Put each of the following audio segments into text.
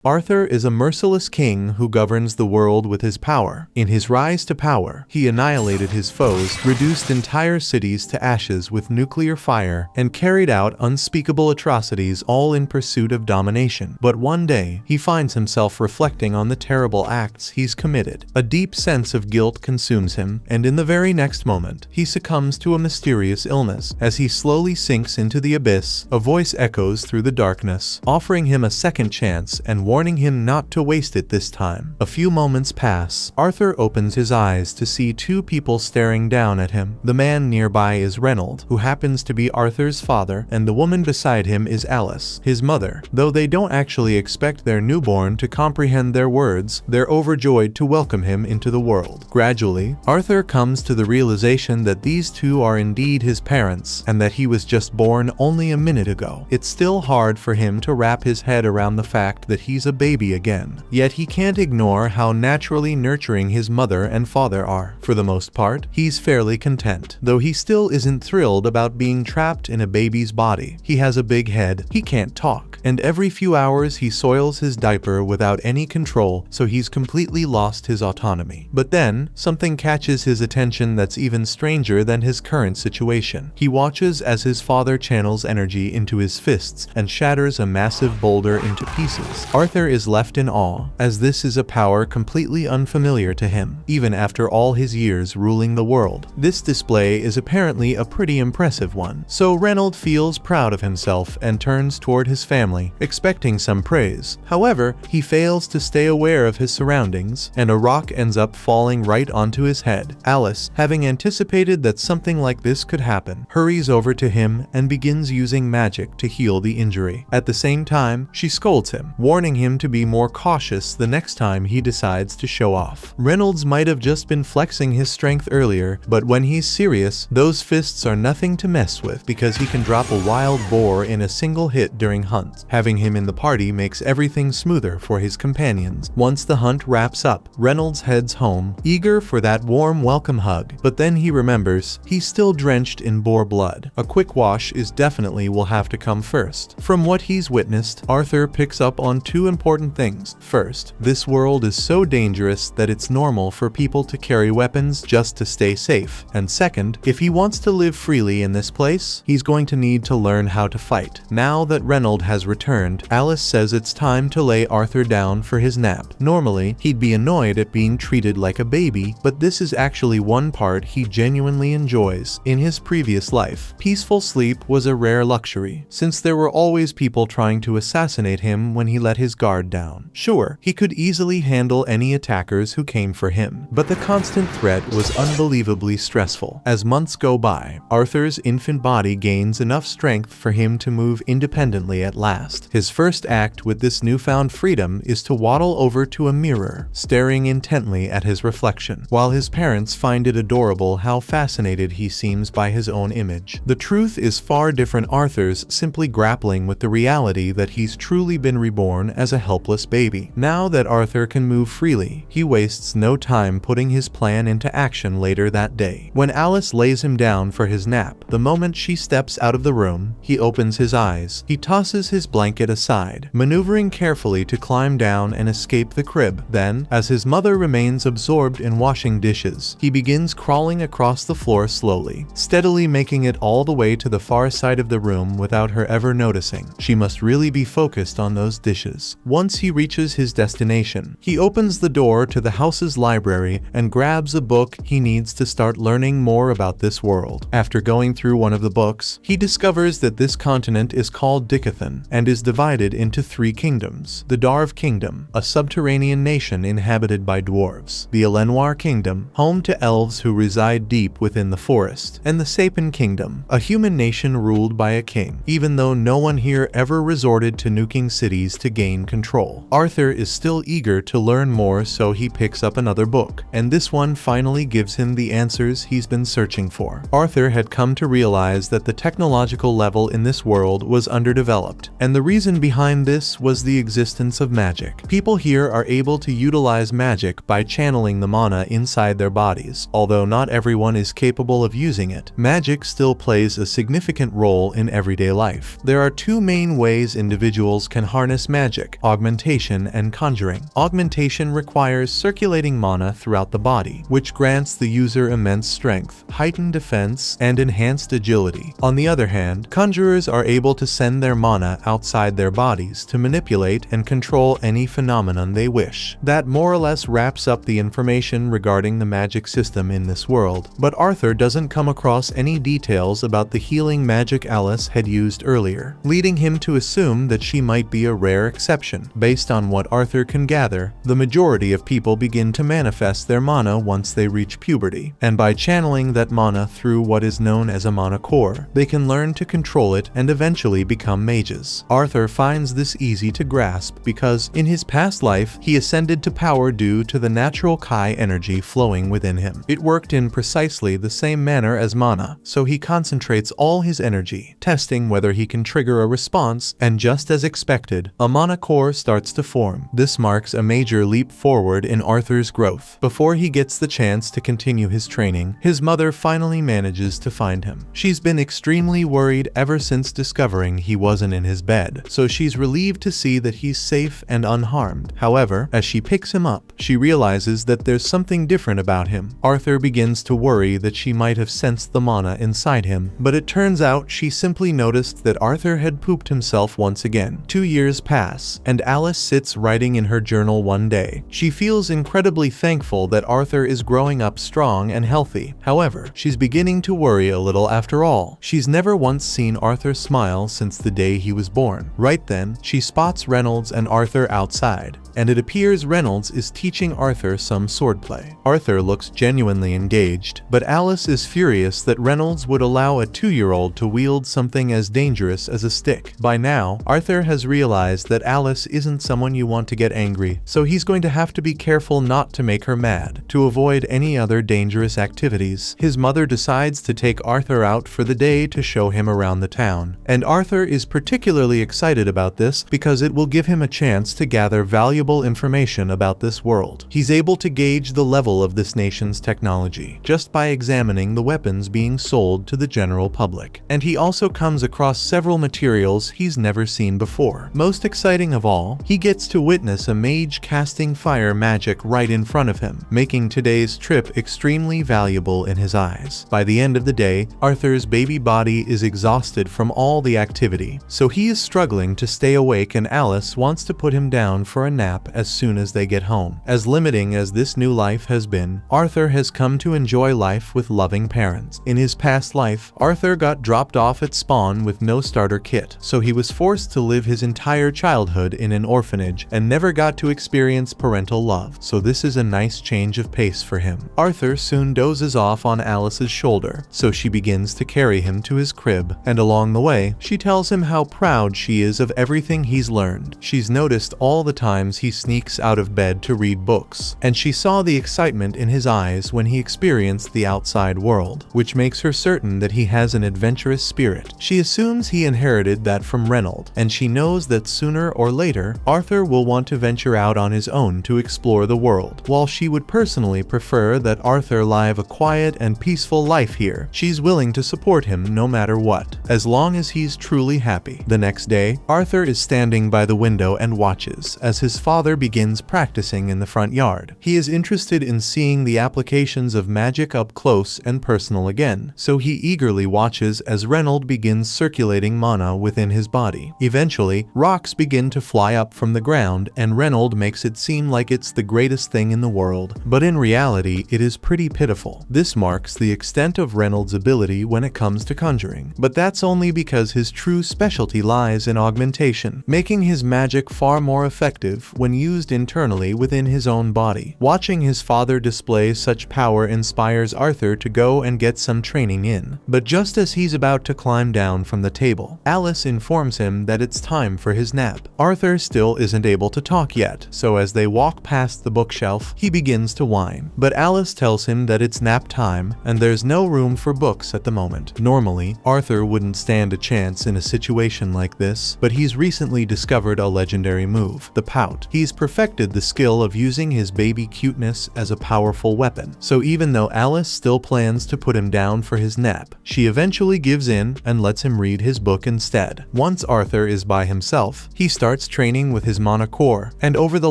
Arthur is a merciless king who governs the world with his power. In his rise to power, he annihilated his foes, reduced entire cities to ashes with nuclear fire, and carried out unspeakable atrocities, all in pursuit of domination. But one day, he finds himself reflecting on the terrible acts he's committed. A deep sense of guilt consumes him, and in the very next moment, he succumbs to a mysterious illness. As he slowly sinks into the abyss, a voice echoes through the darkness, offering him a second chance and warning him not to waste it this time. A few moments pass. Arthur opens his eyes to see two people staring down at him. The man nearby is Reynold, who happens to be Arthur's father, and the woman beside him is Alice, his mother. Though they don't actually expect their newborn to comprehend their words, they're overjoyed to welcome him into the world. Gradually, Arthur comes to the realization that these two are indeed his parents, and that he was just born only a minute ago. It's still hard for him to wrap his head around the fact that he's a baby again. Yet he can't ignore how naturally nurturing his mother and father are. For the most part, he's fairly content, though he still isn't thrilled about being trapped in a baby's body. He has a big head, he can't talk, and every few hours he soils his diaper without any control, so he's completely lost his autonomy. But then, something catches his attention that's even stranger than his current situation. He watches as his father channels energy into his fists and shatters a massive boulder into pieces. Arthur is left in awe, as this is a power completely unfamiliar to him, even after all his years ruling the world. This display is apparently a pretty impressive one, so Reynold feels proud of himself and turns toward his family, expecting some praise. However, he fails to stay aware of his surroundings, and a rock ends up falling right onto his head. Alice, having anticipated that something like this could happen, hurries over to him and begins using magic to heal the injury. At the same time, she scolds him, warning him to be more cautious the next time he decides to show off. Reynolds might have just been flexing his strength earlier, but when he's serious, those fists are nothing to mess with, because he can drop a wild boar in a single hit during hunts. Having him in the party makes everything smoother for his companions. Once the hunt wraps up, Reynolds heads home, eager for that warm welcome hug, but then he remembers he's still drenched in boar blood. A quick wash is definitely will have to come first. From what he's witnessed, Arthur picks up on two important things. First, this world is so dangerous that it's normal for people to carry weapons just to stay safe. And second, if he wants to live freely in this place, he's going to need to learn how to fight. Now that Reynold has returned, Alice says it's time to lay Arthur down for his nap. Normally, he'd be annoyed at being treated like a baby, but this is actually one part he genuinely enjoys. In his previous life, peaceful sleep was a rare luxury, since there were always people trying to assassinate him when he let his guard down. Sure, he could easily handle any attackers who came for him, but the constant threat was unbelievably stressful. As months go by, Arthur's infant body gains enough strength for him to move independently at last. His first act with this newfound freedom is to waddle over to a mirror, staring intently at his reflection, while his parents find it adorable how fascinated he seems by his own image. The truth is far different. Arthur's simply grappling with the reality that he's truly been reborn as a helpless baby. Now that Arthur can move freely, he wastes no time putting his plan into action later that day. When Alice lays him down for his nap, the moment she steps out of the room, he opens his eyes. He tosses his blanket aside, maneuvering carefully to climb down and escape the crib. Then, as his mother remains absorbed in washing dishes, he begins crawling across the floor slowly, steadily making it all the way to the far side of the room without her ever noticing. She must really be focused on those dishes. Once he reaches his destination, he opens the door to the house's library and grabs a book he needs to start learning more about this world. After going through one of the books, he discovers that this continent is called Dicathan and is divided into three kingdoms. The Darv Kingdom, a subterranean nation inhabited by dwarves. The Elenoir Kingdom, home to elves who reside deep within the forest. And the Sapin Kingdom, a human nation ruled by a king, even though no one here ever resorted to nuking cities to gain control. Arthur is still eager to learn more, so he picks up another book, and this one finally gives him the answers he's been searching for. Arthur had come to realize that the technological level in this world was underdeveloped, and the reason behind this was the existence of magic. People here are able to utilize magic by channeling the mana inside their bodies. Although not everyone is capable of using it, magic still plays a significant role in everyday life. There are two main ways individuals can harness magic. magic, augmentation, and conjuring. Augmentation requires circulating mana throughout the body, which grants the user immense strength, heightened defense, and enhanced agility. On the other hand, conjurers are able to send their mana outside their bodies to manipulate and control any phenomenon they wish. That more or less wraps up the information regarding the magic system in this world, but Arthur doesn't come across any details about the healing magic Alice had used earlier, leading him to assume that she might be a rare exception. Based on what Arthur can gather, the majority of people begin to manifest their mana once they reach puberty, and by channeling that mana through what is known as a mana core, they can learn to control it and eventually become mages. Arthur finds this easy to grasp because, in his past life, he ascended to power due to the natural Kai energy flowing within him. It worked in precisely the same manner as mana, so he concentrates all his energy, testing whether he can trigger a response, and just as expected, a mana core starts to form. This marks a major leap forward in Arthur's growth. Before he gets the chance to continue his training, his mother finally manages to find him. She's been extremely worried ever since discovering he wasn't in his bed, so she's relieved to see that he's safe and unharmed. However, as she picks him up, she realizes that there's something different about him. Arthur begins to worry that she might have sensed the mana inside him, but it turns out she simply noticed that Arthur had pooped himself once again. 2 years pass, and Alice sits writing in her journal one day. She feels incredibly thankful that Arthur is growing up strong and healthy. However, she's beginning to worry a little after all. She's never once seen Arthur smile since the day he was born. Right then, she spots Reynolds and Arthur outside, and it appears Reynolds is teaching Arthur some swordplay. Arthur looks genuinely engaged, but Alice is furious that Reynolds would allow a 2-year-old to wield something as dangerous as a stick. By now, Arthur has realized that Alice isn't someone you want to get angry, so he's going to have to be careful not to make her mad. To avoid any other dangerous activities, his mother decides to take Arthur out for the day to show him around the town. And Arthur is particularly excited about this because it will give him a chance to gather valuable information about this world. He's able to gauge the level of this nation's technology just by examining the weapons being sold to the general public. And he also comes across several materials he's never seen before. Most exciting of all, he gets to witness a mage casting fire magic right in front of him, making today's trip extremely valuable in his eyes. By the end of the day, Arthur's baby body is exhausted from all the activity, so he is struggling to stay awake, and Alice wants to put him down for a nap as soon as they get home. As limiting as this new life has been, Arthur has come to enjoy life with loving parents. In his past life, Arthur got dropped off at spawn with no starter kit, so he was forced to live his entire childhood in an orphanage and never got to experience parental love, so this is a nice change of pace for him. Arthur soon dozes off on Alice's shoulder, so she begins to carry him to his crib, and along the way, she tells him how proud she is of everything he's learned. She's noticed all the times he sneaks out of bed to read books, and she saw the excitement in his eyes when he experienced the outside world, which makes her certain that he has an adventurous spirit. She assumes he inherited that from Reynolds, and she knows that sooner or later, Arthur will want to venture out on his own to explore the world. While she would personally prefer that Arthur live a quiet and peaceful life here, she's willing to support him no matter what, as long as he's truly happy. The next day, Arthur is standing by the window and watches as his father begins practicing in the front yard. He is interested in seeing the applications of magic up close and personal again, so he eagerly watches as Reynolds begins circulating mana within his body. Eventually, rocks begin to fly up from the ground, and Reynolds makes it seem like it's the greatest thing in the world, but in reality, it is pretty pitiful. This marks the extent of Reynolds' ability when it comes to conjuring, but that's only because his true specialty lies in augmentation, making his magic far more effective when used internally within his own body. Watching his father display such power inspires Arthur to go and get some training in, but just as he's about to climb down from the table, Alice informs him that it's time for his nap. Arthur still isn't able to talk yet, so as they walk past the bookshelf, he begins to whine, but Alice tells him that it's nap time and there's no room for books at the moment. Normally, Arthur wouldn't stand a chance in a situation like this, but he's recently discovered a legendary move, the pout. He's perfected the skill of using his baby cuteness as a powerful weapon. So even though Alice still plans to put him down for his nap, she eventually gives in and lets him read his book instead. Once Arthur is by himself, he starts training with his mana core, and over the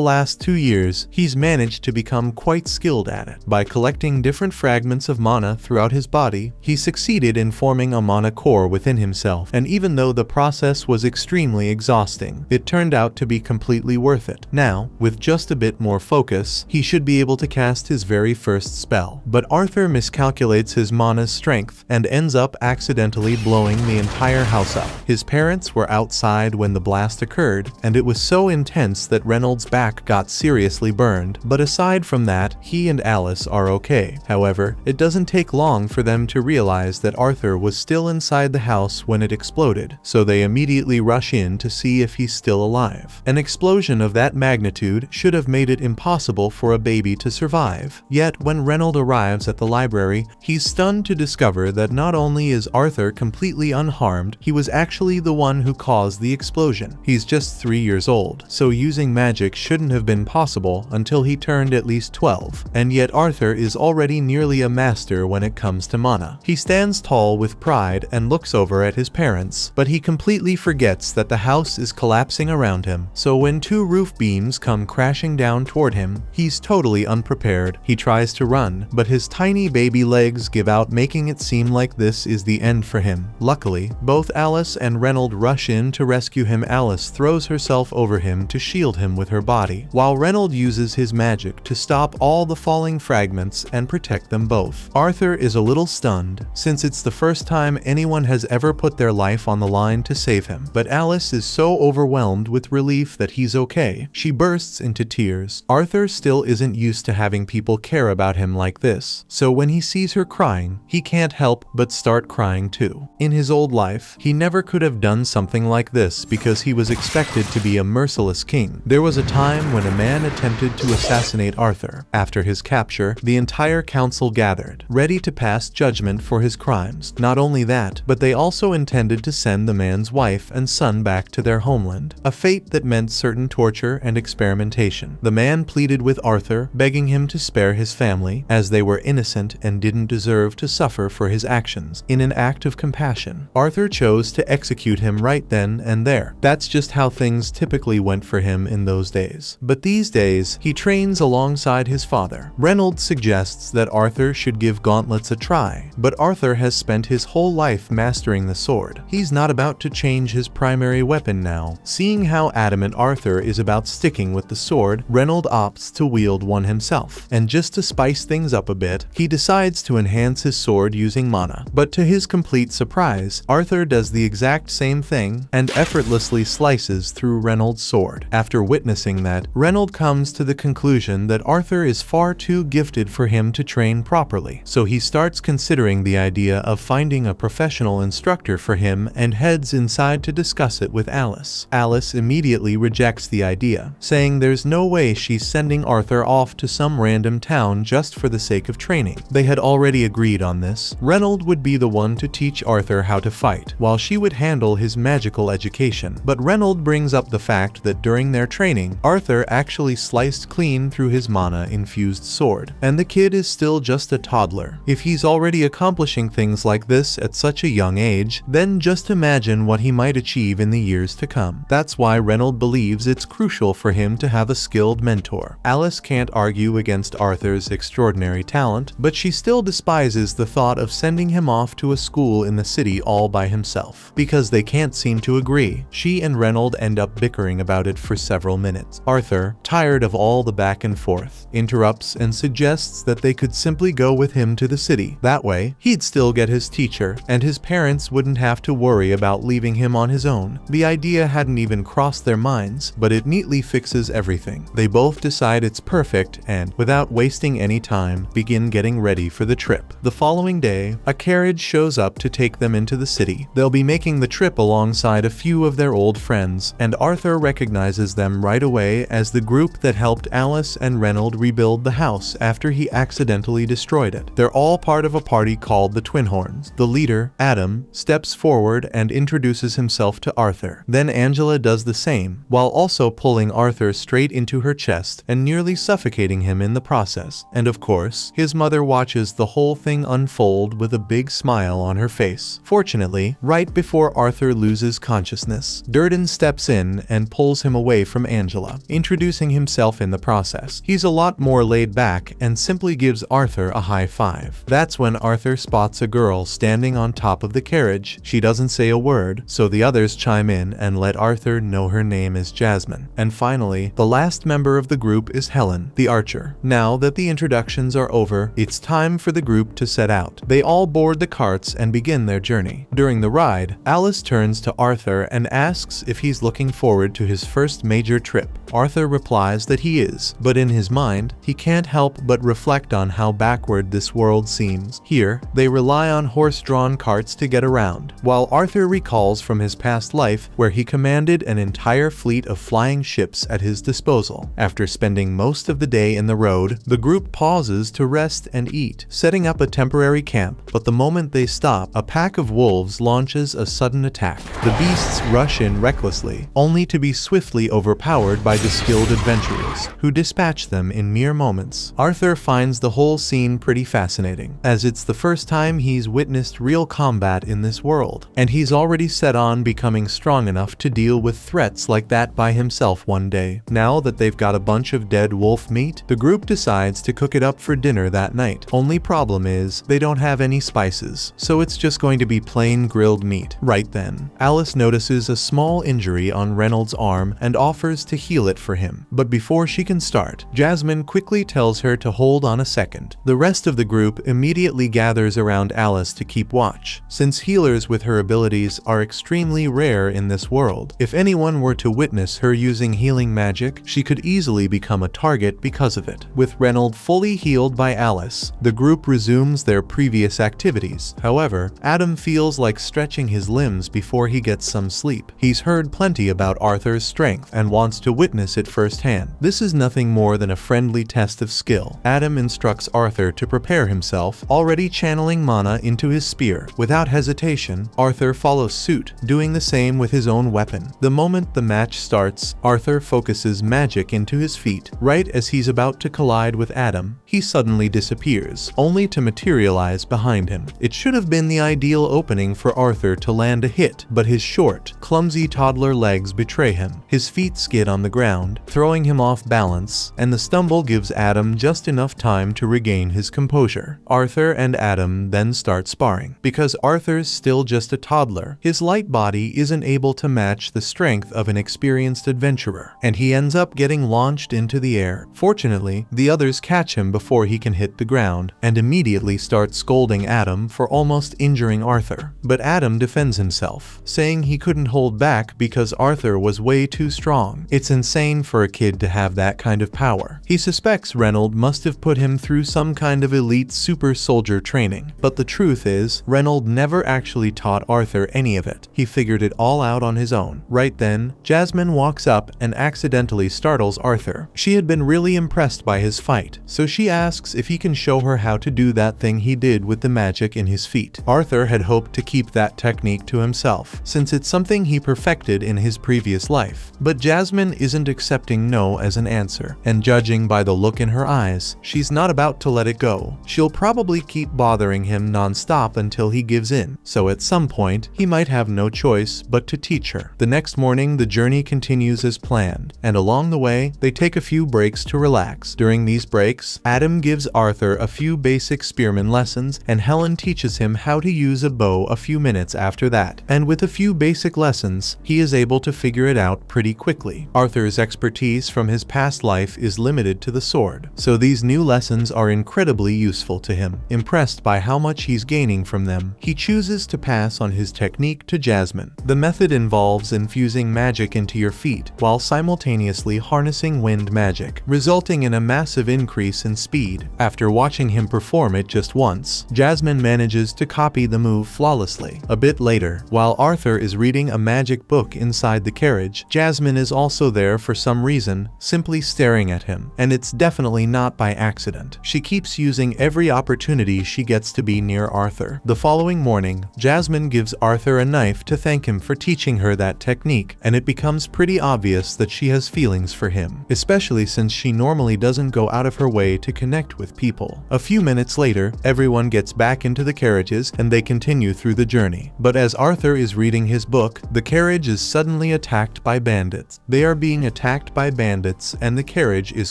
last 2 years, he's managed to become quite skilled at it. By collecting different fragments of mana throughout his body, he succeeded in forming a mana core within himself, and even though the process was extremely exhausting, it turned out to be completely worth it. Now, with just a bit more focus, he should be able to cast his very first spell. But Arthur miscalculates his mana's strength and ends up accidentally blowing the entire house up. His parents were outside when the blast occurred, and it was so intense that Reynolds' back got seriously burned, but aside from that, he and Alice are okay. However, it doesn't take long for them to realize that Arthur was still inside the house when it exploded, so they immediately rush in to see if he's still alive. An explosion of that magnitude should have made it impossible for a baby to survive. Yet, when Reynolds arrives at the library, he's stunned to discover that not only is Arthur completely unharmed, he was actually the one who caused the explosion. He's just 3 years old, so using magic shouldn't have been possible until he turned at least 12, and yet Arthur is already nearly a master when it comes to mana. He stands tall with pride and looks over at his parents, but he completely forgets that the house is collapsing around him, so when 2 roof beams come crashing down toward him, he's totally unprepared. He tries to run, but his tiny baby legs give out, making it seem like this is the end for him. Luckily, both Alice and Reynolds rush in to rescue him. Alice throws herself over him to shield him with her body, while Reynolds uses his magic to stop all the falling fragments and protect them both. Arthur is a little stunned, since it's the first time anyone has ever put their life on the line to save him, but Alice is so overwhelmed with relief that he's okay. She bursts into tears. Arthur still isn't used to having people care about him like this, so when he sees her crying, he can't help but start crying too. In his old life, he never could have done something like this because he was expected to be a merciless king. There was a time when a man attempted to assassinate Arthur. After his capture, the entire council gathered, ready to pass judgment for his crimes. Not only that, but they also intended to send the man's wife and son back to their homeland, a fate that meant certain torture and experimentation. The man pleaded with Arthur, begging him to spare his family, as they were innocent and didn't deserve to suffer for his actions. In an act of compassion, Arthur chose to execute him right then and there. That's just how things typically went for him in those days. But these days, he trains alongside his father. Reynolds suggests that Arthur should give gauntlets a try, but Arthur has spent his whole life mastering the sword. He's not about to change his primary weapon now. Seeing how adamant Arthur is about sticking with the sword, Reynolds opts to wield one himself, and just to spice things up a bit, he decides to enhance his sword using mana. But to his complete surprise, Arthur does the exact same thing and effortlessly slices through Reynolds' sword. After witnessing that, Reynolds comes to the conclusion that Arthur is far too gifted for him to train properly, so he starts considering the idea of finding a professional instructor for him and heads inside to discuss it with Alice. Alice immediately rejects the idea, saying there's no way she's sending Arthur off to some random town just for the sake of training. They had already agreed on this. Reynolds would be the one to teach Arthur how to fight, while she would handle his magical education. But Reynolds brings up the fact that during their training, Arthur actually sliced clean through his mana-infused sword, and the kid is still just a toddler. If he's already accomplishing things like this at such a young age, then just imagine what he might achieve in the years to come. That's why Reynolds believes it's crucial for him to have a skilled mentor. Alice can't argue against Arthur's extraordinary talent, but she still despises the thought of sending him off to a school in the city all by himself. Because they can't seem to agree, she and Reynolds end up bickering about it for several minutes. Arthur, tired of all the back and forth, interrupts and suggests that they could simply go with him to the city. That way, he'd still get his teacher, and his parents wouldn't have to worry about leaving him on his own. The idea hadn't even crossed their minds, but it neatly fixes everything. They both decide it's perfect and, without wasting any time, begin getting ready for the trip. The following day, a carriage shows up to take them into the city. They'll be making the trip alongside a few of their old friends, and Arthur recognizes them right away as the group that helped Alice and Reynolds rebuild the house after he accidentally destroyed it. They're all part of a party called the Twin Horns. The leader, Adam, steps forward and introduces himself to Arthur. Then Angela does the same, while also pulling punching Arthur straight into her chest and nearly suffocating him in the process. And of course, his mother watches the whole thing unfold with a big smile on her face. Fortunately, right before Arthur loses consciousness, Durden steps in and pulls him away from Angela, introducing himself in the process. He's a lot more laid back and simply gives Arthur a high five. That's when Arthur spots a girl standing on top of the carriage. She doesn't say a word, so the others chime in and let Arthur know her name is Jasmine. And finally, the last member of the group is Helen, the archer. Now that the introductions are over, it's time for the group to set out. They all board the carts and begin their journey. During the ride, Alice turns to Arthur and asks if he's looking forward to his first major trip. Arthur replies that he is, but in his mind, he can't help but reflect on how backward this world seems. Here, they rely on horse-drawn carts to get around, while Arthur recalls from his past life where he commanded an entire fleet of flying ships at his disposal. After spending most of the day in the road, the group pauses to rest and eat, setting up a temporary camp, but the moment they stop, a pack of wolves launches a sudden attack. The beasts rush in recklessly, only to be swiftly overpowered by the skilled adventurers, who dispatch them in mere moments. Arthur finds the whole scene pretty fascinating, as it's the first time he's witnessed real combat in this world, and he's already set on becoming strong enough to deal with threats like that by himself one day. Now that they've got a bunch of dead wolf meat, the group decides to cook it up for dinner that night. Only problem is, they don't have any spices, so it's just going to be plain grilled meat. Right then, Alice notices a small injury on Reynolds' arm and offers to heal it for him. But before she can start, Jasmine quickly tells her to hold on a second. The rest of the group immediately gathers around Alice to keep watch, since healers with her abilities are extremely rare in this world. If anyone were to witness her using healing magic, she could easily become a target because of it. With Reynolds fully healed by Alice, the group resumes their previous activities. However, Adam feels like stretching his limbs before he gets some sleep. He's heard plenty about Arthur's strength and wants to witness it firsthand. This is nothing more than a friendly test of skill. Adam instructs Arthur to prepare himself, already channeling mana into his spear. Without hesitation, Arthur follows suit, doing the same with his own weapon. The moment the match starts, Arthur focuses magic into his feet. Right as he's about to collide with Adam, he suddenly disappears, only to materialize behind him. It should have been the ideal opening for Arthur to land a hit, but his short, clumsy toddler legs betray him. His feet skid on the ground, throwing him off balance, and the stumble gives Adam just enough time to regain his composure. Arthur and Adam then start sparring. Because Arthur's still just a toddler, his light body isn't able to match the strength of an experienced adventurer, and he ends up getting launched into the air. Fortunately, the others catch him before he can hit the ground, and immediately start scolding Adam for almost injuring Arthur. But Adam defends himself, saying he couldn't hold back because Arthur was way too strong. It's insane for a kid to have that kind of power. He suspects Reynolds must have put him through some kind of elite super soldier training, but the truth is, Reynolds never actually taught Arthur any of it. He figured it all out on his own. Right then, Jasmine walks up and accidentally startles Arthur. She had been really impressed by his fight, so she asks if he can show her how to do that thing he did with the magic in his feet. Arthur had hoped to keep that technique to himself, since it's something he perfected in his previous life. But Jasmine isn't accepting no as an answer, and judging by the look in her eyes, she's not about to let it go. She'll probably keep bothering him non-stop until he gives in, so at some point, he might have no choice but to teach her. The next morning, the journey continues as planned, and along the way, they take a few breaks to relax. During these breaks, Adam gives Arthur a few basic spearman lessons, and Helen teaches him how to use a bow a few minutes after that. And with a few basic lessons, he is able to figure it out pretty quickly. Arthur's expertise from his past life is limited to the sword, so these new lessons are incredibly useful to him. Impressed by how much he's gaining from them, he chooses to pass on his technique to Jasmine. The method involves infusing magic into your feet while simultaneously harnessing wind magic, resulting in a massive increase in speed. After watching him perform it just once, Jasmine manages to copy the move flawlessly. A bit later, while Arthur is reading a magic book inside the carriage, Jasmine is also there for some reason, simply staring at him, and it's definitely not by accident. She keeps using every opportunity she gets to be near Arthur. The following morning, Jasmine gives Arthur a knife to thank him for teaching her that technique, and it becomes pretty obvious that she has feelings for him, especially since she normally doesn't go out of her way to connect with people. A few minutes later, everyone gets back into the carriages and they continue through the journey. But as Arthur is reading his book, the carriage is suddenly attacked by bandits. They are being attacked by bandits and the carriage is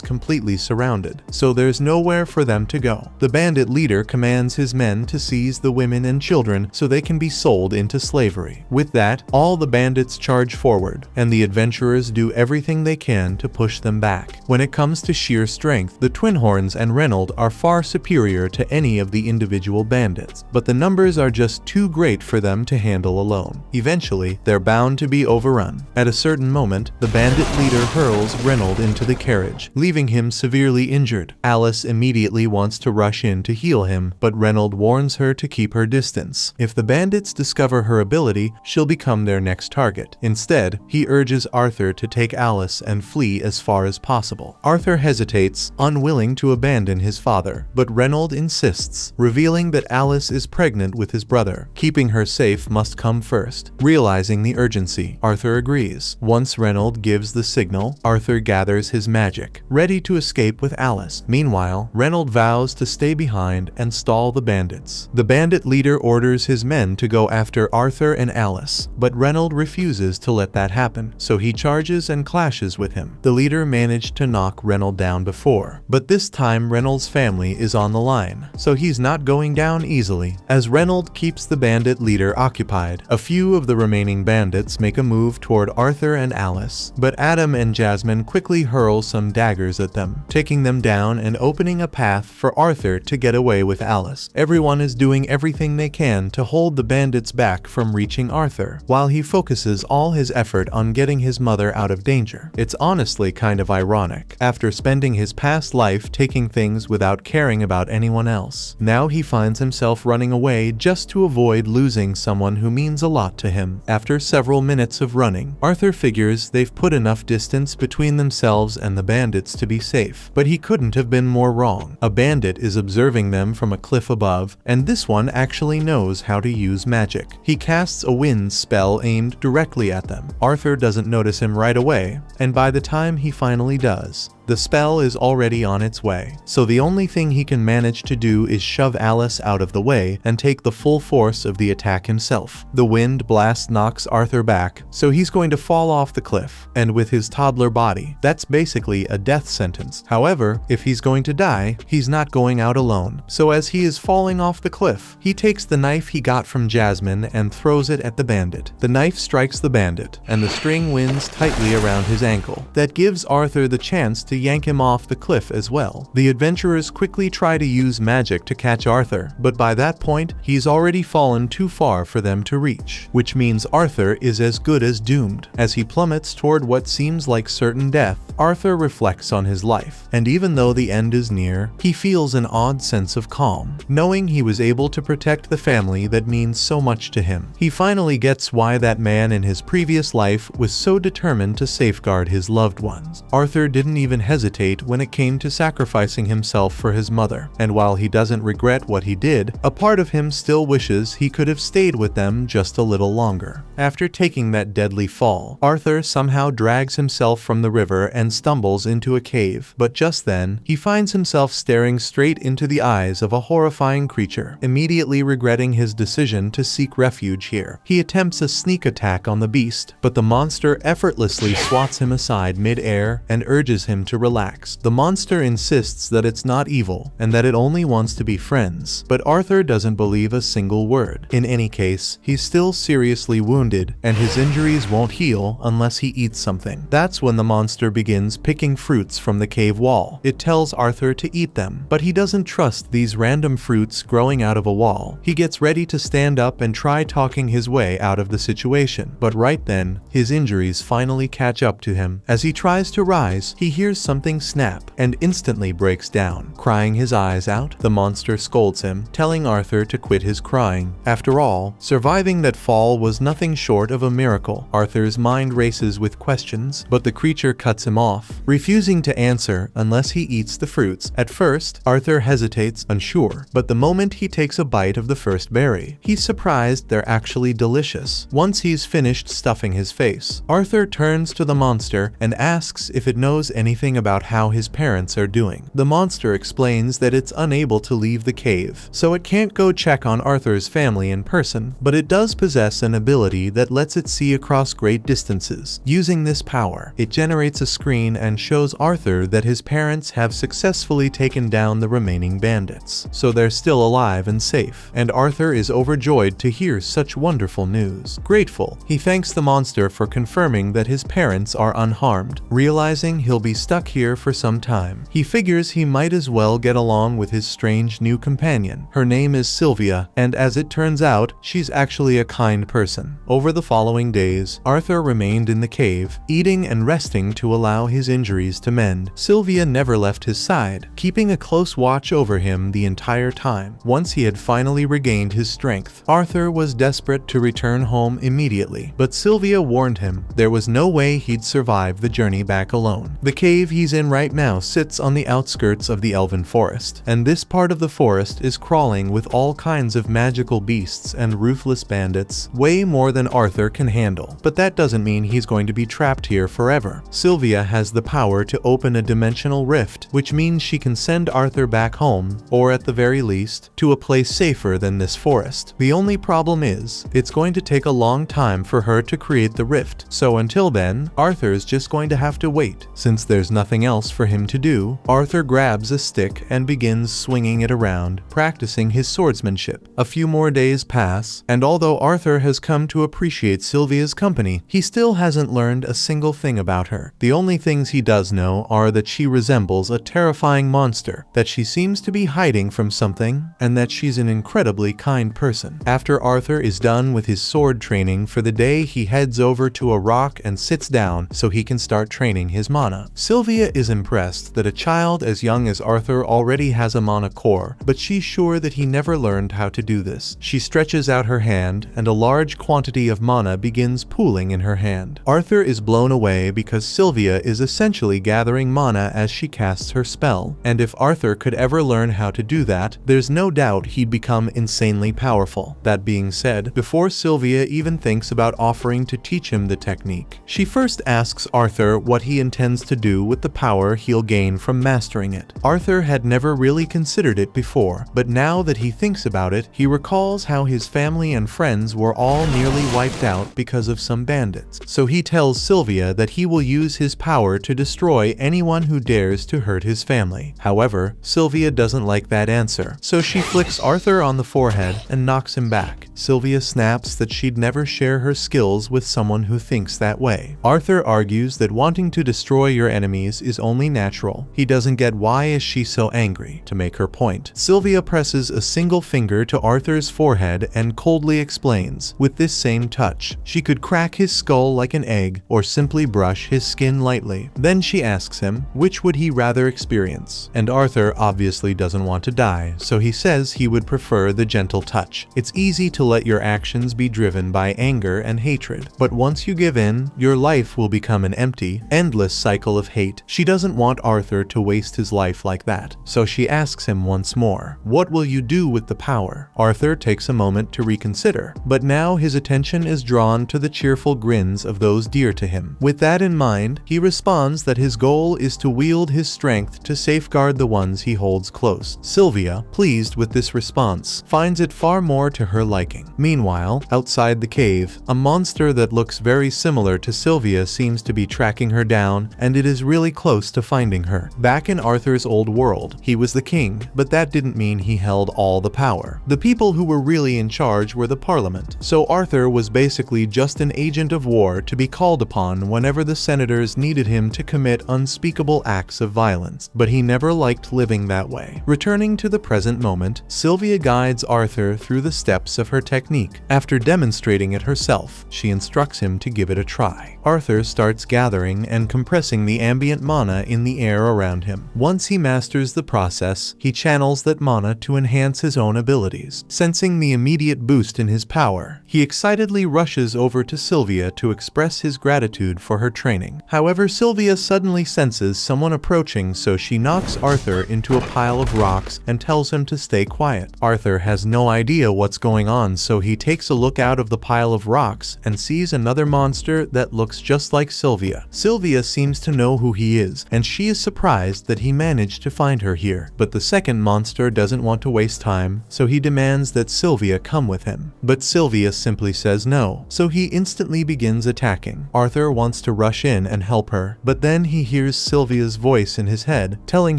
completely surrounded, so there's nowhere for them to go. The bandit leader commands his men to seize the women and children so they can be sold into slavery. With that, all the bandits charge forward, and the adventurers do everything they can to push them back. When it comes to sheer strength, the Twin Horns and Reynold are far superior to any of the individual bandits, but the numbers are just too great for them to handle alone. Eventually, they're bound to be overrun. At a certain moment, the bandit leader hurls Reynold into the carriage, leaving him severely injured. Alice immediately wants to rush in to heal him, but Reynold warns her to keep her distance. If the bandits discover her ability, she'll become their next target. Instead, he urges Arthur to take Alice and flee as far as possible. Arthur hesitates, unwilling to abandon his father, but Reynold insists, revealing that Alice is pregnant with his brother. Keeping her safe must come first. Realizing the urgency, Arthur agrees. Once Reynold gives the signal, Arthur gathers his magic, ready to escape with Alice. Meanwhile, Reynold vows to stay behind and stall the bandits. The bandit leader orders his men to go after Arthur and Alice, but Reynold refuses to let that happen, so he charges and clashes with him. The leader managed to knock Reynold down before, but this time Reynold's family is on the line, so he's not going down easily. As Reynold keeps the bandit leader occupied, a few of the remaining bandits make a move toward Arthur and Alice, but Adam and Jasmine quickly hurl some daggers at them, taking them down and opening a path for Arthur to get away with Alice. Everyone is doing everything they can to hold the bandits back from reaching Arthur, while he focuses all his effort on getting his mother out of danger. It's honestly kind of ironic. After spending his past life taking things without caring about anyone else, now he finds himself running away just to avoid losing someone who means a lot to him. After several minutes of running, Arthur figures they've put enough distance between themselves and the bandits to be safe, but he couldn't have been more wrong. A bandit is observing them from a cliff above, and this one actually knows how to use magic. He casts a wind spell aimed directly at them. Arthur doesn't notice him right away, and by the time he finally does, the spell is already on its way, so the only thing he can manage to do is shove Alice out of the way and take the full force of the attack himself. The wind blast knocks Arthur back, so he's going to fall off the cliff, and with his toddler body, that's basically a death sentence. However, if he's going to die, he's not going out alone, so as he is falling off the cliff, he takes the knife he got from Jasmine and throws it at the bandit. The knife strikes the bandit, and the string winds tightly around his ankle. That gives Arthur the chance to yank him off the cliff as well. The adventurers quickly try to use magic to catch Arthur, but by that point, he's already fallen too far for them to reach, which means Arthur is as good as doomed. As he plummets toward what seems like certain death, Arthur reflects on his life, and even though the end is near, he feels an odd sense of calm, knowing he was able to protect the family that means so much to him. He finally gets why that man in his previous life was so determined to safeguard his loved ones. Arthur didn't even hesitate when it came to sacrificing himself for his mother, and while he doesn't regret what he did, a part of him still wishes he could have stayed with them just a little longer. After taking that deadly fall, Arthur somehow drags himself from the river and stumbles into a cave, but just then, he finds himself staring straight into the eyes of a horrifying creature. Immediately regretting his decision to seek refuge here, he attempts a sneak attack on the beast, but the monster effortlessly swats him aside mid-air and urges him to relax. The monster insists that it's not evil and that it only wants to be friends, but Arthur doesn't believe a single word. In any case, he's still seriously wounded and his injuries won't heal unless he eats something. That's when the monster begins picking fruits from the cave wall. It tells Arthur to eat them, but he doesn't trust these random fruits growing out of a wall. He gets ready to stand up and try talking his way out of the situation, but right then, his injuries finally catch up to him. As he tries to rise, he hears something snap and instantly breaks down, crying his eyes out. The monster scolds him, telling Arthur to quit his crying. After all, surviving that fall was nothing short of a miracle. Arthur's mind races with questions, but the creature cuts him off, refusing to answer unless he eats the fruits. At first, Arthur hesitates, unsure, but the moment he takes a bite of the first berry, he's surprised they're actually delicious. Once he's finished stuffing his face, Arthur turns to the monster and asks if it knows anything about how his parents are doing. The monster explains that it's unable to leave the cave, so it can't go check on Arthur's family in person, but it does possess an ability that lets it see across great distances. Using this power, it generates a screen and shows Arthur that his parents have successfully taken down the remaining bandits, so they're still alive and safe, and Arthur is overjoyed to hear such wonderful news. Grateful, he thanks the monster for confirming that his parents are unharmed. Realizing he'll be stuck here for some time, he figures he might as well get along with his strange new companion. Her name is Sylvia, and as it turns out, she's actually a kind person. Over the following days, Arthur remained in the cave, eating and resting to allow his injuries to mend. Sylvia never left his side, keeping a close watch over him the entire time. Once he had finally regained his strength, Arthur was desperate to return home immediately, but Sylvia warned him there was no way he'd survive the journey back alone. The cave he's in right now sits on the outskirts of the elven forest, and this part of the forest is crawling with all kinds of magical beasts and ruthless bandits, way more than Arthur can handle. But that doesn't mean he's going to be trapped here forever. Sylvia has the power to open a dimensional rift, which means she can send Arthur back home, or at the very least, to a place safer than this forest. The only problem is, it's going to take a long time for her to create the rift, so until then, Arthur's just going to have to wait. Since there's nothing else for him to do, Arthur grabs a stick and begins swinging it around, practicing his swordsmanship. A few more days pass, and although Arthur has come to appreciate Sylvia's company, he still hasn't learned a single thing about her. The only things he does know are that she resembles a terrifying monster, that she seems to be hiding from something, and that she's an incredibly kind person. After Arthur is done with his sword training for the day, he heads over to a rock and sits down so he can start training his mana. Sylvia is impressed that a child as young as Arthur already has a mana core, but she's sure that he never learned how to do this. She stretches out her hand, and a large quantity of mana begins pooling in her hand. Arthur is blown away because Sylvia is essentially gathering mana as she casts her spell, and if Arthur could ever learn how to do that, there's no doubt he'd become insanely powerful. That being said, before Sylvia even thinks about offering to teach him the technique, she first asks Arthur what he intends to do with the power he'll gain from mastering it. Arthur had never really considered it before, but now that he thinks about it, he recalls how his family and friends were all nearly wiped out because of some bandits. So he tells Sylvia that he will use his power to destroy anyone who dares to hurt his family. However, Sylvia doesn't like that answer, so she flicks Arthur on the forehead and knocks him back. Sylvia snaps that she'd never share her skills with someone who thinks that way. Arthur argues that wanting to destroy your enemies is only natural. He doesn't get why is she so angry. To make her point, Sylvia presses a single finger to Arthur's forehead and coldly explains, with this same touch, she could crack his skull like an egg or simply brush his skin lightly. Then she asks him, which would he rather experience? And Arthur obviously doesn't want to die, so he says he would prefer the gentle touch. It's easy to let your actions be driven by anger and hatred, but once you give in, your life will become an empty, endless cycle of hate. She doesn't want Arthur to waste his life like that, so she asks him once more, what will you do with the power? Arthur takes a moment to reconsider, but now his attention is drawn to the cheerful grins of those dear to him. With that in mind, he responds that his goal is to wield his strength to safeguard the ones he holds close. Sylvia, pleased with this response, finds it far more to her liking. Meanwhile, outside the cave, a monster that looks very similar to Sylvia seems to be tracking her down, and it is really close to finding her. Back in Arthur's old world, he was the king, but that didn't mean he held all the power. The people who were really in charge were the parliament, so Arthur was basically just an agent of war to be called upon whenever the senators needed him to commit unspeakable acts of violence. But he never liked living that way. Returning to the present moment, Sylvia guides Arthur through the steps of her her technique. After demonstrating it herself, she instructs him to give it a try. Arthur starts gathering and compressing the ambient mana in the air around him. Once he masters the process, he channels that mana to enhance his own abilities. Sensing the immediate boost in his power, he excitedly rushes over to Sylvia to express his gratitude for her training. However, Sylvia suddenly senses someone approaching, so she knocks Arthur into a pile of rocks and tells him to stay quiet. Arthur has no idea what's going on, so he takes a look out of the pile of rocks and sees another monster that looks just like Sylvia. Sylvia seems to know who he is, and she is surprised that he managed to find her here. But the second monster doesn't want to waste time, so he demands that Sylvia come with him. But Sylvia simply says no, so he instantly begins attacking. Arthur wants to rush in and help her, but then he hears Sylvia's voice in his head, telling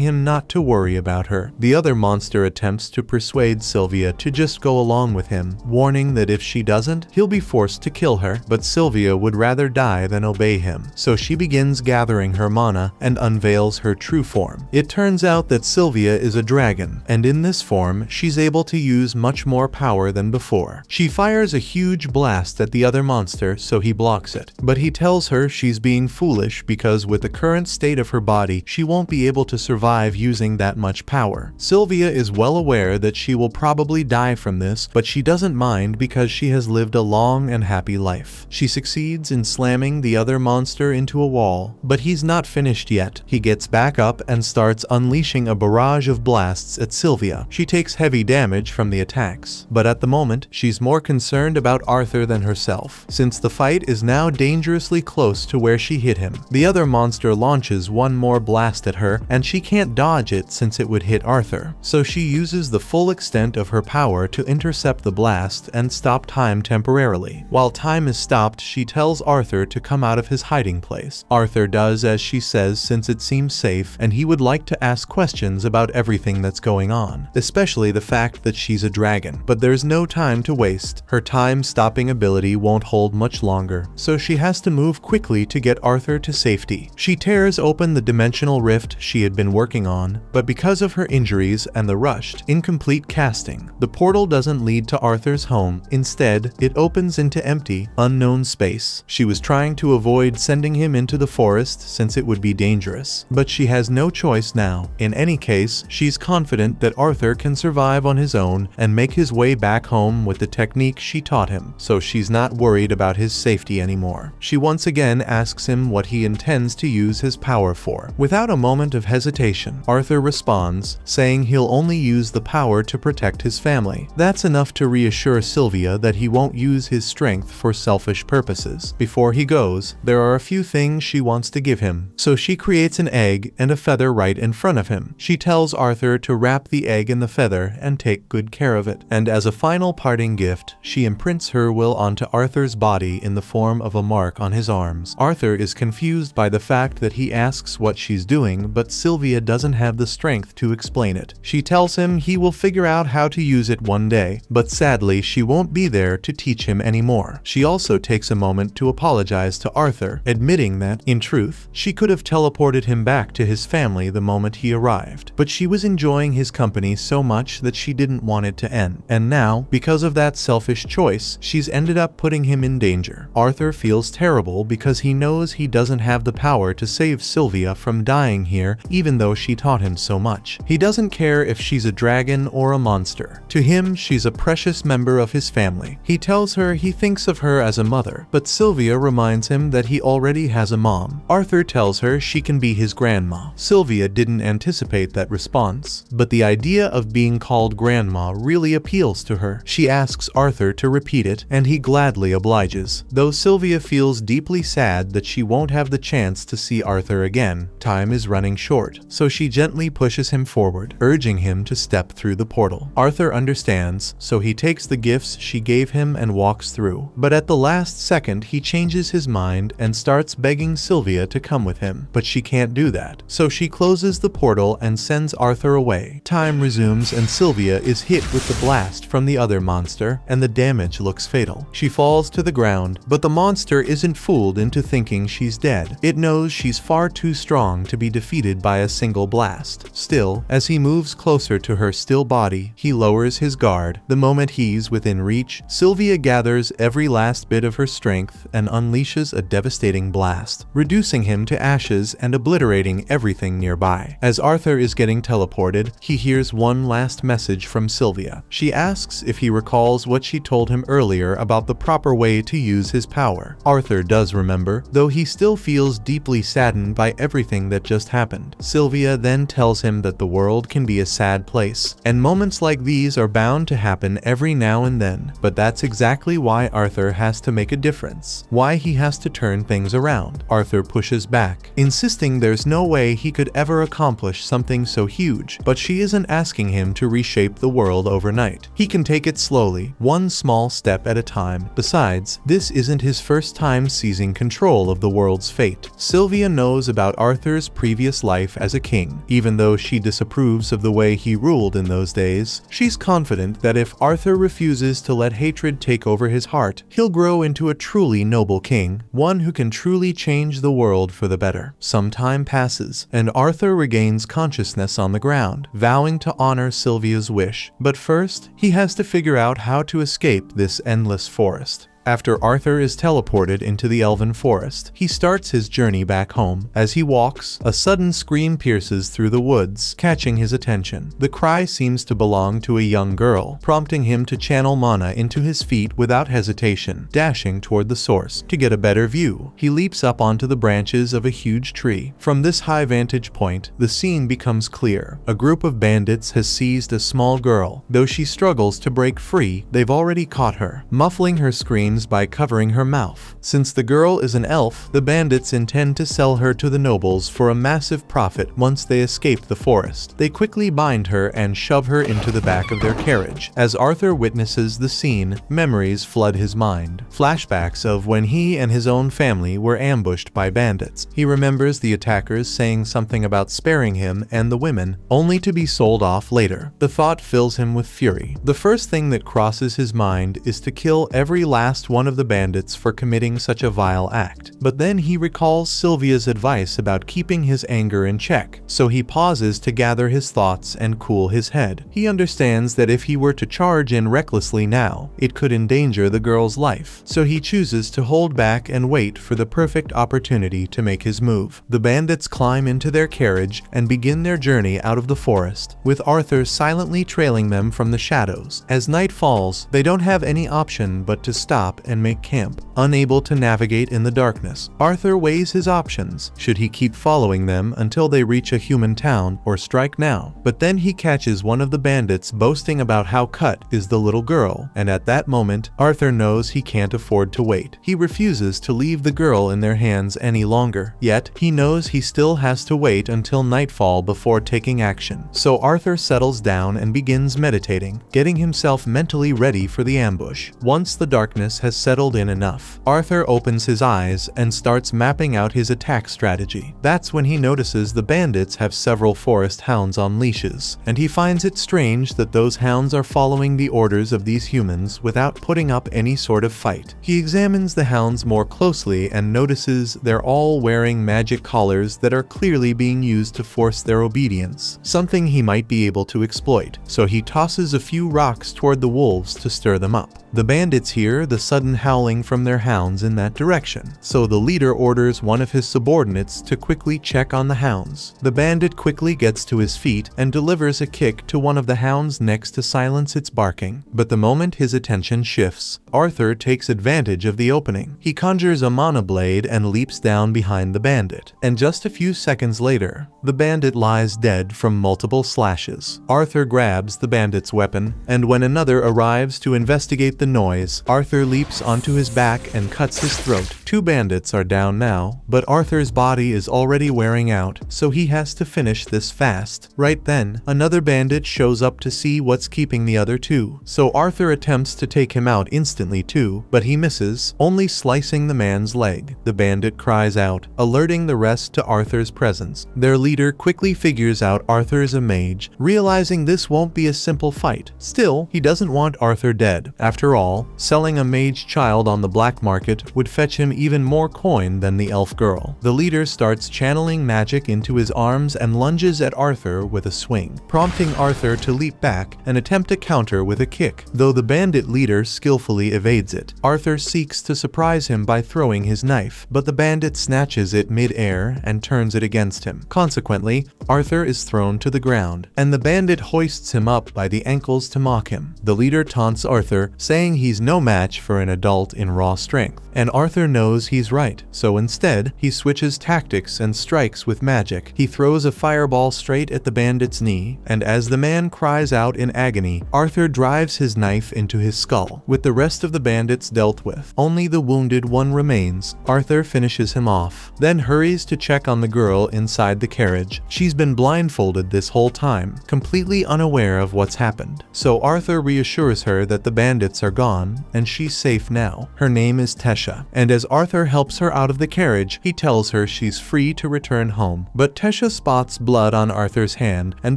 him not to worry about her. The other monster attempts to persuade Sylvia to just go along with him, warning that if she doesn't, he'll be forced to kill her, but Sylvia would rather die than obey him. So she begins gathering her mana and unveils her true form. It turns out that Sylvia is a dragon, and in this form, she's able to use much more power than before. She fires a huge blast at the other monster, so he blocks it. But he tells her she's being foolish because with the current state of her body, she won't be able to survive using that much power. Sylvia is well aware that she will probably die from this, but she doesn't mind because she has lived a long and happy life. She succeeds in slamming the other monster into a wall, but he's not finished yet. He gets back up and starts unleashing a barrage of blasts at Sylvia. She takes heavy damage from the attacks, but at the moment, she's more concerned about Arthur than herself, since the fight is now dangerously close to where she hit him. The other monster launches one more blast at her, and she can't dodge it since it would hit Arthur. So she uses the full extent of her power to intercept the blast and stop time temporarily. While time is stopped, she tells Arthur to come out of his hiding place. Arthur does as she says since it seems safe, and he would like to ask questions about everything that's going on, especially the fact that she's a dragon. But there's no time to waste. Her time-stopping ability won't hold much longer, so she has to move quickly to get Arthur to safety. She tears open the dimensional rift she had been working on, but because of her injuries and the rushed, incomplete casting, the portal doesn't lead to Arthur's home. Instead, it opens into empty, unknown space. She was trying to avoid sending him into the forest since it would be dangerous, but she has no choice now. In any case, she's confident that Arthur can survive on his own and make his way back home with the technique she taught him, so she's not worried about his safety anymore. She once again asks him what he intends to use his power for. Without a moment of hesitation, Arthur responds, saying he'll only use the power to protect his family. That's enough to reassure Sylvia that he won't use his strength for selfish purposes. Before he goes, there are a few things she wants to give him, so she creates an egg and a feather right in front of him. She tells Arthur to wrap the egg in the feather and take good care of it, and as a final parting gift, she imprints her will onto Arthur's body in the form of a mark on his arms. Arthur is confused by the fact that he asks what she's doing, but Sylvia doesn't have the strength to explain it. She tells him he will figure out how to use it one day, but sadly she won't be there to teach him anymore. She also takes a moment to apologize to Arthur, admitting that, in truth, she could have teleported him back to his family the moment he arrived, but she was enjoying his company so much that she didn't want it to end. And now, because of that selfish choice, she's ended up putting him in danger. Arthur feels terrible because he knows he doesn't have the power to save Sylvia from dying here, even though she taught him so much. He doesn't care if she's a dragon or a monster. To him, she's a precious member of his family. He tells her he thinks of her as a mother, but Sylvia reminds him that he already has a mom. Arthur tells her she can be his grandma. Sylvia didn't anticipate that response, but the idea of being called grandma really appeals to her. She asks Arthur to repeat it, and he gladly obliges. Though Sylvia feels deeply sad that she won't have the chance to see Arthur again, time is running short, so she gently pushes him forward, urging him to step through the portal. Arthur understands, so he takes the gifts she gave him and walks through. But at the last second, he changes his mind and starts begging Sylvia to come with him. But she can't do that, so she closes the portal and sends Arthur away. Time resumes and Sylvia is hit with the blast from the other monster, and the damage looks fatal. She falls to the ground, but the monster isn't fooled into thinking she's dead. It knows she's far too strong to be defeated by a single blast. Still, as he moves closer to her still body, he lowers his guard. The moment he keys within reach, Sylvia gathers every last bit of her strength and unleashes a devastating blast, reducing him to ashes and obliterating everything nearby. As Arthur is getting teleported, he hears one last message from Sylvia. She asks if he recalls what she told him earlier about the proper way to use his power. Arthur does remember, though he still feels deeply saddened by everything that just happened. Sylvia then tells him that the world can be a sad place, and moments like these are bound to happen every now and then. But that's exactly why Arthur has to make a difference, why he has to turn things around. Arthur pushes back, insisting there's no way he could ever accomplish something so huge, but she isn't asking him to reshape the world overnight. He can take it slowly, one small step at a time. Besides, this isn't his first time seizing control of the world's fate. Sylvia knows about Arthur's previous life as a king. Even though she disapproves of the way he ruled in those days, she's confident that if Arthur refuses to let hatred take over his heart, he'll grow into a truly noble king, one who can truly change the world for the better. Some time passes, and Arthur regains consciousness on the ground, vowing to honor Sylvia's wish. But first, he has to figure out how to escape this endless forest. After Arthur is teleported into the elven forest, he starts his journey back home. As he walks, a sudden scream pierces through the woods, catching his attention. The cry seems to belong to a young girl, prompting him to channel mana into his feet without hesitation, dashing toward the source. To get a better view, he leaps up onto the branches of a huge tree. From this high vantage point, the scene becomes clear. A group of bandits has seized a small girl. Though she struggles to break free, they've already caught her, muffling her screams by covering her mouth. Since the girl is an elf, the bandits intend to sell her to the nobles for a massive profit once they escape the forest. They quickly bind her and shove her into the back of their carriage. As Arthur witnesses the scene, memories flood his mind. Flashbacks of when he and his own family were ambushed by bandits. He remembers the attackers saying something about sparing him and the women, only to be sold off later. The thought fills him with fury. The first thing that crosses his mind is to kill every last one of the bandits for committing such a vile act. But then he recalls Sylvia's advice about keeping his anger in check, so he pauses to gather his thoughts and cool his head. He understands that if he were to charge in recklessly now, it could endanger the girl's life, so he chooses to hold back and wait for the perfect opportunity to make his move. The bandits climb into their carriage and begin their journey out of the forest, with Arthur silently trailing them from the shadows. As night falls, they don't have any option but to stop and make camp. Unable to navigate in the darkness, Arthur weighs his options. Should he keep following them until they reach a human town, or strike now? But then he catches one of the bandits boasting about how cut is the little girl, and at that moment, Arthur knows he can't afford to wait. He refuses to leave the girl in their hands any longer. Yet, he knows he still has to wait until nightfall before taking action. So Arthur settles down and begins meditating, getting himself mentally ready for the ambush. Once the darkness has settled in enough, Arthur opens his eyes and starts mapping out his attack strategy. That's when he notices the bandits have several forest hounds on leashes, and he finds it strange that those hounds are following the orders of these humans without putting up any sort of fight. He examines the hounds more closely and notices they're all wearing magic collars that are clearly being used to force their obedience, something he might be able to exploit, so he tosses a few rocks toward the wolves to stir them up. The bandits hear the sudden howling from their hounds in that direction, so the leader orders one of his subordinates to quickly check on the hounds. The bandit quickly gets to his feet and delivers a kick to one of the hounds next to silence its barking. But the moment his attention shifts, Arthur takes advantage of the opening. He conjures a mana blade and leaps down behind the bandit, and just a few seconds later, the bandit lies dead from multiple slashes. Arthur grabs the bandit's weapon, and when another arrives to investigate the noise, Arthur leaps onto his back and cuts his throat. Two bandits are down now, but Arthur's body is already wearing out, so he has to finish this fast. Right then, another bandit shows up to see what's keeping the other two, so Arthur attempts to take him out instantly too, but he misses, only slicing the man's leg. The bandit cries out, alerting the rest to Arthur's presence. Their leader quickly figures out Arthur is a mage, realizing this won't be a simple fight. Still, he doesn't want Arthur dead. After all, selling a mage teenage child on the black market would fetch him even more coin than the elf girl. The leader starts channeling magic into his arms and lunges at Arthur with a swing, prompting Arthur to leap back and attempt a counter with a kick. Though the bandit leader skillfully evades it, Arthur seeks to surprise him by throwing his knife, but the bandit snatches it mid-air and turns it against him. Consequently, Arthur is thrown to the ground, and the bandit hoists him up by the ankles to mock him. The leader taunts Arthur, saying he's no match for an adult in raw strength, and Arthur knows he's right, so instead, he switches tactics and strikes with magic. He throws a fireball straight at the bandit's knee, and as the man cries out in agony, Arthur drives his knife into his skull. With the rest of the bandits dealt with, only the wounded one remains. Arthur finishes him off, then hurries to check on the girl inside the carriage. She's been blindfolded this whole time, completely unaware of what's happened. So Arthur reassures her that the bandits are gone, and she's safe now. Her name is Tesha, and as Arthur helps her out of the carriage, he tells her she's free to return home. But Tesha spots blood on Arthur's hand and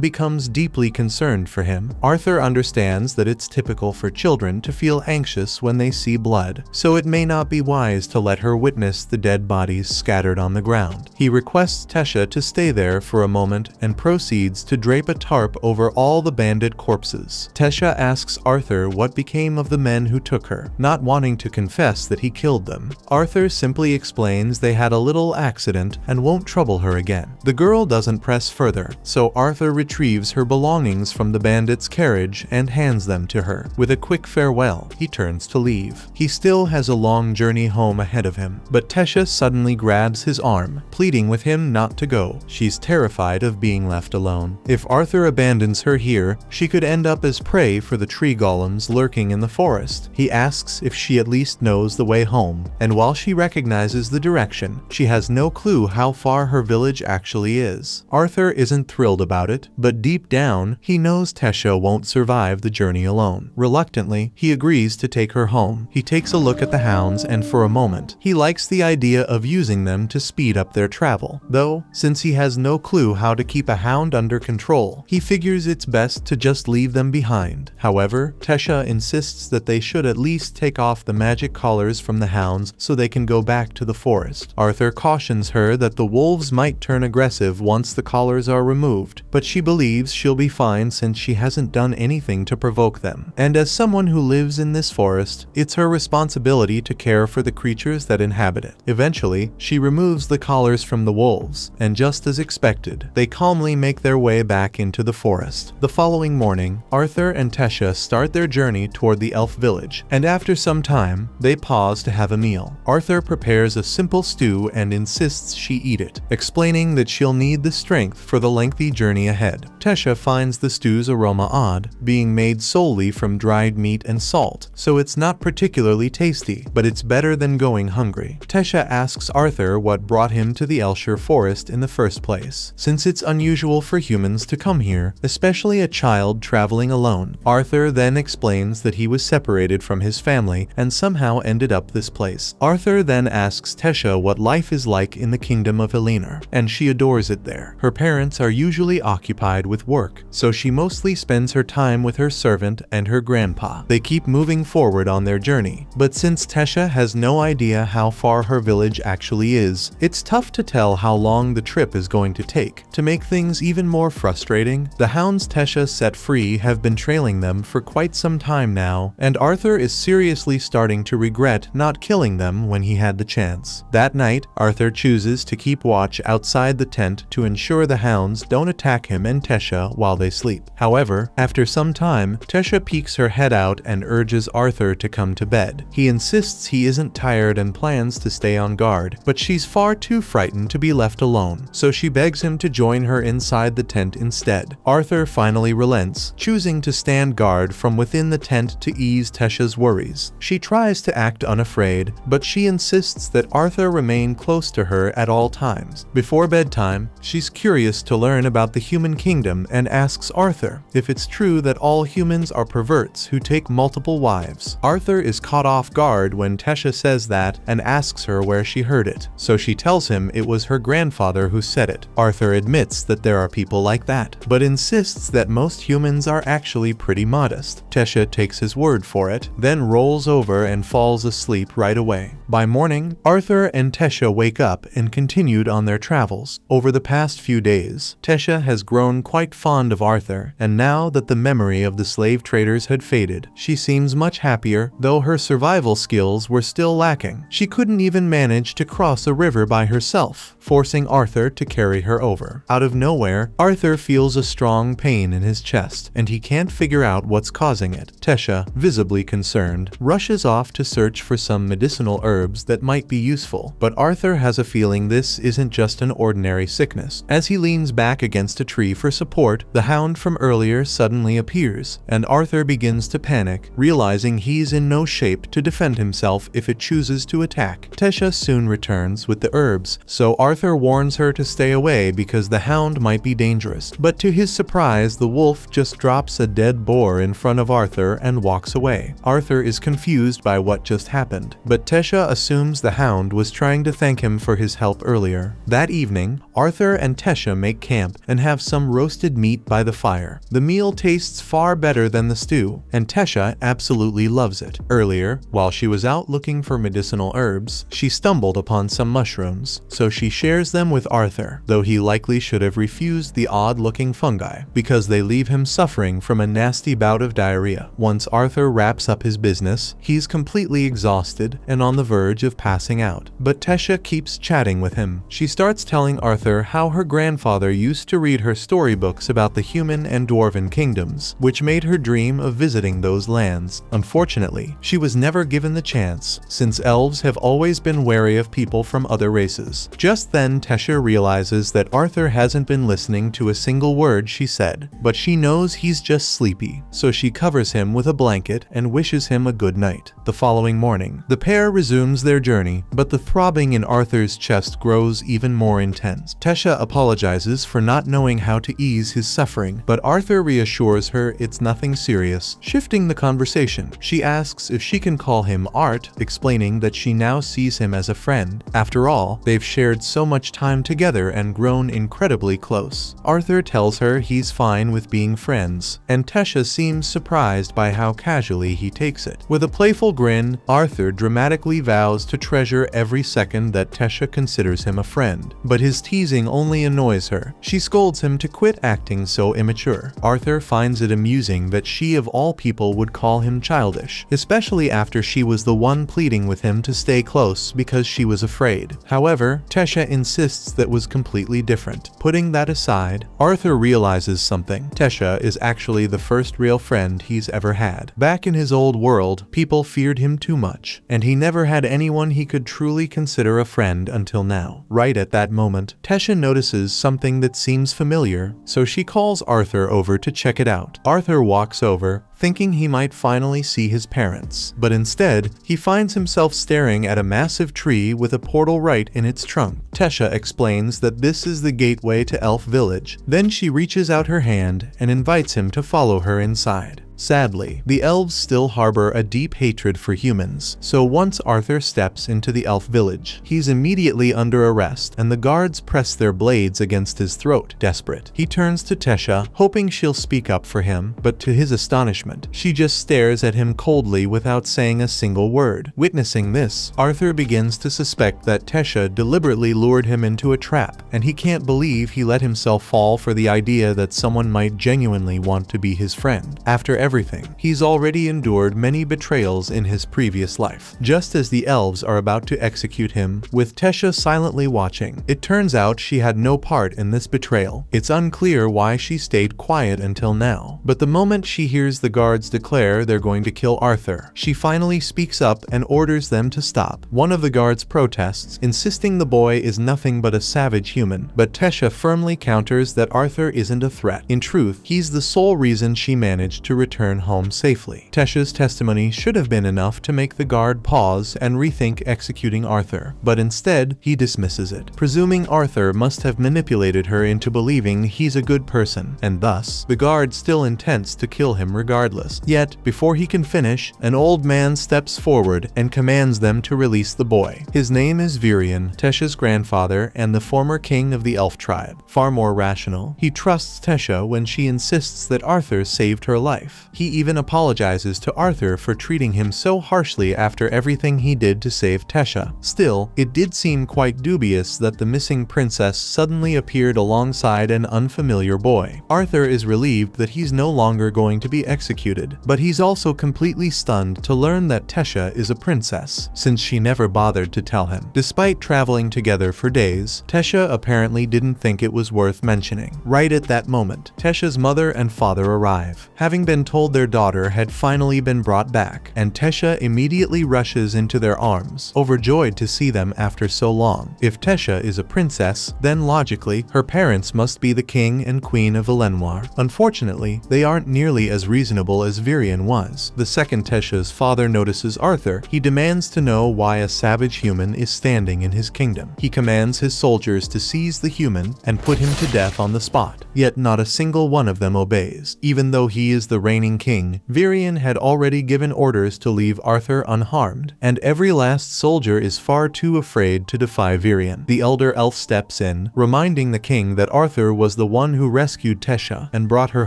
becomes deeply concerned for him. Arthur understands that it's typical for children to feel anxious when they see blood, so it may not be wise to let her witness the dead bodies scattered on the ground. He requests Tesha to stay there for a moment and proceeds to drape a tarp over all the bandit corpses. Tesha asks Arthur what became of the men who took her, not wanting to confess that he killed them. Arthur simply explains they had a little accident and won't trouble her again. The girl doesn't press further, so Arthur retrieves her belongings from the bandit's carriage and hands them to her. With a quick farewell, he turns to leave. He still has a long journey home ahead of him, but Tesha suddenly grabs his arm, pleading with him not to go. She's terrified of being left alone. If Arthur abandons her here, she could end up as prey for the tree golems lurking in the forest. He asks if she at least knows the way home, and while she recognizes the direction, she has no clue how far her village actually is. Arthur isn't thrilled about it, but deep down, he knows Tesha won't survive the journey alone. Reluctantly, he agrees to take her home. He takes a look at the hounds, and for a moment, he likes the idea of using them to speed up their travel. Though, since he has no clue how to keep a hound under control, he figures it's best to just leave them behind. However, Tesha insists that they should at least take off the magic collars from the hounds so they can go back to the forest. Arthur cautions her that the wolves might turn aggressive once the collars are removed, but she believes she'll be fine since she hasn't done anything to provoke them. And as someone who lives in this forest, it's her responsibility to care for the creatures that inhabit it. Eventually, she removes the collars from the wolves, and just as expected, they calmly make their way back into the forest. The following morning, Arthur and Tesha start their journey toward the elf village, and after some time, they pause to have a meal. Arthur prepares a simple stew and insists she eat it, explaining that she'll need the strength for the lengthy journey ahead. Tesha finds the stew's aroma odd, being made solely from dried meat and salt, so it's not particularly tasty, but it's better than going hungry. Tesha asks Arthur what brought him to the Elshire forest in the first place, since it's unusual for humans to come here, especially a child traveling alone. Arthur then explains that he was separated from his family and somehow ended up this place. Arthur then asks Tesha what life is like in the kingdom of Elinor, and she adores it there. Her parents are usually occupied with work, so she mostly spends her time with her servant and her grandpa. They keep moving forward on their journey, but since Tesha has no idea how far her village actually is, it's tough to tell how long the trip is going to take. To make things even more frustrating, the hounds Tesha set free have been trailing them for quite some time now, and Arthur is seriously starting to regret not killing them when he had the chance. That night, Arthur chooses to keep watch outside the tent to ensure the hounds don't attack him and Tesha while they sleep. However, after some time, Tesha peeks her head out and urges Arthur to come to bed. He insists he isn't tired and plans to stay on guard, but she's far too frightened to be left alone, so she begs him to join her inside the tent instead. Arthur finally relents, choosing to stand guard from within the tent to ease Tesha's worries. She tries to act unafraid, but she insists that Arthur remain close to her at all times. Before bedtime, she's curious to learn about the human kingdom and asks Arthur if it's true that all humans are perverts who take multiple wives. Arthur is caught off guard when Tesha says that and asks her where she heard it, so she tells him it was her grandfather who said it. Arthur admits that there are people like that, but insists that most humans are actually pretty modest. Tesha takes his word for it, then rolls rolls over and falls asleep right away. By morning, Arthur and Tesha wake up and continued on their travels. Over the past few days, Tesha has grown quite fond of Arthur, and now that the memory of the slave traders had faded, she seems much happier, though her survival skills were still lacking. She couldn't even manage to cross a river by herself, forcing Arthur to carry her over. Out of nowhere, Arthur feels a strong pain in his chest, and he can't figure out what's causing it. Tesha, visibly concerned, rushes off to search for some medicinal herbs that might be useful, but Arthur has a feeling this isn't just an ordinary sickness. As he leans back against a tree for support, the hound from earlier suddenly appears, and Arthur begins to panic, realizing he's in no shape to defend himself if it chooses to attack. Tesha soon returns with the herbs, so Arthur warns her to stay away because the hound might be dangerous. But to his surprise, the wolf just drops a dead boar in front of Arthur and walks away. Arthur is confused by what just happened, but Tesha assumes the hound was trying to thank him for his help earlier. That evening, Arthur and Tesha make camp and have some roasted meat by the fire. The meal tastes far better than the stew, and Tesha absolutely loves it. Earlier, while she was out looking for medicinal herbs, she stumbled upon some mushrooms, so she shares them with Arthur, though he likely should have refused the odd-looking fungi, because they leave him suffering from a nasty bout of diarrhea. Once Arthur wraps up his business, he's completely exhausted and on the verge of passing out. But Tesha keeps chatting with him. She starts telling Arthur how her grandfather used to read her storybooks about the human and dwarven kingdoms, which made her dream of visiting those lands. Unfortunately, she was never given the chance, since elves have always been wary of people from other races. Just then, Tesha realizes that Arthur hasn't been listening to a single word she said, but she knows he's just sleepy, so she covers him with a blanket and wishes him a good night. The following morning, the pair resumes their journey, but the throbbing in Arthur's chest grows even more intense. Tesha apologizes for not knowing how to ease his suffering, but Arthur reassures her it's nothing serious. Shifting the conversation, she asks if she can call him Art, explaining that she now sees him as a friend. After all, they've shared so much time together and grown incredibly close. Arthur tells her he's fine with being friends, and Tesha seems surprised by how casually he takes it. With a playful grin, Arthur dramatically vows to treasure every second that Tesha considers him a friend, but his teasing only annoys her. She scolds him to quit acting so immature. Arthur finds it amusing that she of all people would call him childish, especially after she was the one pleading with him to stay close because she was afraid. However, Tesha insists that was completely different. Putting that aside, Arthur realizes something. Tesha is actually the first real friend he's ever had. Back in his old world, people feared him too much, and he never had anyone he could truly consider a friend until now. Right at that moment, Tesha notices something that seems familiar, so she calls Arthur over to check it out. Arthur walks over, thinking he might finally see his parents, but instead, he finds himself staring at a massive tree with a portal right in its trunk. Tesha explains that this is the gateway to Elf Village. Then she reaches out her hand and invites him to follow her inside. Sadly, the elves still harbor a deep hatred for humans, so once Arthur steps into the elf village, he's immediately under arrest, and the guards press their blades against his throat. Desperate, he turns to Tesha, hoping she'll speak up for him, but to his astonishment, she just stares at him coldly without saying a single word. Witnessing this, Arthur begins to suspect that Tesha deliberately lured him into a trap, and he can't believe he let himself fall for the idea that someone might genuinely want to be his friend. After everything, he's already endured many betrayals in his previous life. Just as the elves are about to execute him, with Tesha silently watching, it turns out she had no part in this betrayal. It's unclear why she stayed quiet until now, but the moment she hears the guards declare they're going to kill Arthur, she finally speaks up and orders them to stop. One of the guards protests, insisting the boy is nothing but a savage human, but Tesha firmly counters that Arthur isn't a threat. In truth, he's the sole reason she managed to return home safely. Tesha's testimony should have been enough to make the guard pause and rethink executing Arthur, but instead, he dismisses it, presuming Arthur must have manipulated her into believing he's a good person, and thus, the guard still intends to kill him regardless. Yet, before he can finish, an old man steps forward and commands them to release the boy. His name is Virion, Tesha's grandfather and the former king of the elf tribe. Far more rational, he trusts Tesha when she insists that Arthur saved her life. He even apologizes to Arthur for treating him so harshly after everything he did to save Tesha. Still, it did seem quite dubious that the missing princess suddenly appeared alongside an unfamiliar boy. Arthur is relieved that he's no longer going to be executed, but he's also completely stunned to learn that Tesha is a princess, since she never bothered to tell him. Despite traveling together for days, Tesha apparently didn't think it was worth mentioning. Right at that moment, Tesha's mother and father arrive, having been told their daughter had finally been brought back, and Tesha immediately rushes into their arms, overjoyed to see them after so long. If Tesha is a princess, then logically, her parents must be the king and queen of Elenoir. Unfortunately, they aren't nearly as reasonable as Virion was. The second Tesha's father notices Arthur, he demands to know why a savage human is standing in his kingdom. He commands his soldiers to seize the human and put him to death on the spot. Yet not a single one of them obeys. Even though he is the reigning king, Virion had already given orders to leave Arthur unharmed, and every last soldier is far too afraid to defy Virion. The elder elf steps in, reminding the king that Arthur was the one who rescued Tesha and brought her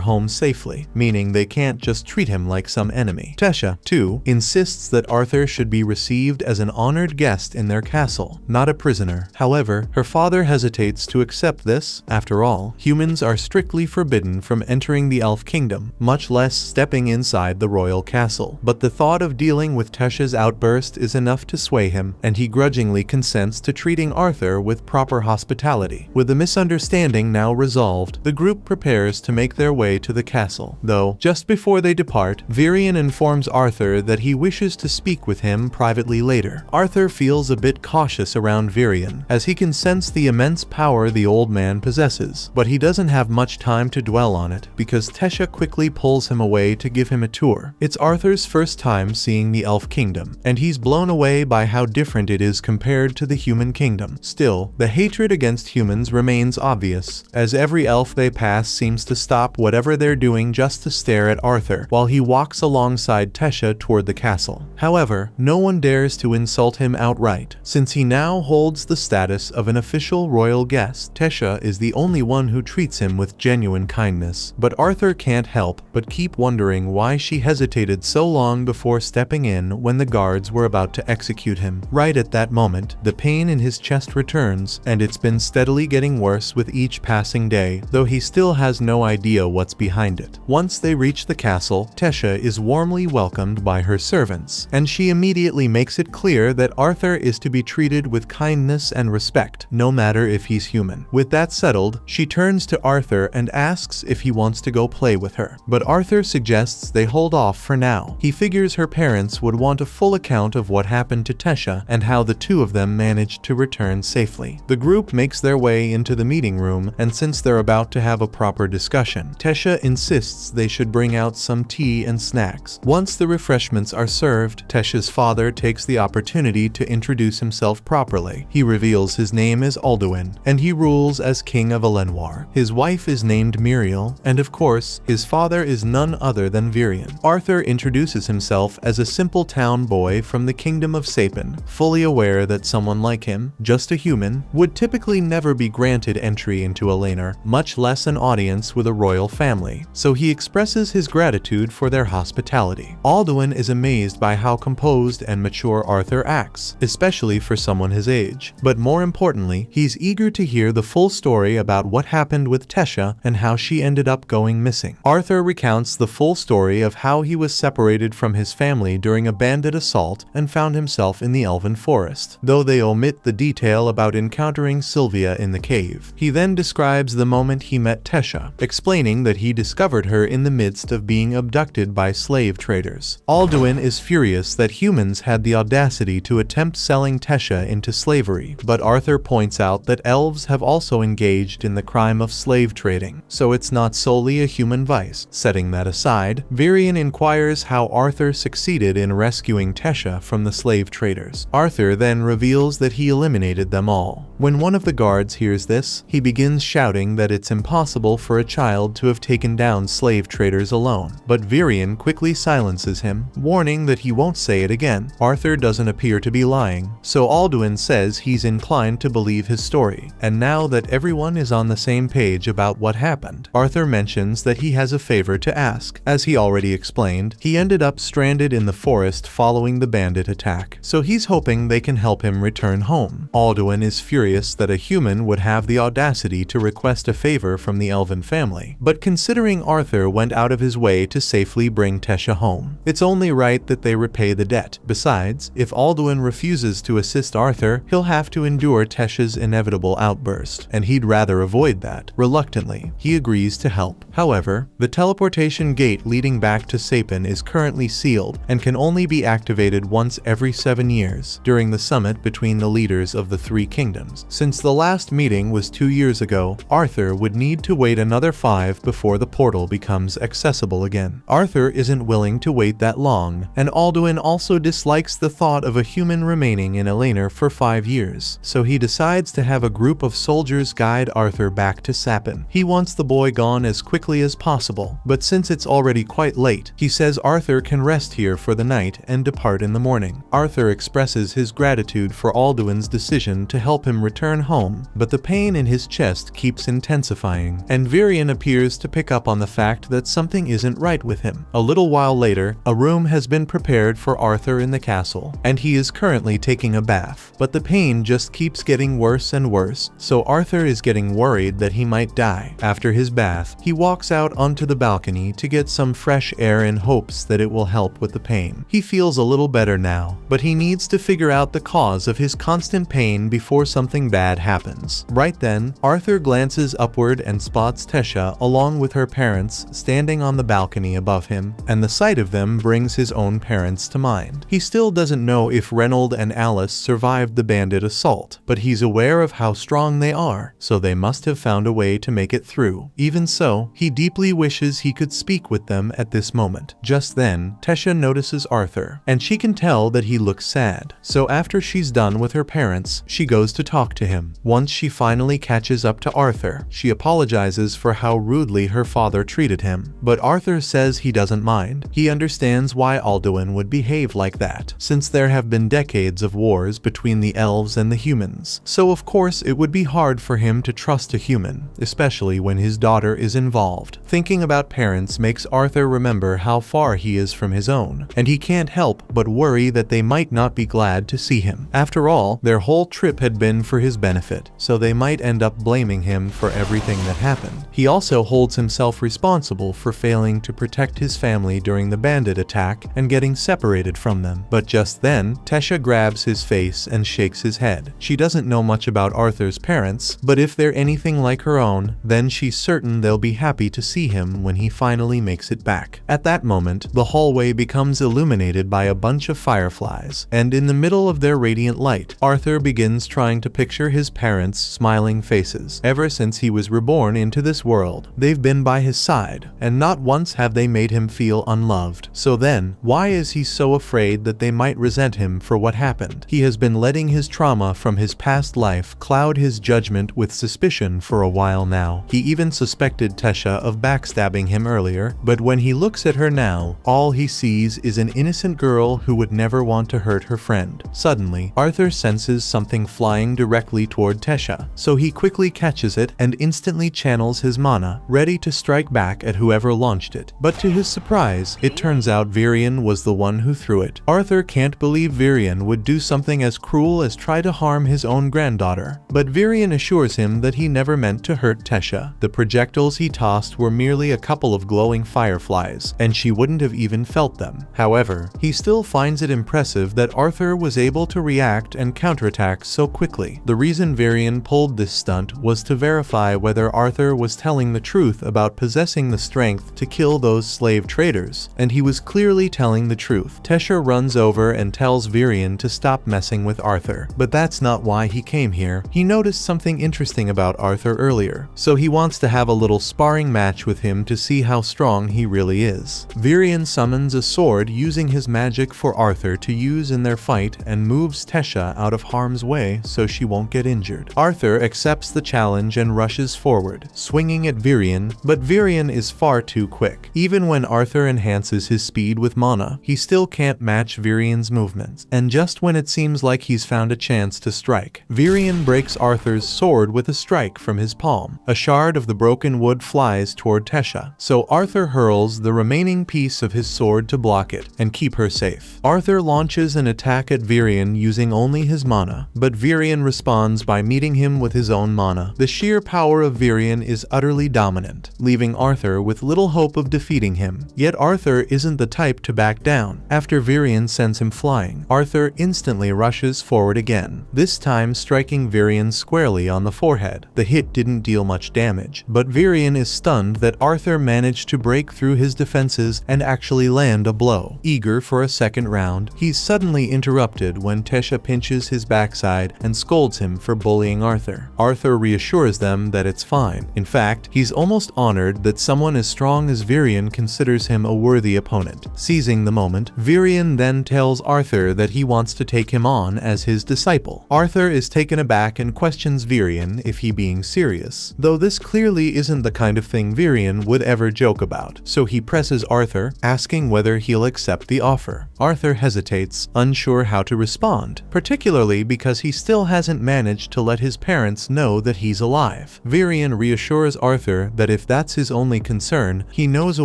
home safely, meaning they can't just treat him like some enemy. Tesha, too, insists that Arthur should be received as an honored guest in their castle, not a prisoner. However, her father hesitates to accept this. After all, humans are strictly forbidden from entering the elf kingdom, much less stepping inside the royal castle. But the thought of dealing with Tesha's outburst is enough to sway him, and he grudgingly consents to treating Arthur with proper hospitality. With the misunderstanding now resolved, the group prepares to make their way to the castle. Though, just before they depart, Virion informs Arthur that he wishes to speak with him privately later. Arthur feels a bit cautious around Virion, as he can sense the immense power the old man possesses, but he doesn't have much time to dwell on it, because Tesha quickly pulls him away to give him a tour. It's Arthur's first time seeing the elf kingdom, and he's blown away by how different it is compared to the human kingdom. Still, the hatred against humans remains obvious, as every elf they pass seems to stop whatever they're doing just to stare at Arthur while he walks alongside Tesha toward the castle. However, no one dares to insult him outright, since he now holds the status of an official royal guest. Tesha is the only one who treats him with genuine kindness, but Arthur can't help but keep wondering why she hesitated so long before stepping in when the guards were about to execute him. Right at that moment, the pain in his chest returns, and it's been steadily getting worse with each passing day, though he still has no idea what's behind it. Once they reach the castle, Tesha is warmly welcomed by her servants, and she immediately makes it clear that Arthur is to be treated with kindness and respect, no matter if he's human. With that settled, she turns to Arthur and asks if he wants to go play with her, but Arthur suggests they hold off for now. He figures her parents would want a full account of what happened to Tesha and how the two of them managed to return safely. The group makes their way into the meeting room, and since they're about to have a proper discussion, Tesha insists they should bring out some tea and snacks. Once the refreshments are served, Tesha's father takes the opportunity to introduce himself properly. He reveals his name is Alduin, and he rules as king of Elenoir. His wife is named Muriel, and of course, his father is none other than Virion. Arthur introduces himself as a simple town boy from the kingdom of Sapin, fully aware that someone like him, just a human, would typically never be granted entry into Elenoir, much less an audience with a royal family, so he expresses his gratitude for their hospitality. Alduin is amazed by how composed and mature Arthur acts, especially for someone his age, but more importantly, he's eager to hear the full story about what happened with Tesha and how she ended up going missing. Arthur recounts the full story of how he was separated from his family during a bandit assault and found himself in the Elven Forest, though they omit the detail about encountering Sylvia in the cave. He then describes the moment he met Tesha, explaining that he discovered her in the midst of being abducted by slave traders. Alduin is furious that humans had the audacity to attempt selling Tesha into slavery, but Arthur points out that elves have also engaged in the crime of slave trading, so it's not solely a human vice. Setting that aside, Virion inquires how Arthur succeeded in rescuing Tesha from the slave traders. Arthur then reveals that he eliminated them all. When one of the guards hears this, he begins shouting that it's impossible for a child to have taken down slave traders alone, but Virion quickly silences him, warning that he won't say it again. Arthur doesn't appear to be lying, so Alduin says he's inclined to believe his story, and now that everyone is on the same page about what happened, Arthur mentions that he has a favor to ask. task. As he already explained, he ended up stranded in the forest following the bandit attack, so he's hoping they can help him return home. Alduin is furious that a human would have the audacity to request a favor from the elven family, but considering Arthur went out of his way to safely bring Tesha home, it's only right that they repay the debt. Besides, if Alduin refuses to assist Arthur, he'll have to endure Tesha's inevitable outburst, and he'd rather avoid that. Reluctantly, he agrees to help. However, the teleportation gate leading back to Sapin is currently sealed and can only be activated once every 7 years during the summit between the leaders of the 3 kingdoms. Since the last meeting was 2 years ago, Arthur would need to wait another 5 before the portal becomes accessible again. Arthur isn't willing to wait that long, and Alduin also dislikes the thought of a human remaining in Eleanor for 5 years, so he decides to have a group of soldiers guide Arthur back to Sapin. He wants the boy gone as quickly as possible, but since it's already quite late, he says Arthur can rest here for the night and depart in the morning. Arthur expresses his gratitude for Alduin's decision to help him return home, but the pain in his chest keeps intensifying, and Virion appears to pick up on the fact that something isn't right with him. A little while later, a room has been prepared for Arthur in the castle, and he is currently taking a bath, but the pain just keeps getting worse and worse, so Arthur is getting worried that he might die. After his bath, he walks out onto the balcony to get some fresh air in hopes that it will help with the pain. He feels a little better now, but he needs to figure out the cause of his constant pain before something bad happens. Right then, Arthur glances upward and spots Tesha along with her parents standing on the balcony above him, and the sight of them brings his own parents to mind. He still doesn't know if Reynold and Alice survived the bandit assault, but he's aware of how strong they are, so they must have found a way to make it through. Even so, he deeply wishes he could speak with them at this moment. Just then, Tesha notices Arthur, and she can tell that he looks sad. So after she's done with her parents, she goes to talk to him. Once she finally catches up to Arthur, she apologizes for how rudely her father treated him, but Arthur says he doesn't mind. He understands why Alduin would behave like that, since there have been decades of wars between the elves and the humans, so of course it would be hard for him to trust a human, especially when his daughter is involved. Thinking about parents makes Arthur remember how far he is from his own, and he can't help but worry that they might not be glad to see him. After all, their whole trip had been for his benefit, so they might end up blaming him for everything that happened. He also holds himself responsible for failing to protect his family during the bandit attack and getting separated from them. But just then, Tesha grabs his face and shakes his head. She doesn't know much about Arthur's parents, but if they're anything like her own, then she's certain they'll be happy to see him when he finally makes it back. At that moment, the hallway becomes illuminated by a bunch of fireflies, and in the middle of their radiant light, Arthur begins trying to picture his parents' smiling faces. Ever since he was reborn into this world, they've been by his side, and not once have they made him feel unloved. So then, why is he so afraid that they might resent him for what happened? He has been letting his trauma from his past life cloud his judgment with suspicion for a while now. He even suspected Tesha of backstabbing him earlier, but when he looks at her now, all he sees is an innocent girl who would never want to hurt her friend. Suddenly, Arthur senses something flying directly toward Tesha, so he quickly catches it and instantly channels his mana, ready to strike back at whoever launched it. But to his surprise, it turns out Virion was the one who threw it. Arthur can't believe Virion would do something as cruel as try to harm his own granddaughter, but Virion assures him that he never meant to hurt Tesha. The projectiles he tossed were merely a couple of glowing fireflies, and she wouldn't have even felt them. However, he still finds it impressive that Arthur was able to react and counterattack so quickly. The reason Virion pulled this stunt was to verify whether Arthur was telling the truth about possessing the strength to kill those slave traders, and he was clearly telling the truth. Tesha runs over and tells Virion to stop messing with Arthur, but that's not why he came here. He noticed something interesting about Arthur earlier, so he wants to have a little sparring match with him to see how strong he really is. Virion summons a sword using his magic for Arthur to use in their fight and moves Tesha out of harm's way so she won't get injured. Arthur accepts the challenge and rushes forward, swinging at Virion, but Virion is far too quick. Even when Arthur enhances his his speed with mana, he still can't match Virian's movements. And just when it seems like he's found a chance to strike, Virian breaks Arthur's sword with a strike from his palm. A shard of the broken wood flies toward Tesha, so Arthur hurls the remaining piece of his sword to block it and keep her safe. Arthur launches an attack at Virian using only his mana, but Virian responds by meeting him with his own mana. The sheer power of Virian is utterly dominant, leaving Arthur with little hope of defeating him. Yet Arthur isn't the type to back down. After Virian sends him flying, Arthur instantly rushes forward again, this time striking Virian squarely on the forehead. The hit didn't deal much damage, but Virian is stunned that Arthur managed to break through his defenses and actually land a blow. Eager for a second round, he's suddenly interrupted when Tesha pinches his backside and scolds him for bullying Arthur. Arthur reassures them that it's fine. In fact, he's almost honored that someone as strong as Virian considers him a worthy opponent. Seizing the moment, Virian then tells Arthur that he wants to take him on as his disciple. Arthur is taken aback and questions Virian if he being serious, though this clearly isn't the kind of thing Virian would ever joke about, so he presses Arthur, asking whether he'll accept the offer. Arthur hesitates, unsure how to respond, particularly because he still hasn't managed to let his parents know that he's alive. Virian reassures Arthur that if that's his only concern, he knows a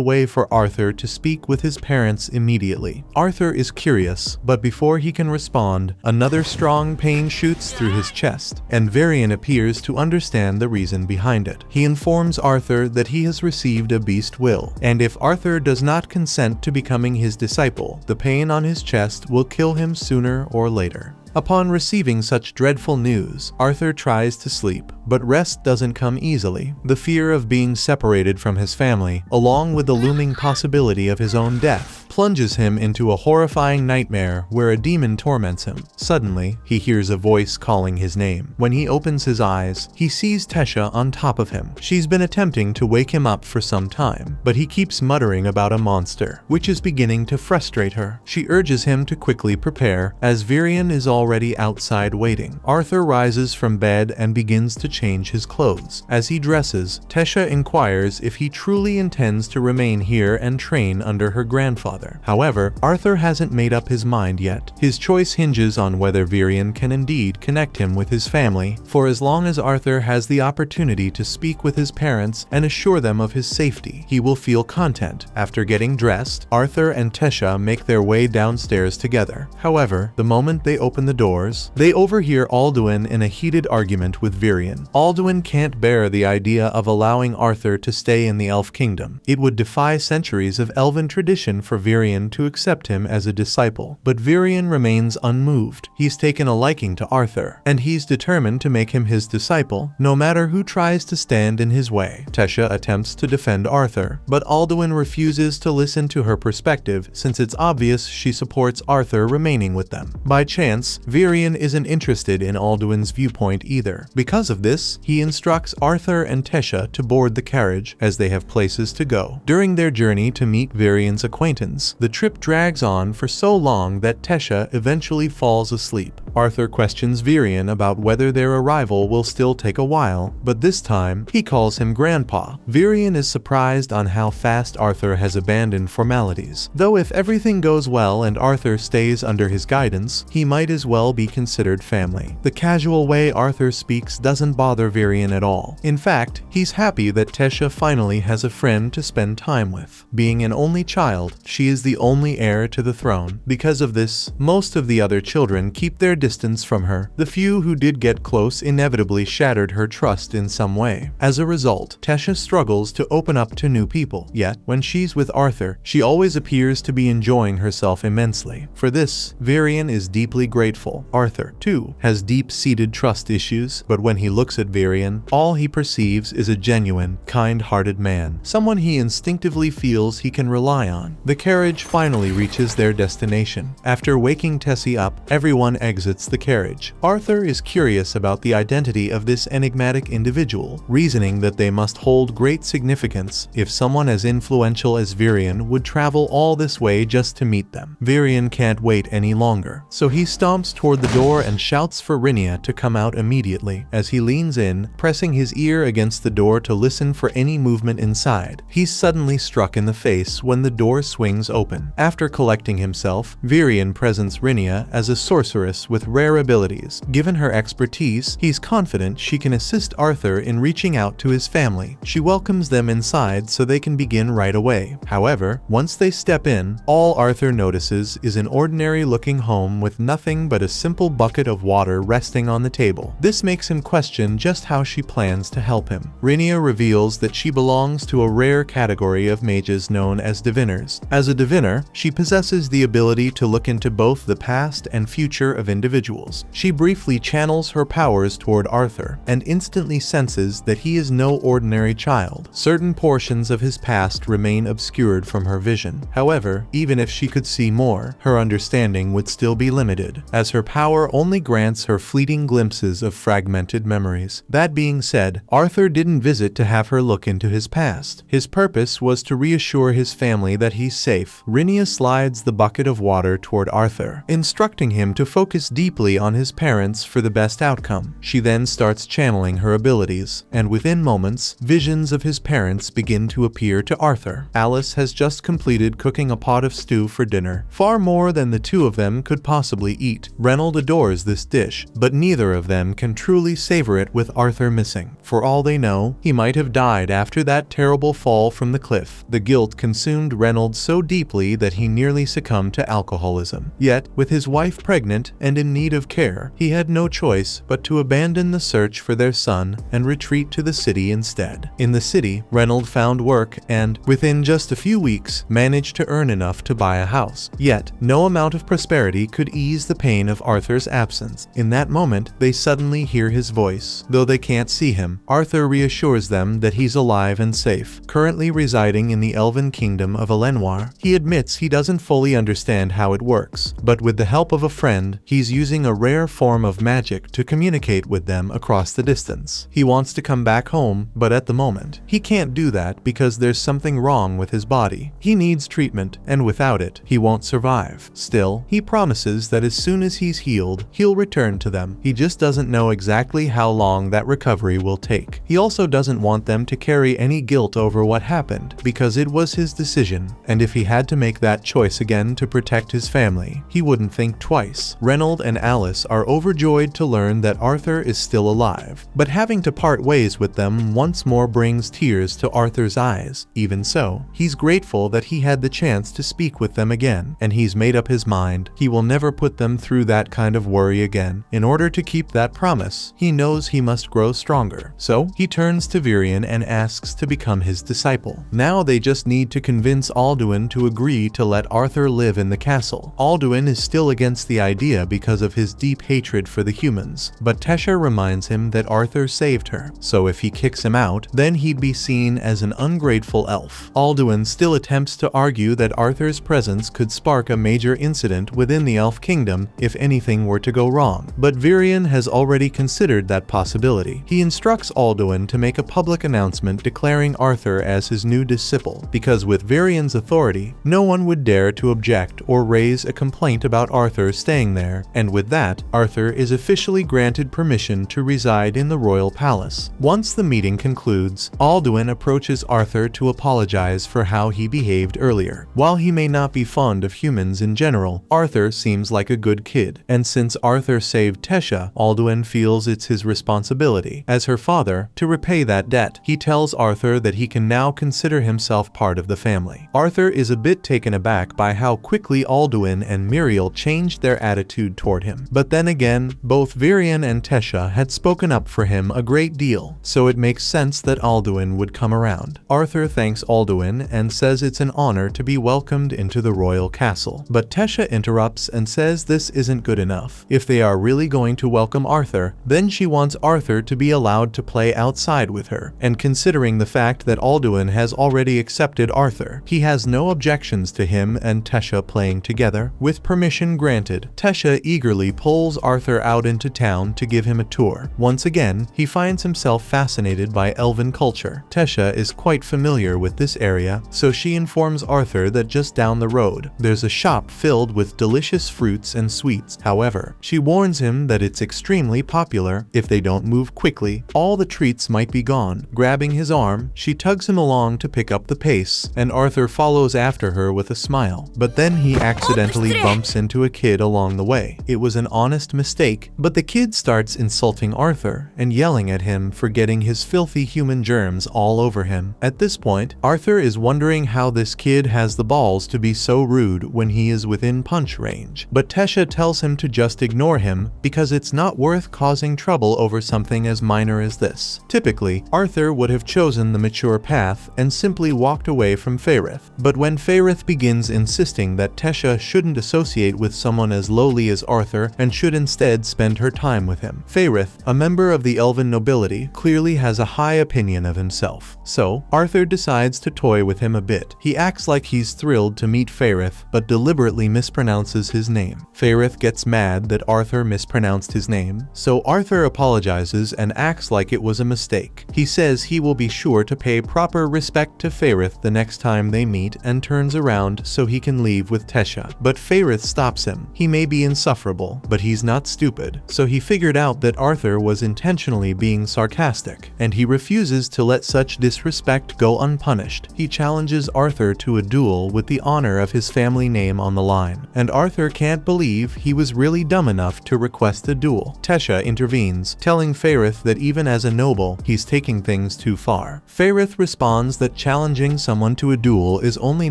way for Arthur to speak with his parents immediately. Arthur is curious, but before he can respond, another strong pain shoots through his chest, and Virian appears to understand the reason behind it. He informs Arthur that he has received a beast will, and if Arthur does not consent to becoming his disciple, the pain on his chest will kill him sooner or later. Upon receiving such dreadful news, Arthur tries to sleep, but rest doesn't come easily. The fear of being separated from his family, along with the looming possibility of his own death, plunges him into a horrifying nightmare where a demon torments him. Suddenly, he hears a voice calling his name. When he opens his eyes, he sees Tesha on top of him. She's been attempting to wake him up for some time, but he keeps muttering about a monster, which is beginning to frustrate her. She urges him to quickly prepare, as Virian is already outside waiting. Arthur rises from bed and begins to change his clothes. As he dresses, Tesha inquires if he truly intends to remain here and train under her grandfather. However, Arthur hasn't made up his mind yet. His choice hinges on whether Virian can indeed connect him with his family, for as long as Arthur has the opportunity to speak with his parents and assure them of his safety, he will feel content. After getting dressed, Arthur and Tesha make their way downstairs together. However, the moment they open the doors, they overhear Alduin in a heated argument with Virian. Alduin can't bear the idea of allowing Arthur to stay in the Elf Kingdom. It would defy centuries of elven tradition for Virian to accept him as a disciple. But Virian remains unmoved. He's taken a liking to Arthur, and he's determined to make him his disciple, no matter who tries to stand in his way. Tesha attempts to defend Arthur, but Alduin refuses to listen to her perspective since it's obvious she supports Arthur remaining with them. By chance, Virian isn't interested in Alduin's viewpoint either. Because of this, he instructs Arthur and Tesha to board the carriage as they have places to go. During their journey to meet Virian's acquaintance, the trip drags on for so long that Tesha eventually falls asleep. Arthur questions Virian about whether their arrival will still take a while, but this time, he calls him Grandpa. Virian is surprised on how fast Arthur has abandoned formalities, though if everything goes well and Arthur stays under his guidance, he might as well be considered family. The casual way Arthur speaks doesn't bother Virian at all. In fact, he's happy that Tesha finally has a friend to spend time with. Being an only child, she is the only heir to the throne. Because of this, most of the other children keep their distance from her. The few who did get close inevitably shattered her trust in some way. As a result, Tesha struggles to open up to new people, yet when she's with Arthur, she always appears to be enjoying herself immensely. For this, Virian is deeply grateful. Arthur, too, has deep-seated trust issues, but when he looks at Virian, all he perceives is a genuine, kind-hearted man, someone he instinctively feels he can rely on. The carriage finally reaches their destination. After waking Tessie up, everyone exits the carriage. Arthur is curious about the identity of this enigmatic individual, reasoning that they must hold great significance if someone as influential as Virian would travel all this way just to meet them. Virian can't wait any longer, so he stomps toward the door and shouts for Rinia to come out immediately. As he leans in, pressing his ear against the door to listen for any movement inside, he's suddenly struck in the face when the door swings arms open. After collecting himself, Virion presents Rhenia as a sorceress with rare abilities. Given her expertise, he's confident she can assist Arthur in reaching out to his family. She welcomes them inside so they can begin right away. However, once they step in, all Arthur notices is an ordinary-looking home with nothing but a simple bucket of water resting on the table. This makes him question just how she plans to help him. Rhenia reveals that she belongs to a rare category of mages known as diviners. As a diviner, she possesses the ability to look into both the past and future of individuals. She briefly channels her powers toward Arthur and instantly senses that he is no ordinary child. Certain portions of his past remain obscured from her vision. However, even if she could see more, her understanding would still be limited, as her power only grants her fleeting glimpses of fragmented memories. That being said, Arthur didn't visit to have her look into his past. His purpose was to reassure his family that he's safe. Rhenia slides the bucket of water toward Arthur, instructing him to focus deeply on his parents for the best outcome. She then starts channeling her abilities, and within moments, visions of his parents begin to appear to Arthur. Alice has just completed cooking a pot of stew for dinner, far more than the two of them could possibly eat. Reynold adores this dish, but neither of them can truly savor it with Arthur missing. For all they know, he might have died after that terrible fall from the cliff. The guilt consumed Reynold so deeply that he nearly succumbed to alcoholism. Yet, with his wife pregnant and in need of care, he had no choice but to abandon the search for their son and retreat to the city instead. In the city, Reynold found work and, within just a few weeks, managed to earn enough to buy a house. Yet, no amount of prosperity could ease the pain of Arthur's absence. In that moment, they suddenly hear his voice. Though they can't see him, Arthur reassures them that he's alive and safe. Currently residing in the elven kingdom of Elenoir, he admits he doesn't fully understand how it works, but with the help of a friend, he's using a rare form of magic to communicate with them across the distance. He wants to come back home, but at the moment, he can't do that because there's something wrong with his body. He needs treatment, and without it, he won't survive. Still, he promises that as soon as he's healed, he'll return to them. He just doesn't know exactly how long that recovery will take. He also doesn't want them to carry any guilt over what happened, because it was his decision, and if he had to make that choice again to protect his family, he wouldn't think twice. Reynold and Alice are overjoyed to learn that Arthur is still alive, but having to part ways with them once more brings tears to Arthur's eyes. Even so, he's grateful that he had the chance to speak with them again, and he's made up his mind he will never put them through that kind of worry again. In order to keep that promise, he knows he must grow stronger. So, he turns to Virion and asks to become his disciple. Now they just need to convince Alduin to agree to let Arthur live in the castle. Alduin is still against the idea because of his deep hatred for the humans, but Tesha reminds him that Arthur saved her, so if he kicks him out, then he'd be seen as an ungrateful elf. Alduin still attempts to argue that Arthur's presence could spark a major incident within the elf kingdom if anything were to go wrong, but Virion has already considered that possibility. He instructs Alduin to make a public announcement declaring Arthur as his new disciple, because with Virion's authority, no one would dare to object or raise a complaint about Arthur staying there, and with that, Arthur is officially granted permission to reside in the royal palace. Once the meeting concludes, Alduin approaches Arthur to apologize for how he behaved earlier. While he may not be fond of humans in general, Arthur seems like a good kid, and since Arthur saved Tesha, Alduin feels it's his responsibility, as her father, to repay that debt. He tells Arthur that he can now consider himself part of the family. Arthur is a bit taken aback by how quickly Alduin and Muriel changed their attitude toward him. But then again, both Virion and Tesha had spoken up for him a great deal, so it makes sense that Alduin would come around. Arthur thanks Alduin and says it's an honor to be welcomed into the royal castle. But Tesha interrupts and says this isn't good enough. If they are really going to welcome Arthur, then she wants Arthur to be allowed to play outside with her, and considering the fact that Alduin has already accepted Arthur, he has no objections to him and Tesha playing together. With permission granted, Tesha eagerly pulls Arthur out into town to give him a tour. Once again, he finds himself fascinated by elven culture. Tesha is quite familiar with this area, so she informs Arthur that just down the road, there's a shop filled with delicious fruits and sweets. However, she warns him that it's extremely popular. If they don't move quickly, all the treats might be gone. Grabbing his arm, she tugs him along to pick up the pace, and Arthur follows after after her with a smile. But then he accidentally bumps into a kid along the way. It was an honest mistake, but the kid starts insulting Arthur and yelling at him for getting his filthy human germs all over him. At this point, Arthur is wondering how this kid has the balls to be so rude when he is within punch range. But Tesha tells him to just ignore him because it's not worth causing trouble over something as minor as this. Typically, Arthur would have chosen the mature path and simply walked away from Faerith. But when Faerith begins insisting that Tesha shouldn't associate with someone as lowly as Arthur and should instead spend her time with him, Faerith, a member of the elven nobility, clearly has a high opinion of himself. So, Arthur decides to toy with him a bit. He acts like he's thrilled to meet Faerith, but deliberately mispronounces his name. Faerith gets mad that Arthur mispronounced his name, so Arthur apologizes and acts like it was a mistake. He says he will be sure to pay proper respect to Faerith the next time they meet and turns around so he can leave with Tesha. But Faerith stops him. He may be insufferable, but he's not stupid, so he figured out that Arthur was intentionally being sarcastic, and he refuses to let such disrespect go unpunished. He challenges Arthur to a duel with the honor of his family name on the line, and Arthur can't believe he was really dumb enough to request a duel. Tesha intervenes, telling Faerith that even as a noble, he's taking things too far. Faerith responds that challenging someone to a duel is only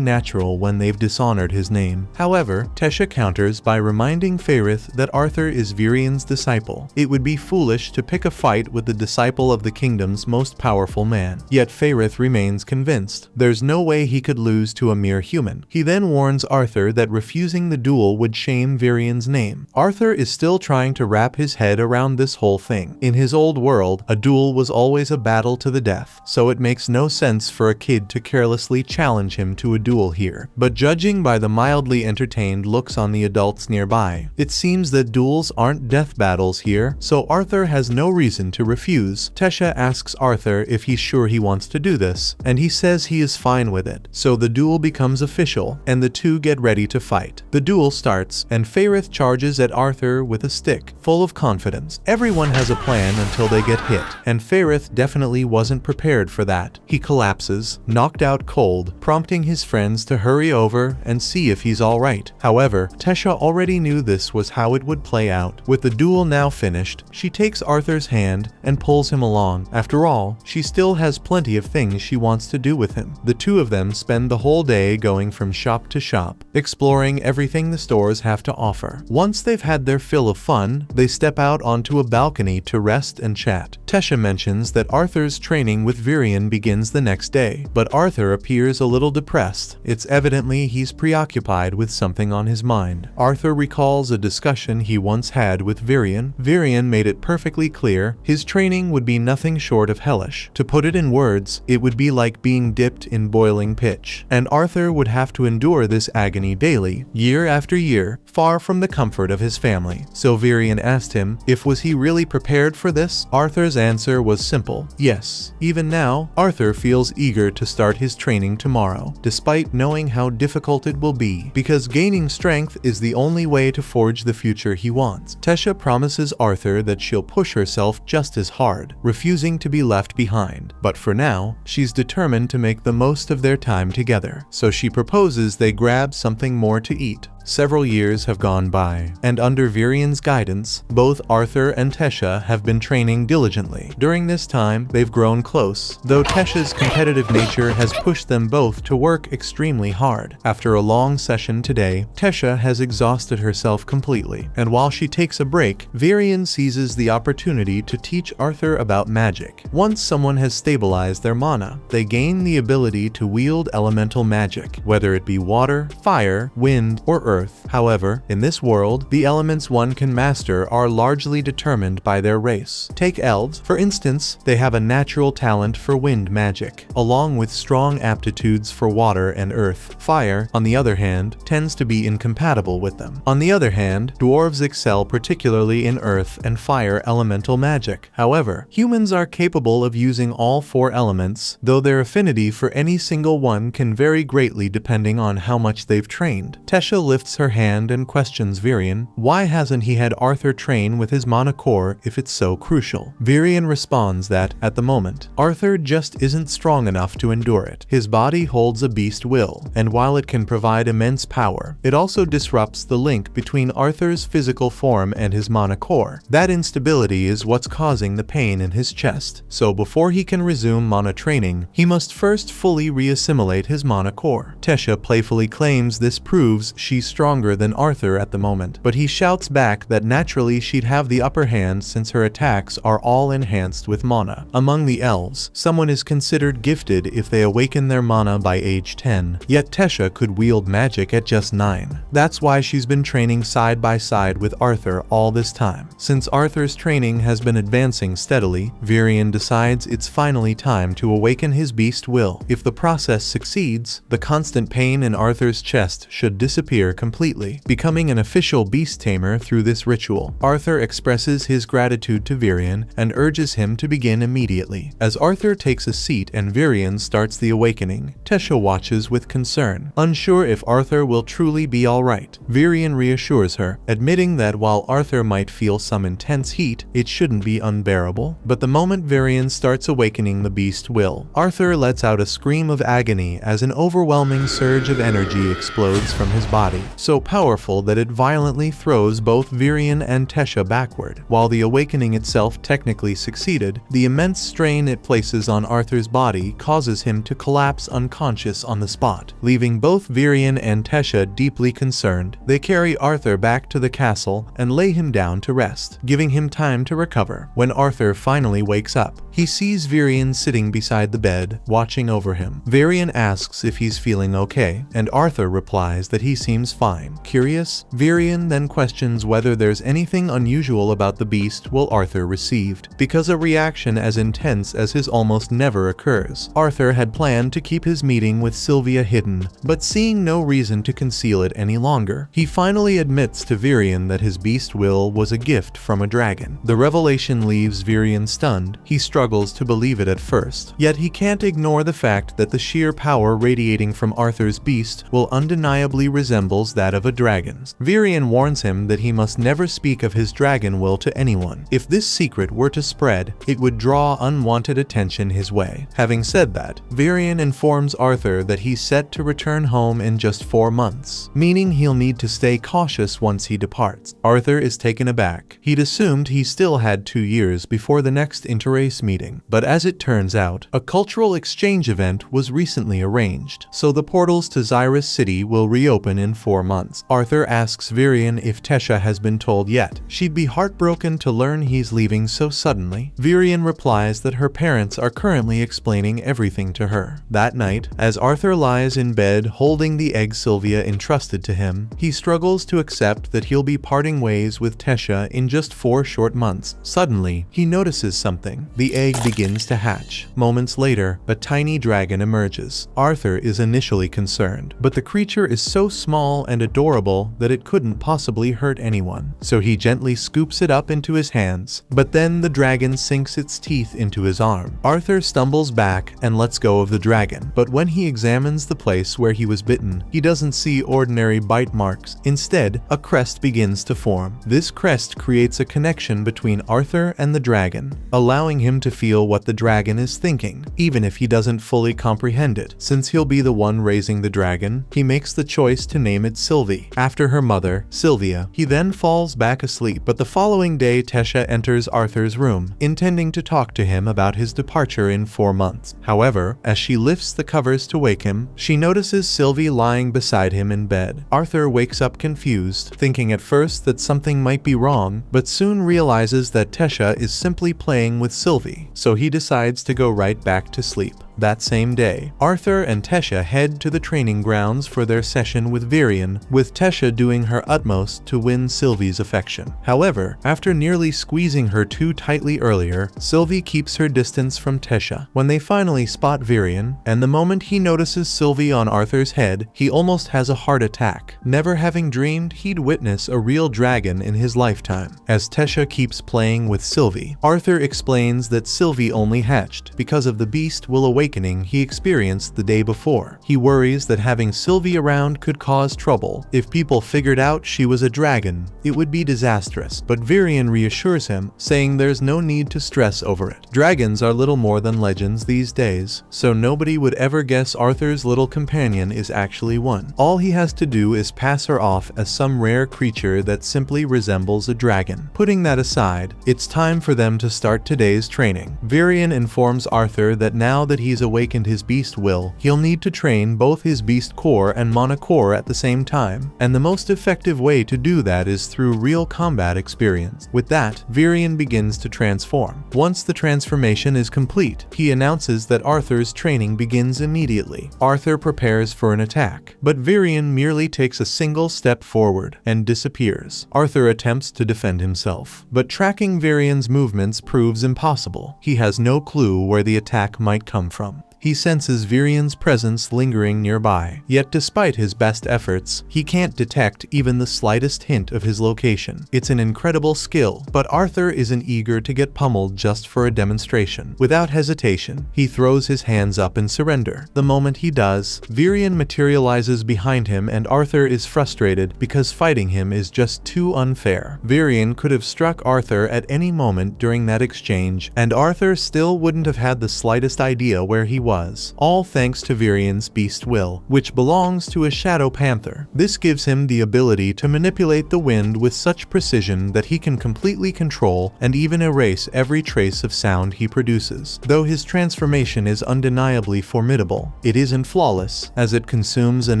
natural when they've dishonored his name. However, Tesha counters by reminding Faerith that Arthur is Virian's disciple. It would be foolish to pick a fight with the disciple of the kingdom's most powerful man. Yet Faerith remains convinced. There's no way he could lose to a mere human. He then warns Arthur that refusing the duel would shame Virian's name. Arthur is still trying to wrap his head around this whole thing. In his old world, a duel was always a battle to the death, so it makes no sense for a kid to carelessly challenge him to a duel here. But judging by the mildly entertained looks on the adults nearby, it seems that duels aren't death battles here, so Arthur has no reason to refuse. Tesha asks Arthur if he's sure he wants to do this, and he says he is fine with it. So the duel becomes official, and the two get ready to fight. The duel starts, and Faerith charges at Arthur with a stick, full of confidence. Everyone has a plan until they get hit, and Faerith definitely wasn't prepared for that. He collapses, knocked out cold, prompting his friends to hurry over and see if he's alright. However, Tesha already knew this was how it would play out. With the duel now finished, she takes Arthur's hand and pulls him along. After all, she still has plenty of things she wants to do with him. The two of them spend the whole day going from shop to shop, exploring everything the stores have to offer. Once they've had their fill of fun, they step out onto a balcony to rest and chat. Tesha mentions that Arthur's training with Virian begins the next day, but Arthur appears a little depressed. It's evidently he's preoccupied with something on his mind. Arthur recalls a discussion he once had with Virian. Virian made it perfectly clear his training would be nothing short of hellish. To put it in words, it would be like being dipped in boiling pitch, and Arthur would have to endure this agony daily, year after year, far from the comfort of his family. So Virian asked him if was he really prepared for this. Arthur's answer was simple: yes. Even now, Arthur feels eager to start his training tomorrow, despite knowing how difficult it will be, because gaining strength is the only way to forge the future he wants. Tesha promises Arthur that she'll push herself just as hard, refusing to be left behind. But for now, she's determined to make the most of their time together, so she proposes they grab something more to eat. Several years have gone by, and under Virian's guidance, both Arthur and Tesha have been training diligently. During this time, they've grown close, though Tesha's competitive nature has pushed them both to work extremely hard. After a long session today, Tesha has exhausted herself completely, and while she takes a break, Virian seizes the opportunity to teach Arthur about magic. Once someone has stabilized their mana, they gain the ability to wield elemental magic, whether it be water, fire, wind, or earth. However, in this world, the elements one can master are largely determined by their race. Take elves, for instance. They have a natural talent for wind magic, along with strong aptitudes for water and earth. Fire, on the other hand, tends to be incompatible with them. On the other hand, dwarves excel particularly in earth and fire elemental magic. However, humans are capable of using all four elements, though their affinity for any single one can vary greatly depending on how much they've trained. Tesha lifts lifts her hand and questions Virion. Why hasn't he had Arthur train with his mana core if it's so crucial? Virion responds that, at the moment, Arthur just isn't strong enough to endure it. His body holds a beast will, and while it can provide immense power, it also disrupts the link between Arthur's physical form and his mana core. That instability is what's causing the pain in his chest, so before he can resume mana training, he must first fully reassimilate his mana core. Tesha playfully claims this proves she's stronger than Arthur at the moment, but he shouts back that naturally she'd have the upper hand since her attacks are all enhanced with mana. Among the elves, someone is considered gifted if they awaken their mana by age 10, yet Tesha could wield magic at just 9. That's why she's been training side by side with Arthur all this time. Since Arthur's training has been advancing steadily, Virion decides it's finally time to awaken his beast will. If the process succeeds, the constant pain in Arthur's chest should disappear completely, becoming an official beast tamer through this ritual. Arthur expresses his gratitude to Virion and urges him to begin immediately. As Arthur takes a seat and Virion starts the awakening, Tesha watches with concern, unsure if Arthur will truly be alright. Virion reassures her, admitting that while Arthur might feel some intense heat, it shouldn't be unbearable. But the moment Virion starts awakening the beast will, Arthur lets out a scream of agony as an overwhelming surge of energy explodes from his body, so powerful that it violently throws both Virion and Tesha backward. While the awakening itself technically succeeded, the immense strain it places on Arthur's body causes him to collapse unconscious on the spot, leaving both Virion and Tesha deeply concerned. They carry Arthur back to the castle and lay him down to rest, giving him time to recover. When Arthur finally wakes up, he sees Virion sitting beside the bed, watching over him. Virion asks if he's feeling okay, and Arthur replies that he seems fine. Curious, Virion then questions whether there's anything unusual about the beast will Arthur received, because a reaction as intense as his almost never occurs. Arthur had planned to keep his meeting with Sylvia hidden, but seeing no reason to conceal it any longer, he finally admits to Virion that his beast will was a gift from a dragon. The revelation leaves Virion stunned. He struggles to believe it at first, yet he can't ignore the fact that the sheer power radiating from Arthur's beast will undeniably resembles that of a dragon's. Virion warns him that he must never speak of his dragon will to anyone. If this secret were to spread, it would draw unwanted attention his way. Having said that, Virion informs Arthur that he's set to return home in just 4 months, meaning he'll need to stay cautious once he departs. Arthur is taken aback. He'd assumed he still had 2 years before the next interrace meeting, but as it turns out, a cultural exchange event was recently arranged, so the portals to Xyrus City will reopen in 4 months. Arthur asks Virion if Tesha has been told yet. She'd be heartbroken to learn he's leaving so suddenly. Virion replies that her parents are currently explaining everything to her. That night, as Arthur lies in bed holding the egg Sylvia entrusted to him, he struggles to accept that he'll be parting ways with Tesha in just 4 short months. Suddenly, he notices something. The egg begins to hatch. Moments later, a tiny dragon emerges. Arthur is initially concerned, but the creature is so small and adorable that it couldn't possibly hurt anyone, so he gently scoops it up into his hands. But then the dragon sinks its teeth into his arm. Arthur stumbles back and lets go of the dragon, but when he examines the place where he was bitten, he doesn't see ordinary bite marks. Instead, a crest begins to form. This crest creates a connection between Arthur and the dragon, allowing him to feel what the dragon is thinking, even if he doesn't fully comprehend it. Since he'll be the one raising the dragon, he makes the choice to name it Sylvie, after her mother, Sylvia. He then falls back asleep, but the following day Tesha enters Arthur's room, intending to talk to him about his departure in 4 months. However, as she lifts the covers to wake him, she notices Sylvie lying beside him in bed. Arthur wakes up confused, thinking at first that something might be wrong, but soon realizes that Tesha is simply playing with Sylvie, so he decides to go right back to sleep. That same day, Arthur and Tesha head to the training grounds for their session with Virion, with Tesha doing her utmost to win Sylvie's affection. However, after nearly squeezing her too tightly earlier, Sylvie keeps her distance from Tesha. When they finally spot Virion, and the moment he notices Sylvie on Arthur's head, he almost has a heart attack, never having dreamed he'd witness a real dragon in his lifetime. As Tesha keeps playing with Sylvie, Arthur explains that Sylvie only hatched because of the beast will awaken awakening he experienced the day before. He worries that having Sylvie around could cause trouble. If people figured out she was a dragon, it would be disastrous, but Virion reassures him, saying there's no need to stress over it. Dragons are little more than legends these days, so nobody would ever guess Arthur's little companion is actually one. All he has to do is pass her off as some rare creature that simply resembles a dragon. Putting that aside, it's time for them to start today's training. Virion informs Arthur that now that he's awakened his beast will, he'll need to train both his beast core and mana core at the same time, and the most effective way to do that is through real combat experience. With that, Virion begins to transform. Once the transformation is complete, he announces that Arthur's training begins immediately. Arthur prepares for an attack, but Virion merely takes a single step forward and disappears. Arthur attempts to defend himself, but tracking Virion's movements proves impossible. He has no clue where the attack might come from. He senses Virion's presence lingering nearby, yet despite his best efforts, he can't detect even the slightest hint of his location. It's an incredible skill, but Arthur isn't eager to get pummeled just for a demonstration. Without hesitation, he throws his hands up in surrender. The moment he does, Virion materializes behind him and Arthur is frustrated because fighting him is just too unfair. Virion could have struck Arthur at any moment during that exchange, and Arthur still wouldn't have had the slightest idea where he was. All thanks to Virion's beast will, which belongs to a shadow panther. This gives him the ability to manipulate the wind with such precision that he can completely control and even erase every trace of sound he produces. Though his transformation is undeniably formidable, it isn't flawless, as it consumes an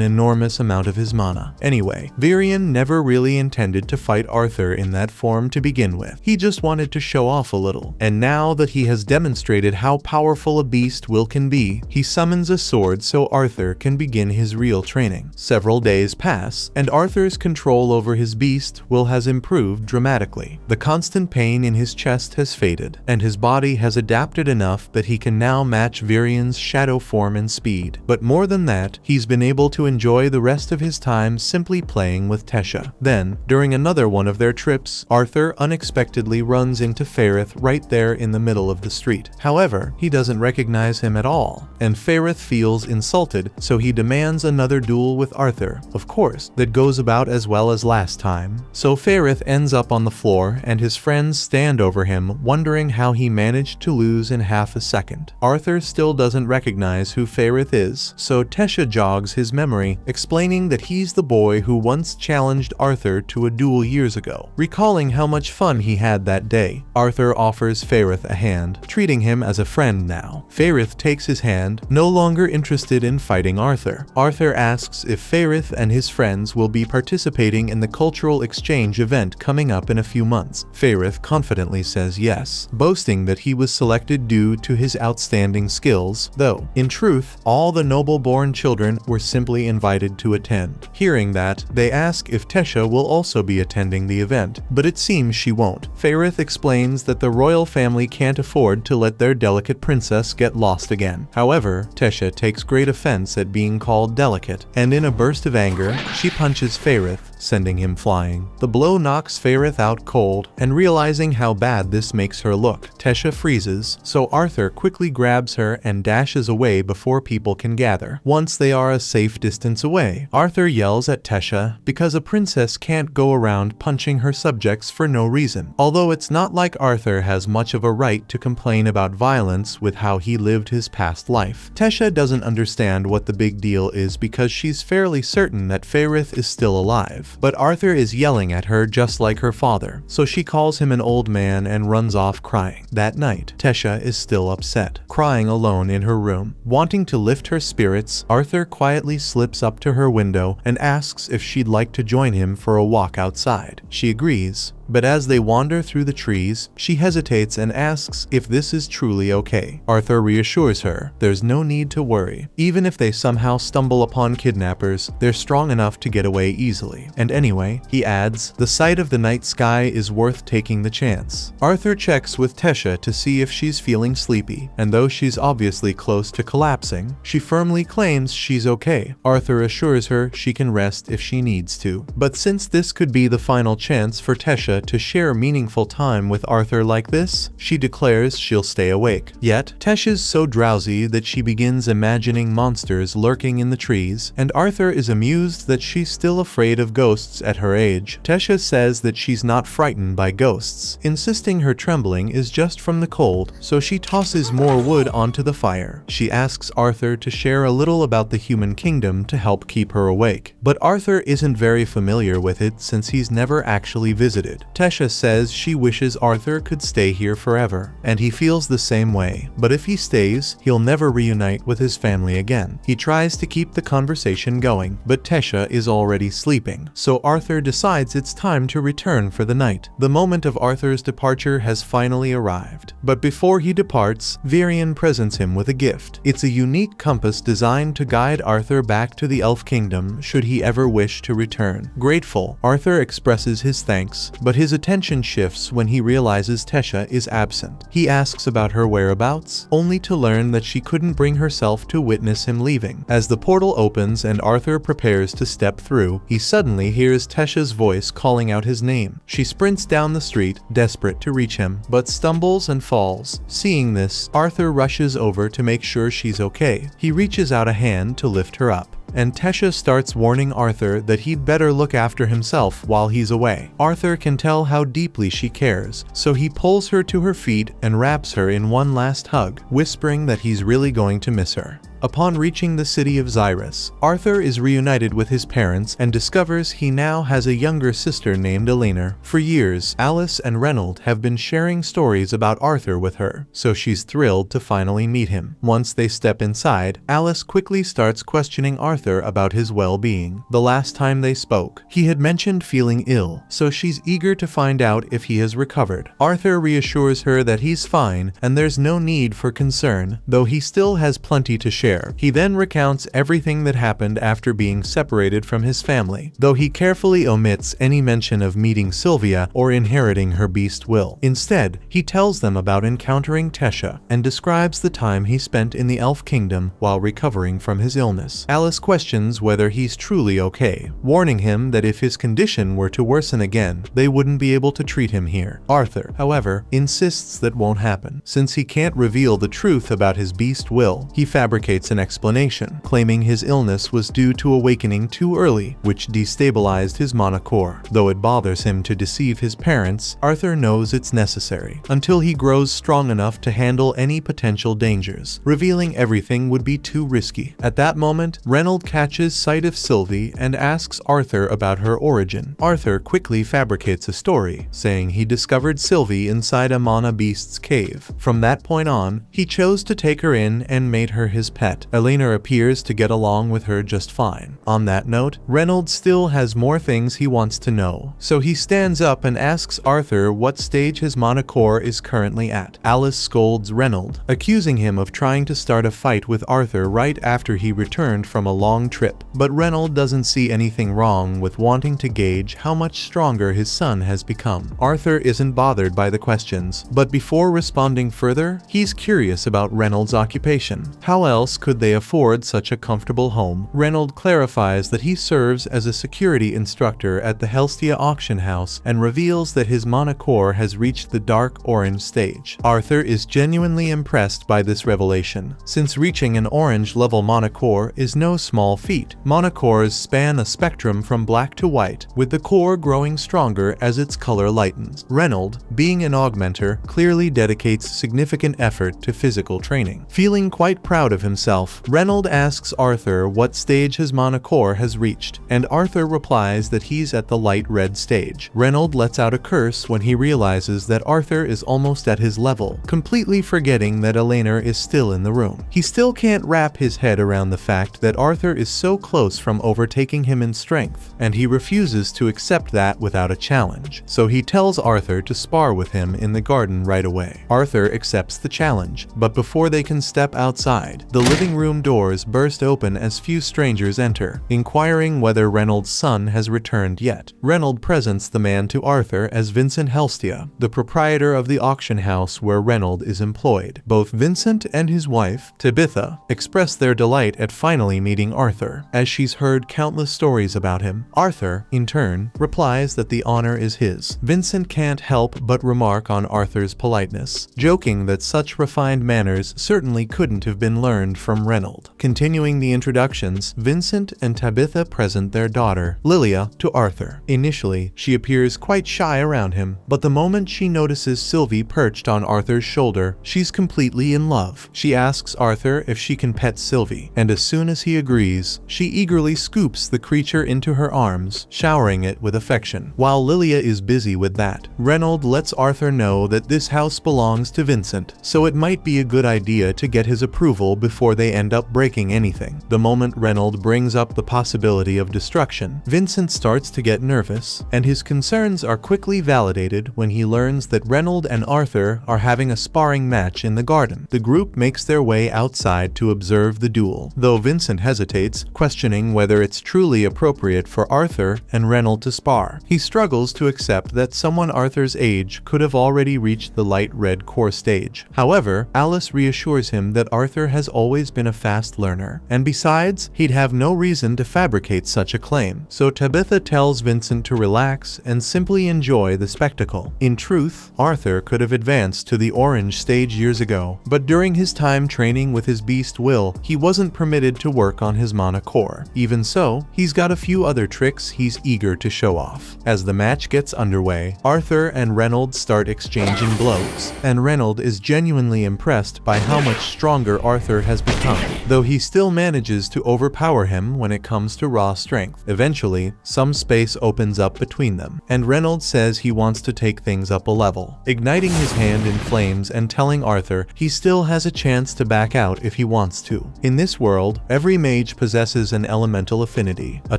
enormous amount of his mana. Anyway, Virion never really intended to fight Arthur in that form to begin with. He just wanted to show off a little, and now that he has demonstrated how powerful a beast will can be, he summons a sword so Arthur can begin his real training. Several days pass, and Arthur's control over his beast will has improved dramatically. The constant pain in his chest has faded, and his body has adapted enough that he can now match Virion's shadow form and speed. But more than that, he's been able to enjoy the rest of his time simply playing with Tesha. Then, during another one of their trips, Arthur unexpectedly runs into Faerith right there in the middle of the street. However, he doesn't recognize him at all, and Faerith feels insulted, so he demands another duel with Arthur. Of course, that goes about as well as last time. So Faerith ends up on the floor, and his friends stand over him, wondering how he managed to lose in half a second. Arthur still doesn't recognize who Faerith is, so Tesha jogs his memory, explaining that he's the boy who once challenged Arthur to a duel years ago. Recalling how much fun he had that day, Arthur offers Faerith a hand, treating him as a friend now. Faerith takes his hand, no longer interested in fighting Arthur. Arthur asks if Faerith and his friends will be participating in the cultural exchange event coming up in a few months. Faerith confidently says yes, boasting that he was selected due to his outstanding skills, though, in truth, all the noble-born children were simply invited to attend. Hearing that, they ask if Tesha will also be attending the event, but it seems she won't. Faerith explains that the royal family can't afford to let their delicate princess get lost again. However, Tesha takes great offense at being called delicate, and in a burst of anger, she punches Faerith, sending him flying. The blow knocks Faerith out cold, and realizing how bad this makes her look, Tesha freezes, so Arthur quickly grabs her and dashes away before people can gather. Once they are a safe distance away, Arthur yells at Tesha because a princess can't go around punching her subjects for no reason. Although it's not like Arthur has much of a right to complain about violence with how he lived his past life. Tesha doesn't understand what the big deal is because she's fairly certain that Faerith is still alive. But Arthur is yelling at her just like her father, so she calls him an old man and runs off crying. That night, Tesha is still upset, crying alone in her room. Wanting to lift her spirits, Arthur quietly slips up to her window and asks if she'd like to join him for a walk outside. She agrees, but as they wander through the trees, she hesitates and asks if this is truly okay. Arthur reassures her there's no need to worry. Even if they somehow stumble upon kidnappers, they're strong enough to get away easily. And anyway, he adds, the sight of the night sky is worth taking the chance. Arthur checks with Tesha to see if she's feeling sleepy, and though she's obviously close to collapsing, she firmly claims she's okay. Arthur assures her she can rest if she needs to. But since this could be the final chance for Tesha Tesha to share meaningful time with Arthur like this. She declares she'll stay awake. Yet, Tesha's so drowsy that she begins imagining monsters lurking in the trees, and Arthur is amused that she's still afraid of ghosts at her age. Tesha says that she's not frightened by ghosts, insisting her trembling is just from the cold, so she tosses more wood onto the fire. She asks Arthur to share a little about the human kingdom to help keep her awake, but Arthur isn't very familiar with it since he's never actually visited. Tesha says she wishes Arthur could stay here forever, and he feels the same way, but if he stays, he'll never reunite with his family again. He tries to keep the conversation going, but Tesha is already sleeping, so Arthur decides it's time to return for the night. The moment of Arthur's departure has finally arrived, but before he departs, Varian presents him with a gift. It's a unique compass designed to guide Arthur back to the Elf Kingdom should he ever wish to return. Grateful, Arthur expresses his thanks, but his attention shifts when he realizes Tesha is absent. He asks about her whereabouts, only to learn that she couldn't bring herself to witness him leaving. As the portal opens and Arthur prepares to step through, he suddenly hears Tesha's voice calling out his name. She sprints down the street, desperate to reach him, but stumbles and falls. Seeing this, Arthur rushes over to make sure she's okay. He reaches out a hand to lift her up, and Tesha starts warning Arthur that he'd better look after himself while he's away. Arthur can tell how deeply she cares, so he pulls her to her feet and wraps her in one last hug, whispering that he's really going to miss her. Upon reaching the city of Xyrus, Arthur is reunited with his parents and discovers he now has a younger sister named Elena. For years, Alice and Reynold have been sharing stories about Arthur with her, so she's thrilled to finally meet him. Once they step inside, Alice quickly starts questioning Arthur about his well-being. The last time they spoke, he had mentioned feeling ill, so she's eager to find out if he has recovered. Arthur reassures her that he's fine and there's no need for concern, though he still has plenty to share. He then recounts everything that happened after being separated from his family, though he carefully omits any mention of meeting Sylvia or inheriting her beast will. Instead, he tells them about encountering Tesha and describes the time he spent in the Elf Kingdom while recovering from his illness. Alice questions whether he's truly okay, warning him that if his condition were to worsen again, they wouldn't be able to treat him here. Arthur, however, insists that won't happen. Since he can't reveal the truth about his beast will, he fabricates an explanation, claiming his illness was due to awakening too early, which destabilized his mana core. Though it bothers him to deceive his parents, Arthur knows it's necessary, until he grows strong enough to handle any potential dangers. Revealing everything would be too risky. At that moment, Reynold catches sight of Sylvie and asks Arthur about her origin. Arthur quickly fabricates a story, saying he discovered Sylvie inside a mana beast's cave. From that point on, he chose to take her in and made her his pet. Elena appears to get along with her just fine. On that note, Reynold still has more things he wants to know, so he stands up and asks Arthur what stage his mana core is currently at. Alice scolds Reynold, accusing him of trying to start a fight with Arthur right after he returned from a long trip, but Reynold doesn't see anything wrong with wanting to gauge how much stronger his son has become. Arthur isn't bothered by the questions, but before responding further, he's curious about Reynold's occupation. How else could they afford such a comfortable home? Reynold clarifies that he serves as a security instructor at the Helstia auction house and reveals that his mana core has reached the dark orange stage. Arthur is genuinely impressed by this revelation, since reaching an orange level mana core is no small feat. Mana cores span a spectrum from black to white, with the core growing stronger as its color lightens. Reynold, being an augmenter, clearly dedicates significant effort to physical training. Feeling quite proud of himself, Reynold asks Arthur what stage his mana core has reached, and Arthur replies that he's at the light red stage. Reynold lets out a curse when he realizes that Arthur is almost at his level, completely forgetting that Elena is still in the room. He still can't wrap his head around the fact that Arthur is so close from overtaking him in strength, and he refuses to accept that without a challenge, so he tells Arthur to spar with him in the garden right away. Arthur accepts the challenge, but before they can step outside, the living room doors burst open as few strangers enter, inquiring whether Reynolds' son has returned yet. Reynolds presents the man to Arthur as Vincent Helstia, the proprietor of the auction house where Reynolds is employed. Both Vincent and his wife, Tabitha, express their delight at finally meeting Arthur, as she's heard countless stories about him. Arthur, in turn, replies that the honor is his. Vincent can't help but remark on Arthur's politeness, joking that such refined manners certainly couldn't have been learned from Reynolds. Continuing the introductions, Vincent and Tabitha present their daughter, Lilia, to Arthur. Initially, she appears quite shy around him, but the moment she notices Sylvie perched on Arthur's shoulder, she's completely in love. She asks Arthur if she can pet Sylvie, and as soon as he agrees, she eagerly scoops the creature into her arms, showering it with affection. While Lilia is busy with that, Reynolds lets Arthur know that this house belongs to Vincent, so it might be a good idea to get his approval before they end up breaking anything. The moment Reynolds brings up the possibility of destruction, Vincent starts to get nervous, and his concerns are quickly validated when he learns that Reynolds and Arthur are having a sparring match in the garden. The group makes their way outside to observe the duel, though Vincent hesitates, questioning whether it's truly appropriate for Arthur and Reynolds to spar. He struggles to accept that someone Arthur's age could have already reached the light red core stage. However, Alice reassures him that Arthur has always been a fast learner, and besides, he'd have no reason to fabricate such a claim. So Tabitha tells Vincent to relax and simply enjoy the spectacle. In truth, Arthur could have advanced to the orange stage years ago, but during his time training with his beast will, he wasn't permitted to work on his mana core. Even so, he's got a few other tricks he's eager to show off. As the match gets underway, Arthur and Reynolds start exchanging blows, and Reynolds is genuinely impressed by how much stronger Arthur has become, though he still manages to overpower him when it comes to raw strength. Eventually, some space opens up between them, and Reynolds says he wants to take things up a level, igniting his hand in flames and telling Arthur he still has a chance to back out if he wants to. In this world, every mage possesses an elemental affinity, a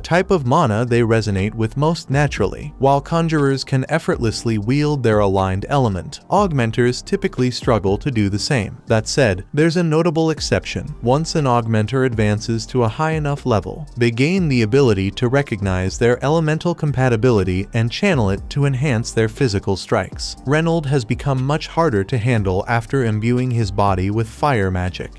type of mana they resonate with most naturally. While conjurers can effortlessly wield their aligned element, augmenters typically struggle to do the same. That said, there's a notable exception. Once an augmenter advances to a high enough level, they gain the ability to recognize their elemental compatibility and channel it to enhance their physical strikes. Reynolds has become much harder to handle after imbuing his body with fire magic.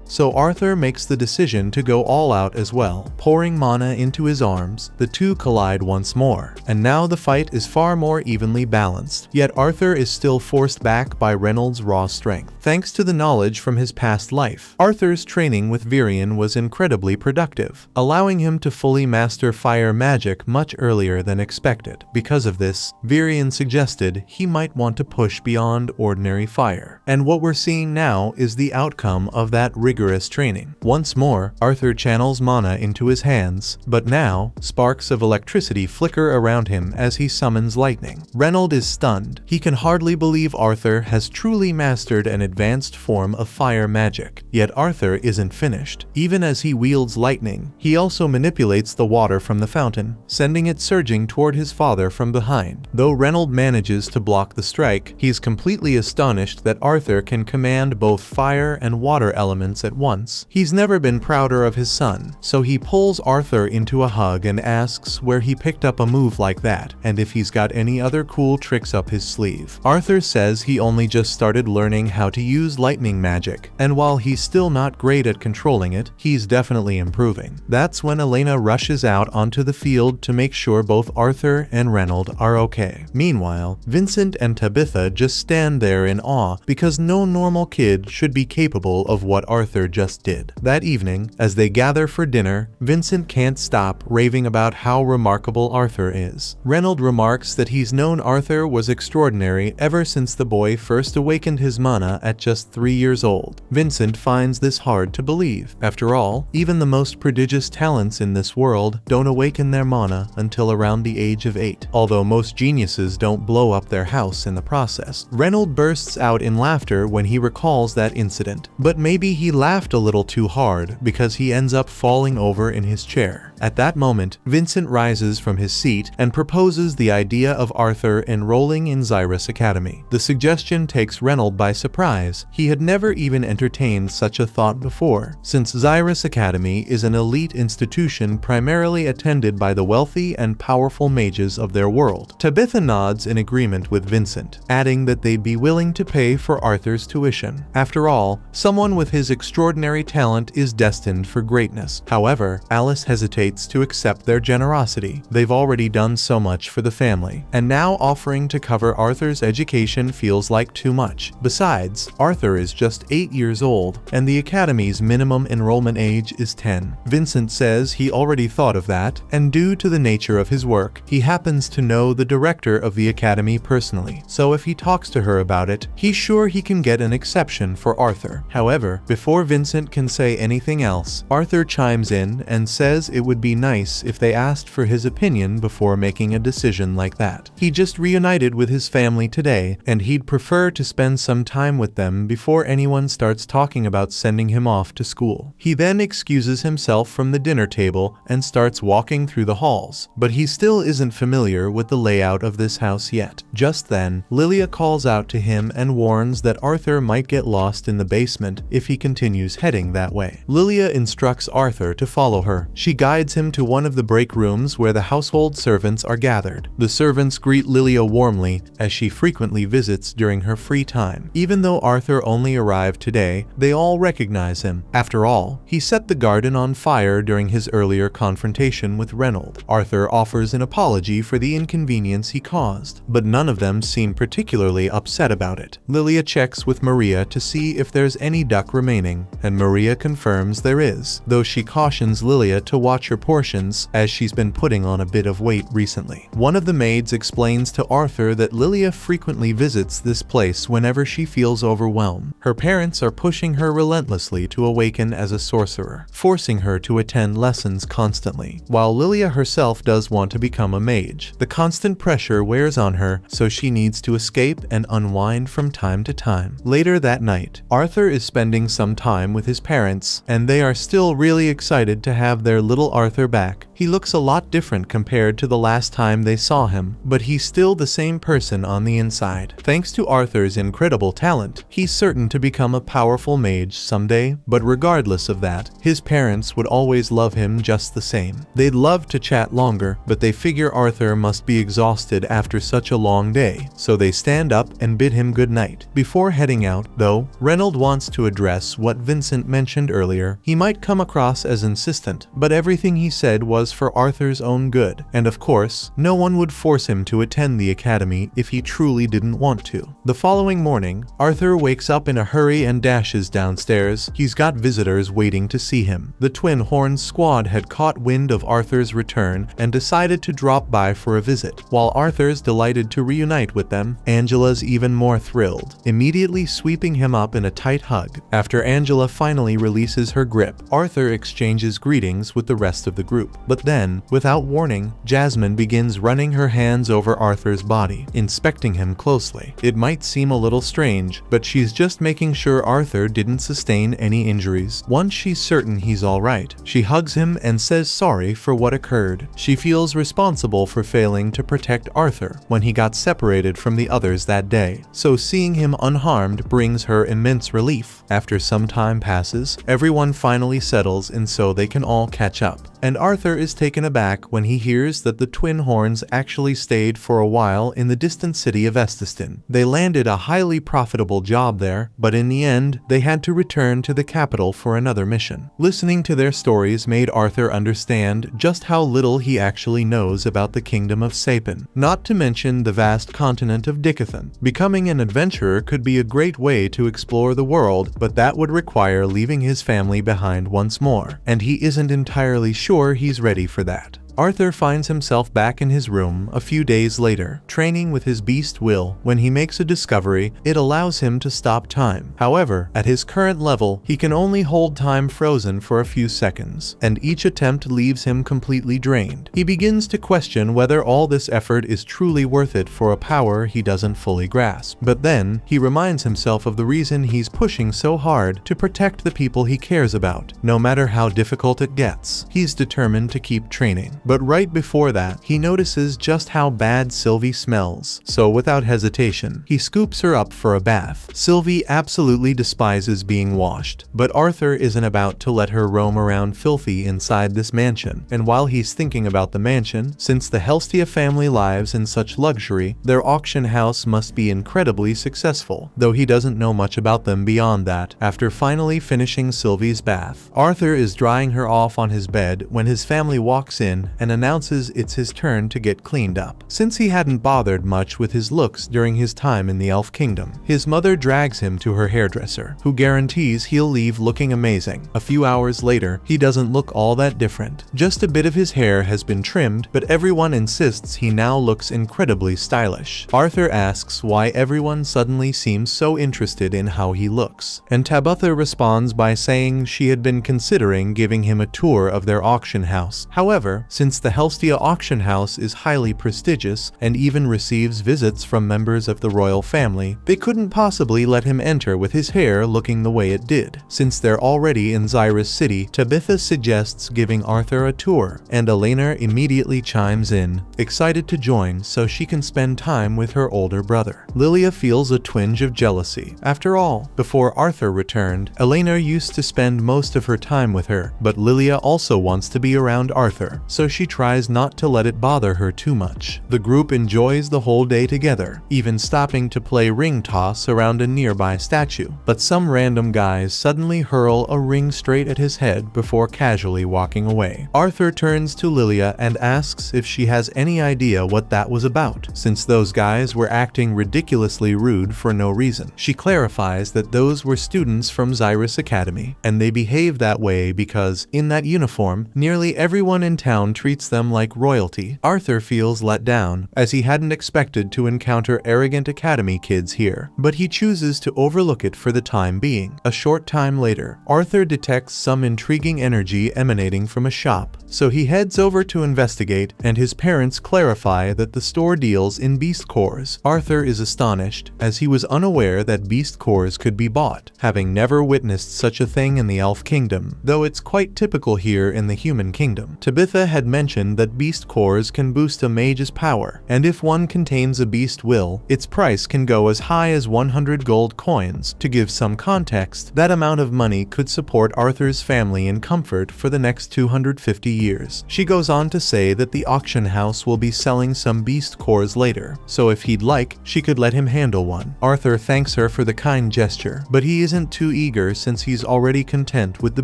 So Arthur makes the decision to go all out as well, pouring mana into his arms. The two collide once more, and now the fight is far more evenly balanced. Yet Arthur is still forced back by Reynolds' raw strength. Thanks to the knowledge from his past life, Arthur's training with Virion was incredibly productive, allowing him to fully master fire magic much earlier than expected. Because of this, Virion suggested he might want to push beyond ordinary fire. And what we're seeing now is the outcome of that rigorous training. Once more, Arthur channels mana into his hands, but now, sparks of electricity flicker around him as he summons lightning. Reynolds is stunned. He can hardly believe Arthur has truly mastered an advanced form of fire magic. Yet Arthur isn't finished. Even as he wields lightning, he also manipulates the water from the fountain, sending it surging toward his father from behind. Though Reynolds manages to block the strike, he's completely astonished that Arthur can command both fire and water elements at once. He's never been prouder of his son, so he pulls Arthur into a hug and asks where he picked up a move like that, and if he's got any other cool tricks up his sleeve. Arthur says he only just started learning how to use lightning magic, and while he's still not great at controlling it, he's definitely improving. That's when Elena rushes out onto the field to make sure both Arthur and Reynolds are okay. Meanwhile, Vincent and Tabitha just stand there in awe because no normal kid should be capable of what Arthur just did. That evening, as they gather for dinner, Vincent can't stop raving about how remarkable Arthur is. Reynolds remarks that he's known Arthur was extraordinary ever since the boy first awakened his mana at just 3 years old. Vincent finds this hard to believe. After all, even the most prodigious talents in this world don't awaken their mana until around the age of 8, although most geniuses don't blow up their house in the process. Reynolds bursts out in laughter when he recalls that incident, but maybe he laughed a little too hard because he ends up falling over in his chair. At that moment, Vincent rises from his seat and proposes the idea of Arthur enrolling in Xyrus Academy. The suggestion takes Reynold by surprise. He had never even entertained such a thought before, since Xyrus Academy is an elite institution primarily attended by the wealthy and powerful mages of their world. Tabitha nods in agreement with Vincent, adding that they'd be willing to pay for Arthur's tuition. After all, someone with his extraordinary talent is destined for greatness. However, Alice hesitates to accept their generosity. They've already done so much for the family, and now offering to cover Arthur's education feels like too much. Besides, Arthur is just 8 years old, and the Academy's minimum enrollment age is 10. Vincent says he already thought of that, and due to the nature of his work, he happens to know the director of the Academy personally, so if he talks to her about it, he's sure he can get an exception for Arthur. However, before Vincent can say anything else, Arthur chimes in and says it would be nice if they asked for his opinion before making a decision like that. He just reunited with his family today, and he'd prefer to spend some time with them before anyone starts talking about sending him off to school. He then excuses himself from the dinner table and starts walking through the halls, but he still isn't familiar with the layout of this house yet. Just then, Lilia calls out to him and warns that Arthur might get lost in the basement if he continues heading that way. Lilia instructs Arthur to follow her. She guides him to one of the break rooms where the household servants are gathered. The servants greet Lilia warmly, as she frequently visits during her free time. Even though Arthur only arrived today, they all recognize him. After all, he set the garden on fire during his earlier confrontation with Reynold. Arthur offers an apology for the inconvenience he caused, but none of them seem particularly upset about it. Lilia checks with Maria to see if there's any duck remaining, and Maria confirms there is, though she cautions Lilia to watch her portions as she's been putting on a bit of weight recently. One of the maids explains to Arthur that Lilia frequently visits this place whenever she feels overwhelmed. Her parents are pushing her relentlessly to awaken as a sorcerer, forcing her to attend lessons constantly, while Lilia herself does want to become a mage. The constant pressure wears on her, so she needs to escape and unwind from time to time. Later that night, Arthur is spending some time with his parents, and they are still really excited to have their little Arthur back. He looks a lot different compared to the last time they saw him, but he's still the same person on the inside. Thanks to Arthur's incredible talent, he's certain to become a powerful mage someday, but regardless of that, his parents would always love him just the same. They'd love to chat longer, but they figure Arthur must be exhausted after such a long day, so they stand up and bid him good night. Before heading out, though, Reynold wants to address what Vincent mentioned earlier. He might come across as insistent, but everything he said was for Arthur's own good, and of course, no one would force him to attend the academy if he truly didn't want to. The following morning, Arthur wakes up in a hurry and dashes downstairs. He's got visitors waiting to see him. The Twin Horns squad had caught wind of Arthur's return and decided to drop by for a visit. While Arthur's delighted to reunite with them, Angela's even more thrilled, immediately sweeping him up in a tight hug. After Angela finally releases her grip, Arthur exchanges greetings with the rest of the group. But then, without warning, Jasmine begins running her hands over Arthur's body, inspecting him closely. It might seem a little strange, but she's just making sure Arthur didn't sustain any injuries. Once she's certain he's alright, she hugs him and says sorry for what occurred. She feels responsible for failing to protect Arthur when he got separated from the others that day, so seeing him unharmed brings her immense relief. After some time passes, everyone finally settles and so they can all catch up, and Arthur is taken aback when he hears that the Twin Horns actually stayed for a while in the distant city of Estiston. They landed a highly profitable job there, but in the end, they had to return to the capital for another mission. Listening to their stories made Arthur understand just how little he actually knows about the kingdom of Sapin, not to mention the vast continent of Dickathon. Becoming an adventurer could be a great way to explore the world, but that would require leaving his family behind once more, and he isn't entirely sure he's ready for that. Arthur finds himself back in his room a few days later, training with his beast will. When he makes a discovery, it allows him to stop time. However, at his current level, he can only hold time frozen for a few seconds, and each attempt leaves him completely drained. He begins to question whether all this effort is truly worth it for a power he doesn't fully grasp. But then, he reminds himself of the reason he's pushing so hard to protect the people he cares about. No matter how difficult it gets, he's determined to keep training. But right before that, he notices just how bad Sylvie smells. So without hesitation, he scoops her up for a bath. Sylvie absolutely despises being washed, but Arthur isn't about to let her roam around filthy inside this mansion. And while he's thinking about the mansion, since the Helstia family lives in such luxury, their auction house must be incredibly successful, though he doesn't know much about them beyond that. After finally finishing Sylvie's bath, Arthur is drying her off on his bed when his family walks in and announces it's his turn to get cleaned up. Since he hadn't bothered much with his looks during his time in the Elf Kingdom, his mother drags him to her hairdresser, who guarantees he'll leave looking amazing. A few hours later, he doesn't look all that different. Just a bit of his hair has been trimmed, but everyone insists he now looks incredibly stylish. Arthur asks why everyone suddenly seems so interested in how he looks, and Tabitha responds by saying she had been considering giving him a tour of their auction house. However, since the Helstia auction house is highly prestigious and even receives visits from members of the royal family, they couldn't possibly let him enter with his hair looking the way it did. Since they're already in Xyrus City, Tabitha suggests giving Arthur a tour, and Elena immediately chimes in, excited to join so she can spend time with her older brother. Lilia feels a twinge of jealousy. After all, before Arthur returned, Elena used to spend most of her time with her, but Lilia also wants to be around Arthur, so she tries not to let it bother her too much. The group enjoys the whole day together, even stopping to play ring toss around a nearby statue. But some random guys suddenly hurl a ring straight at his head before casually walking away. Arthur turns to Lilia and asks if she has any idea what that was about, since those guys were acting ridiculously rude for no reason. She clarifies that those were students from Xyrus Academy, and they behave that way because, in that uniform, nearly everyone in town treats them like royalty. Arthur feels let down, as he hadn't expected to encounter arrogant academy kids here, but he chooses to overlook it for the time being. A short time later, Arthur detects some intriguing energy emanating from a shop, so he heads over to investigate, and his parents clarify that the store deals in beast cores. Arthur is astonished, as he was unaware that beast cores could be bought, having never witnessed such a thing in the Elf Kingdom, though it's quite typical here in the Human Kingdom. Tabitha had mentioned that beast cores can boost a mage's power, and if one contains a beast will, its price can go as high as 100 gold coins. To give some context, that amount of money could support Arthur's family in comfort for the next 250 years. She goes on to say that the auction house will be selling some beast cores later, so if he'd like, she could let him handle one. Arthur thanks her for the kind gesture, but he isn't too eager since he's already content with the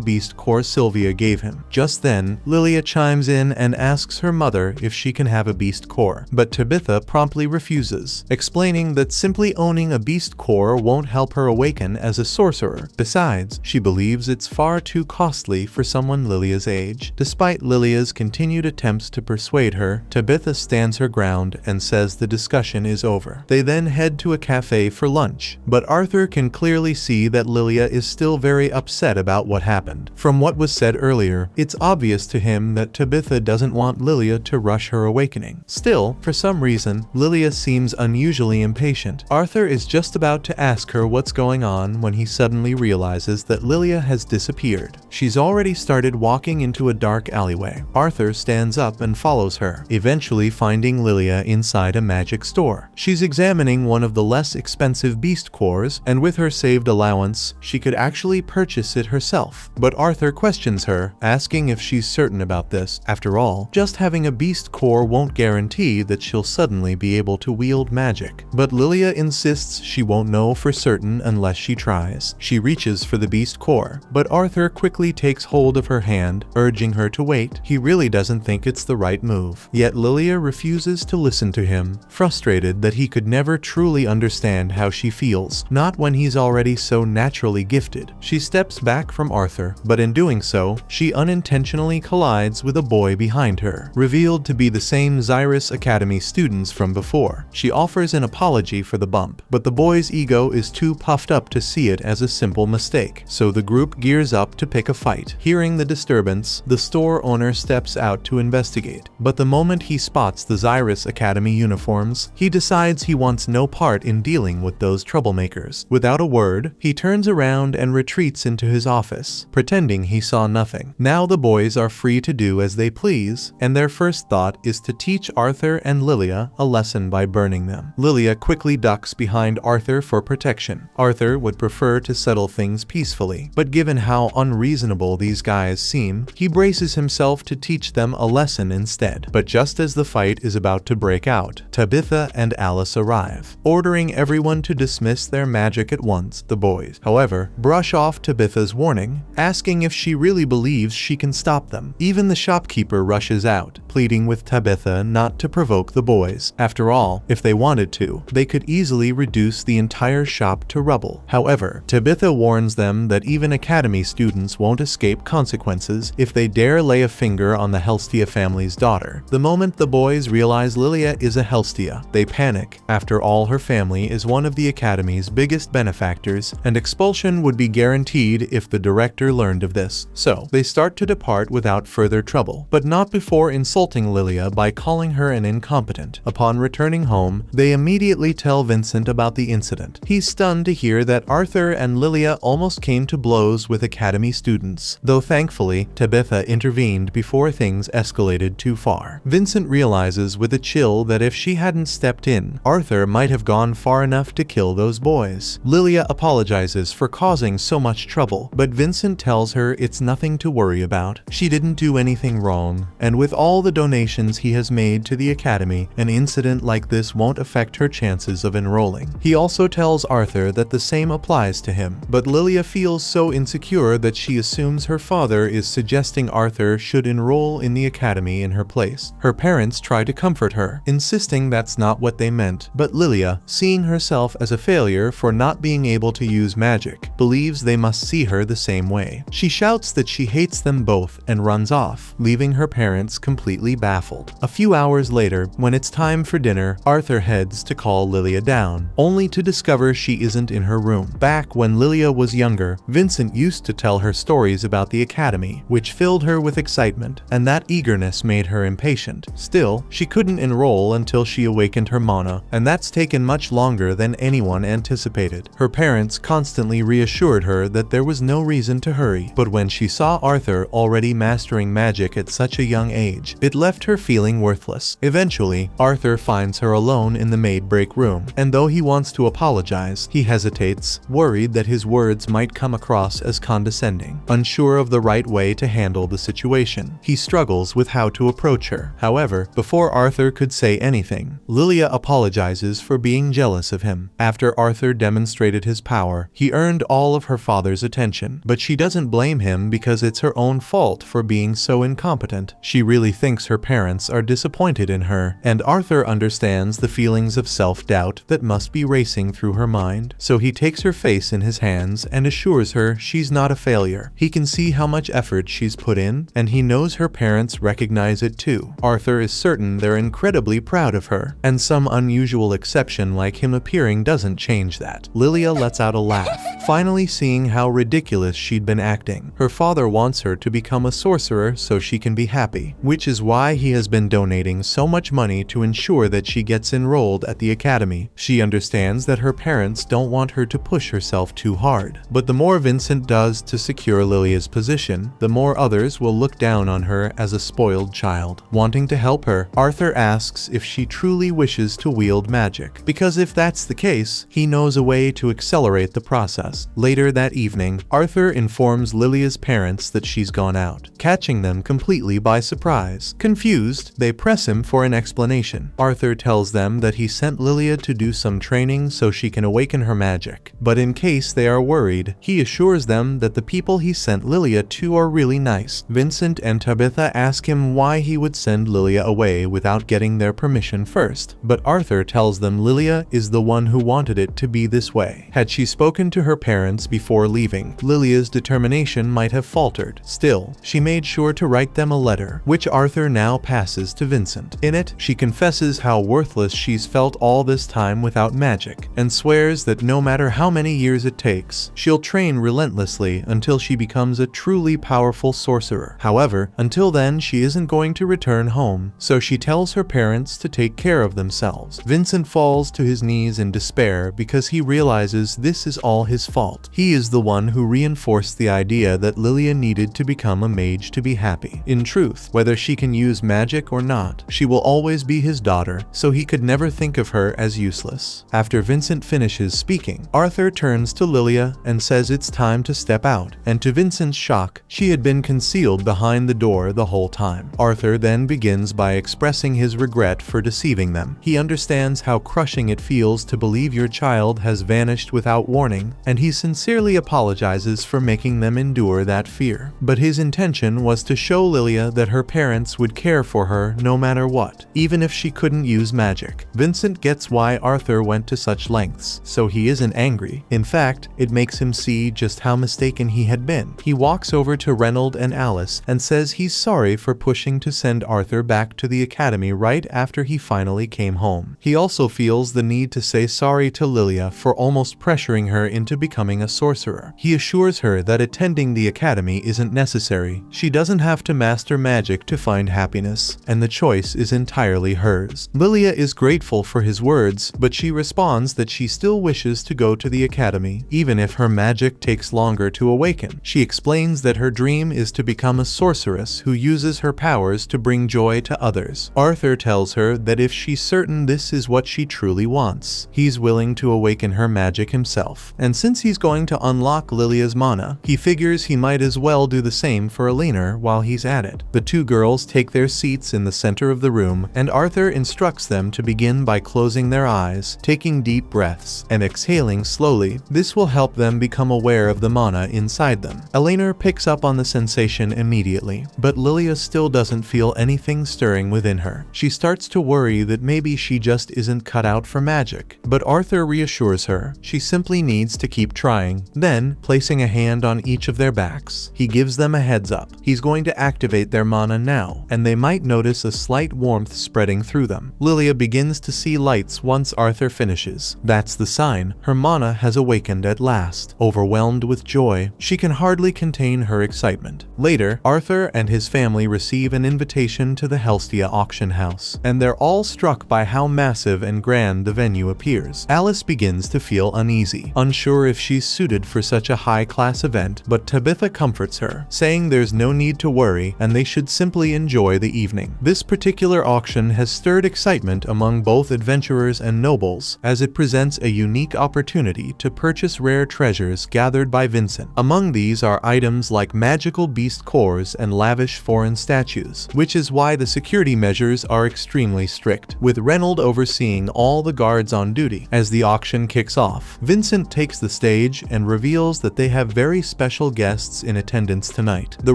beast core Sylvia gave him. Just then, Lilia chimes in and asks her mother if she can have a beast core, but Tabitha promptly refuses, explaining that simply owning a beast core won't help her awaken as a sorcerer. Besides, she believes it's far too costly for someone Lilia's age. Despite Lilia's continued attempts to persuade her, Tabitha stands her ground and says the discussion is over. They then head to a cafe for lunch, but Arthur can clearly see that Lilia is still very upset about what happened. From what was said earlier, it's obvious to him that Tabitha doesn't want Lilia to rush her awakening. Still, for some reason, Lilia seems unusually impatient. Arthur is just about to ask her what's going on when he suddenly realizes that Lilia has disappeared. She's already started walking into a dark alleyway. Arthur stands up and follows her, eventually finding Lilia inside a magic store. She's examining one of the less expensive beast cores, and with her saved allowance, she could actually purchase it herself. But Arthur questions her, asking if she's certain about this. After all, just having a beast core won't guarantee that she'll suddenly be able to wield magic. But Lilia insists she won't know for certain unless she tries. She reaches for the beast core, but Arthur quickly takes hold of her hand, urging her to wait. He really doesn't think it's the right move. Yet Lilia refuses to listen to him, frustrated that he could never truly understand how she feels, not when he's already so naturally gifted. She steps back from Arthur, but in doing so, she unintentionally collides with a boy behind her, revealed to be the same Xyrus Academy students from before. She offers an apology for the bump, but the boy's ego is too puffed up to see it as a simple mistake, so the group gears up to pick a fight. Hearing the disturbance, the store owner steps out to investigate, but the moment he spots the Xyrus Academy uniforms, he decides he wants no part in dealing with those troublemakers. Without a word, he turns around and retreats into his office, pretending he saw nothing. Now the boys are free to do as they please, and their first thought is to teach Arthur and Lilia a lesson by burning them. Lilia quickly ducks behind Arthur for protection. Arthur would prefer to settle things peacefully, but given how unreasonable these guys seem, he braces himself to teach them a lesson instead. But just as the fight is about to break out, Tabitha and Alice arrive, ordering everyone to dismiss their magic at once. The boys, however, brush off Tabitha's warning, asking if she really believes she can stop them. Even the shopkeeper rushes out, pleading with Tabitha not to provoke the boys. After all, if they wanted to, they could easily reduce the entire shop to rubble. However, Tabitha warns them that even Academy students won't escape consequences if they dare lay a finger on the Helstia family's daughter. The moment the boys realize Lilia is a Helstia, they panic. After all, her family is one of the Academy's biggest benefactors, and expulsion would be guaranteed if the director learned of this. So, they start to depart without further trouble, but not before insulting Lilia by calling her an incompetent. Upon returning home, they immediately tell Vincent about the incident. He's stunned to hear that Arthur and Lilia almost came to blows with Academy students, though thankfully, Tabitha intervened before things escalated too far. Vincent realizes with a chill that if she hadn't stepped in, Arthur might have gone far enough to kill those boys. Lilia apologizes for causing so much trouble, but Vincent tells her it's nothing to worry about. She didn't do anything wrong, and with all the donations he has made to the Academy, an incident like this won't affect her chances of enrolling. He also tells Arthur that the same applies to him, but Lilia feels so insecure that she assumes her father is suggesting Arthur should enroll in the Academy in her place. Her parents try to comfort her, insisting that's not what they meant, but Lilia, seeing herself as a failure for not being able to use magic, believes they must see her the same way. She shouts that she hates them both and runs off, leaving her parents completely baffled. A few hours later, when it's time for dinner, Arthur heads to call Lilia down, only to discover she isn't in her room. Back when Lilia was younger, Vincent used to tell her stories about the Academy, which filled her with excitement, and that eagerness made her impatient. Still, she couldn't enroll until she awakened her mana, and that's taken much longer than anyone anticipated. Her parents constantly reassured her that there was no reason to hurry, but when she saw Arthur already mastering magic at such a young age, it left her feeling worthless. Eventually, Arthur finds her alone in the maid break room, and though he wants to apologize, he hesitates, worried that his words might come across as condescending. Unsure of the right way to handle the situation, he struggles with how to approach her. However, before Arthur could say anything, Lilia apologizes for being jealous of him. After Arthur demonstrated his power, he earned all of her father's attention, but she doesn't blame him because it's her own fault for being so incompetent. She really thinks her parents are disappointed in her, and Arthur understands the feelings of self-doubt that must be racing through her mind, so he takes her face in his hands and assures her she's not a failure. He can see how much effort she's put in, and he knows her parents recognize it too. Arthur is certain they're incredibly proud of her, and some unusual exception like him appearing doesn't change that. Lilia lets out a laugh, finally seeing how ridiculous she'd been acting. Her father wants her to become a sorcerer so she can be happy, which is why he has been donating so much money to ensure that she gets enrolled at the Academy. She understands that her parents don't want her to push herself too hard, but the more Vincent does to secure Lilia's position, the more others will look down on her as a spoiled child. Wanting to help her, Arthur asks if she truly wishes to wield magic, because if that's the case, he knows a way to accelerate the process. Later that evening, Arthur informs Lilia's parents that she's gone out, catching them completely by surprise. Confused, they press him for an explanation. Arthur tells them that he sent Lilia to do some training so she can awaken her magic, but in case they are worried, he assures them that the people he sent Lilia to are really nice. Vincent and Tabitha ask him why he would send Lilia away without getting their permission first, but Arthur tells them Lilia is the one who wanted it to be this way. Had she spoken to her parents before leaving, Lilia's determination might have faltered. Still, she made sure to write them a letter letter, which Arthur now passes to Vincent. In it, she confesses how worthless she's felt all this time without magic, and swears that no matter how many years it takes, she'll train relentlessly until she becomes a truly powerful sorcerer. However, until then she isn't going to return home, so she tells her parents to take care of themselves. Vincent falls to his knees in despair because he realizes this is all his fault. He is the one who reinforced the idea that Lilia needed to become a mage to be happy. In truth, whether she can use magic or not, she will always be his daughter, so he could never think of her as useless. After Vincent finishes speaking, Arthur turns to Lilia and says it's time to step out, and to Vincent's shock, she had been concealed behind the door the whole time. Arthur then begins by expressing his regret for deceiving them. He understands how crushing it feels to believe your child has vanished without warning, and he sincerely apologizes for making them endure that fear. But his intention was to show Lilia that her parents would care for her no matter what, even if she couldn't use magic. Vincent gets why Arthur went to such lengths, so he isn't angry. In fact, it makes him see just how mistaken he had been. He walks over to Reynold and Alice and says he's sorry for pushing to send Arthur back to the academy right after he finally came home. He also feels the need to say sorry to Lilia for almost pressuring her into becoming a sorcerer. He assures her that attending the academy isn't necessary. She doesn't have to master magic to find happiness, and the choice is entirely hers. Lilia is grateful for his words, but she responds that she still wishes to go to the academy, even if her magic takes longer to awaken. She explains that her dream is to become a sorceress who uses her powers to bring joy to others. Arthur tells her that if she's certain this is what she truly wants, he's willing to awaken her magic himself. And since he's going to unlock Lilia's mana, he figures he might as well do the same for Elena while he's at it. The two girls take their seats in the center of the room, and Arthur instructs them to begin by closing their eyes, taking deep breaths, and exhaling slowly. This will help them become aware of the mana inside them. Elena picks up on the sensation immediately, but Lilia still doesn't feel anything stirring within her. She starts to worry that maybe she just isn't cut out for magic, but Arthur reassures her she simply needs to keep trying. Then, placing a hand on each of their backs, he gives them a heads up. He's going to activate their mana now, and they might notice a slight warmth spreading through them. Lilia begins to see lights once Arthur finishes. That's the sign her mana has awakened at last. Overwhelmed with joy, she can hardly contain her excitement. Later, Arthur and his family receive an invitation to the Helstia auction house, and they're all struck by how massive and grand the venue appears. Alice begins to feel uneasy, unsure if she's suited for such a high-class event, but Tabitha comforts her, saying there's no need to worry and they should simply enjoy the evening. This particular auction has stirred excitement among both adventurers and nobles, as it presents a unique opportunity to purchase rare treasures gathered by Vincent. Among these are items like magical beast cores and lavish foreign statues, which is why the security measures are extremely strict, with Reynold overseeing all the guards on duty. As the auction kicks off, Vincent takes the stage and reveals that they have very special guests in attendance tonight: the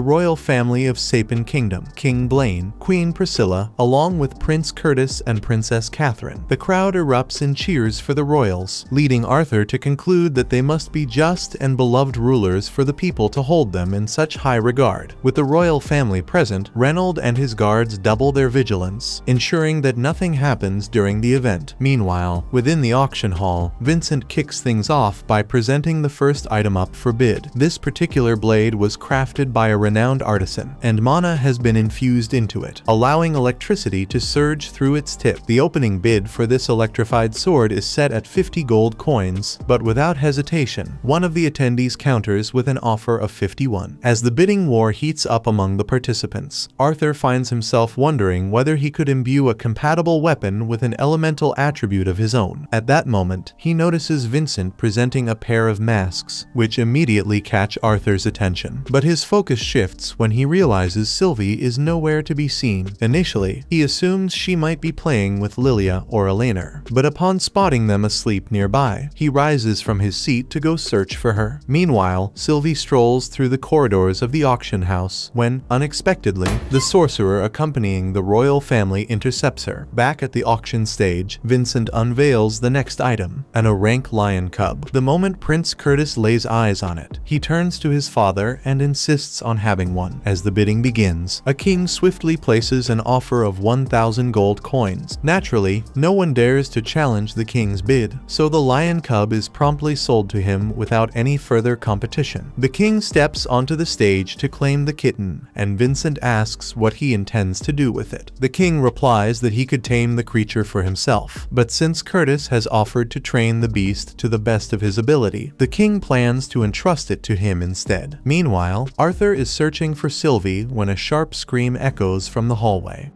royal family of Sapin Kingdom, King Blaine, Queen Priscilla, along with Prince Curtis and Princess Catherine. The crowd erupts in cheers for the royals, leading Arthur to conclude that they must be just and beloved rulers for the people to hold them in such high regard. With the royal family present, Reynold and his guards double their vigilance, ensuring that nothing happens during the event. Meanwhile, within the auction hall, Vincent kicks things off by presenting the first item up for bid. This particular blade was crafted by a renowned artisan, and mana has been infused into it, allowing electricity to surge through its tip. The opening bid for this electrified sword is set at 50 gold coins, but without hesitation, one of the attendees counters with an offer of 51. As the bidding war heats up among the participants, Arthur finds himself wondering whether he could imbue a compatible weapon with an elemental attribute of his own. At that moment, he notices Vincent presenting a pair of masks, which immediately catch Arthur's attention. But his focus shifts when he realizes Sylvie is nowhere to be seen. Initially, he assumes she might be playing with Lilia or Elena, but upon spotting them asleep nearby, he rises from his seat to go search for her. Meanwhile, Sylvie strolls through the corridors of the auction house when, unexpectedly, the sorcerer accompanying the royal family intercepts her. Back at the auction stage, Vincent unveils the next item, an Orank lion cub. The moment Prince Curtis lays eyes on it, he turns to his father and insists on having one. As the bidding begins, begins. A king swiftly places an offer of 1,000 gold coins. Naturally, no one dares to challenge the king's bid, so the lion cub is promptly sold to him without any further competition. The king steps onto the stage to claim the kitten, and Vincent asks what he intends to do with it. The king replies that he could tame the creature for himself, but since Curtis has offered to train the beast to the best of his ability, the king plans to entrust it to him instead. Meanwhile, Arthur is searching for Sylvie when a sharp scream echoes from the hallway.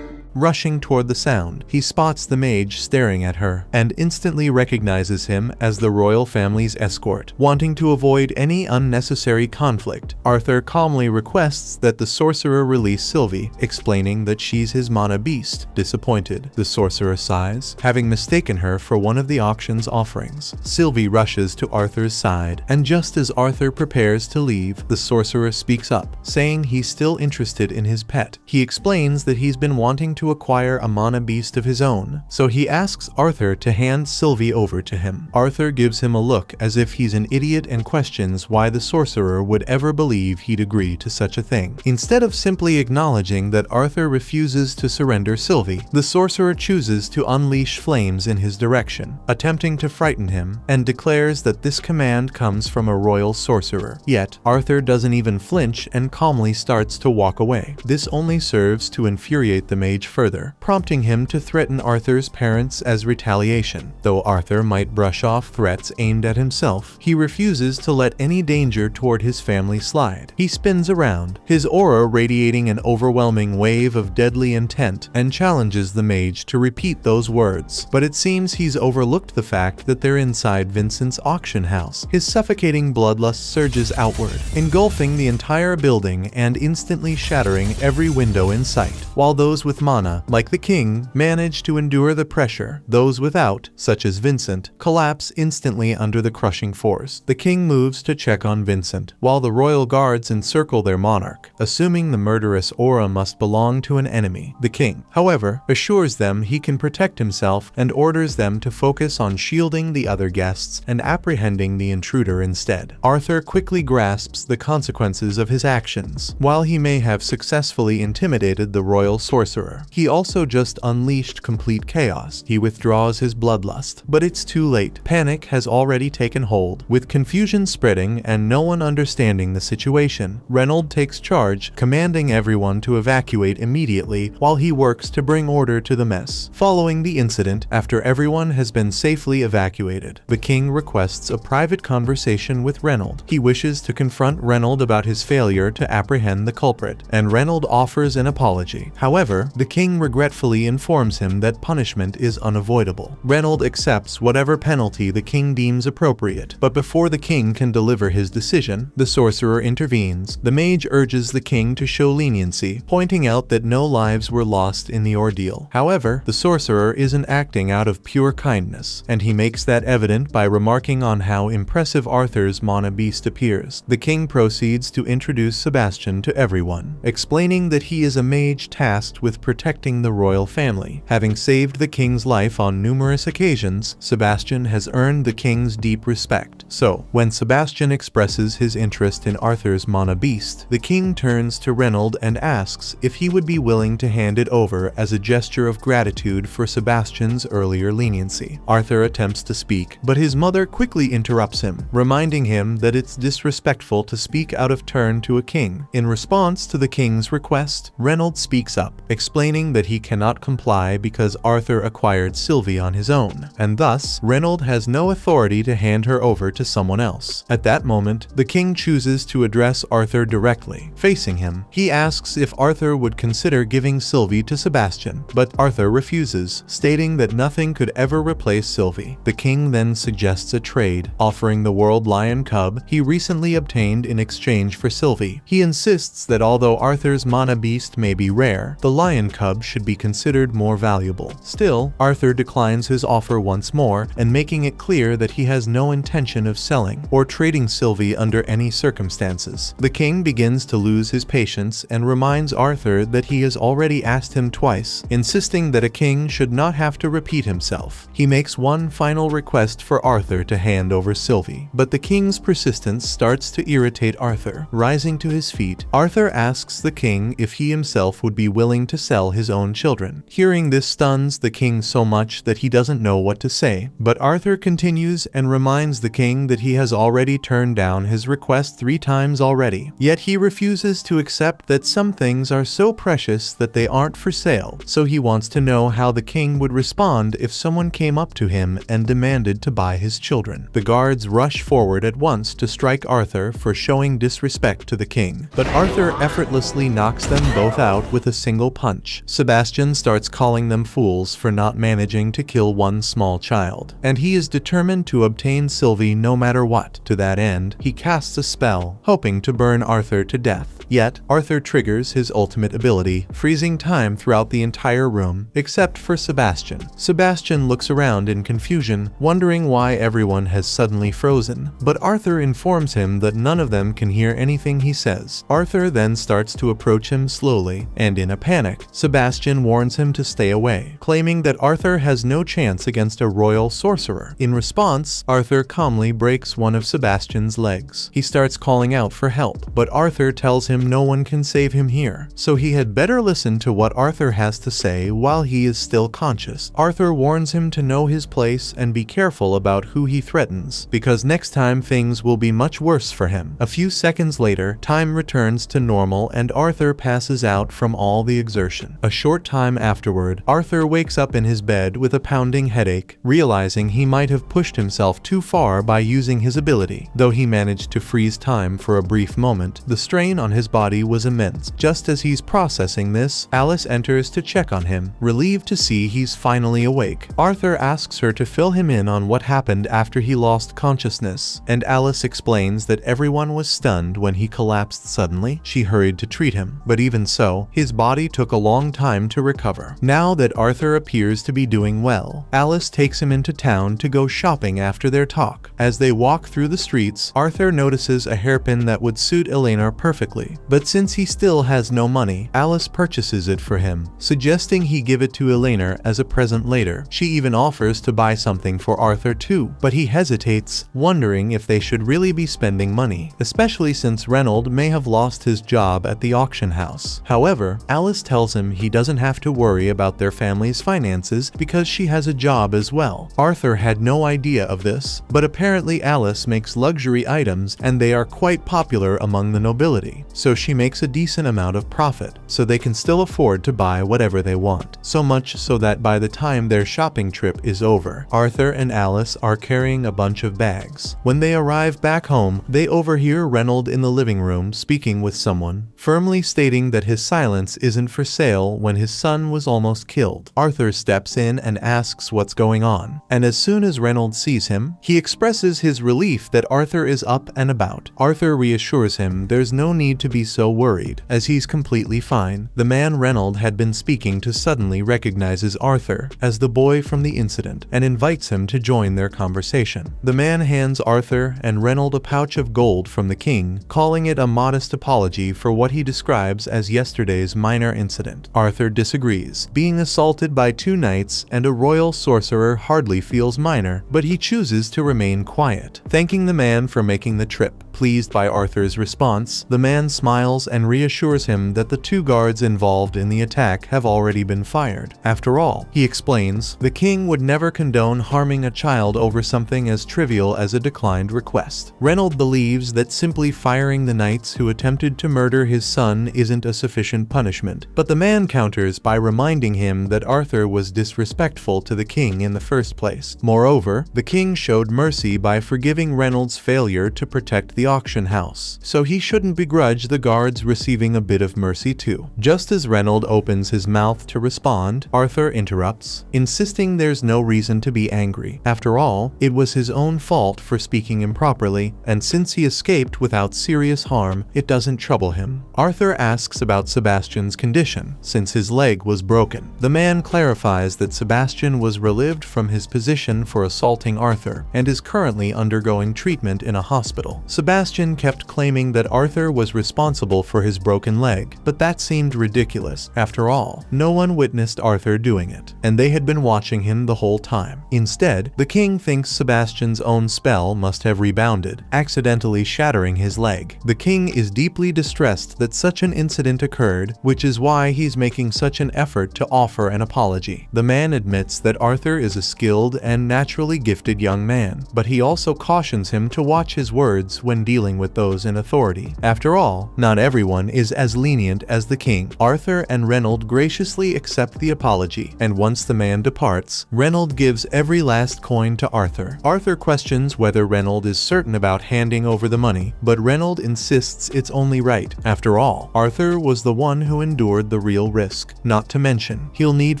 Rushing toward the sound, he spots the mage staring at her, and instantly recognizes him as the royal family's escort. Wanting to avoid any unnecessary conflict, Arthur calmly requests that the sorcerer release Sylvie, explaining that she's his mana beast. Disappointed, the sorcerer sighs, having mistaken her for one of the auction's offerings. Sylvie rushes to Arthur's side, and just as Arthur prepares to leave, the sorcerer speaks up, saying he's still interested in his pet. He explains that he's been wanting to acquire a mana beast of his own, so he asks Arthur to hand Sylvie over to him. Arthur gives him a look as if he's an idiot and questions why the sorcerer would ever believe he'd agree to such a thing. Instead of simply acknowledging that Arthur refuses to surrender Sylvie, the sorcerer chooses to unleash flames in his direction, attempting to frighten him, and declares that this command comes from a royal sorcerer. Yet, Arthur doesn't even flinch and calmly starts to walk away. This only serves to infuriate the mage further, prompting him to threaten Arthur's parents as retaliation. Though Arthur might brush off threats aimed at himself, he refuses to let any danger toward his family slide. He spins around, his aura radiating an overwhelming wave of deadly intent, and challenges the mage to repeat those words. But it seems he's overlooked the fact that they're inside Vincent's auction house. His suffocating bloodlust surges outward, engulfing the entire building and instantly shattering every window in sight. While those with mana, like the king, manage to endure the pressure, those without, such as Vincent, collapse instantly under the crushing force. The king moves to check on Vincent, while the royal guards encircle their monarch, assuming the murderous aura must belong to an enemy. The king, however, assures them he can protect himself and orders them to focus on shielding the other guests and apprehending the intruder instead. Arthur quickly grasps the consequences of his actions. While he may have successfully intimidated the royal sorcerer, he also just unleashed complete chaos. He withdraws his bloodlust, but it's too late. Panic has already taken hold. With confusion spreading and no one understanding the situation, Reynold takes charge, commanding everyone to evacuate immediately while he works to bring order to the mess. Following the incident, after everyone has been safely evacuated, the king requests a private conversation with Reynold. He wishes to confront Reynold about his failure to apprehend the culprit, and Reynold offers an apology. However, the king regretfully informs him that punishment is unavoidable. Reynold accepts whatever penalty the king deems appropriate, but before the king can deliver his decision, the sorcerer intervenes. The mage urges the king to show leniency, pointing out that no lives were lost in the ordeal. However, the sorcerer isn't acting out of pure kindness, and he makes that evident by remarking on how impressive Arthur's mana beast appears. The king proceeds to introduce Sebastian to everyone, explaining that he is a mage tasked with protecting the royal family. Having saved the king's life on numerous occasions, Sebastian has earned the king's deep respect. So, when Sebastian expresses his interest in Arthur's mana beast, the king turns to Reynold and asks if he would be willing to hand it over as a gesture of gratitude for Sebastian's earlier leniency. Arthur attempts to speak, but his mother quickly interrupts him, reminding him that it's disrespectful to speak out of turn to a king. In response to the king's request, Reynold speaks up, explaining that he cannot comply because Arthur acquired Sylvie on his own, and thus Reynold has no authority to hand her over to someone else. At that moment, the king chooses to address Arthur directly. Facing him, he asks if Arthur would consider giving Sylvie to Sebastian, but Arthur refuses, stating that nothing could ever replace Sylvie. The king then suggests a trade, offering the world lion cub he recently obtained in exchange for Sylvie. He insists that although Arthur's mana beast may be rare, the lion cub cub should be considered more valuable. Still, Arthur declines his offer once more and making it clear that he has no intention of selling or trading Sylvie under any circumstances. The king begins to lose his patience and reminds Arthur that he has already asked him twice, insisting that a king should not have to repeat himself. He makes one final request for Arthur to hand over Sylvie, but the king's persistence starts to irritate Arthur. Rising to his feet, Arthur asks the king if he himself would be willing to sell his own children. Hearing this stuns the king so much that he doesn't know what to say, but Arthur continues and reminds the king that he has already turned down his request 3 times already. Yet he refuses to accept that some things are so precious that they aren't for sale, so he wants to know how the king would respond if someone came up to him and demanded to buy his children. The guards rush forward at once to strike Arthur for showing disrespect to the king, but Arthur effortlessly knocks them both out with a single punch. Sebastian starts calling them fools for not managing to kill one small child, and he is determined to obtain Sylvie no matter what. To that end, he casts a spell, hoping to burn Arthur to death. Yet, Arthur triggers his ultimate ability, freezing time throughout the entire room, except for Sebastian. Sebastian looks around in confusion, wondering why everyone has suddenly frozen, but Arthur informs him that none of them can hear anything he says. Arthur then starts to approach him slowly, and in a panic, Sebastian warns him to stay away, claiming that Arthur has no chance against a royal sorcerer. In response, Arthur calmly breaks one of Sebastian's legs. He starts calling out for help, but Arthur tells him no one can save him here, so he had better listen to what Arthur has to say while he is still conscious. Arthur warns him to know his place and be careful about who he threatens, because next time things will be much worse for him. A few seconds later, time returns to normal and Arthur passes out from all the exertion. A short time afterward, Arthur wakes up in his bed with a pounding headache, realizing he might have pushed himself too far by using his ability. Though he managed to freeze time for a brief moment, the strain on his body was immense. Just as he's processing this, Alice enters to check on him, relieved to see he's finally awake. Arthur asks her to fill him in on what happened after he lost consciousness, and Alice explains that everyone was stunned when he collapsed suddenly. She hurried to treat him, but even so, his body took a long time to recover. Now that Arthur appears to be doing well, Alice takes him into town to go shopping after their talk. As they walk through the streets, Arthur notices a hairpin that would suit Elena perfectly, but since he still has no money, Alice purchases it for him, suggesting he give it to Elena as a present later. She even offers to buy something for Arthur too, but he hesitates, wondering if they should really be spending money, especially since Reynold may have lost his job at the auction house. However, Alice tells him he doesn't have to worry about their family's finances because she has a job as well. Arthur had no idea of this, but apparently Alice makes luxury items and they are quite popular among the nobility, so she makes a decent amount of profit, so they can still afford to buy whatever they want. So much so that by the time their shopping trip is over, Arthur and Alice are carrying a bunch of bags. When they arrive back home, they overhear Reynold in the living room speaking with someone, firmly stating that his silence isn't for sale when his son was almost killed. Arthur steps in and asks what's going on, and as soon as Reynold sees him, he expresses his relief that Arthur is up and about. Arthur reassures him there's no need to be so worried, as he's completely fine. The man Reynold had been speaking to suddenly recognizes Arthur as the boy from the incident and invites him to join their conversation. The man hands Arthur and Reynold a pouch of gold from the king, calling it a modest apology for what he describes as yesterday's minor incident. Arthur disagrees. Being assaulted by 2 knights and a royal sorcerer hardly feels minor, but he chooses to remain quiet, thanking the man for making the trip. Pleased by Arthur's response, the man smiles and reassures him that the 2 guards involved in the attack have already been fired. After all, he explains, the king would never condone harming a child over something as trivial as a declined request. Reynold believes that simply firing the knights who attempted to murder his son isn't a sufficient punishment, but the man counters by reminding him that Arthur was disrespectful to the king in the first place. Moreover, the king showed mercy by forgiving Reynold's failure to protect the auction house, so he shouldn't begrudge the guards receiving a bit of mercy too. Just as Reynold opens his mouth to respond, Arthur interrupts, insisting there's no reason to be angry. After all, it was his own fault for speaking improperly, and since he escaped without serious harm, it doesn't trouble him. Arthur asks about Sebastian's condition. since his leg was broken. The man clarifies that Sebastian was relieved from his position for assaulting Arthur and is currently undergoing treatment in a hospital. Sebastian kept claiming that Arthur was responsible for his broken leg, but that seemed ridiculous. After all, no one witnessed Arthur doing it, and they had been watching him the whole time. Instead, the king thinks Sebastian's own spell must have rebounded, accidentally shattering his leg. The king is deeply distressed that such an incident occurred, which is why he's making such an effort to offer an apology. The man admits that Arthur is a skilled and naturally gifted young man, but he also cautions him to watch his words when dealing with those in authority. After all, not everyone is as lenient as the king. Arthur and Reynold graciously accept the apology, and once the man departs, Reynold gives every last coin to Arthur. Arthur questions whether Reynold is certain about handing over the money, but Reynold insists it's only right. After all, Arthur was the one who endured the real risk. Not to mention, he'll need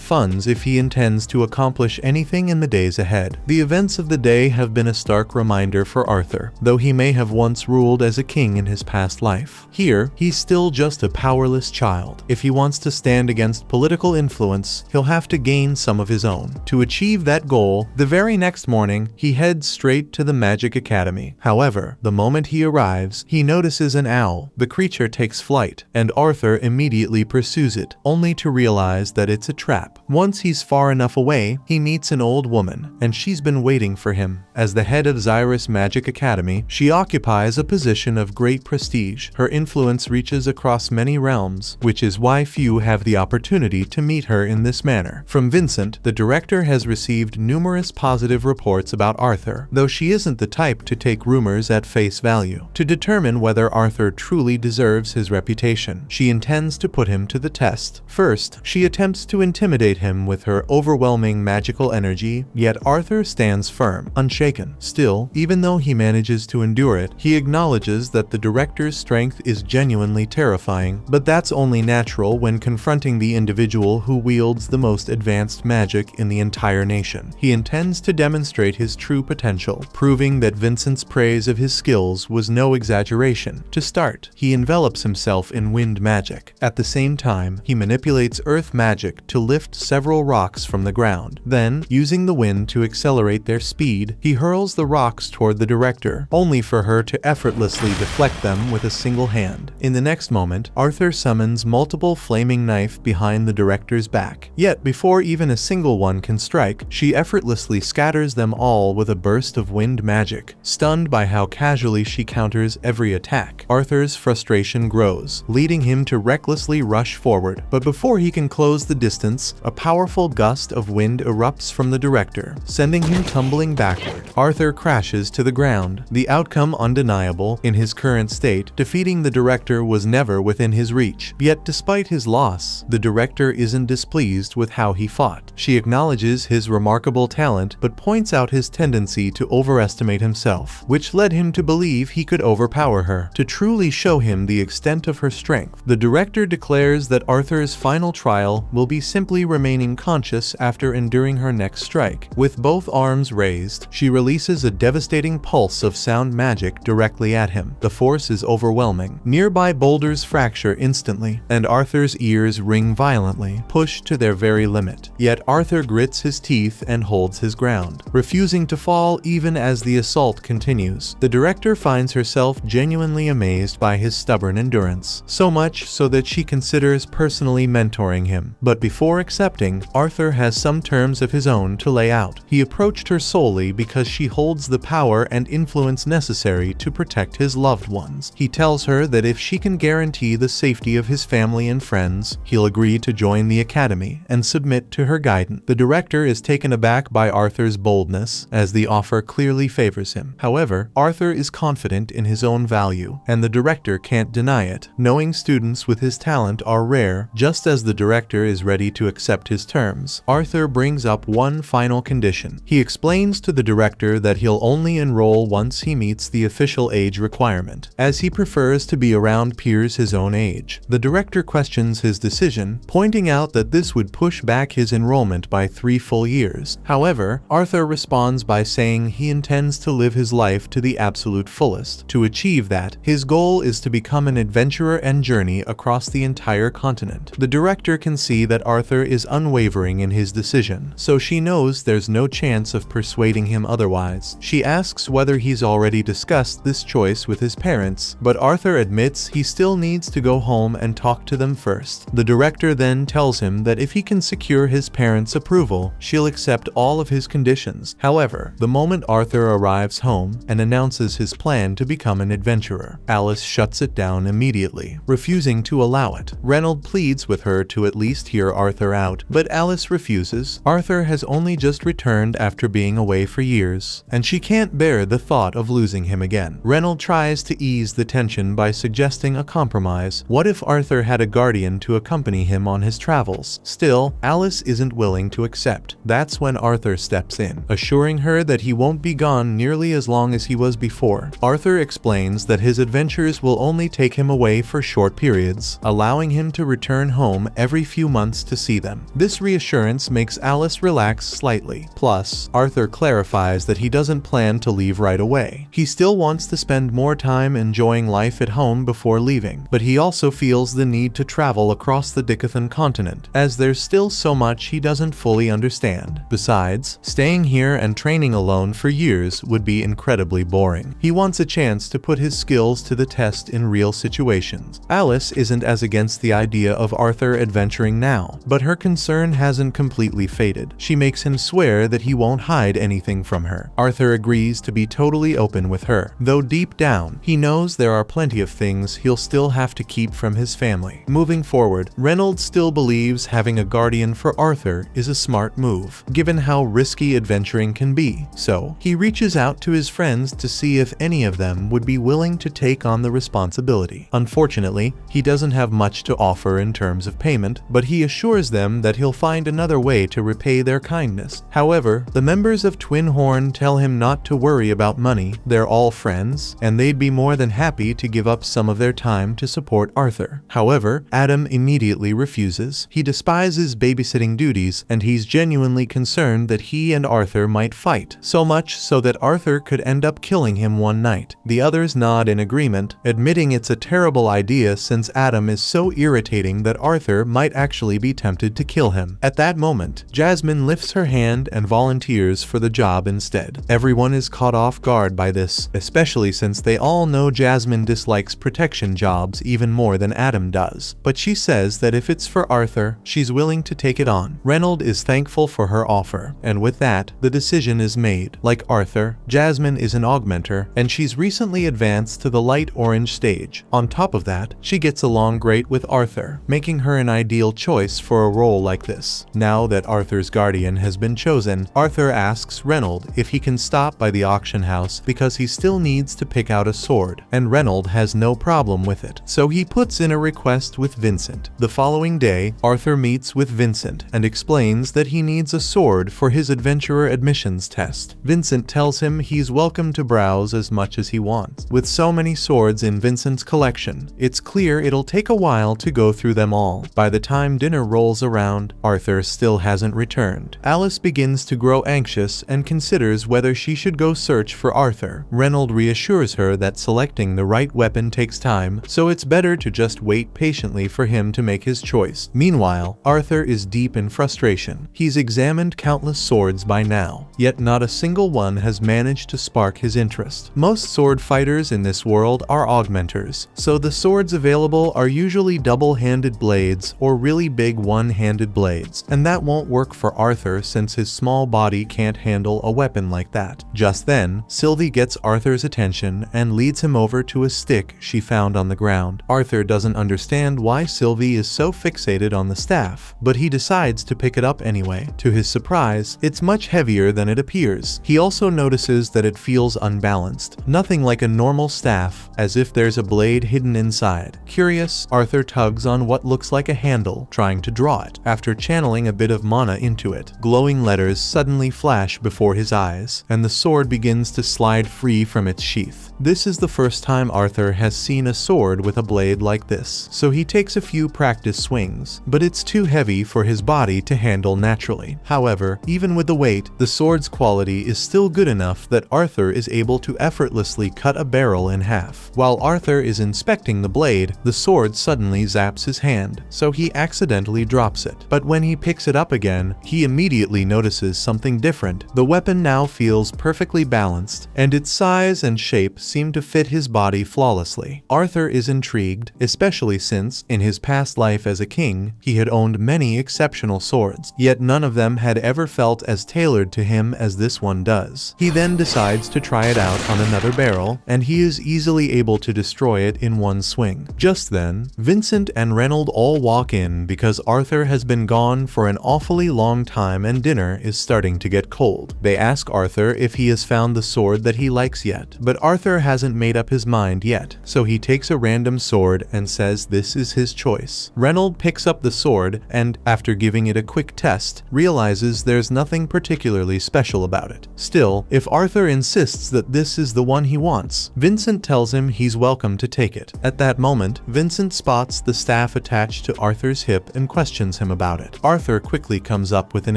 funds if he intends to accomplish anything in the days ahead. The events of the day have been a stark reminder for Arthur, though he may have once ruled as a king in his past life. Here, he's still just a powerless child. If he wants to stand against political influence, he'll have to gain some of his own. To achieve that goal, the very next morning, he heads straight to the Magic Academy. However, the moment he arrives, he notices an owl. The creature takes flight, and Arthur immediately pursues it, only to realize that it's a trap. Once he's far enough away, he meets an old woman, and she's been waiting for him. As the head of Xyrus Magic Academy, she occupies a position of great prestige. Her influence reaches across many realms, which is why few have the opportunity to meet her in this manner. From Vincent, the director has received numerous positive reports about Arthur, though she isn't the type to take rumors at face value. To determine whether Arthur truly deserves his reputation, she intends to put him to the test. First, she attempts to intimidate him with her overwhelming magical energy, yet Arthur stands firm, unshaken. Still, even though he manages to endure it, he acknowledges that the director's strength is genuinely terrifying, but that's only natural when confronting the individual who wields the most advanced magic in the entire nation. He intends to demonstrate his true potential, proving that Vincent's praise of his skills was no exaggeration. To start, he envelops himself in wind magic. At the same time, he manipulates earth magic to lift several rocks from the ground. Then, using the wind to accelerate their speed, he hurls the rocks toward the director, only for her to effortlessly deflect them with a single hand. In the next moment, Arthur summons multiple flaming knives behind the director's back. Yet, before even a single one can strike, she effortlessly scatters them all with a burst of wind magic. Stunned by how casually she counters every attack, Arthur's frustration grows, leading him to recklessly rush forward. But before he can close the distance, a powerful gust of wind erupts from the director, sending him tumbling backward. Arthur crashes to the ground, the outcome undeniable. In his current state, defeating the director was never within his reach. Yet despite his loss, the director isn't displeased with how he fought. She acknowledges his remarkable talent, but points out his tendency to overestimate himself, which led him to believe he could overpower her. To truly show him the extent of her strength, the director declares that Arthur's final trial will be simply remaining conscious after enduring her next strike. With both arms raised, she releases a devastating pulse of sound magic directly at him. The force is overwhelming. Nearby boulders fracture instantly, and Arthur's ears ring violently, pushed to their very limit. Yet Arthur grits his teeth and holds his ground, refusing to fall even as the assault continues. The director finds herself genuinely amazed by his stubborn endurance, so much so that she considers personally mentoring him. But before accepting, Arthur has some terms of his own to lay out. He approached her solely because she holds the power and influence necessary to protect his loved ones. He tells her that if she can guarantee the safety of his family and friends, he'll agree to join the academy and submit to her guidance. The director is taken aback by Arthur's boldness, as the offer clearly favors him. However, Arthur is confident in his own value, and the director can't deny it. Knowing students with his talent are rare, just as the director is ready to accept his terms, Arthur brings up one final condition. He explains to the director that he'll only enroll once he meets the official age requirement, as he prefers to be around peers his own age. The director questions his decision, pointing out that this would push back his enrollment by 3 full years. However, Arthur responds by saying he intends to live his life to the absolute fullest. To achieve that, his goal is to become an adventurer and journey across the entire continent. moment. The director can see that Arthur is unwavering in his decision, so she knows there's no chance of persuading him otherwise. She asks whether he's already discussed this choice with his parents, but Arthur admits he still needs to go home and talk to them first. The director then tells him that if he can secure his parents' approval, she'll accept all of his conditions. However, the moment Arthur arrives home and announces his plan to become an adventurer, Alice shuts it down immediately, refusing to allow it. Reynold pleads with her to at least hear Arthur out, but Alice refuses. Arthur has only just returned after being away for years, and she can't bear the thought of losing him again. Reynold tries to ease the tension by suggesting a compromise. What if Arthur had a guardian to accompany him on his travels? Still, Alice isn't willing to accept. That's when Arthur steps in, assuring her that he won't be gone nearly as long as he was before. Arthur explains that his adventures will only take him away for short periods, allowing him to return home every few months to see them. This reassurance makes Alice relax slightly. Plus, Arthur clarifies that he doesn't plan to leave right away. He still wants to spend more time enjoying life at home before leaving, but he also feels the need to travel across the Dicathan continent, as there's still so much he doesn't fully understand. Besides, staying here and training alone for years would be incredibly boring. He wants a chance to put his skills to the test in real situations. Alice isn't as against the idea of Arthur adventuring now, but her concern hasn't completely faded. She makes him swear that he won't hide anything from her. Arthur agrees to be totally open with her, though deep down, he knows there are plenty of things he'll still have to keep from his family. Moving forward, Reynolds still believes having a guardian for Arthur is a smart move, given how risky adventuring can be. So, he reaches out to his friends to see if any of them would be willing to take on the responsibility. Unfortunately, he doesn't have much to offer in terms of payment, but he assures them that he'll find another way to repay their kindness. However, the members of Twin Horn tell him not to worry about money. They're all friends, and they'd be more than happy to give up some of their time to support Arthur. However, Adam immediately refuses. He despises babysitting duties, and he's genuinely concerned that he and Arthur might fight, so much so that Arthur could end up killing him one night. The others nod in agreement, admitting it's a terrible idea since Adam is so irritating that Arthur might actually be tempted to kill him. At that moment, Jasmine lifts her hand and volunteers for the job instead. Everyone is caught off guard by this, especially since they all know Jasmine dislikes protection jobs even more than Adam does. But she says that if it's for Arthur, she's willing to take it on. Reynolds is thankful for her offer, and with that, the decision is made. Like Arthur, Jasmine is an augmenter, and she's recently advanced to the light orange stage. On top of that, she gets along great with Arthur, making her an ideal choice for a role like this. Now that Arthur's guardian has been chosen, Arthur asks Reynolds if he can stop by the auction house because he still needs to pick out a sword, and Reynolds has no problem with it. So he puts in a request with Vincent. The following day, Arthur meets with Vincent and explains that he needs a sword for his adventurer admissions test. Vincent tells him he's welcome to browse as much as he wants. With so many swords in Vincent's collection, it's clear it'll take a while to go through them all. By the time dinner rolls around, Arthur still hasn't returned. Alice begins to grow anxious and considers whether she should go search for Arthur. Reynolds reassures her that selecting the right weapon takes time, so it's better to just wait patiently for him to make his choice. Meanwhile, Arthur is deep in frustration. He's examined countless swords by now, yet not a single one has managed to spark his interest. Most sword fighters in this world are augmenters, so the swords available are usually double-handed blades or really big one-handed blades, and that won't work for Arthur since his small body can't handle a weapon like that. Just then, Sylvie gets Arthur's attention and leads him over to a stick she found on the ground. Arthur doesn't understand why Sylvie is so fixated on the staff, but he decides to pick it up anyway. To his surprise, it's much heavier than it appears. He also notices that it feels unbalanced, nothing like a normal staff, as if there's a blade hidden inside. Curious, Arthur tugs on what looks like a handle, trying to draw it. After channeling a bit of mana into it, glowing letters suddenly flash before his eyes, and the sword begins to slide free from its sheath. hands. This is the first time Arthur has seen a sword with a blade like this, so he takes a few practice swings, but it's too heavy for his body to handle naturally. However, even with the weight, the sword's quality is still good enough that Arthur is able to effortlessly cut a barrel in half. While Arthur is inspecting the blade, the sword suddenly zaps his hand, so he accidentally drops it. But when he picks it up again, he immediately notices something different. The weapon now feels perfectly balanced, and its size and shape seem to fit his body flawlessly. Arthur is intrigued, especially since, in his past life as a king, he had owned many exceptional swords, yet none of them had ever felt as tailored to him as this one does. He then decides to try it out on another barrel, and he is easily able to destroy it in one swing. Just then, Vincent and Reynold all walk in because Arthur has been gone for an awfully long time and dinner is starting to get cold. They ask Arthur if he has found the sword that he likes yet, but Arthur hasn't made up his mind yet, so he takes a random sword and says this is his choice. Reynold picks up the sword and, after giving it a quick test, realizes there's nothing particularly special about it. Still, if Arthur insists that this is the one he wants, Vincent tells him he's welcome to take it. At that moment, Vincent spots the staff attached to Arthur's hip and questions him about it. Arthur quickly comes up with an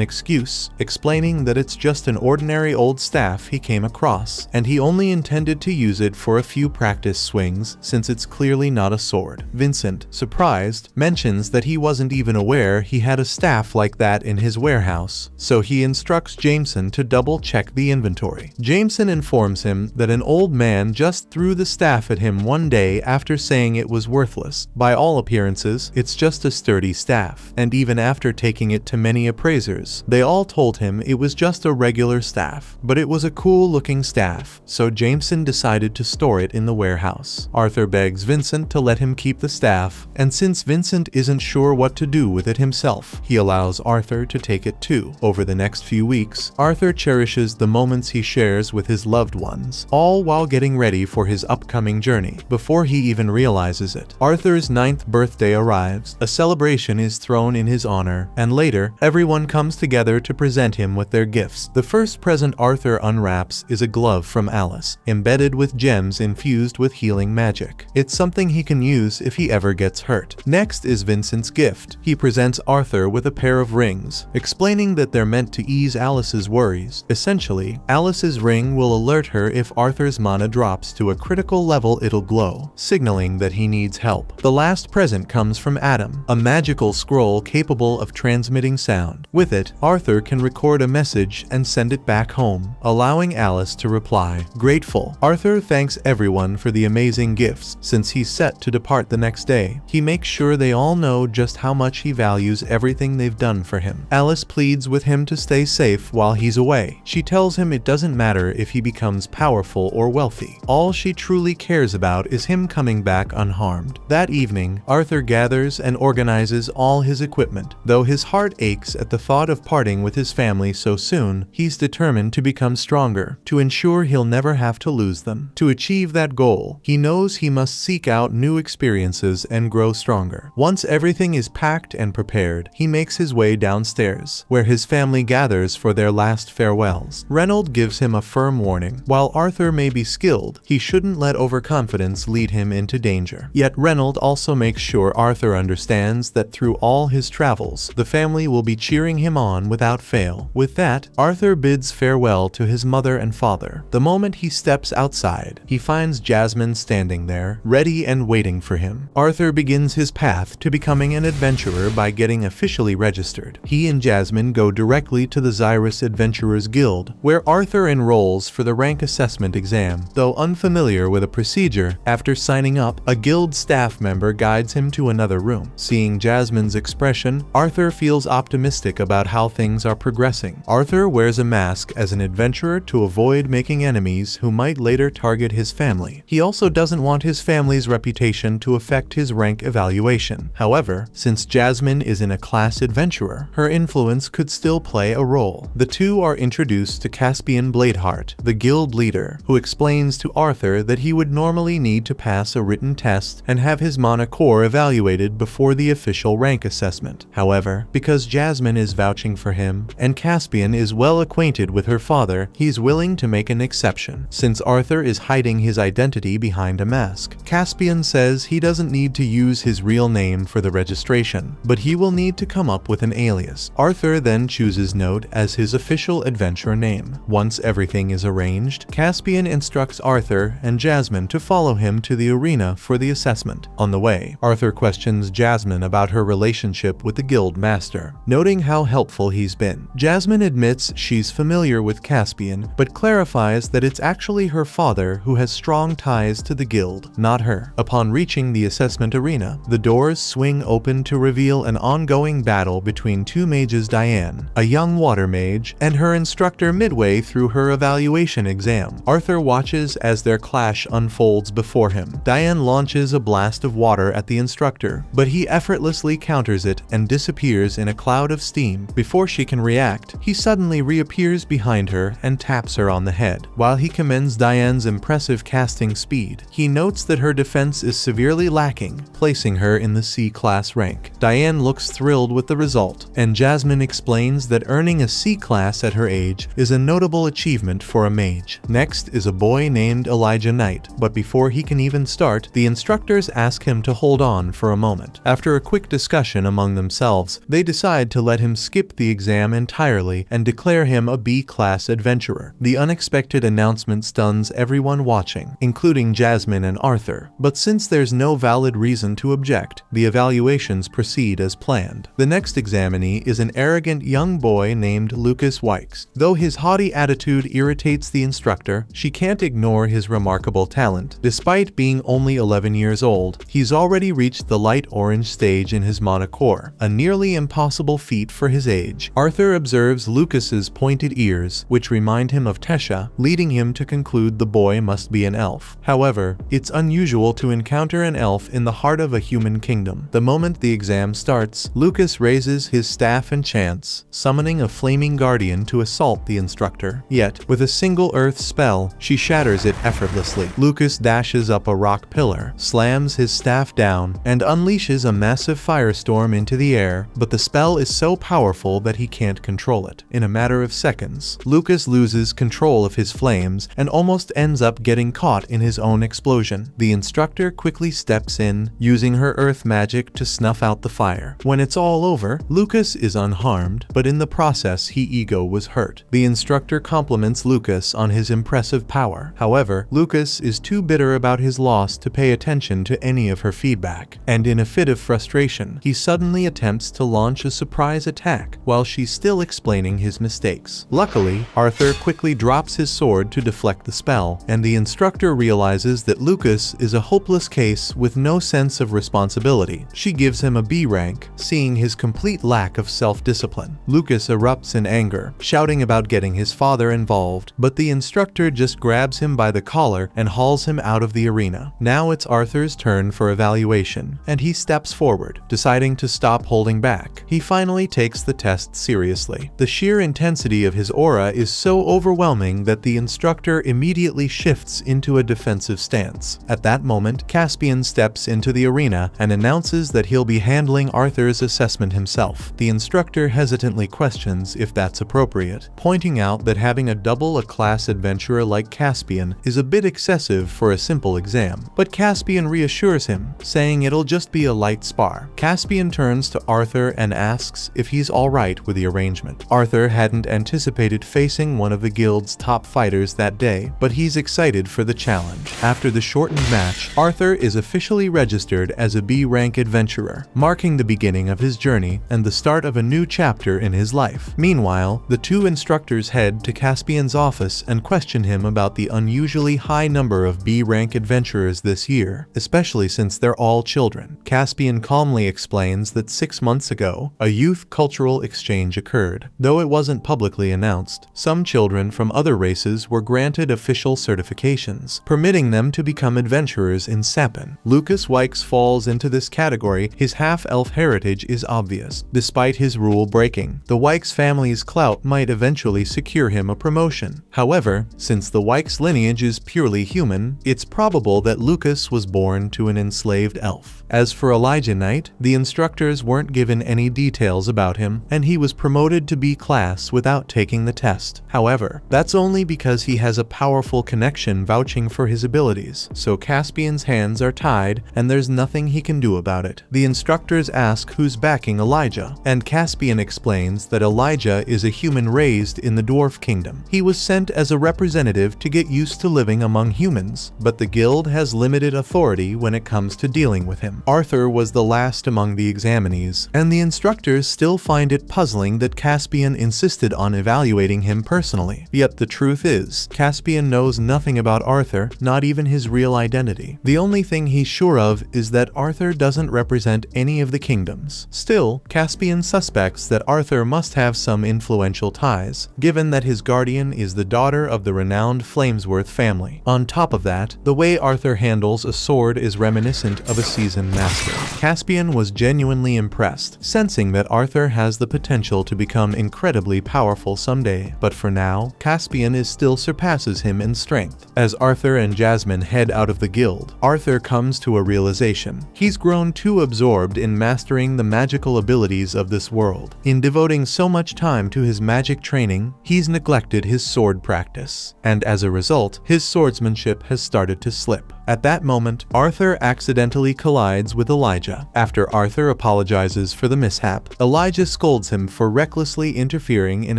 excuse, explaining that it's just an ordinary old staff he came across, and he only intended to use it for a few practice swings since it's clearly not a sword. Vincent, surprised, mentions that he wasn't even aware he had a staff like that in his warehouse, so he instructs Jameson to double-check the inventory. Jameson informs him that an old man just threw the staff at him one day after saying it was worthless. By all appearances, it's just a sturdy staff, and even after taking it to many appraisers, they all told him it was just a regular staff, but it was a cool-looking staff, so Jameson decided to store it in the warehouse. Arthur begs Vincent to let him keep the staff, and since Vincent isn't sure what to do with it himself, he allows Arthur to take it too. Over the next few weeks, Arthur cherishes the moments he shares with his loved ones, all while getting ready for his upcoming journey. Before he even realizes it, Arthur's 9th birthday arrives, a celebration is thrown in his honor, and later, everyone comes together to present him with their gifts. The first present Arthur unwraps is a glove from Alice, embedded with gems infused with healing magic. It's something he can use if he ever gets hurt. Next is Vincent's gift. He presents Arthur with a pair of rings, explaining that they're meant to ease Alice's worries. Essentially, Alice's ring will alert her if Arthur's mana drops to a critical level, it'll glow, signaling that he needs help. The last present comes from Adam, a magical scroll capable of transmitting sound. With it, Arthur can record a message and send it back home, allowing Alice to reply. Grateful, Arthur thanks everyone for the amazing gifts. Since he's set to depart the next day, he makes sure they all know just how much he values everything they've done for him. Alice pleads with him to stay safe while he's away. She tells him it doesn't matter if he becomes powerful or wealthy. All she truly cares about is him coming back unharmed. That evening, Arthur gathers and organizes all his equipment. Though his heart aches at the thought of parting with his family so soon, he's determined to become stronger, to ensure he'll never have to lose them. To achieve that goal, he knows he must seek out new experiences and grow stronger. Once everything is packed and prepared, he makes his way downstairs, where his family gathers for their last farewells. Reynold gives him a firm warning. While Arthur may be skilled, he shouldn't let overconfidence lead him into danger. Yet Reynold also makes sure Arthur understands that through all his travels, the family will be cheering him on without fail. With that, Arthur bids farewell to his mother and father. The moment he steps outside, he finds Jasmine standing there, ready and waiting for him. Arthur begins his path to becoming an adventurer by getting officially registered. He and Jasmine go directly to the Xyrus Adventurers Guild, where Arthur enrolls for the rank assessment exam. Though unfamiliar with a procedure, after signing up, a guild staff member guides him to another room. Seeing Jasmine's expression, Arthur feels optimistic about how things are progressing. Arthur wears a mask as an adventurer to avoid making enemies who might later target his family. He also doesn't want his family's reputation to affect his rank evaluation. However, since Jasmine is in a class adventurer, her influence could still play a role. The two are introduced to Caspian Bladeheart, the guild leader, who explains to Arthur that he would normally need to pass a written test and have his mana core evaluated before the official rank assessment. However, because Jasmine is vouching for him, and Caspian is well acquainted with her father, he's willing to make an exception. Since Arthur is hiding his identity behind a mask. Caspian says he doesn't need to use his real name for the registration, but he will need to come up with an alias. Arthur then chooses Note as his official adventure name. Once everything is arranged, Caspian instructs Arthur and Jasmine to follow him to the arena for the assessment. On the way, Arthur questions Jasmine about her relationship with the guild master, noting how helpful he's been. Jasmine admits she's familiar with Caspian, but clarifies that it's actually her father who has strong ties to the guild, not her. Upon reaching the assessment arena, the doors swing open to reveal an ongoing battle between two mages, Diane, a young water mage, and her instructor midway through her evaluation exam. Arthur watches as their clash unfolds before him. Diane launches a blast of water at the instructor, but he effortlessly counters it and disappears in a cloud of steam. Before she can react, he suddenly reappears behind her and taps her on the head. While he commends Diane's impressive casting speed, he notes that her defense is severely lacking, placing her in the C-class rank. Diane looks thrilled with the result, and Jasmine explains that earning a C-class at her age is a notable achievement for a mage. Next is a boy named Elijah Knight, but before he can even start, the instructors ask him to hold on for a moment. After a quick discussion among themselves, they decide to let him skip the exam entirely and declare him a B-class adventurer. The unexpected announcement stuns everyone watching, including Jasmine and Arthur, but since there's no valid reason to object, the evaluations proceed as planned. The next examinee is an arrogant young boy named Lucas Wykes. Though his haughty attitude irritates the instructor, she can't ignore his remarkable talent. Despite being only 11 years old, he's already reached the light orange stage in his monocore, a nearly impossible feat for his age. Arthur observes Lucas's pointed ears, which remind him of Tesha, leading him to conclude the boy must be an elf. However, it's unusual to encounter an elf in the heart of a human kingdom. The moment the exam starts, Lucas raises his staff and chants, summoning a flaming guardian to assault the instructor. Yet, with a single earth spell, she shatters it effortlessly. Lucas dashes up a rock pillar, slams his staff down, and unleashes a massive firestorm into the air, but the spell is so powerful that he can't control it. In a matter of seconds, Lucas loses control of his flames and almost ends up getting caught in his own explosion. The instructor quickly steps in, using her earth magic to snuff out the fire. When it's all over, Lucas is unharmed, but in the process his ego was hurt. The instructor compliments Lucas on his impressive power. However, Lucas is too bitter about his loss to pay attention to any of her feedback, and in a fit of frustration, he suddenly attempts to launch a surprise attack while she's still explaining his mistakes. Luckily, Arthur quickly drops his sword to deflect the spell, and the instructor realizes that Lucas is a hopeless case with no sense of responsibility. She gives him a B rank, seeing his complete lack of self-discipline. Lucas erupts in anger, shouting about getting his father involved, but the instructor just grabs him by the collar and hauls him out of the arena. Now it's Arthur's turn for evaluation, and he steps forward, deciding to stop holding back. He finally takes the test seriously. The sheer intensity of his aura is so overwhelming that the instructor immediately shifts into a defensive stance. At that moment, Caspian steps into the arena and announces that he'll be handling Arthur's assessment himself. The instructor hesitantly questions if that's appropriate, pointing out that having a double-a-class adventurer like Caspian is a bit excessive for a simple exam. But Caspian reassures him, saying it'll just be a light spar. Caspian turns to Arthur and asks if he's alright with the arrangement. Arthur hadn't anticipated facing one of the guild's top fighters that day, but he's excited for the challenge. After the shortened match, Arthur is officially registered as a B-rank adventurer, marking the beginning of his journey and the start of a new chapter in his life. Meanwhile, the two instructors head to Caspian's office and question him about the unusually high number of B-rank adventurers this year, especially since they're all children. Caspian calmly explains that 6 months ago, a youth cultural exchange occurred. Though it wasn't publicly announced, some children from other races were granted official certifications, permitting them to become adventurers in Sapin. Lucas Wykes falls into this category. His half-elf heritage is obvious. Despite his rule breaking, the Wykes family's clout might eventually secure him a promotion. However, since the Wykes lineage is purely human, it's probable that Lucas was born to an enslaved elf. As for Elijah Knight, the instructors weren't given any details about him, and he was promoted to B class without taking the test. However, that's only because he has a powerful connection vouching for his abilities, so Caspian's hands are tied and there's nothing he can do about it. The instructors ask who's backing Elijah, and Caspian explains that Elijah is a human raised in the dwarf kingdom. He was sent as a representative to get used to living among humans, but the guild has limited authority when it comes to dealing with him. Arthur was the last among the examinees, and the instructors still find it puzzling that Caspian insisted on evaluating him personally. Yet the truth is, Caspian knows nothing about Arthur, not even his real identity. The only thing he's sure of is that Arthur doesn't represent any of the kingdoms. Still, Caspian suspects that Arthur must have some influential ties, given that his guardian is the daughter of the renowned Flamesworth family. On top of that, the way Arthur handles a sword is reminiscent of a seasoned master. Caspian was genuinely impressed, sensing that Arthur has the potential to become incredibly powerful someday. But for now, Caspian still surpasses him in strength. As Arthur and Jasmine head out of the guild, Arthur comes to a realization. He's grown too absorbed in mastering the magical abilities of this world. In devoting so much time to his magic training, he's neglected his sword practice, and as a result, his swordsmanship has started to slip. At that moment, Arthur accidentally collides with Elijah. After Arthur apologizes for the mishap, Elijah scolds him for recklessly interfering in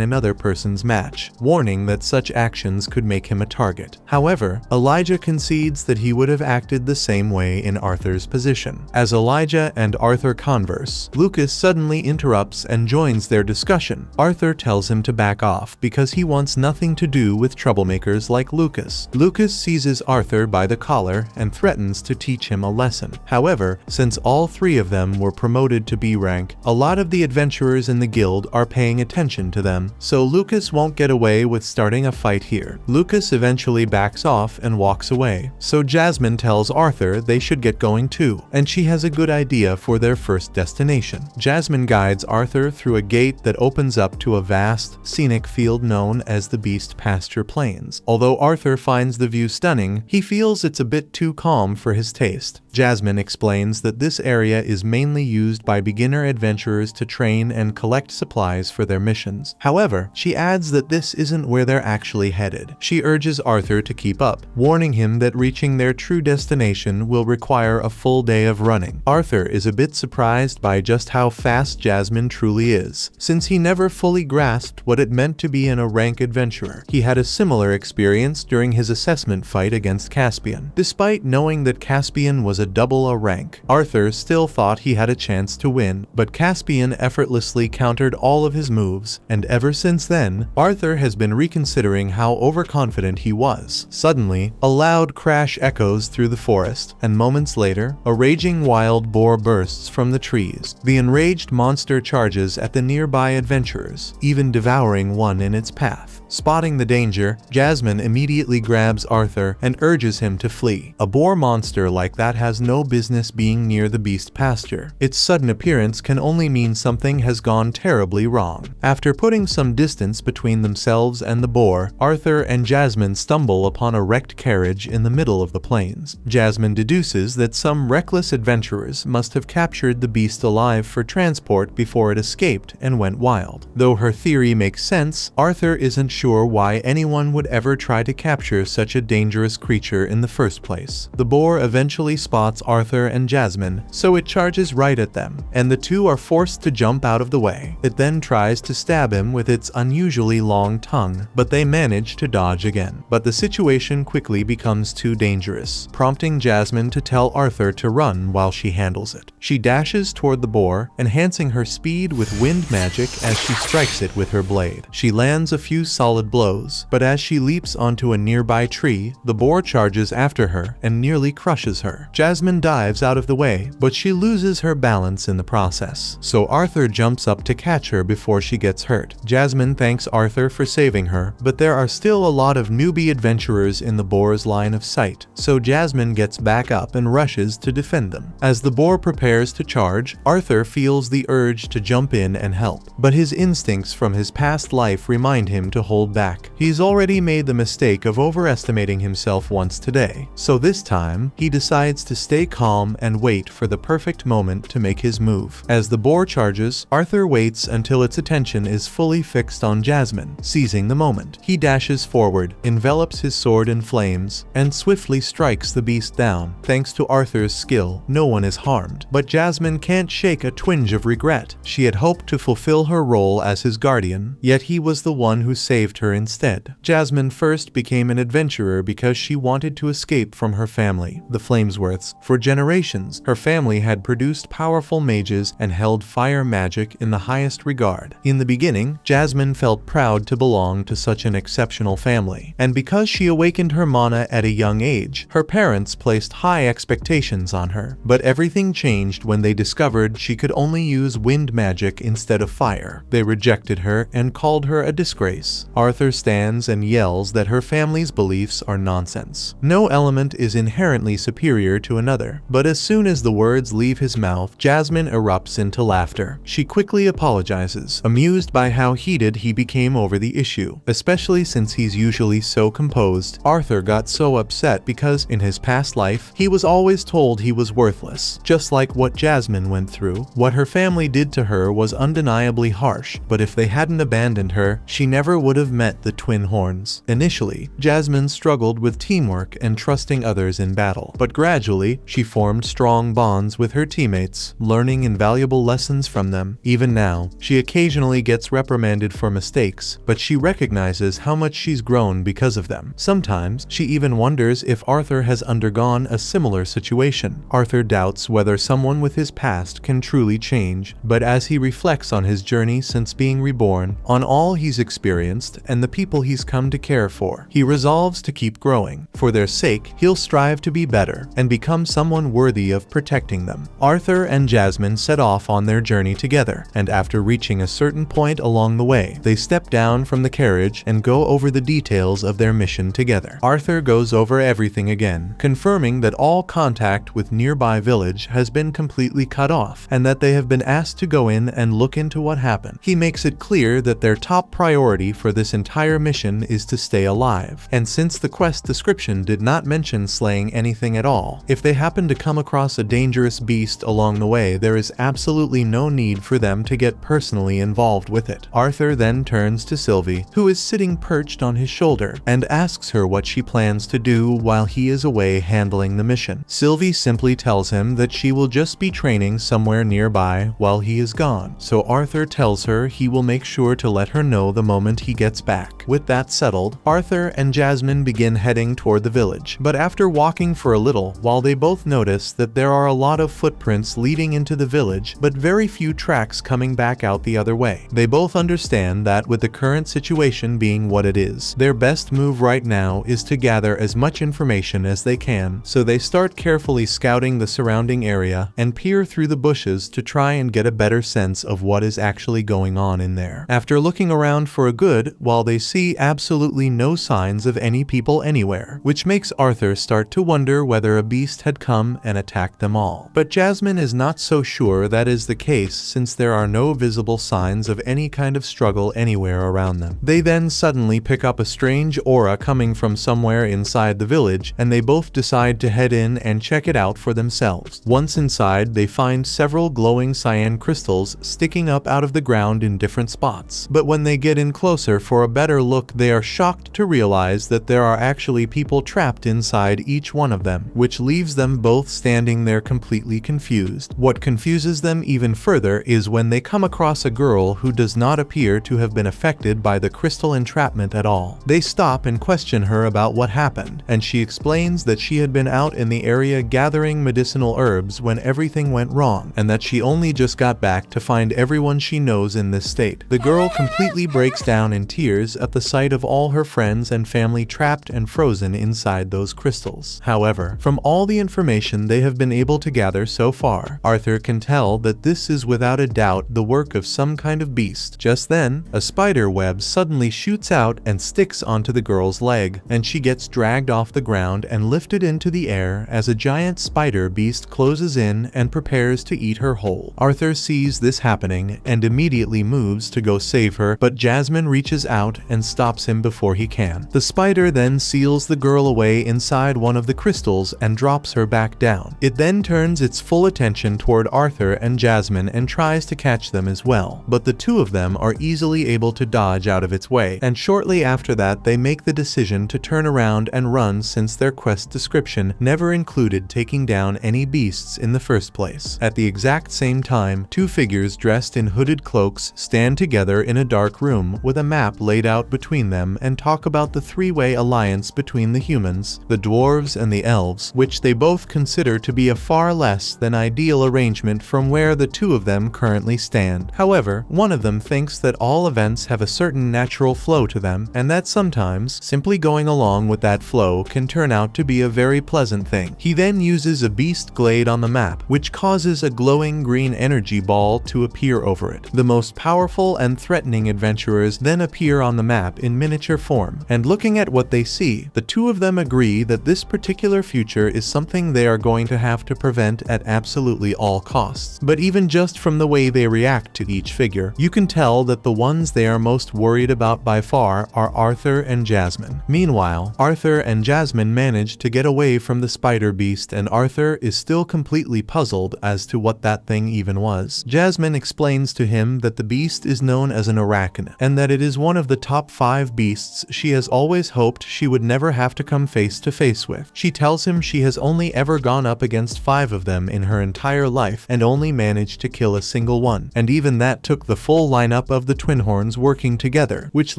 another person's match, warning that such actions could make him a target. However, Elijah concedes that he would have acted the same way in Arthur's position. As Elijah and Arthur converse, Lucas suddenly interrupts and joins their discussion. Arthur tells him to back off because he wants nothing to do with troublemakers like Lucas. Lucas seizes Arthur by the collar and threatens to teach him a lesson. However, since all three of them were promoted to B rank, a lot of the adventurers in the guild are paying attention to them, so Lucas won't get away with starting a fight here. Lucas eventually backs off and walks away, so Jasmine tells Arthur they should get going too, and she has a good idea for their first destination. Jasmine guides Arthur through a gate that opens up to a vast, scenic field known as the Beast Pasture Plains. Although Arthur finds the view stunning, he feels it's a bit too calm for his taste. Jasmine explains that this area is mainly used by beginner adventurers to train and collect supplies for their missions. However, she adds that this isn't where they're actually headed. She urges Arthur to keep up, warning him that reaching their true destination will require a full day of running. Arthur is a bit surprised by just how fast Jasmine truly is, since he never fully grasped what it meant to be a rank adventurer. He had a similar experience during his assessment fight against Caspian. Despite knowing that Caspian was a double A rank, Arthur still thought he had a chance to win, but Caspian effortlessly countered all of his moves, and ever since then, Arthur has been reconsidering how overconfident he was. Suddenly, a loud crash echoes through the forest, and moments later, a raging wild boar bursts from the trees. The enraged monster charges at the nearby adventurers, even devouring one in its path. Spotting the danger, Jasmine immediately grabs Arthur and urges him to flee. A boar monster like that has no business being near the beast pasture. Its sudden appearance can only mean something has gone terribly wrong. After putting some distance between themselves and the boar, Arthur and Jasmine stumble upon a wrecked carriage in the middle of the plains. Jasmine deduces that some reckless adventurers must have captured the beast alive for transport before it escaped and went wild. Though her theory makes sense, Arthur isn't sure why anyone would ever try to capture such a dangerous creature in the first place. The boar eventually spots Arthur and Jasmine, so it charges right at them, and the two are forced to jump out of the way. It then tries to stab him with its unusually long tongue, but they manage to dodge again. But the situation quickly becomes too dangerous, prompting Jasmine to tell Arthur to run while she handles it. She dashes toward the boar, enhancing her speed with wind magic as she strikes it with her blade. She lands a few solid blows, but as she leaps onto a nearby tree, the boar charges after her and nearly crushes her. Jasmine dives out of the way, but she loses her balance in the process, so Arthur jumps up to catch her before she gets hurt. Jasmine thanks Arthur for saving her, but there are still a lot of newbie adventurers in the boar's line of sight, so Jasmine gets back up and rushes to defend them. As the boar prepares to charge, Arthur feels the urge to jump in and help, but his instincts from his past life remind him to hold back. He's already made the mistake of overestimating himself once today, so this time, he decides to stay calm and wait for the perfect moment to make his move. As the boar charges, Arthur waits until its attention is fully fixed on Jasmine. Seizing the moment, he dashes forward, envelops his sword in flames, and swiftly strikes the beast down. Thanks to Arthur's skill, no one is harmed, but Jasmine can't shake a twinge of regret. She had hoped to fulfill her role as his guardian, yet he was the one who saved her instead. Jasmine first became an adventurer because she wanted to escape from her family, the Flamesworths. For generations, her family had produced powerful mages and held fire magic in the highest regard. In the beginning, Jasmine felt proud to belong to such an exceptional family, and because she awakened her mana at a young age, her parents placed high expectations on her. But everything changed when they discovered she could only use wind magic instead of fire. They rejected her and called her a disgrace. Arthur stands and yells that her family's beliefs are nonsense. No element is inherently superior to another, but as soon as the words leave his mouth, Jasmine erupts into laughter. She quickly apologizes, amused by how heated he became over the issue, especially since he's usually so composed. Arthur got so upset because, in his past life, he was always told he was worthless, just like what Jasmine went through. What her family did to her was undeniably harsh, but if they hadn't abandoned her, she never would have met the twin horns. Initially, Jasmine struggled with teamwork and trusting others in battle, but gradually, she formed strong bonds with her teammates, learning invaluable lessons from them. Even now, she occasionally gets reprimanded for mistakes, but she recognizes how much she's grown because of them. Sometimes, she even wonders if Arthur has undergone a similar situation. Arthur doubts whether someone with his past can truly change, but as he reflects on his journey since being reborn, on all he's experienced, and the people he's come to care for, he resolves to keep growing. For their sake, he'll strive to be better and become someone worthy of protecting them. Arthur and Jasmine set off on their journey together, and after reaching a certain point along the way, they step down from the carriage and go over the details of their mission together. Arthur goes over everything again, confirming that all contact with nearby village has been completely cut off, and that they have been asked to go in and look into what happened. He makes it clear that their top priority for this entire mission is to stay alive, and since the quest description did not mention slaying anything at all, if they happen to come across a dangerous beast along the way, there is absolutely no need for them to get personally involved with it. Arthur then turns to Sylvie, who is sitting perched on his shoulder, and asks her what she plans to do while he is away handling the mission. Sylvie simply tells him that she will just be training somewhere nearby while he is gone, so Arthur tells her he will make sure to let her know the moment he gets back. With that settled, Arthur and Jasmine begin heading toward the village, but after walking for a little while, they both notice that there are a lot of footprints leading into the village, but very few tracks coming back out the other way. They both understand that with the current situation being what it is, their best move right now is to gather as much information as they can, so they start carefully scouting the surrounding area and peer through the bushes to try and get a better sense of what is actually going on in there. After looking around for a good while, they see absolutely no signs of any people anywhere, which makes Arthur start to wonder whether a beast had come and attacked them all. But Jasmine is not so sure that is the case, since there are no visible signs of any kind of struggle anywhere around them. They then suddenly pick up a strange aura coming from somewhere inside the village, and they both decide to head in and check it out for themselves. Once inside, they find several glowing cyan crystals sticking up out of the ground in different spots. But when they get in closer for a better look, they are shocked to realize that there are actually people trapped inside each one of them, which leaves them both standing there completely confused. What confuses them even further is when they come across a girl who does not appear to have been affected by the crystal entrapment at all. They stop and question her about what happened, and she explains that she had been out in the area gathering medicinal herbs when everything went wrong, and that she only just got back to find everyone she knows in this state. The girl completely breaks down in tears at the sight of all her friends and family trapped and frozen inside those crystals. However, from all the information they have been able to gather so far, Arthur can tell that this is without a doubt the work of some kind of beast. Just then, a spider web suddenly shoots out and sticks onto the girl's leg, and she gets dragged off the ground and lifted into the air as a giant spider beast closes in and prepares to eat her whole. Arthur sees this happening and immediately moves to go save her, but Jasmine reaches out and stops him before he can. The spider then seals the girl away inside one of the crystals and drops slaps her back down. It then turns its full attention toward Arthur and Jasmine and tries to catch them as well, but the two of them are easily able to dodge out of its way, and shortly after that they make the decision to turn around and run since their quest description never included taking down any beasts in the first place. At the exact same time, two figures dressed in hooded cloaks stand together in a dark room with a map laid out between them and talk about the three-way alliance between the humans, the dwarves, and the elves, which they both consider to be a far less than ideal arrangement from where the two of them currently stand. However, one of them thinks that all events have a certain natural flow to them, and that sometimes simply going along with that flow can turn out to be a very pleasant thing. He then uses a beast glade on the map, which causes a glowing green energy ball to appear over it. The most powerful and threatening adventurers then appear on the map in miniature form, and looking at what they see, the two of them agree that this particular future is something they are going to have to prevent at absolutely all costs. But even just from the way they react to each figure, you can tell that the ones they are most worried about by far are Arthur and Jasmine. Meanwhile, Arthur and Jasmine manage to get away from the spider beast, and Arthur is still completely puzzled as to what that thing even was. Jasmine explains to him that the beast is known as an arachne, and that it is one of the top 5 beasts she has always hoped she would never have to come face to face with. She tells him she has only ever gone up against 5 of them in her entire life and only managed to kill a single one, and even that took the full lineup of the twin horns working together, which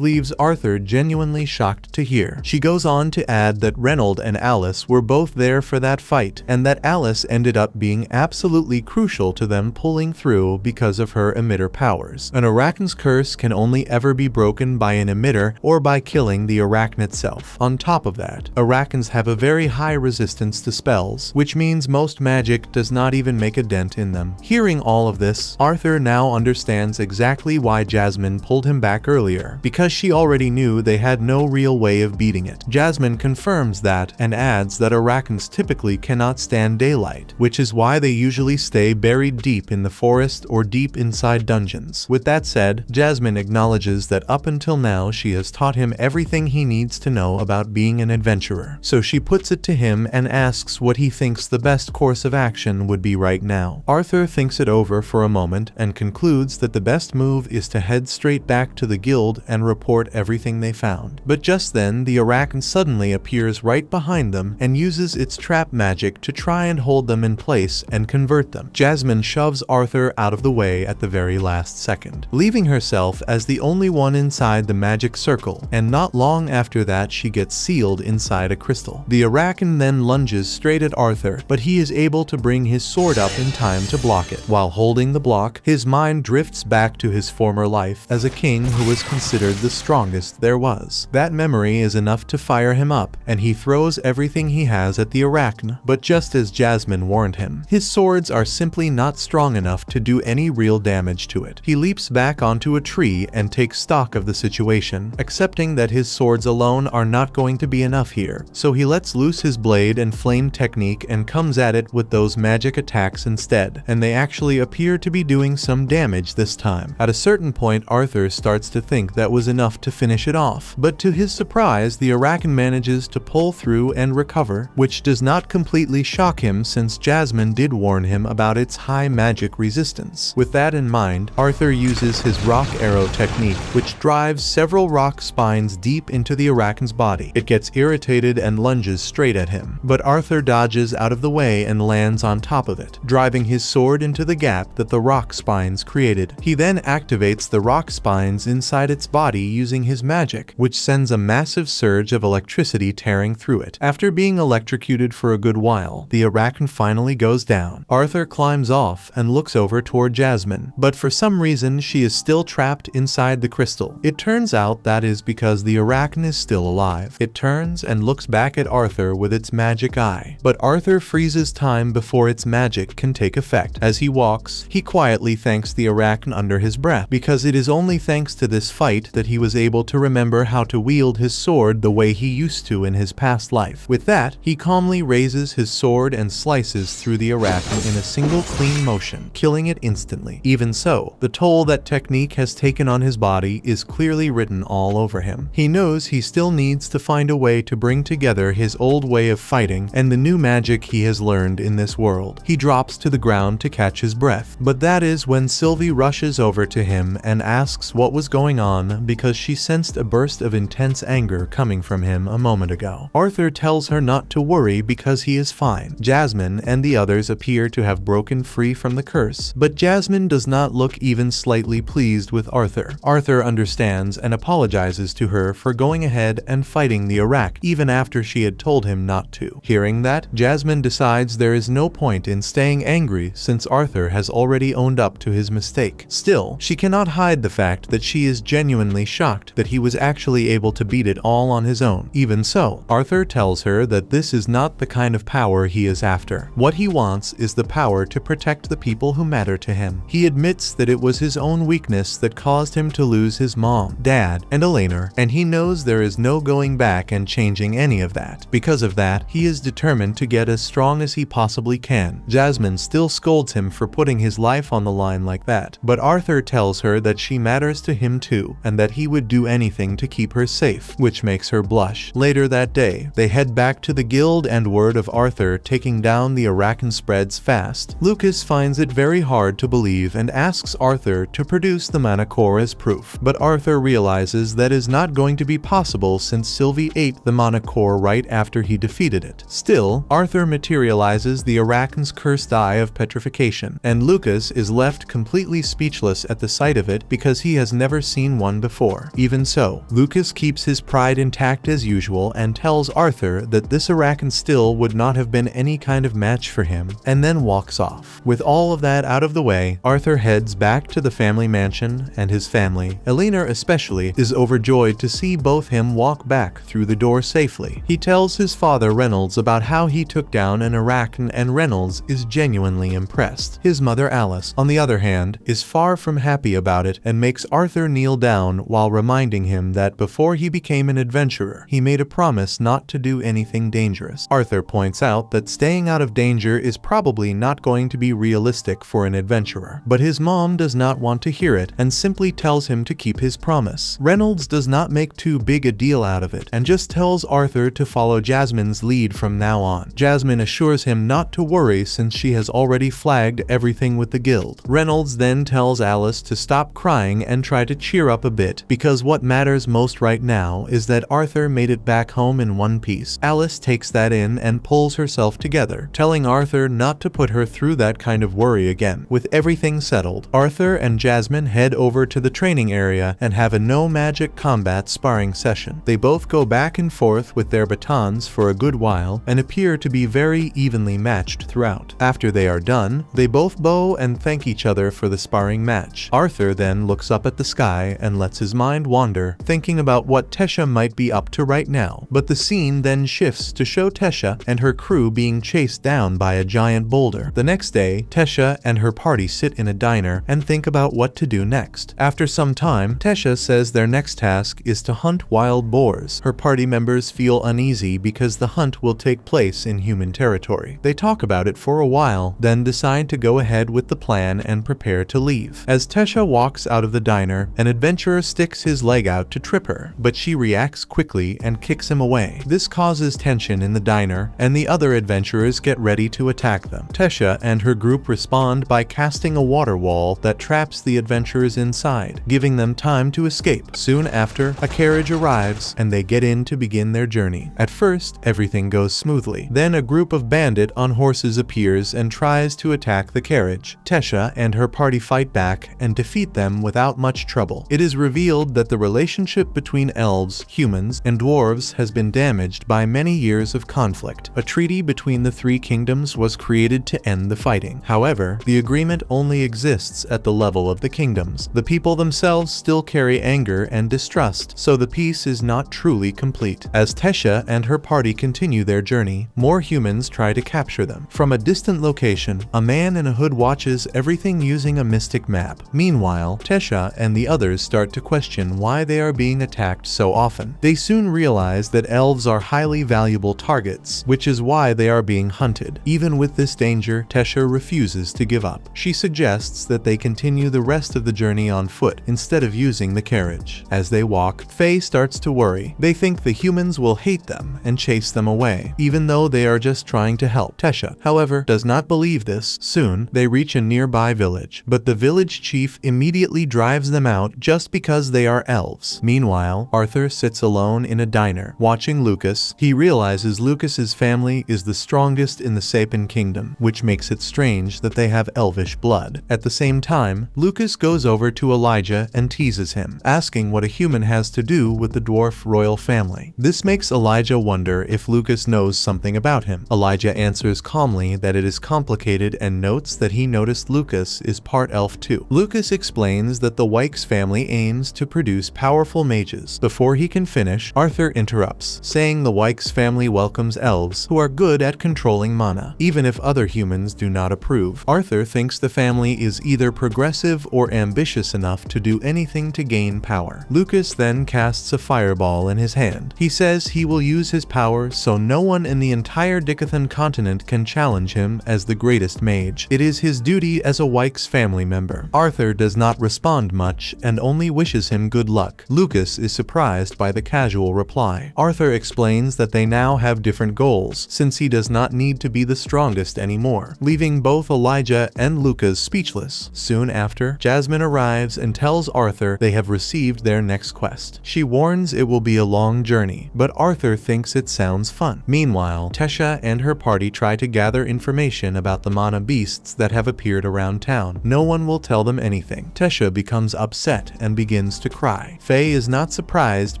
leaves Arthur genuinely shocked to hear. She goes on to add that Reynold and Alice were both there for that fight, and that Alice ended up being absolutely crucial to them pulling through because of her emitter powers. An arachne's curse can only ever be broken by an emitter or by killing the arachne itself. On top of that, arachnes have a very high resistance to spells, which means most magic does not even make a dent in them. Hearing all of this, Arthur now understands exactly why Jasmine pulled him back earlier, because she already knew they had no real way of beating it. Jasmine confirms that and adds that arachnes typically cannot stand daylight, which is why they usually stay buried deep in the forest or deep inside dungeons. With that said, Jasmine acknowledges that up until now she has taught him everything he needs to know about being an adventurer. So she puts it to him and asks what he thinks the best course of action would be right now. Arthur thinks it over for a moment and concludes that the best move is to head straight back to the guild and report everything they found. But just then, the arachne suddenly appears right behind them and uses its trap magic to try and hold them in place and convert them. Jasmine shoves Arthur out of the way at the very last second, leaving herself as the only one inside the magic circle, and not long after that she gets sealed inside a crystal. The arachne then lunges straight at Arthur, but he is able to bring his sword up in time to block it. While holding the block, his mind drifts back to his former life as a king who was considered the strongest there was. That memory is enough to fire him up, and he throws everything he has at the arachne, but just as Jasmine warned him, his swords are simply not strong enough to do any real damage to it. He leaps back onto a tree and takes stock of the situation, accepting that his swords alone are not going to be enough here, so he lets loose his blade and flame technique and comes at it with those magic attacks instead, and they actually appear to be doing some damage this time. At a certain point, Arthur starts to think that was enough to finish it off, but to his surprise, the arachne manages to pull through and recover, which does not completely shock him since Jasmine did warn him about its high magic resistance. With that in mind, Arthur uses his rock arrow technique, which drives several rock spines deep into the arachne's body. It gets irritated and lunges straight at him, but Arthur dodges out of the way and lands on top of it, driving his sword into the gap that the rock spines created. He then activates the rock spines inside its body using his magic, which sends a massive surge of electricity tearing through it. After being electrocuted for a good while, the arachne finally goes down. Arthur climbs off and looks over toward Jasmine, but for some reason she is still trapped inside the crystal. It turns out that is because the arachne is still alive. It turns and looks back at Arthur with its magic eye, but Arthur freezes time before its magic can take effect. As he walks, he quietly thanks the arachne under his breath, because it is only thanks to this fight that he was able to remember how to wield his sword the way he used to in his past life. With that, he calmly raises his sword and slices through the arachne in a single clean motion, killing it instantly. Even so, the toll that technique has taken on his body is clearly written all over him. He knows he still needs to find a way to bring together his old way of fighting and the new magic he has learned in this world. He drops to the ground to catch his breath, but that is when Sylvie rushes over to him and asks what was going on because she sensed a burst of intense anger coming from him a moment ago. Arthur tells her not to worry because he is fine. Jasmine and the others appear to have broken free from the curse, but Jasmine does not look even slightly pleased with Arthur. Arthur understands and apologizes to her for going ahead and fighting the Iraq even after she had told him not to. Hearing that, Jasmine decides there is no point in staying angry since Arthur has already owned up to his mistake. Still, she cannot hide the fact that she is genuinely shocked that he was actually able to beat it all on his own. Even so, Arthur tells her that this is not the kind of power he is after. What he wants is the power to protect the people who matter to him. He admits that it was his own weakness that caused him to lose his mom, dad, and Elena, and he knows there is no going back and changing any of that. Because of that, he is determined to get as strong as he possibly can. Jasmine still scolds him for putting his life on the line like that, but Arthur tells her that she matters to him too, and that he would do anything to keep her safe, which makes her blush. Later that day, they head back to the guild and word of Arthur taking down the Arakan spreads fast. Lucas finds it very hard to believe and asks Arthur to produce the mana core as proof, but Arthur realizes that is not going to be possible since Sylvie ate the mana core right after he defeated it. Still, Arthur materializes the Arakan's cursed eye of petrification, and Lucas is left completely speechless at the sight of it because he has never seen one before. Even so, Lucas keeps his pride intact as usual and tells Arthur that this Arakan still would not have been any kind of match for him, and then walks off. With all of that out of the way, Arthur heads back to the family mansion, and his family, Elena especially, is overjoyed to see both him walk back through the door safely. He tells his father Reynolds about how he took down an Arakan, and Reynolds is genuinely impressed. His mother Alice, on the other hand, is far from happy about it and makes Arthur kneel down while reminding him that before he became an adventurer, he made a promise not to do anything dangerous. Arthur points out that staying out of danger is probably not going to be realistic for an adventurer, but his mom does not want to hear it and simply tells him to keep his promise. Reynolds does not make too big a deal out of it and just tells Arthur to follow Jasmine's lead from now on. Jasmine assures him not to worry since she has already flagged everything with the guild. Reynolds then tells Alice to stop crying and try to cheer up a bit because what matters most right now is that Arthur made it back home in one piece. Alice takes that in and pulls herself together, telling Arthur not to put her through that kind of worry again. With everything settled, Arthur and Jasmine head over to the training area and have a no magic combat sparring session. They both go back and forth with their batons for a good while and appear to be very evenly matched throughout. After they are done, they both bow and thank each other for the sparring match. Arthur then looks up at the sky and lets his mind wander, thinking about what Tesha might be up to right now. But the scene then shifts to show Tesha and her crew being chased down by a giant boulder. The next day, Tesha and her party sit in a diner and think about what to do next. After some time, Tesha says their next task is to hunt wild boars. Her party members feel uneasy because the hunt will take place in human territory. They talk about it for a while, then decide to go ahead with the plan and prepare to leave. As Tesha walks out of the diner, an adventurer sticks his leg out to trip her, but she reacts quickly and kicks him away. This causes tension in the diner, and the other adventurers get ready to attack them. Tesha and her group respond by casting a water wall that traps the adventurers inside, giving them time to escape. Soon after, a carriage arrives, and they get in to begin their journey. At first, everything goes smoothly. Then a group of bandits on horses appears and tries to attack the carriage. Tesha and her party fight back and defeat them without much trouble. It is revealed that the relationship between elves, humans, and dwarves has been damaged by many years of conflict. A treaty between the three kingdoms was created to end the fighting. However, the agreement only exists at the level of the kingdoms. The people themselves still carry anger and distrust, so the peace is not truly complete. As Tesha and her party continue their journey, more humans try to capture them. From a distant location, a man in a hood watches everything using a mystic map. Meanwhile, Tesha and the others start to question why they are being attacked so often. They soon realize that elves are highly valuable targets, which is why they are being hunted. Even with this danger, Tesha refuses to give up. She suggests that they continue the rest of the journey on foot instead of using the carriage. As they walk, Faye starts to worry. They think the humans will hate them and chase them away. Even though they are just trying to help. Tesha, however, does not believe this. Soon, they reach a nearby village, but the village chief immediately drives them out just because they are elves. Meanwhile, Arthur sits alone in a diner, watching Lucas. He realizes Lucas's family is the strongest in the Sapien kingdom, which makes it strange that they have elvish blood. At the same time, Lucas goes over to Elijah and teases him, asking what a human has to do with the dwarf royal family. This makes Elijah wonder if Lucas knows something about him. Elijah answers calmly that it is complicated and notes that he noticed Lucas is part elf too. Lucas explains that the Wykes family aims to produce powerful mages. Before he can finish, Arthur interrupts, saying the Wykes family welcomes elves who are good at controlling mana, even if other humans do not approve. Arthur thinks the family is either progressive or ambitious enough to do anything to gain power. Lucas then casts a fireball in his hand. He says he will use his power so no one in the entire Dicathan continent can challenge him as the greatest mage. It is his duty as a Wykes family member. Arthur does not respond much and only wishes him good luck. Lucas is surprised by the casual reply. Arthur explains that they now have different goals, since he does not need to be the strongest anymore, leaving both Elijah and Lucas speechless. Soon after, Jasmine arrives and tells Arthur they have received their next quest. She warns it will be a long journey, but Arthur thinks it sounds fun. Meanwhile, Tesha and her party try to gather information about the mana beasts that have appeared around town. No one will tell them anything. Tesha becomes upset and begins to cry. Faye is not surprised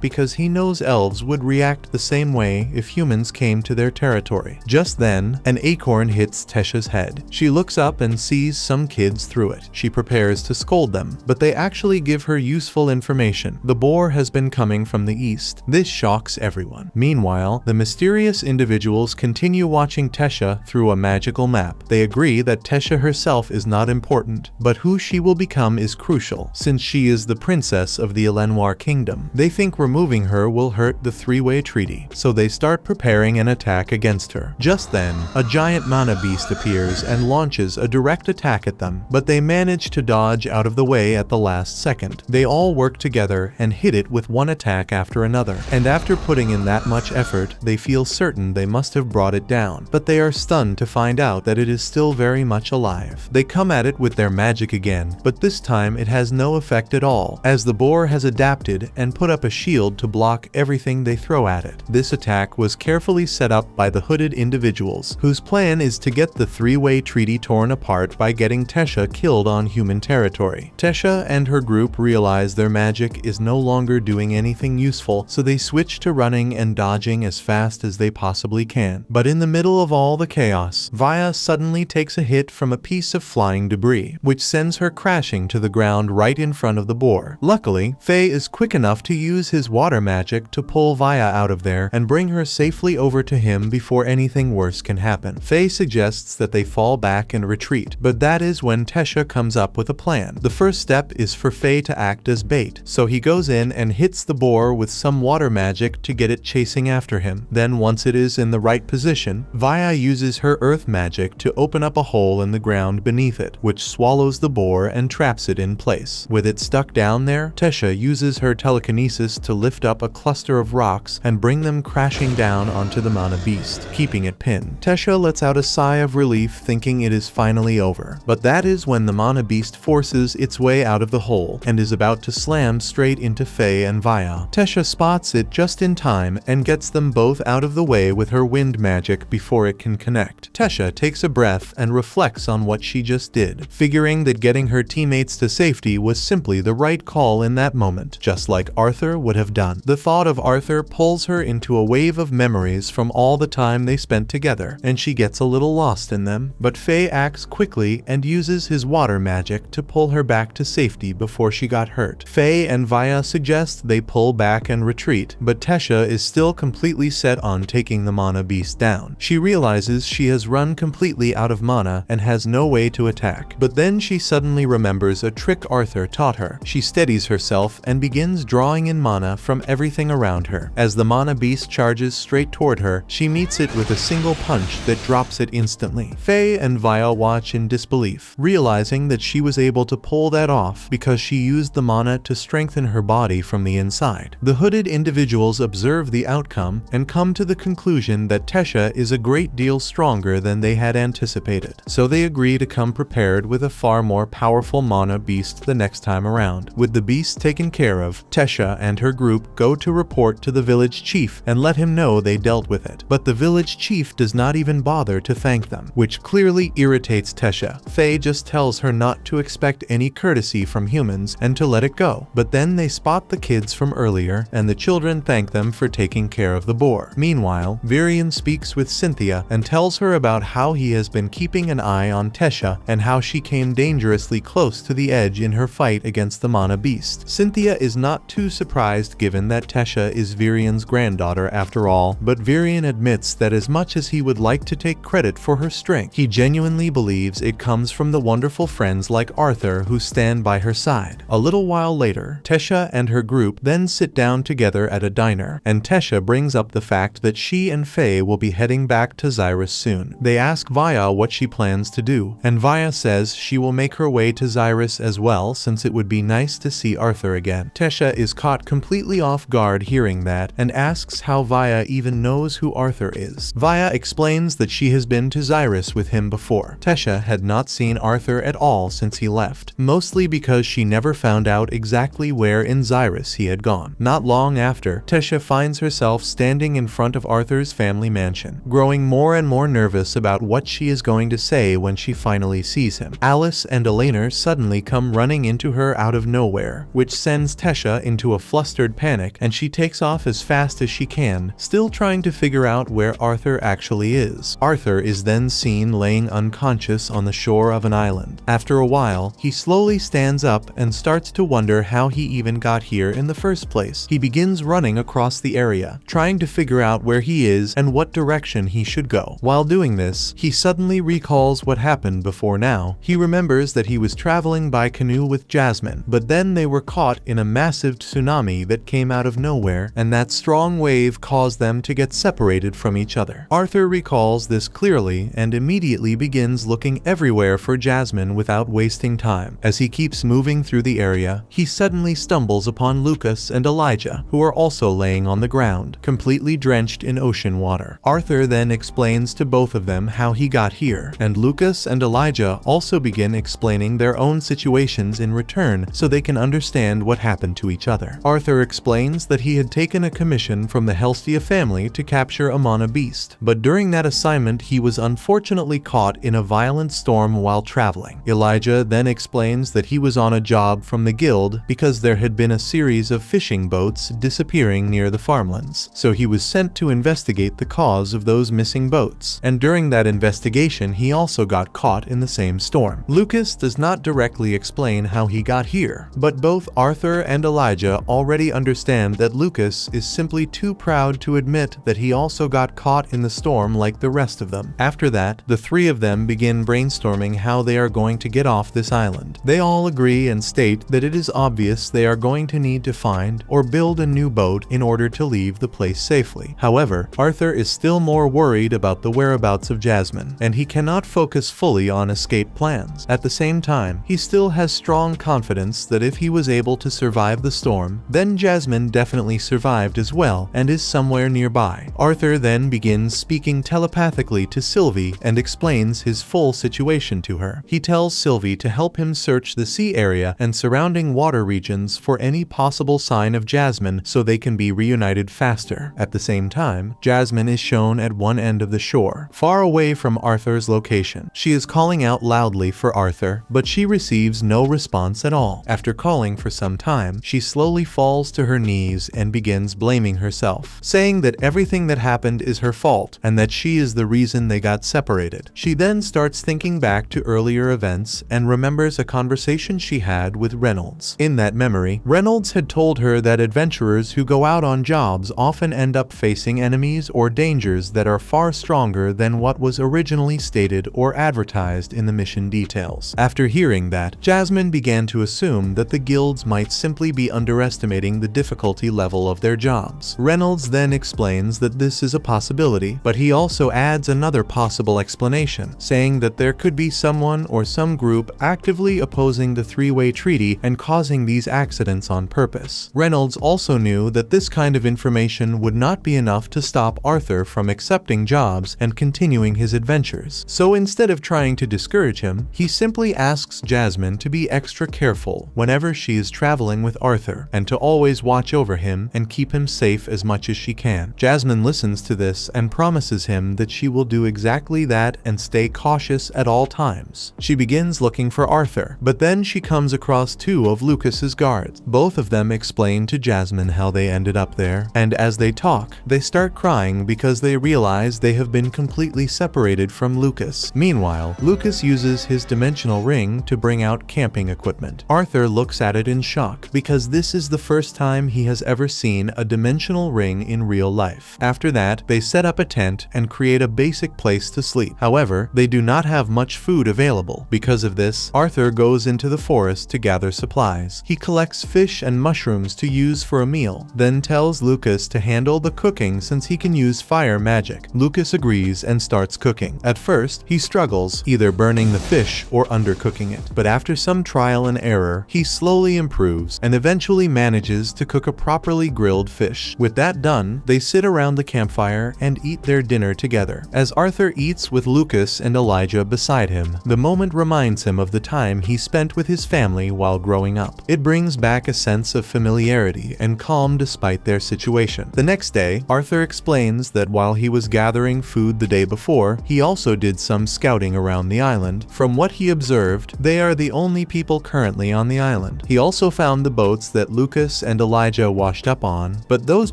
because he knows elves would react the same way if humans came to their territory. Just then, an acorn hits Tesha's head. She looks up and sees some kids through it. She prepares to scold them, but they actually give her useful information. The boar has been coming from the east. This shocks everyone. Meanwhile, the mysterious individuals continue watching Tesha through a magical map. They agree that Tesha herself is not important, but who she will become is crucial, since she is the princess of the Elenwar kingdom. They think removing her will hurt the three-way treaty, so they start preparing an attack against her. Just then, a giant mana beast appears and launches a direct attack at them, but they manage to dodge out of the way at the last second. They all work together and hit it with one attack after another, and after putting in that much effort, they feel certain they must have brought it down, but they are stunned to find out that it is still very much alive. They come at it with their magic again, but this time it has no effect at all, as the boar has adapted and put up a shield to block everything they throw at it. This attack was carefully set up by the hooded individuals, whose plan is to get the three-way treaty torn apart by getting Tesha killed on human territory. Tesha and her group realize their magic is no longer doing anything useful, so they switch to running and dodging as fast as they possibly can. But in the middle of all the chaos, Vaya suddenly takes a hit from a piece of flying debris, which sends her crashing to the ground right in front of the boar. Luckily, Faye is quick enough to use his water magic to pull Vaya out of there and bring her safely over to him before anything worse can happen. Faye suggests that they fall back and retreat, but that is when Tesha comes up with a plan. The first step is for Faye to act as bait, so he goes in and hits the boar with some water magic to get it chasing after him. Then once it is in the right position, Vaya uses her earth magic to open up a hole in the ground beneath it, which swallows the boar and traps it in place. With it stuck down there, Tesha uses her telekinesis to lift up a cluster of rocks and bring them crashing down onto the mana beast, keeping it pinned. Tesha lets out a sigh of relief, thinking it is finally over. But that is when the mana beast forces its way out of the hole and is about to slam straight into Faye and Vaya. Tesha spots it just in time and gets them both out of the way with her wind magic before it can connect. Tesha takes a breath and reflects on what she just did, figuring that getting her teammates to safety was simply the right call in that moment, just like Arthur would have done. The thought of Arthur pulls her into a wave of memories from all the time they spent together, and she gets a little lost in them, but Faye acts quickly and uses his water magic to pull her back to safety before she got hurt. Faye and Vaya suggest they pull back and retreat, but Tesha is still completely set on taking the mana beast down. She realizes she has run completely out of mana and has no way to attack, but then she suddenly remembers a trick Arthur taught her. She steadies herself and begins drawing in mana from everything around her. As the mana beast charges straight toward her, she meets it with a single punch that drops it instantly. Faye and Vaya watch in disbelief, realizing that she was able to pull that off because she used the mana to strengthen her body from the inside. The hooded individuals observe the outcome and come to the conclusion imagine that Tesha is a great deal stronger than they had anticipated, so they agree to come prepared with a far more powerful mana beast the next time around. With the beast taken care of, Tesha and her group go to report to the village chief and let him know they dealt with it, but the village chief does not even bother to thank them, which clearly irritates Tesha. Faye just tells her not to expect any courtesy from humans and to let it go, but then they spot the kids from earlier and the children thank them for taking care of the boar. Meanwhile, Virion speaks with Cynthia and tells her about how he has been keeping an eye on Tesha and how she came dangerously close to the edge in her fight against the mana beast. Cynthia is not too surprised given that Tesha is Virion's granddaughter after all, but Virion admits that as much as he would like to take credit for her strength, he genuinely believes it comes from the wonderful friends like Arthur who stand by her side. A little while later, Tesha and her group then sit down together at a diner, and Tesha brings up the fact that she and Faye will be heading back to Xyrus soon. They ask Vaya what she plans to do, and Vaya says she will make her way to Xyrus as well since it would be nice to see Arthur again. Tesha is caught completely off guard hearing that and asks how Vaya even knows who Arthur is. Vaya explains that she has been to Xyrus with him before. Tesha had not seen Arthur at all since he left, mostly because she never found out exactly where in Xyrus he had gone. Not long after, Tesha finds herself standing in front of Arthur's family mansion, growing more and more nervous about what she is going to say when she finally sees him. Alice and Elena suddenly come running into her out of nowhere, which sends Tesha into a flustered panic, and she takes off as fast as she can, still trying to figure out where Arthur actually is. Arthur is then seen laying unconscious on the shore of an island. After a while, he slowly stands up and starts to wonder how he even got here in the first place. He begins running across the area, trying to figure out where he is and what direction he should go. While doing this, he suddenly recalls what happened before now. He remembers that he was traveling by canoe with Jasmine, but then they were caught in a massive tsunami that came out of nowhere, and that strong wave caused them to get separated from each other. Arthur recalls this clearly and immediately begins looking everywhere for Jasmine without wasting time. As he keeps moving through the area, he suddenly stumbles upon Lucas and Elijah, who are also laying on the ground, completely drenched in ocean water. Arthur then explains to both of them how he got here, and Lucas and Elijah also begin explaining their own situations in return so they can understand what happened to each other. Arthur explains that he had taken a commission from the Helstia family to capture a mana beast, but during that assignment he was unfortunately caught in a violent storm while traveling. Elijah then explains that he was on a job from the guild because there had been a series of fishing boats disappearing near the farmlands, so he was sent to investigate the cause of those missing boats, and during that investigation he also got caught in the same storm. Lucas does not directly explain how he got here, but both Arthur and Elijah already understand that Lucas is simply too proud to admit that he also got caught in the storm like the rest of them. After that, the three of them begin brainstorming how they are going to get off this island. They all agree and state that it is obvious they are going to need to find or build a new boat in order to leave the place safely. However, Arthur is still more worried about the whereabouts of Jasmine, and he cannot focus fully on escape plans. At the same time, he still has strong confidence that if he was able to survive the storm, then Jasmine definitely survived as well and is somewhere nearby. Arthur then begins speaking telepathically to Sylvie and explains his full situation to her. He tells Sylvie to help him search the sea area and surrounding water regions for any possible sign of Jasmine so they can be reunited faster. At the same time, Jasmine is shown at one end of the shore, far away from Arthur's location. She is calling out loudly for Arthur, but she receives no response at all. After calling for some time, she slowly falls to her knees and begins blaming herself, saying that everything that happened is her fault and that she is the reason they got separated. She then starts thinking back to earlier events and remembers a conversation she had with Reynolds. In that memory, Reynolds had told her that adventurers who go out on jobs often end up facing enemies or dangers that are far stronger than what was originally stated or advertised in the mission details. After hearing that, Jasmine began to assume that the guilds might simply be underestimating the difficulty level of their jobs. Reynolds then explains that this is a possibility, but he also adds another possible explanation, saying that there could be someone or some group actively opposing the three-way treaty and causing these accidents on purpose. Reynolds also knew that this kind of information would not be enough to stop Arthur from accepting jobs and continuing his adventures. So instead of trying to discourage him, he simply asks Jasmine to be extra careful whenever she is traveling with Arthur and to always watch over him and keep him safe as much as she can. Jasmine listens to this and promises him that she will do exactly that and stay cautious at all times. She begins looking for Arthur, but then she comes across two of Lucas's guards. Both of them explain to Jasmine how they ended up there, and as they talk, they start crying because they realize they have been completely separated from Lucas. Meanwhile, Lucas uses his dimensional ring to bring out camping equipment. Arthur looks at it in shock because this is the first time he has ever seen a dimensional ring in real life. After that, they set up a tent and create a basic place to sleep. However, they do not have much food available. Because of this, Arthur goes into the forest to gather supplies. He collects fish and mushrooms to use for a meal, then tells Lucas to handle the cooking since he can use fire magic. Lucas agrees and starts cooking. At first, he struggles, either burning the fish or undercooking it, but after some trial and error, he slowly improves and eventually manages to cook a properly grilled fish. With that done, they sit around the campfire and eat their dinner together. As Arthur eats with Lucas and Elijah beside him, the moment reminds him of the time he spent with his family while growing up. It brings back a sense of familiarity and calm despite their situation. The next day, Arthur explains that while he was gathering food the day before, he also did some scouting around the island. From what he observed, they are the only people currently on the island. He also found the boats that Lucas and Elijah washed up on, but those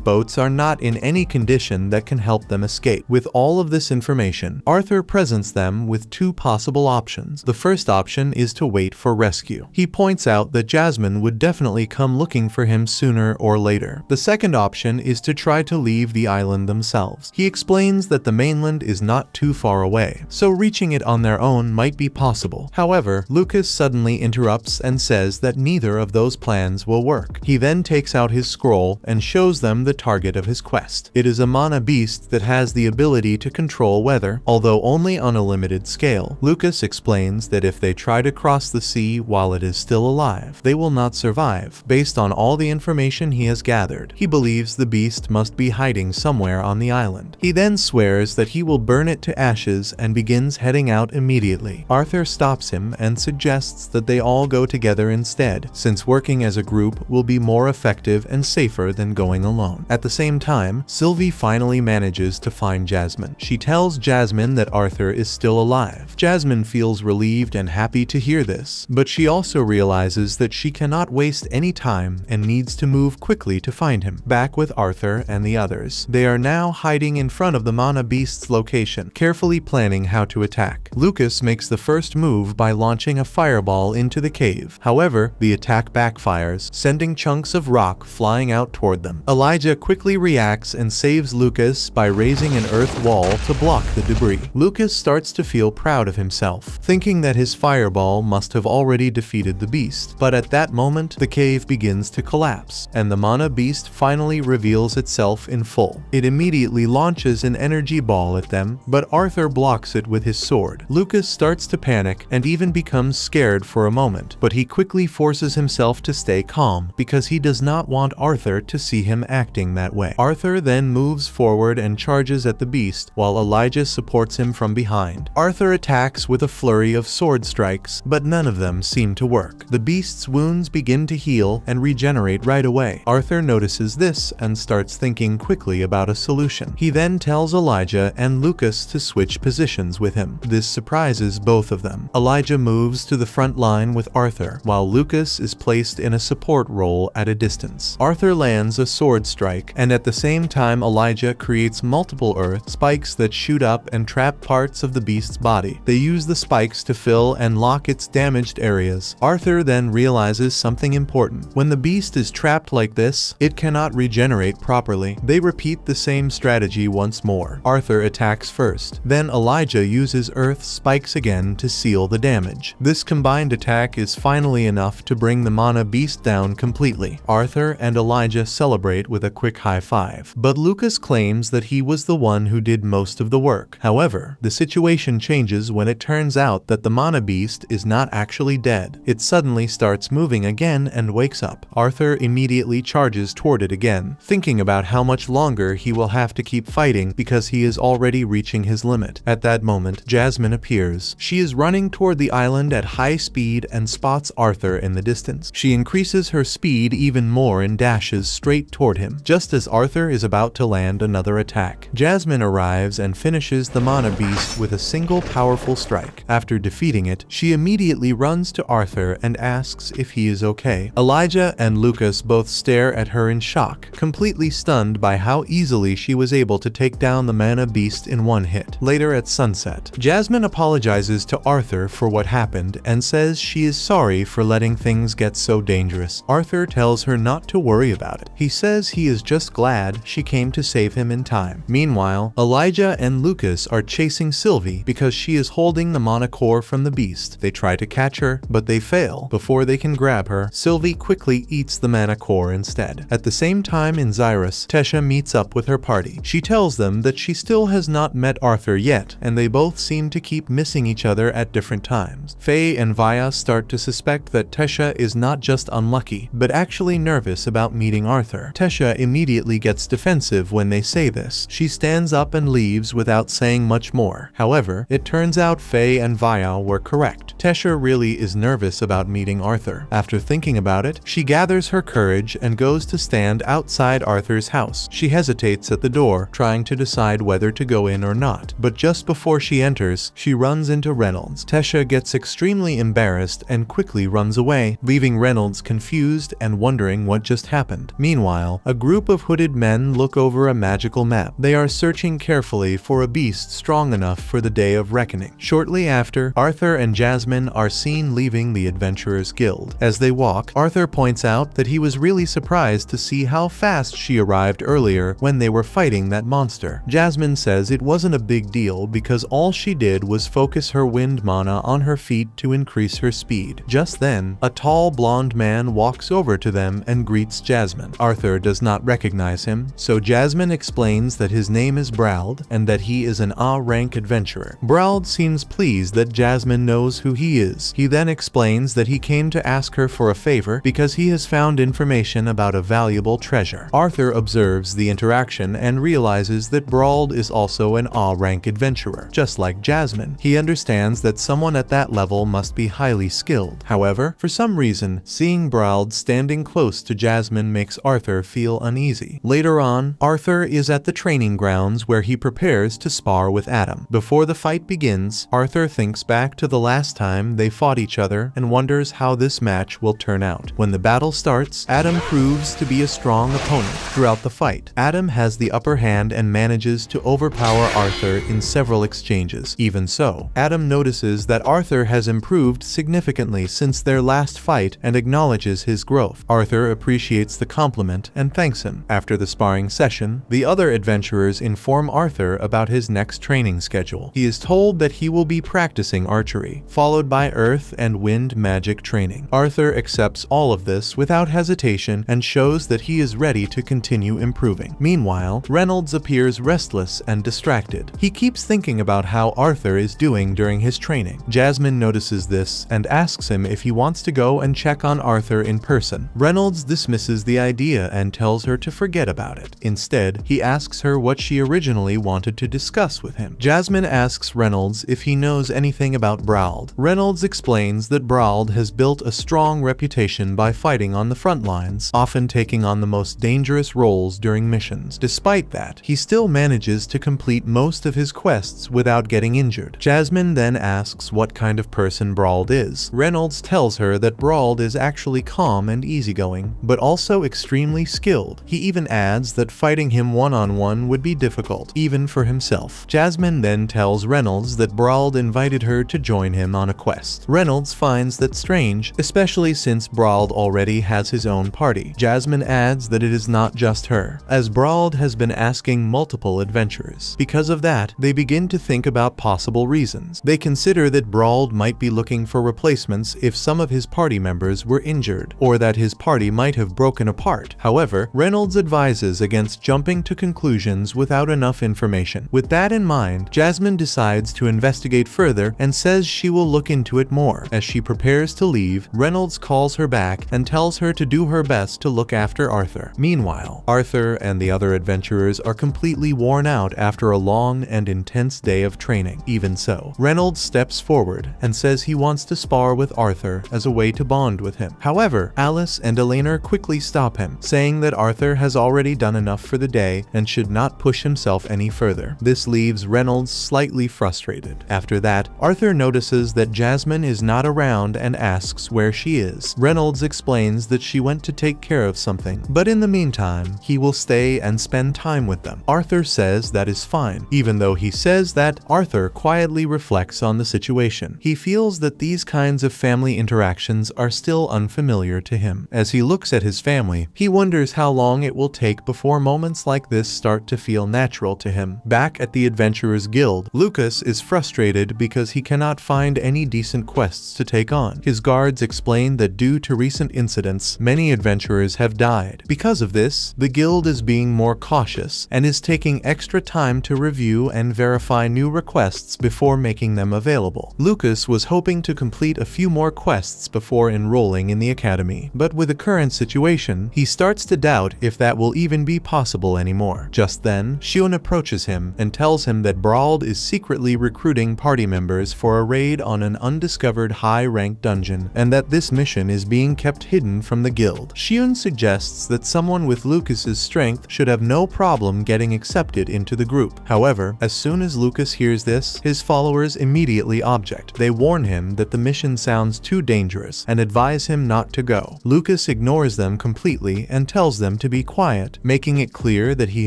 boats are not in any condition that can help them escape. With all of this information, Arthur presents them with two possible options. The first option is to wait for rescue. He points out that Jasmine would definitely come looking for him sooner or later. The second option is to try to leave the island themselves. He explains that the mainland is not too far away, so reaching it on their own might be possible. However, Lucas suddenly interrupts and says that neither of those plans will work. He then takes out his scroll and shows them the target of his quest. It is a mana beast that has the ability to control weather, although only on a limited scale. Lucas explains that if they try to cross the sea while it is still alive, they will not survive. Based on all the information he has gathered, he believes the beast must be hiding somewhere on the island. He then swears that he will burn it to ashes and begins heading out immediately. Arthur stops him and suggests that they all go together instead, since working as a group will be more effective and safer than going alone. At the same time, Sylvie finally manages to find Jasmine. She tells Jasmine that Arthur is still alive. Jasmine feels relieved and happy to hear this, but she also realizes that she cannot waste any time and needs to move quickly to find him. Back with Arthur and the others, they are now hiding in front of the mana beast's location, carefully planning how to attack. Lucas makes the first move by launching a fireball into the cave. However, the attack backfires, sending chunks of rock flying out toward them. Elijah quickly reacts and saves Lucas by raising an earth wall to block the debris. Lucas starts to feel proud of himself, thinking that his fireball must have already defeated the beast. But at that moment, the cave begins to collapse, and the mana beast finally reveals itself in full. It immediately launches an energy ball at them, but Arthur blocks it with his sword. Lucas starts to panic and even becomes scared for a moment, but he quickly forces himself to stay calm because he does not want Arthur to see him acting that way. Arthur then moves forward and charges at the beast while Elijah supports him from behind. Arthur attacks with a flurry of sword strikes, but none of them seem to work. The beast's wounds begin to heal and regenerate right away. Arthur notices this and starts thinking quickly about a solution. He then tells Elijah and Lucas to switch positions with him. This surprises both of them. Elijah moves to the front line with Arthur, while Lucas is placed in a support role at a distance. Arthur lands a sword strike, and at the same time Elijah creates multiple earth spikes that shoot up and trap parts of the beast's body. They use the spikes to fill and lock its damaged areas. Arthur then realizes something important. When the beast is trapped like this, it cannot regenerate properly. They repeat the same strategy once more. Arthur attacks first. Then Elijah uses earth spikes again to seal the damage. This combined attack is finally enough to bring the mana beast down completely. Arthur and Elijah celebrate with a quick high five, but Lucas claims that he was the one who did most of the work. However, the situation changes when it turns out that the mana beast is not actually dead. It suddenly starts moving again and wakes up. Arthur immediately charges toward it again, thinking about how much longer he will have to keep fighting because he is already reaching his limit. At that moment, Jasmine appears. She is running toward the island at high speed and spots Arthur in the distance. She increases her speed even more and dashes straight toward him. Just as Arthur is about to land another attack, Jasmine arrives and finishes the mana beast with a single powerful strike. After defeating it, she immediately runs to Arthur and asks if he is okay. Elijah and Lucas both stare at her in shock, completely stunned by how easily she was able to take down the mana beast in one hit. Later at sunset, Jasmine apologizes to Arthur for what happened and says she is sorry for letting things get so dangerous. Arthur tells her not to worry about it. He says he is just glad she came to save him in time. Meanwhile, Elijah and Lucas are chasing Sylvie because she is holding the mana core from the beast. They try to catch her, but they fail. Before they can grab her, Sylvie quickly eats the mana core instead. At the same time in Xyrus, Tesha meets up with her party. She tells them that she still has not met Arthur yet, and they both seem to keep missing each other at different times. Faye and Vaya start to suspect that Tesha is not just unlucky, but actually nervous about meeting Arthur. Tesha immediately gets defensive when they say this. She stands up and leaves without saying much more. However, it turns out Faye and Vaya were correct. Tesha really is nervous about meeting Arthur. After thinking about it, she gathers her courage and goes to stand outside Arthur's house. She hesitates at the door, trying to decide whether to go in or not. But just before she enters, she runs into Reynolds. Tesha gets extremely embarrassed and quickly runs away, leaving Reynolds confused and wondering what just happened. Meanwhile, a group of hooded men look over a magical map. They are searching carefully for a beast strong enough for the day of reckoning. Shortly after, Arthur and Jasmine are seen leaving the Adventurers Guild. As they walk, Arthur points out that he was really surprised to see how fast she arrived earlier when they were fighting that monster. Jasmine says it wasn't a big deal because all she did was focus her wind mana on her feet to increase her speed. Just then, a tall blonde man walks over to them and greets Jasmine. Arthur does not recognize him, so Jasmine explains that his name is Brauld and that he is an A-rank adventurer. Brauld seems pleased that Jasmine knows who he is. He then explains that he came to ask her for a favor because he has found information about a valuable treasure. Arthur observes the interaction and realizes that Brauld is also an A-rank adventurer, just like Jasmine. He understands that someone at that level must be highly skilled. However, for some reason, seeing Brauld standing close to Jasmine makes Arthur feel uneasy. Later on, Arthur is at the training grounds where he prepares to spar with Adam. Before the fight begins, Arthur thinks back to the last time they fought each other and wonders how this match will turn out. When the battle starts, Adam proves to be a strong opponent. Throughout the fight, Adam has the upper hand and manages to overpower Arthur in several exchanges. Even so, Adam notices that Arthur has improved significantly since their last fight and acknowledges his growth. Arthur appreciates the compliment and thanks him. After the sparring session, the other adventurers inform Arthur about his next training schedule. He is told that he will be practicing archery, followed by earth and wind magic training. Arthur accepts all of this without hesitation and shows that he is ready to continue improving. Meanwhile, Reynolds appears restless and distracted. He keeps thinking about how Arthur is doing during his training. Jasmine notices this and asks him if he wants to go and check on Arthur in person. Reynolds dismisses the idea and tells her to forget about it. Instead, he asks her what she originally wanted to discuss with him. Jasmine asks Reynolds if he knows anything about Brauld. Reynolds explains that Brauld has built a strong reputation by fighting on the front lines, often taking on the most dangerous roles during missions. Despite that, he still manages to complete most of his quests without getting injured. Jasmine then asks what kind of person Brauld is. Reynolds tells her that Brauld is actually calm and easygoing, but also extremely skilled. He even adds that fighting him one-on-one would be difficult, even for himself. Jasmine then tells Reynolds that Brauld invited her to join him on a quest. Reynolds finds that strange, especially since Brauld already has his own party. Jasmine adds that it is not just her, as Brauld has been asking multiple adventurers. Because of that, they begin to think about possible reasons. They consider that Brauld might be looking for replacements if some of his party members were injured, or that his party might have broken apart. However, Reynolds advises against jumping to conclusions without enough information. With that in mind, Jasmine decides to investigate further and says she will look into it more. As she prepares to leave, Reynolds calls her back and tells her to do her best to look after Arthur. Meanwhile, Arthur and the other adventurers adventurers are completely worn out after a long and intense day of training. Even so, Reynolds steps forward and says he wants to spar with Arthur as a way to bond with him. However, Alice and Elena quickly stop him, saying that Arthur has already done enough for the day and should not push himself any further. This leaves Reynolds slightly frustrated. After that, Arthur notices that Jasmine is not around and asks where she is. Reynolds explains that she went to take care of something, but in the meantime, he will stay and spend time with them. Arthur says that is fine, even though he says that Arthur quietly reflects on the situation. He feels that these kinds of family interactions are still unfamiliar to him. As he looks at his family, he wonders how long it will take before moments like this start to feel natural to him. Back at the Adventurers Guild, Lucas is frustrated because he cannot find any decent quests to take on. His guards explain that due to recent incidents, many adventurers have died. Because of this, the guild is being more cautious and is taking extra time to review and verify new requests before making them available. Lucas was hoping to complete a few more quests before enrolling in the academy, but with the current situation, he starts to doubt if that will even be possible anymore. Just then, Shion approaches him and tells him that Brauld is secretly recruiting party members for a raid on an undiscovered high-ranked dungeon, and that this mission is being kept hidden from the guild. Shion suggests that someone with Lucas's strength should have no problem getting accepted into the group. However, as soon as Lucas hears this, his followers immediately object. They warn him that the mission sounds too dangerous and advise him not to go. Lucas ignores them completely and tells them to be quiet, making it clear that he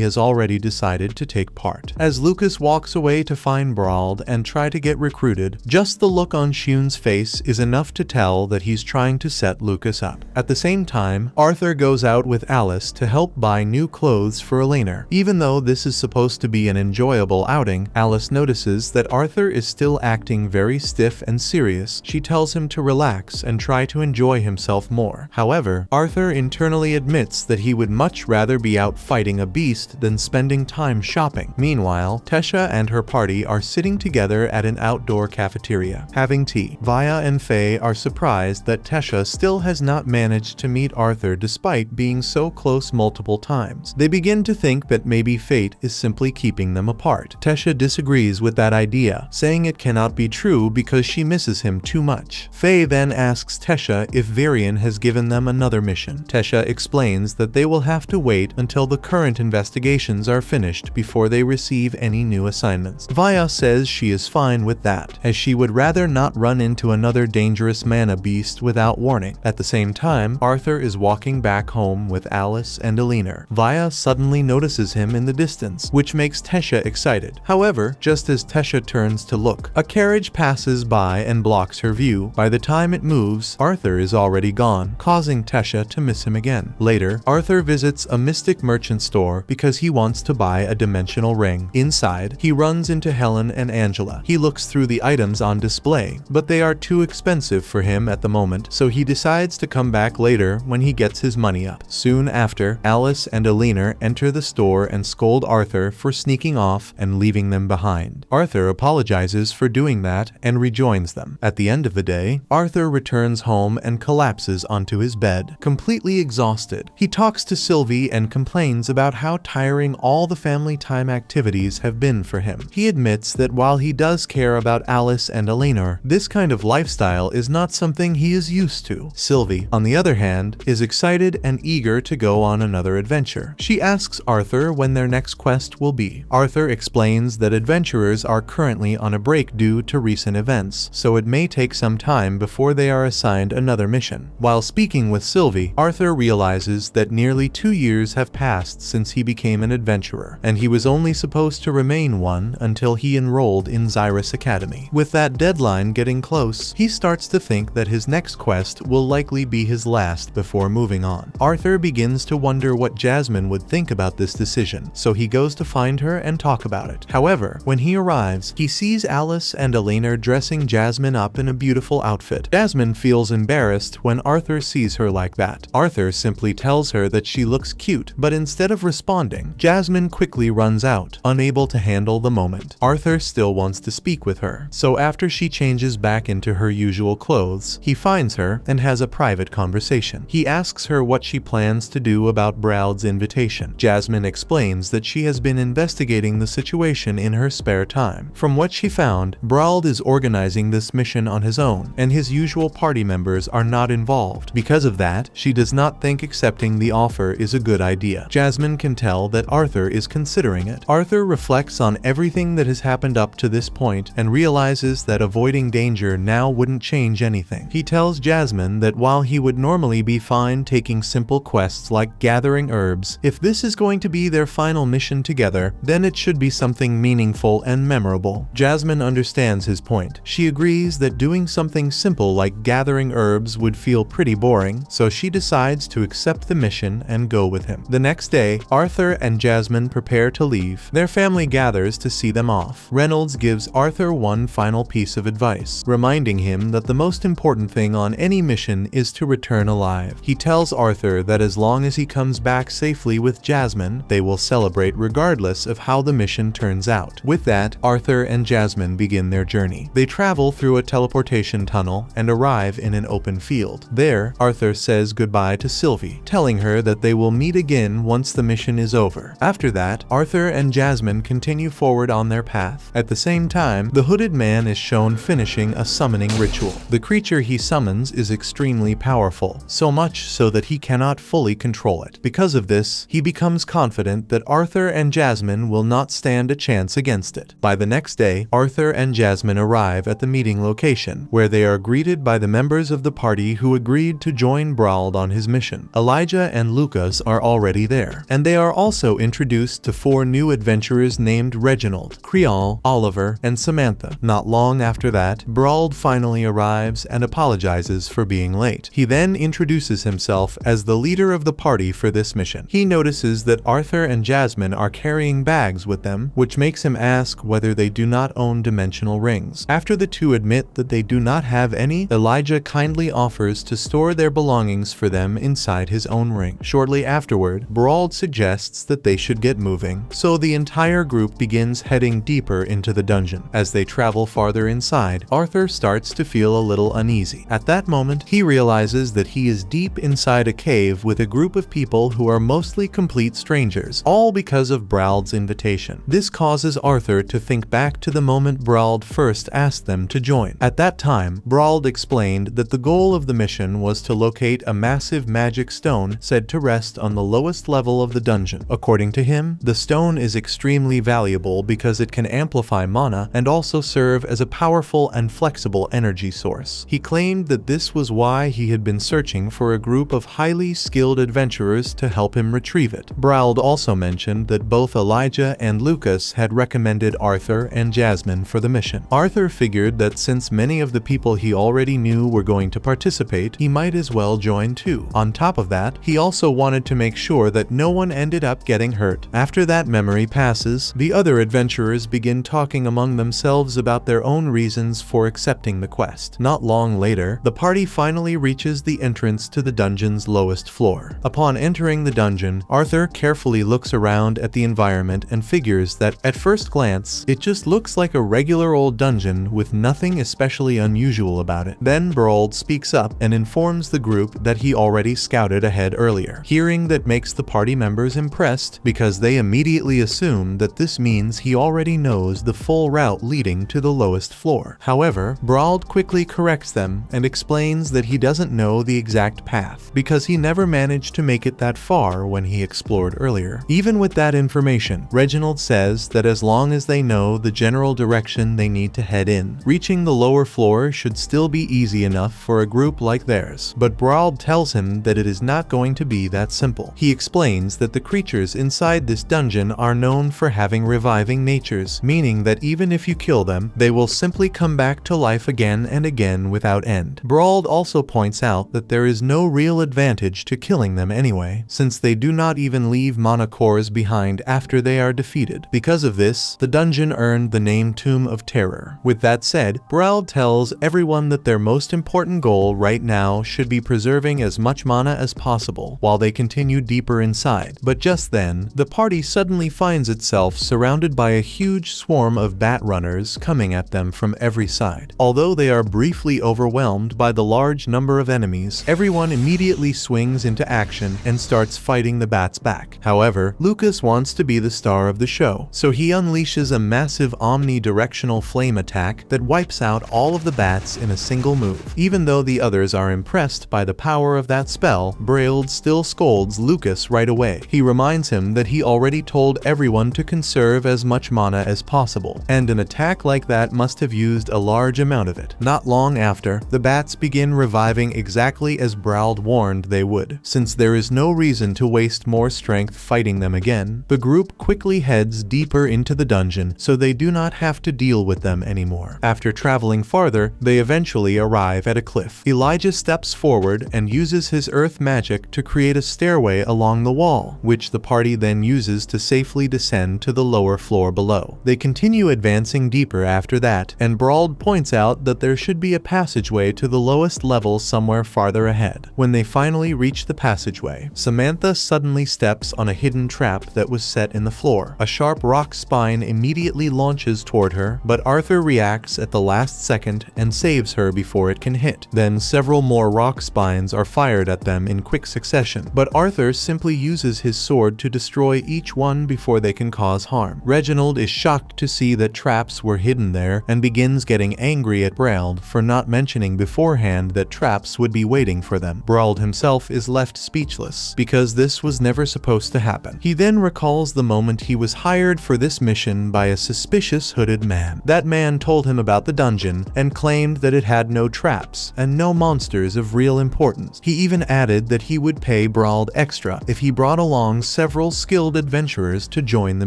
has already decided to take part. As Lucas walks away to find Brauld and try to get recruited, just the look on Shion's face is enough to tell that he's trying to set Lucas up. At the same time, Arthur goes out with Alice to help buy new clothes for Elena. Even though this is supposed to be an enjoyable outing, Alice notices that Arthur is still acting very stiff and serious. She tells him to relax and try to enjoy himself more. However, Arthur internally admits that he would much rather be out fighting a beast than spending time shopping. Meanwhile, Tesha and her party are sitting together at an outdoor cafeteria, having tea. Vaya and Faye are surprised that Tesha still has not managed to meet Arthur despite being so close multiple times. They begin to think that maybe fate is simply keeping them apart. Tesha disagrees with that idea, saying it cannot be true because she misses him too much. Faye then asks Tesha if Varian has given them another mission. Tesha explains that they will have to wait until the current investigations are finished before they receive any new assignments. Vaya says she is fine with that, as she would rather not run into another dangerous mana beast without warning. At the same time, Arthur is walking back home with Alice and Elena. Vaya suddenly notices him in the distance, which makes Tesha excited. However, just as Tesha turns to look, a carriage passes by and blocks her view. By the time it moves, Arthur is already gone, causing Tesha to miss him again. Later, Arthur visits a mystic merchant store because he wants to buy a dimensional ring. Inside, he runs into Helen and Angela. He looks through the items on display, but they are too expensive for him at the moment, so he decides to come back later when he gets his money up. Soon after, Alice and Elena enter the store and scold Arthur for sneaking off and leaving them behind. Arthur apologizes for doing that and rejoins them. At the end of the day, Arthur returns home and collapses onto his bed, completely exhausted. He talks to Sylvie and complains about how tiring all the family time activities have been for him. He admits that while he does care about Alice and Elena, this kind of lifestyle is not something he is used to. Sylvie, on the other hand, is excited and eager to go on another adventure. She asks Arthur when their next quest will be. Arthur explains that adventurers are currently on a break due to recent events, so it may take some time before they are assigned another mission. While speaking with Sylvie, Arthur realizes that nearly 2 years have passed since he became an adventurer, and he was only supposed to remain one until he enrolled in Xyrus Academy. With that deadline getting close, he starts to think that his next quest will likely be his last before moving on. Arthur begins to wonder what Jasmine would think about this decision, so he goes to find her and talk about it. However, when he arrives, he sees Alice and Elena dressing Jasmine up in a beautiful outfit. Jasmine feels embarrassed when Arthur sees her like that. Arthur simply tells her that she looks cute, but instead of responding, Jasmine quickly runs out, unable to handle the moment. Arthur still wants to speak with her, so after she changes back into her usual clothes, he finds her and has a private conversation. He asks her what she plans to do about Brauld's invitation. Jasmine Jasmine explains that she has been investigating the situation in her spare time. From what she found, Brauld is organizing this mission on his own, and his usual party members are not involved. Because of that, she does not think accepting the offer is a good idea. Jasmine can tell that Arthur is considering it. Arthur reflects on everything that has happened up to this point and realizes that avoiding danger now wouldn't change anything. He tells Jasmine that while he would normally be fine taking simple quests like gathering herbs, if this is going to be their final mission together, then it should be something meaningful and memorable. Jasmine understands his point. She agrees that doing something simple like gathering herbs would feel pretty boring, so she decides to accept the mission and go with him. The next day, Arthur and Jasmine prepare to leave. Their family gathers to see them off. Reynolds gives Arthur one final piece of advice, reminding him that the most important thing on any mission is to return alive. He tells Arthur that as long as he comes back safely with Jasmine, they will celebrate regardless of how the mission turns out. With that, Arthur and Jasmine begin their journey. They travel through a teleportation tunnel and arrive in an open field. There, Arthur says goodbye to Sylvie, telling her that they will meet again once the mission is over. After that, Arthur and Jasmine continue forward on their path. At the same time, the hooded man is shown finishing a summoning ritual. The creature he summons is extremely powerful, so much so that he cannot fully control it. Because of this, he becomes confident that Arthur and Jasmine will not stand a chance against it. By the next day, Arthur and Jasmine arrive at the meeting location, where they are greeted by the members of the party who agreed to join Brauld on his mission. Elijah and Lucas are already there, and they are also introduced to 4 new adventurers named Reginald, Creole, Oliver, and Samantha. Not long after that, Brauld finally arrives and apologizes for being late. He then introduces himself as the leader of the party for this mission. He notices that Arthur and Jasmine are carrying bags with them, which makes him ask whether they do not own dimensional rings. After the two admit that they do not have any, Elijah kindly offers to store their belongings for them inside his own ring. Shortly afterward, Brauld suggests that they should get moving, so the entire group begins heading deeper into the dungeon. As they travel farther inside, Arthur starts to feel a little uneasy. At that moment, he realizes that he is deep inside a cave with a group of people who are mostly complete strangers, all because of Brauld's invitation. This causes Arthur to think back to the moment Brauld first asked them to join. At that time, Brauld explained that the goal of the mission was to locate a massive magic stone said to rest on the lowest level of the dungeon. According to him, the stone is extremely valuable because it can amplify mana and also serve as a powerful and flexible energy source. He claimed that this was why he had been searching for a group of highly skilled adventurers to help him retrieve it. Brauld also mentioned that both Elijah and Lucas had recommended Arthur and Jasmine for the mission. Arthur figured that since many of the people he already knew were going to participate, he might as well join too. On top of that, he also wanted to make sure that no one ended up getting hurt. After that memory passes, the other adventurers begin talking among themselves about their own reasons for accepting the quest. Not long later, the party finally reaches the entrance to the dungeon's lowest floor. Upon entering the dungeon, Arthur carefully looks around at the environment and figures that, at first glance, it just looks like a regular old dungeon with nothing especially unusual about it. Then Brauld speaks up and informs the group that he already scouted ahead earlier. Hearing that makes the party members impressed because they immediately assume that this means he already knows the full route leading to the lowest floor. However, Brauld quickly corrects them and explains that he doesn't know the exact path because he never managed to make it that far when he explored earlier. Even with that information, Reginald says that as long as they know the general direction they need to head in, reaching the lower floor should still be easy enough for a group like theirs. But Brauld tells him that it is not going to be that simple. He explains that the creatures inside this dungeon are known for having reviving natures, meaning that even if you kill them, they will simply come back to life again and again without end. Brauld also points out that there is no real advantage to killing them anyway, since they do not even leave mana cores behind after they are defeated. Because of this, the dungeon earned the name Tomb of Terror. With that said, Brauld tells everyone that their most important goal right now should be preserving as much mana as possible while they continue deeper inside. But just then, the party suddenly finds itself surrounded by a huge swarm of bat runners coming at them from every side. Although they are briefly overwhelmed by the large number of enemies, everyone immediately swings into action and starts fighting the bats back. attack. However, Lucas wants to be the star of the show, so he unleashes a massive omnidirectional flame attack that wipes out all of the bats in a single move. Even though the others are impressed by the power of that spell, Braille still scolds Lucas right away. He reminds him that he already told everyone to conserve as much mana as possible, and an attack like that must have used a large amount of it. Not long after, the bats begin reviving exactly as Brauld warned they would. Since there is no reason to waste more strength fighting them again, the group quickly heads deeper into the dungeon so they do not have to deal with them anymore. After traveling farther, they eventually arrive at a cliff. Elijah steps forward and uses his earth magic to create a stairway along the wall, which the party then uses to safely descend to the lower floor below. They continue advancing deeper after that, and Brauld points out that there should be a passageway to the lowest level somewhere farther ahead. When they finally reach the passageway, Samantha suddenly steps on a hidden trap that was set in the floor. A sharp rock spine immediately launches toward her, but Arthur reacts at the last second and saves her before it can hit. Then several more rock spines are fired at them in quick succession, but Arthur simply uses his sword to destroy each one before they can cause harm. Reginald is shocked to see that traps were hidden there and begins getting angry at Brauld for not mentioning beforehand that traps would be waiting for them. Brauld himself is left speechless because this was never supposed to happen. He then recalls the moment he was hired for this mission by a suspicious hooded man. That man told him about the dungeon and claimed that it had no traps and no monsters of real importance. He even added that he would pay Brauld extra if he brought along several skilled adventurers to join the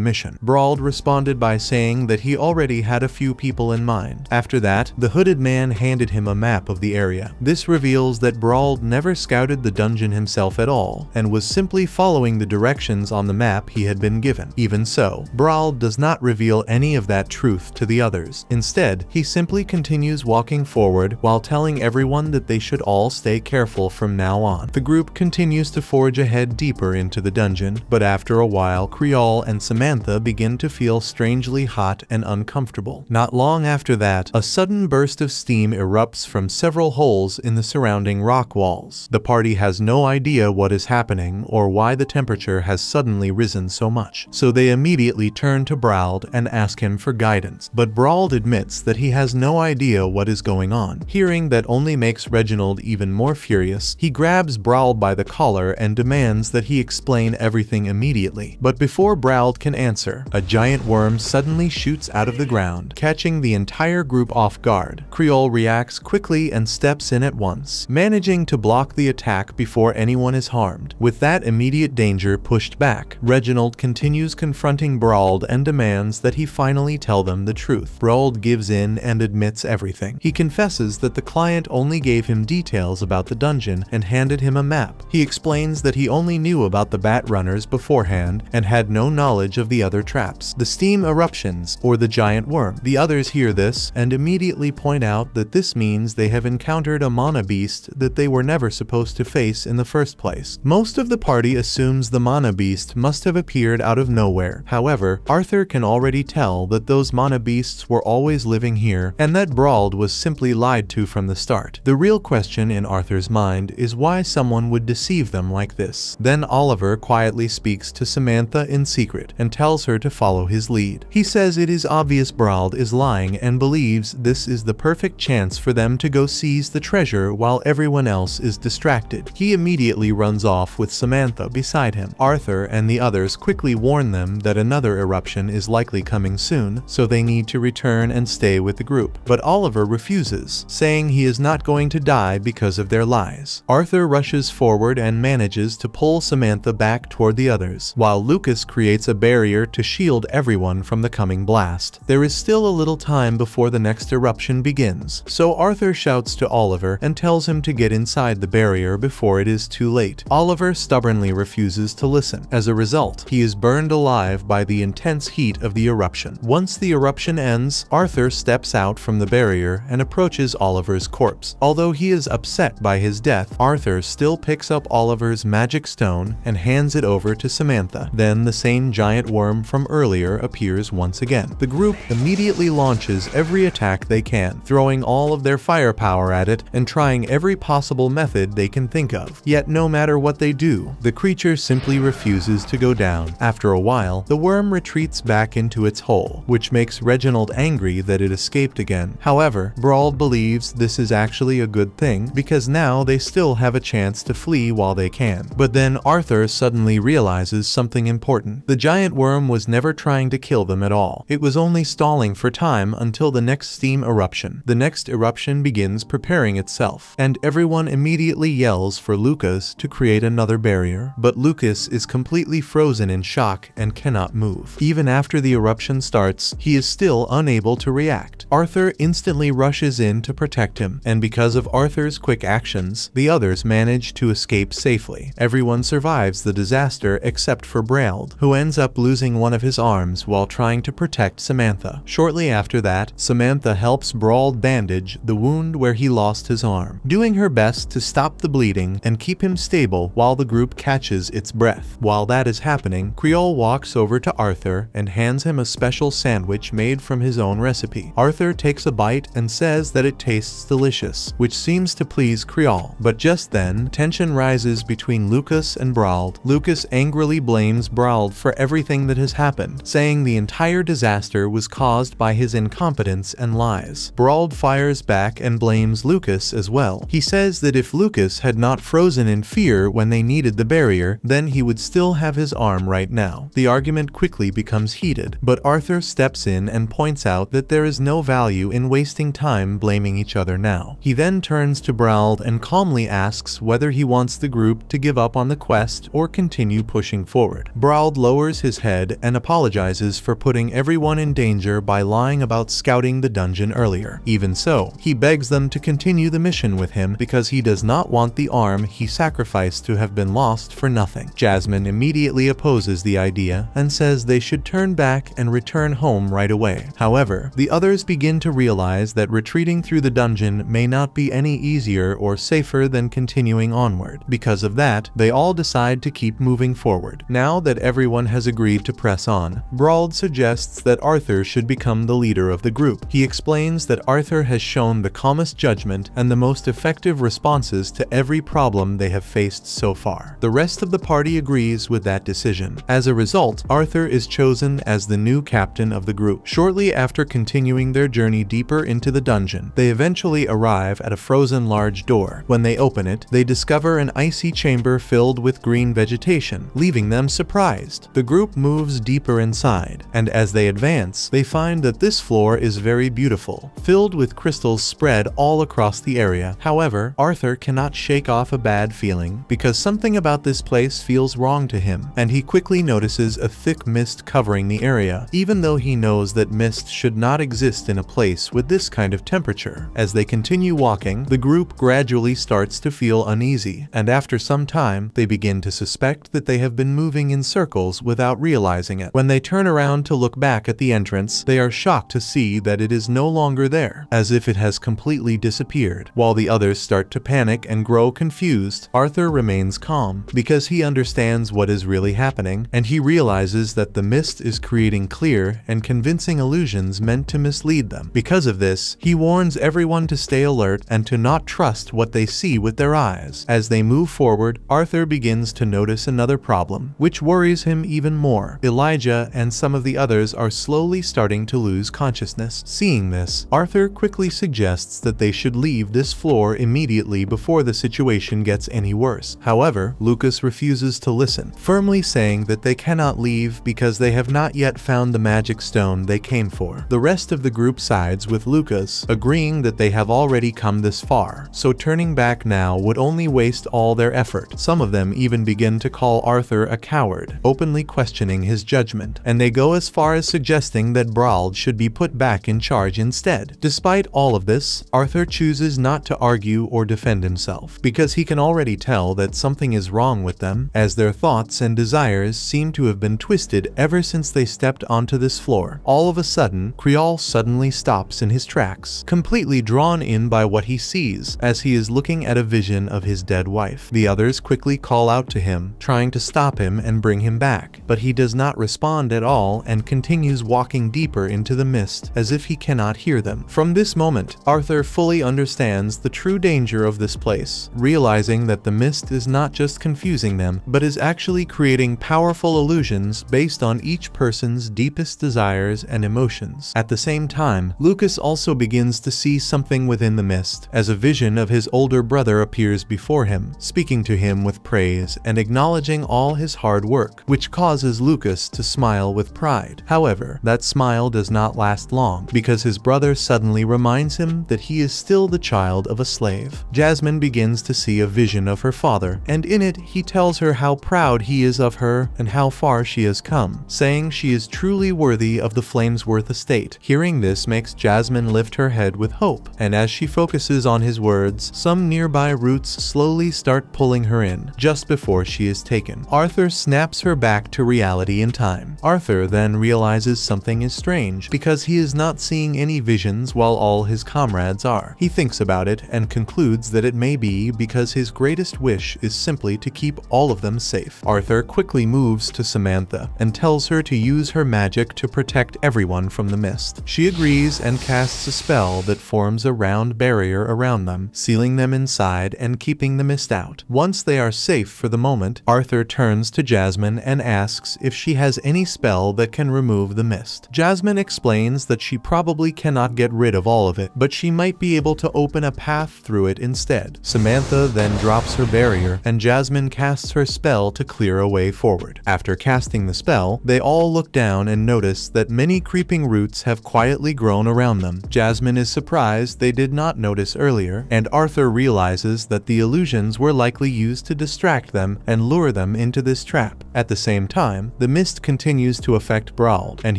mission. Brauld responded by saying that he already had a few people in mind. After that, the hooded man handed him a map of the area. This reveals that Brauld never scouted the dungeon himself at all and was simply following the directions on the map he had been given. Even so, Brauld does not reveal any of that truth to the others. Instead, he simply continues walking forward while telling everyone that they should all stay careful from now on. The group continues to forge ahead deeper into the dungeon, but after a while, Creole and Samantha begin to feel strangely hot and uncomfortable. Not long after that, a sudden burst of steam erupts from several holes in the surrounding rock walls. The party has no idea what is happening or why the temperature has suddenly risen so much, so they immediately turn to Brauld and ask him for guidance. But Brauld admits that he has no idea what is going on. Hearing that only makes Reginald even more furious, he grabs Brauld by the collar and demands that he explain everything immediately. But before Brauld can answer, a giant worm suddenly shoots out of the ground, catching the entire group off guard. Creole reacts quickly and steps in at once, managing to block the attack before anyone is harmed. With that immediate danger pushed back, Reginald continues confronting Brauld and demands that he finally tell them the truth. Brauld gives in and admits everything. He confesses that the client only gave him details about the dungeon and handed him a map. He explains that he only knew about the bat runners beforehand and had no knowledge of the other traps, the steam eruptions, or the giant worm. The others hear this and immediately point out that this means they have encountered a mana beast that they were never supposed to face in the first place. Most of the party assumes the mana beast must have appeared out of nowhere. However, Arthur can already tell that those mana beasts were always living here and that Brauld was simply lied to from the start. The real question in Arthur's mind is why someone would deceive them like this. Then Oliver quietly speaks to Samantha in secret and tells her to follow his lead. He says it is obvious Brauld is lying and believes this is the perfect chance for them to go seize the treasure while everyone else is distracted. He immediately runs off with Samantha beside him. Arthur and the others quickly warn them that another eruption is likely coming soon, so they need to return and stay with the group. But Oliver refuses, saying he is not going to die because of their lies. Arthur rushes forward and manages to pull Samantha back toward the others, while Lucas creates a barrier to shield everyone from the coming blast. There is still a little time before the next eruption begins, so Arthur shouts to Oliver and tells him to get inside the barrier before it is too late. Oliver stubbornly refuses to listen. As a result, he is burned alive by the intense heat of the eruption. Once the eruption ends, Arthur steps out from the barrier and approaches Oliver's corpse. Although he is upset by his death, Arthur still picks up Oliver's magic stone and hands it over to Samantha. Then the same giant worm from earlier appears once again. The group immediately launches every attack they can, throwing all of their firepower at it and trying every possible method they can think of. Yet no matter what they do, the creature simply immediately refuses to go down. After a while, the worm retreats back into its hole, which makes Reginald angry that it escaped again. However, Brauld believes this is actually a good thing because now they still have a chance to flee while they can. But then Arthur suddenly realizes something important. The giant worm was never trying to kill them at all. It was only stalling for time until the next steam eruption. The next eruption begins preparing itself, and everyone immediately yells for Lucas to create another barrier. But Lucas is completely frozen in shock and cannot move. Even after the eruption starts, he is still unable to react. Arthur instantly rushes in to protect him, and because of Arthur's quick actions, the others manage to escape safely. Everyone survives the disaster except for Brauld, who ends up losing one of his arms while trying to protect Samantha. Shortly after that, Samantha helps Brauld bandage the wound where he lost his arm, doing her best to stop the bleeding and keep him stable while the group catches its breath. While that is happening, Creole walks over to Arthur and hands him a special sandwich made from his own recipe. Arthur takes a bite and says that it tastes delicious, which seems to please Creole. But just then, tension rises between Lucas and Brauld. Lucas angrily blames Brauld for everything that has happened, saying the entire disaster was caused by his incompetence and lies. Brauld fires back and blames Lucas as well. He says that if Lucas had not frozen in fear when they needed the barrier, then he would still have his arm right now. The argument quickly becomes heated, but Arthur steps in and points out that there is no value in wasting time blaming each other now. He then turns to Brauld and calmly asks whether he wants the group to give up on the quest or continue pushing forward. Brauld lowers his head and apologizes for putting everyone in danger by lying about scouting the dungeon earlier. Even so, he begs them to continue the mission with him because he does not want the arm he sacrificed to have been lost for nothing. Jasmine immediately opposes the idea and says they should turn back and return home right away. However, the others begin to realize that retreating through the dungeon may not be any easier or safer than continuing onward. Because of that, they all decide to keep moving forward. Now that everyone has agreed to press on, Brauld suggests that Arthur should become the leader of the group. He explains that Arthur has shown the calmest judgment and the most effective responses to every problem they have faced so far. The rest of the party agrees with that decision. As a result, Arthur is chosen as the new captain of the group. Shortly after continuing their journey deeper into the dungeon, they eventually arrive at a frozen large door. When they open it, they discover an icy chamber filled with green vegetation, leaving them surprised. The group moves deeper inside, and as they advance, they find that this floor is very beautiful, filled with crystals spread all across the area. However, Arthur cannot shake off a bad feeling because something about this place feels wrong to him, and he quickly notices a thick mist covering the area, even though he knows that mist should not exist in a place with this kind of temperature. As they continue walking, the group gradually starts to feel uneasy, and after some time, they begin to suspect that they have been moving in circles without realizing it. When they turn around to look back at the entrance, they are shocked to see that it is no longer there, as if it has completely disappeared. While the others start to panic and grow confused, Arthur remains calm because he understands what is really happening, and he realizes that the mist is creating clear and convincing illusions meant to mislead them. Because of this, he warns everyone to stay alert and to not trust what they see with their eyes. As they move forward, Arthur begins to notice another problem, which worries him even more. Elijah and some of the others are slowly starting to lose consciousness. Seeing this, Arthur quickly suggests that they should leave this floor immediately before the situation gets any worse. However, Lucas refuses to listen, firmly saying that they cannot leave because they have not yet found the magic stone they came for. The rest of the group sides with Lucas, agreeing that they have already come this far, so turning back now would only waste all their effort. Some of them even begin to call Arthur a coward, openly questioning his judgment, and they go as far as suggesting that Brauld should be put back in charge instead. Despite all of this, Arthur chooses not to argue or defend himself, because he can already tell that something is wrong with them, as their thoughts and desires seem to have been twisted ever since they stepped onto this floor. All of a sudden, Creole suddenly stops in his tracks, completely drawn in by what he sees, as he is looking at a vision of his dead wife. The others quickly call out to him, trying to stop him and bring him back, but he does not respond at all and continues walking deeper into the mist, as if he cannot hear them. From this moment, Arthur fully understands the true danger of this place, realizing that the mist is not just confusing them, but is actually creating powerful illusions based on each person's deepest desires and emotions. At the same time, Lucas also begins to see something within the mist, as a vision of his older brother appears before him, speaking to him with praise and acknowledging all his hard work, which causes Lucas to smile with pride. However, that smile does not last long, because his brother suddenly reminds him that he is still the child of a slave. Jasmine begins to see a vision of her father, and in it he tells her how proud he is of her and how far she has come, saying she is truly worthy of the Flamesworth estate. Hearing this makes Jasmine lift her head with hope, and as she focuses on his words, some nearby roots slowly start pulling her in, just before she is taken. Arthur snaps her back to reality in time. Arthur then realizes something is strange, because he is not seeing any visions while all his comrades are. He thinks about it and concludes that it may be because his greatest wish is simply to keep all of them safe. Arthur quickly moves to Samantha and tells her to use her magic to protect everyone from the mist. She agrees and casts a spell that forms a round barrier around them, sealing them inside and keeping the mist out. Once they are safe for the moment, Arthur turns to Jasmine and asks if she has any spell that can remove the mist. Jasmine explains that she probably cannot get rid of all of it, but she might be able to open a path through it instead. Samantha then drops her barrier, and Jasmine casts her spell to clear a way forward. After casting the spell, they all look down and notice that many creeping roots have quietly grown around them. Jasmine is surprised they did not notice earlier, and Arthur realizes that the illusions were likely used to distract them and lure them into this trap. At the same time, the mist continues to affect Brawl, and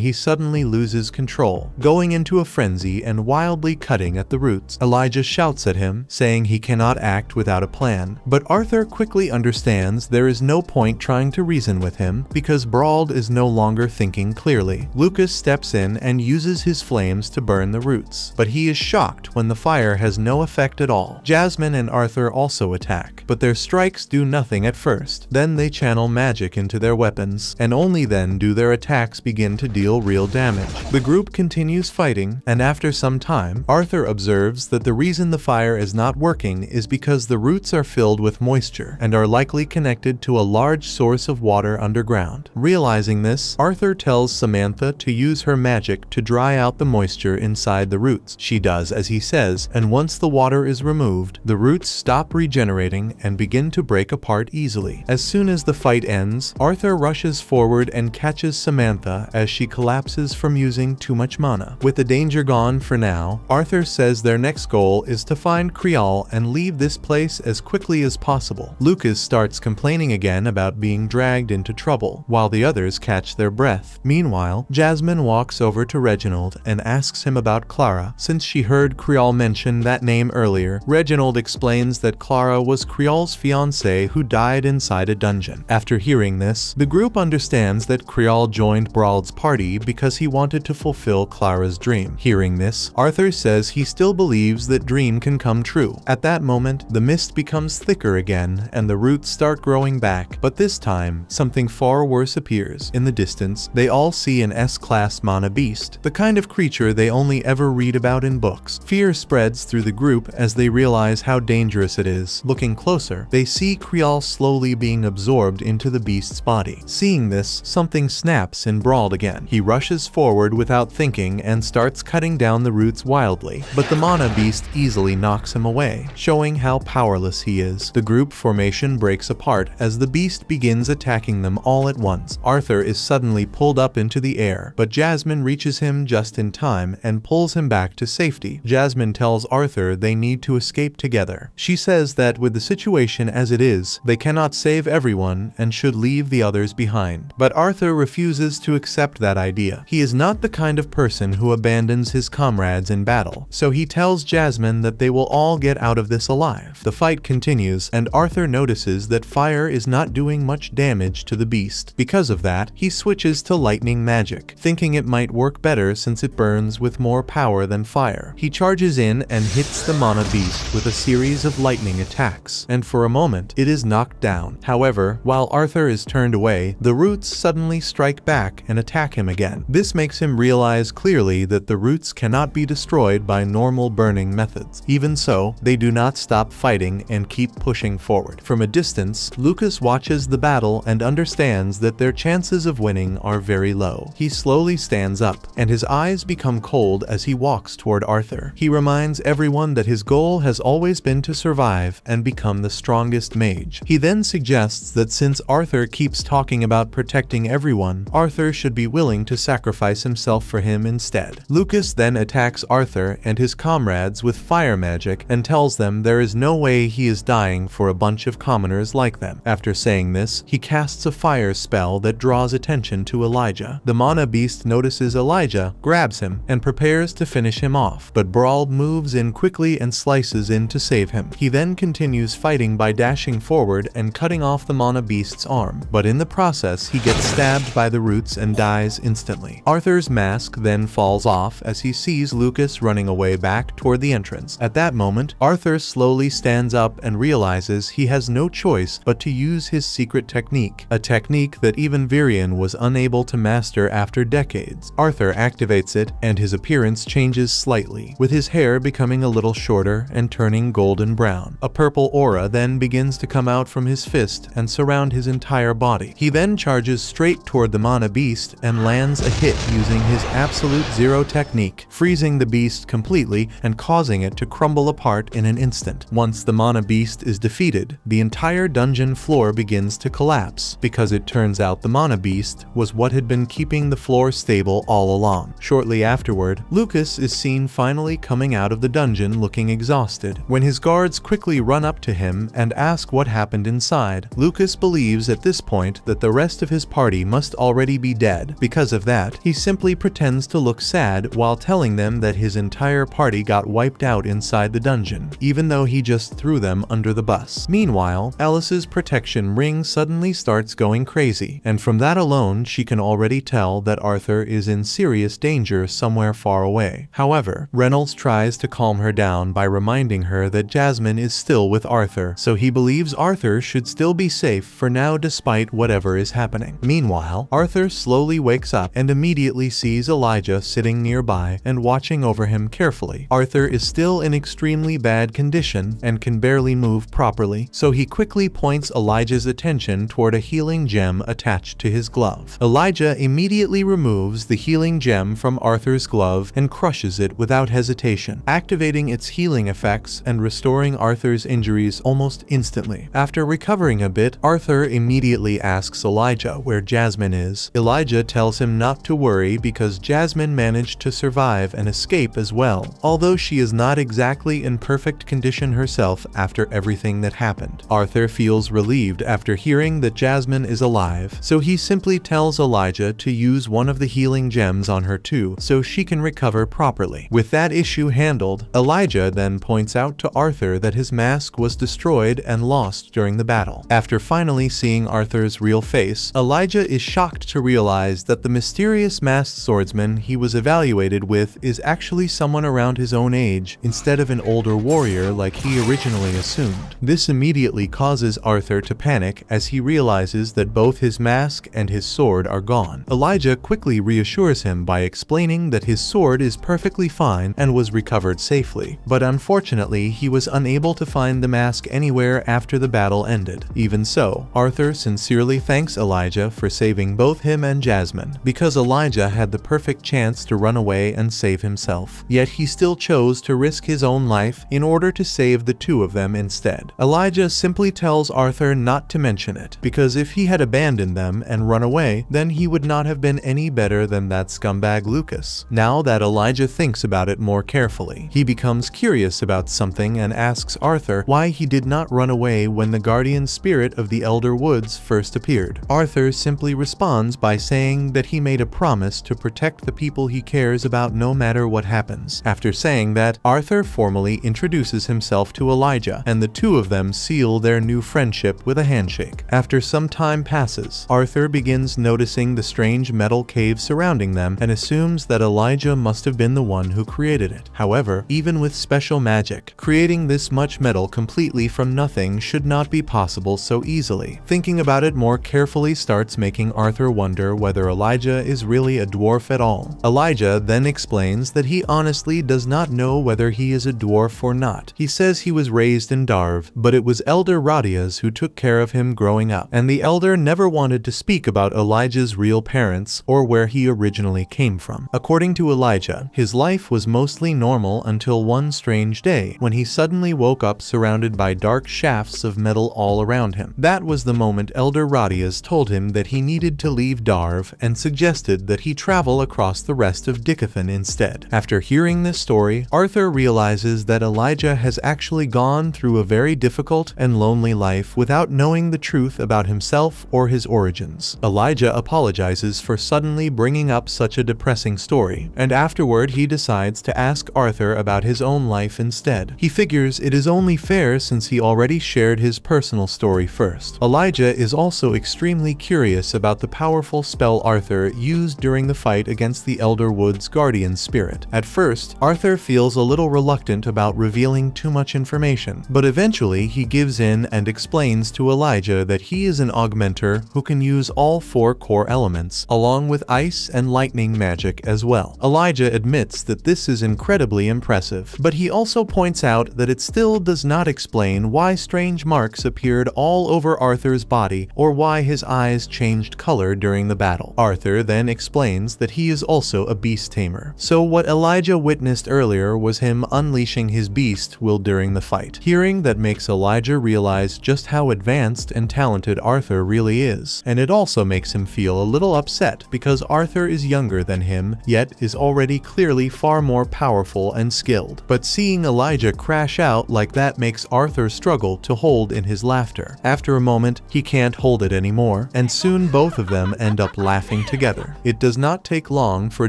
he suddenly loses control, going into a frenzy and wildly cutting at the roots. Elijah shouts at him, saying he cannot act without a plan, but Arthur quickly understands there is no point trying to reason with him because Brawl is no longer thinking clearly. Lucas steps in and uses his flames to burn the roots, but he is shocked when the fire has no effect at all. Jasmine and Arthur also attack, but their strikes do nothing at first. Then they channel magic into their weapons, and only then do their attacks begin to deal real damage. The group continues fighting, and after some time, Arthur observes that the reason the fire is not working is because the roots are filled with moisture and are likely connected to a large source of water underground. Realizing this, Arthur tells Samantha to use her magic to dry out the moisture inside the roots. She does as he says, and once the water is removed, the roots stop regenerating and begin to break apart easily. As soon as the fight ends, Arthur rushes forward and catches Samantha as she collapses from using too much mana. With the danger gone for now, Arthur says their next goal is to find Creole and leave this place as quickly as possible. Lucas starts complaining again about being dragged into trouble, while the others catch their breath. Meanwhile, Jasmine walks over to Reginald and asks him about Clara, since she heard Creole mention that name earlier. Reginald explains that Clara was Creole's fiancée who died inside a dungeon. After hearing this, the group understands that Creole joined Brawl's party because he wanted to fulfill Clara's dream. Hearing this, Arthur says he still believes that dream can come true. At that moment, the mist becomes thicker again and the roots start growing back, but this time, something far worse appears. In the distance, they all see an S-class mana beast, the kind of creature they only ever read about in books. Fear spreads through the group as they realize how dangerous it is. Looking closer, they see Creole slowly being absorbed into the beast's body. Seeing this, something snaps in Brawl again. He rushes forward without thinking and starts cutting down the roots wildly, but the mana beast easily knocks him away, showing how powerless he is. The group formation breaks apart as the beast begins attacking them all at once. Arthur is suddenly pulled up into the air, but Jasmine reaches him just in time and pulls him back to safety. Jasmine tells Arthur they need to escape together. She says that with the situation as it is, they cannot save everyone and should leave the others behind. But Arthur refuses to accept that idea. He is not the kind of person who abandons his comrades in battle, so he tells Jasmine that they will all get out of this alive. The fight continues, and Arthur notices that fire is not doing much damage to the beast. Because of that, he switches to lightning magic, thinking it might work better since it burns with more power than fire. He charges in and hits the mana beast with a series of lightning attacks, and for a moment, it is knocked down. However, while Arthur is turned away, the roots suddenly strike back and attack him again. This makes him realize clearly that the roots cannot be destroyed by normal burning methods. Even so, they do not stop fighting and keep pushing forward. From a distance, Lucas Lucas watches the battle and understands that their chances of winning are very low. He slowly stands up, and his eyes become cold as he walks toward Arthur. He reminds everyone that his goal has always been to survive and become the strongest mage. He then suggests that since Arthur keeps talking about protecting everyone, Arthur should be willing to sacrifice himself for him instead. Lucas then attacks Arthur and his comrades with fire magic and tells them there is no way he is dying for a bunch of commoners like them. After saying this, he casts a fire spell that draws attention to Elijah. The mana beast notices Elijah, grabs him, and prepares to finish him off, but Brawl moves in quickly and slices in to save him. He then continues fighting by dashing forward and cutting off the mana beast's arm, but in the process he gets stabbed by the roots and dies instantly. Arthur's mask then falls off as he sees Lucas running away back toward the entrance. At that moment, Arthur slowly stands up and realizes he has no choice but to use his secret technique, a technique that even Virion was unable to master after decades. Arthur activates it, and his appearance changes slightly, with his hair becoming a little shorter and turning golden brown. A purple aura then begins to come out from his fist and surround his entire body. He then charges straight toward the mana beast and lands a hit using his absolute zero technique, freezing the beast completely and causing it to crumble apart in an instant. Once the mana beast is defeated, the entire dungeon floor begins to collapse, because it turns out the mana beast was what had been keeping the floor stable all along. Shortly afterward, Lucas is seen finally coming out of the dungeon looking exhausted. When his guards quickly run up to him and ask what happened inside, Lucas believes at this point that the rest of his party must already be dead. Because of that, he simply pretends to look sad while telling them that his entire party got wiped out inside the dungeon, even though he just threw them under the bus. Meanwhile, Alice's protection ring suddenly starts going crazy, and from that alone she can already tell that Arthur is in serious danger somewhere far away. However, Reynolds tries to calm her down by reminding her that Jasmine is still with Arthur, so he believes Arthur should still be safe for now despite whatever is happening. Meanwhile, Arthur slowly wakes up and immediately sees Elijah sitting nearby and watching over him carefully. Arthur is still in extremely bad condition and can barely move properly, so he quickly points Elijah's attention toward a healing gem attached to his glove. Elijah immediately removes the healing gem from Arthur's glove and crushes it without hesitation, activating its healing effects and restoring Arthur's injuries almost instantly. After recovering a bit, Arthur immediately asks Elijah where Jasmine is. Elijah tells him not to worry because Jasmine managed to survive and escape as well, although she is not exactly in perfect condition herself after everything that happened. Arthur feels relieved after hearing that Jasmine is alive, so he simply tells Elijah to use one of the healing gems on her too, so she can recover properly. With that issue handled, Elijah then points out to Arthur that his mask was destroyed and lost during the battle. After finally seeing Arthur's real face, Elijah is shocked to realize that the mysterious masked swordsman he was evaluated with is actually someone around his own age instead of an older warrior like he originally assumed. This immediately causes Arthur to panic as he realizes that both his mask and his sword are gone. Elijah quickly reassures him by explaining that his sword is perfectly fine and was recovered safely, but unfortunately he was unable to find the mask anywhere after the battle ended. Even so, Arthur sincerely thanks Elijah for saving both him and Jasmine, because Elijah had the perfect chance to run away and save himself. Yet he still chose to risk his own life in order to save the two of them instead. Elijah simply tells Arthur not to mention it, because if he had abandoned them and run away, then he would not have been any better than that scumbag Lucas. Now that Elijah thinks about it more carefully, he becomes curious about something and asks Arthur why he did not run away when the guardian spirit of the Elder Woods first appeared. Arthur simply responds by saying that he made a promise to protect the people he cares about no matter what happens. After saying that, Arthur formally introduces himself to Elijah, and the two of them seal their new friendship with a handshake. After some time passes, Arthur begins noticing the strange metal cave surrounding them and assumes that Elijah must have been the one who created it. However, even with special magic, creating this much metal completely from nothing should not be possible so easily. Thinking about it more carefully starts making Arthur wonder whether Elijah is really a dwarf at all. Elijah then explains that he honestly does not know whether he is a dwarf or not. He says he was raised in Darv, but it was Elder Radias who took care care of him growing up, and the elder never wanted to speak about Elijah's real parents or where he originally came from. According to Elijah, his life was mostly normal until one strange day when he suddenly woke up surrounded by dark shafts of metal all around him. That was the moment Elder Radius told him that he needed to leave Darv and suggested that he travel across the rest of Dicathan instead. After hearing this story, Arthur realizes that Elijah has actually gone through a very difficult and lonely life without knowing the truth about himself or his origins. Elijah apologizes for suddenly bringing up such a depressing story, and afterward he decides to ask Arthur about his own life instead. He figures it is only fair since he already shared his personal story first. Elijah is also extremely curious about the powerful spell Arthur used during the fight against the Elder Wood's guardian spirit. At first, Arthur feels a little reluctant about revealing too much information, but eventually he gives in and explains to Elijah that he is an augmenter who can use all 4 core elements, along with ice and lightning magic as well. Elijah admits that this is incredibly impressive, but he also points out that it still does not explain why strange marks appeared all over Arthur's body or why his eyes changed color during the battle. Arthur then explains that he is also a beast tamer, so what Elijah witnessed earlier was him unleashing his beast will during the fight. Hearing that makes Elijah realize just how advanced and talented Arthur really is, and it also makes him feel a little upset because Arthur is younger than him, yet is already clearly far more powerful and skilled. But seeing Elijah crash out like that makes Arthur struggle to hold in his laughter. After a moment, he can't hold it anymore, and soon both of them end up laughing together. It does not take long for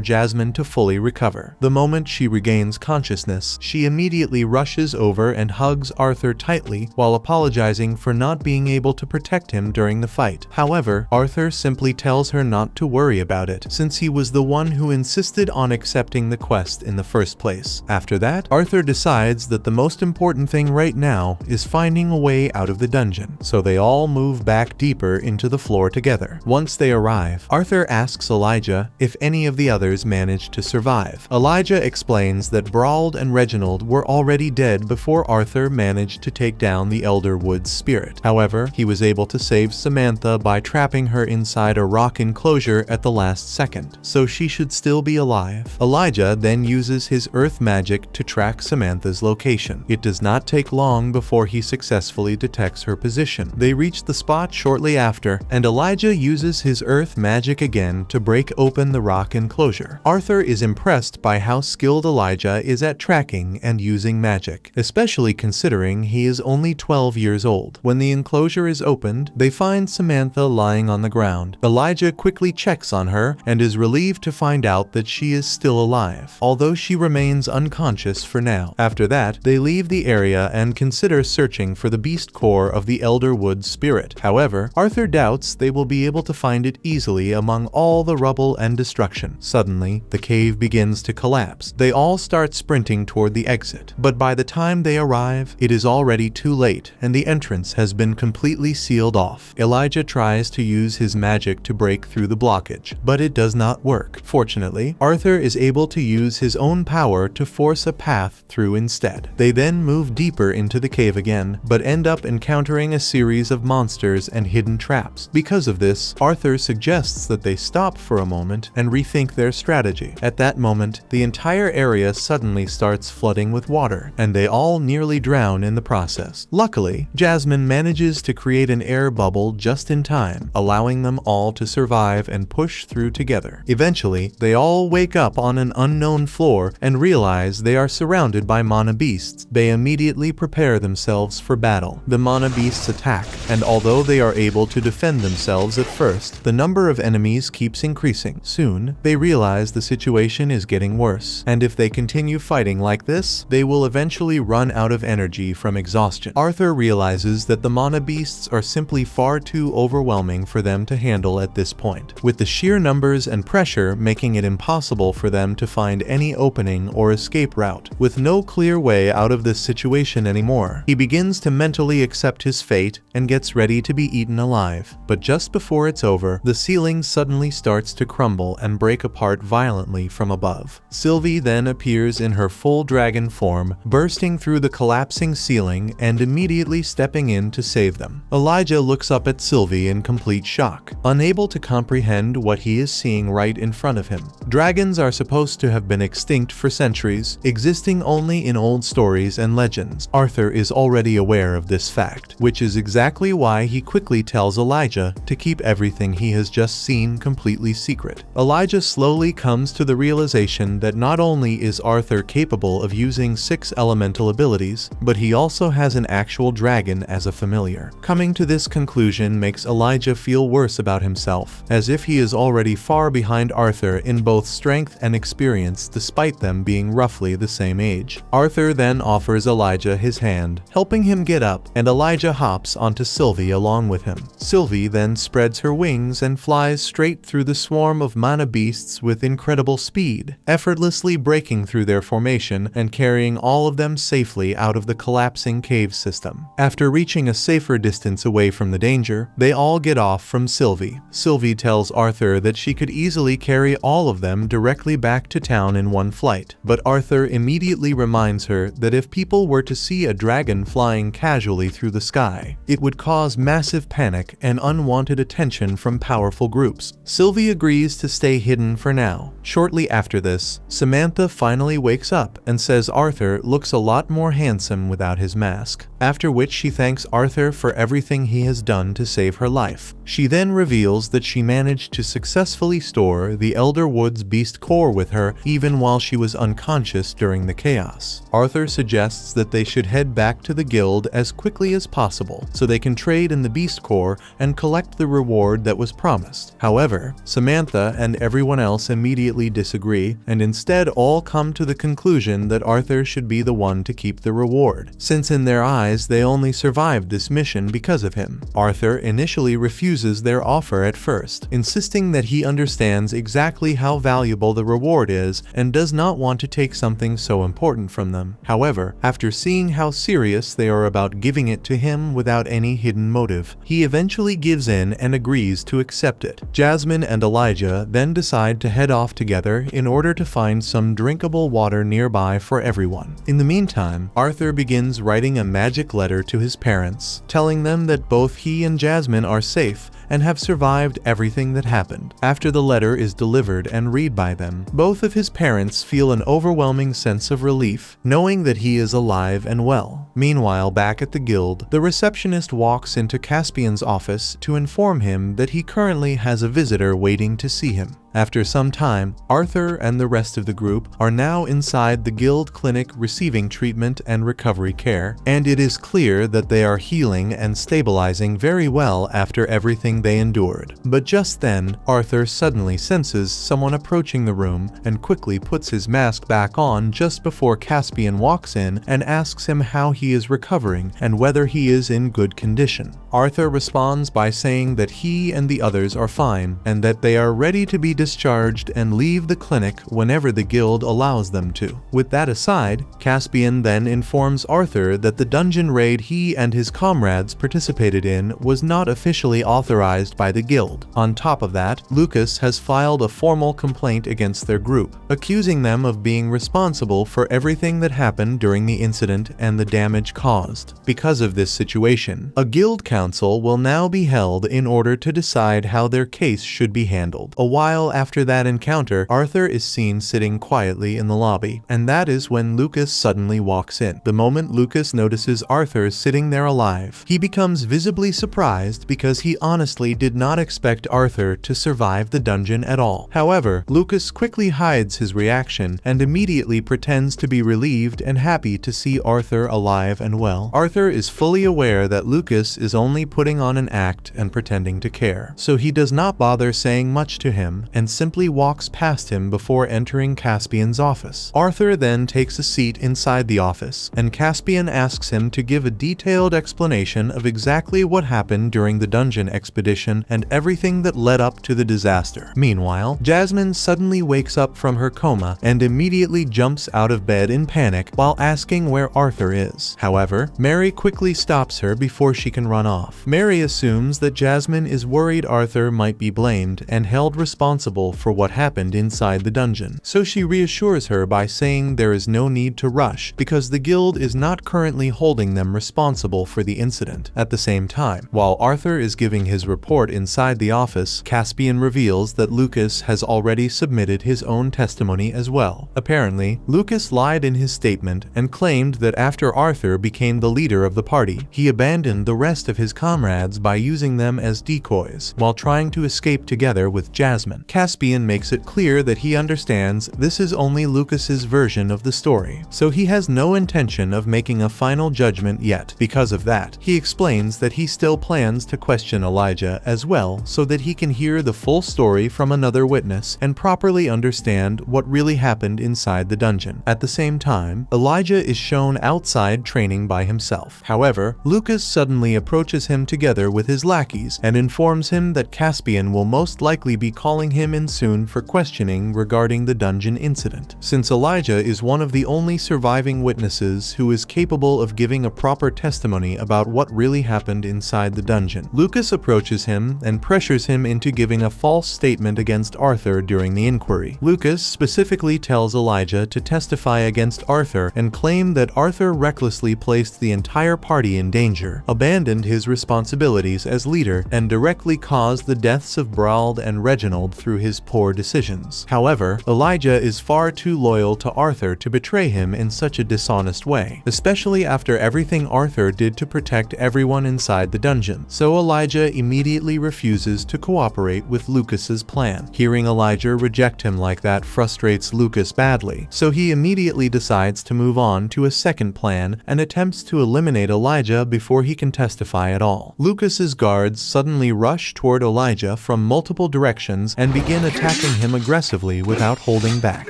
Jasmine to fully recover. The moment she regains consciousness, she immediately rushes over and hugs Arthur tightly while apologizing for not being able to protect him during the fight. However, Arthur simply tells her not to worry about it, since he was the one who insisted on accepting the quest in the first place. After that, Arthur decides that the most important thing right now is finding a way out of the dungeon, so they all move back deeper into the floor together. Once they arrive, Arthur asks Elijah if any of the others managed to survive. Elijah explains that Brauld and Reginald were already dead before Arthur managed to take down the Elder Wood's spirit. However, he was able to save Samantha by trapping her inside a rock enclosure at the last second, so she should still be alive. Elijah then uses his earth magic to track Samantha's location. It does not take long before he successfully detects her position. They reach the spot shortly after, and Elijah uses his earth magic again to break open the rock enclosure. Arthur is impressed by how skilled Elijah is at tracking and using magic, especially considering he is only 12 years old. When the enclosure is opened, they find Samantha lying on the ground. Elijah quickly checks on her and is relieved to find out that she is still alive, although she remains unconscious for now. After that, they leave the area and consider searching for the beast core of the Elder Wood spirit. However, Arthur doubts they will be able to find it easily among all the rubble and destruction. Suddenly, the cave begins to collapse. They all start sprinting toward the exit, but by the time they arrive, it is already too late and the entrance has been completely sealed off. Elijah tries to use his magic to break through the blockage, but it does not work. Fortunately, Arthur is able to use his own power to force a path through instead. They then move deeper into the cave again, but end up encountering a series of monsters and hidden traps. Because of this, Arthur suggests that they stop for a moment and rethink their strategy. At that moment, the entire area suddenly starts flooding with water, and they all nearly drown in the process. Luckily, Jasmine manages to create an air bubble just in time, allowing them all to survive and push through together. Eventually, they all wake up on an unknown floor and realize they are surrounded by mana beasts. They immediately prepare themselves for battle. The mana beasts attack, and although they are able to defend themselves at first, the number of enemies keeps increasing. Soon, they realize the situation is getting worse, and if they continue fighting like this, they will eventually run out of energy from exhaustion. Arthur realizes that the mana beasts are simply far too overwhelming for them to handle at this point, with the sheer numbers and pressure making it impossible for them to find any opening or escape route. With no clear way out of this situation anymore, he begins to mentally accept his fate and gets ready to be eaten alive. But just before it's over, the ceiling suddenly starts to crumble and break apart violently from above. Sylvie then appears in her full dragon form, bursting through the collapsing ceiling and immediately stepping in to save save them. Elijah looks up at Sylvie in complete shock, unable to comprehend what he is seeing right in front of him. Dragons are supposed to have been extinct for centuries, existing only in old stories and legends. Arthur is already aware of this fact, which is exactly why he quickly tells Elijah to keep everything he has just seen completely secret. Elijah slowly comes to the realization that not only is Arthur capable of using 6 elemental abilities, but he also has an actual dragon as a familiar. Coming to this conclusion makes Elijah feel worse about himself, as if he is already far behind Arthur in both strength and experience despite them being roughly the same age. Arthur then offers Elijah his hand, helping him get up, and Elijah hops onto Sylvie along with him. Sylvie then spreads her wings and flies straight through the swarm of mana beasts with incredible speed, effortlessly breaking through their formation and carrying all of them safely out of the collapsing cave system. After reaching a safer distance away from the danger, they all get off from Sylvie. Sylvie tells Arthur that she could easily carry all of them directly back to town in one flight, but Arthur immediately reminds her that if people were to see a dragon flying casually through the sky, it would cause massive panic and unwanted attention from powerful groups. Sylvie agrees to stay hidden for now. Shortly after this, Samantha finally wakes up and says Arthur looks a lot more handsome without his mask, after which she thanks Arthur for everything he has done to save her life. She then reveals that she managed to successfully store the Elder Woods beast core with her even while she was unconscious during the chaos. Arthur suggests that they should head back to the guild as quickly as possible so they can trade in the beast core and collect the reward that was promised. However, Samantha and everyone else immediately disagree and instead all come to the conclusion that Arthur should be the one to keep the reward, since in their eyes they only survived this mission because of him. Arthur initially refuses their offer at first, insisting that he understands exactly how valuable the reward is and does not want to take something so important from them. However, after seeing how serious they are about giving it to him without any hidden motive, he eventually gives in and agrees to accept it. Jasmine and Elijah then decide to head off together in order to find some drinkable water nearby for everyone. In the meantime, Arthur begins writing a magic letter to his parents, telling them that both he and Jasmine are safe and have survived everything that happened. After the letter is delivered and read by them, both of his parents feel an overwhelming sense of relief, knowing that he is alive and well. Meanwhile, back at the guild, the receptionist walks into Caspian's office to inform him that he currently has a visitor waiting to see him. After some time, Arthur and the rest of the group are now inside the guild clinic receiving treatment and recovery care, and it is clear that they are healing and stabilizing very well after everything they endured. But just then, Arthur suddenly senses someone approaching the room and quickly puts his mask back on just before Caspian walks in and asks him how he is recovering and whether he is in good condition. Arthur responds by saying that he and the others are fine and that they are ready to be discharged and leave the clinic whenever the guild allows them to. With that aside, Caspian then informs Arthur that the dungeon raid he and his comrades participated in was not officially authorized by the guild. On top of that, Lucas has filed a formal complaint against their group, accusing them of being responsible for everything that happened during the incident and the damage caused. Because of this situation, a guild council will now be held in order to decide how their case should be handled. A while after that encounter, Arthur is seen sitting quietly in the lobby, and that is when Lucas suddenly walks in. The moment Lucas notices Arthur sitting there alive, he becomes visibly surprised because he honestly did not expect Arthur to survive the dungeon at all. However, Lucas quickly hides his reaction and immediately pretends to be relieved and happy to see Arthur alive and well. Arthur is fully aware that Lucas is only putting on an act and pretending to care, so he does not bother saying much to him and simply walks past him before entering Caspian's office. Arthur then takes a seat inside the office, and Caspian asks him to give a detailed explanation of exactly what happened during the dungeon expedition expedition and everything that led up to the disaster. Meanwhile, Jasmine suddenly wakes up from her coma and immediately jumps out of bed in panic while asking where Arthur is. However, Mary quickly stops her before she can run off. Mary assumes that Jasmine is worried Arthur might be blamed and held responsible for what happened inside the dungeon, so she reassures her by saying there is no need to rush because the guild is not currently holding them responsible for the incident. At the same time, while Arthur is giving his report inside the office, Caspian reveals that Lucas has already submitted his own testimony as well. Apparently, Lucas lied in his statement and claimed that after Arthur became the leader of the party, he abandoned the rest of his comrades by using them as decoys while trying to escape together with Jasmine. Caspian makes it clear that he understands this is only Lucas's version of the story, so he has no intention of making a final judgment yet. Because of that, he explains that he still plans to question Elijah as well so that he can hear the full story from another witness and properly understand what really happened inside the dungeon. At the same time, Elijah is shown outside training by himself. However, Lucas suddenly approaches him together with his lackeys and informs him that Caspian will most likely be calling him in soon for questioning regarding the dungeon incident. Since Elijah is one of the only surviving witnesses who is capable of giving a proper testimony about what really happened inside the dungeon, Lucas approaches him and pressures him into giving a false statement against Arthur during the inquiry. Lucas specifically tells Elijah to testify against Arthur and claim that Arthur recklessly placed the entire party in danger, abandoned his responsibilities as leader, and directly caused the deaths of Brauld and Reginald through his poor decisions. However, Elijah is far too loyal to Arthur to betray him in such a dishonest way, especially after everything Arthur did to protect everyone inside the dungeon. So Elijah immediately refuses to cooperate with Lucas's plan. Hearing Elijah reject him like that frustrates Lucas badly, so he immediately decides to move on to a second plan and attempts to eliminate Elijah before he can testify at all. Lucas's guards suddenly rush toward Elijah from multiple directions and begin attacking him aggressively without holding back.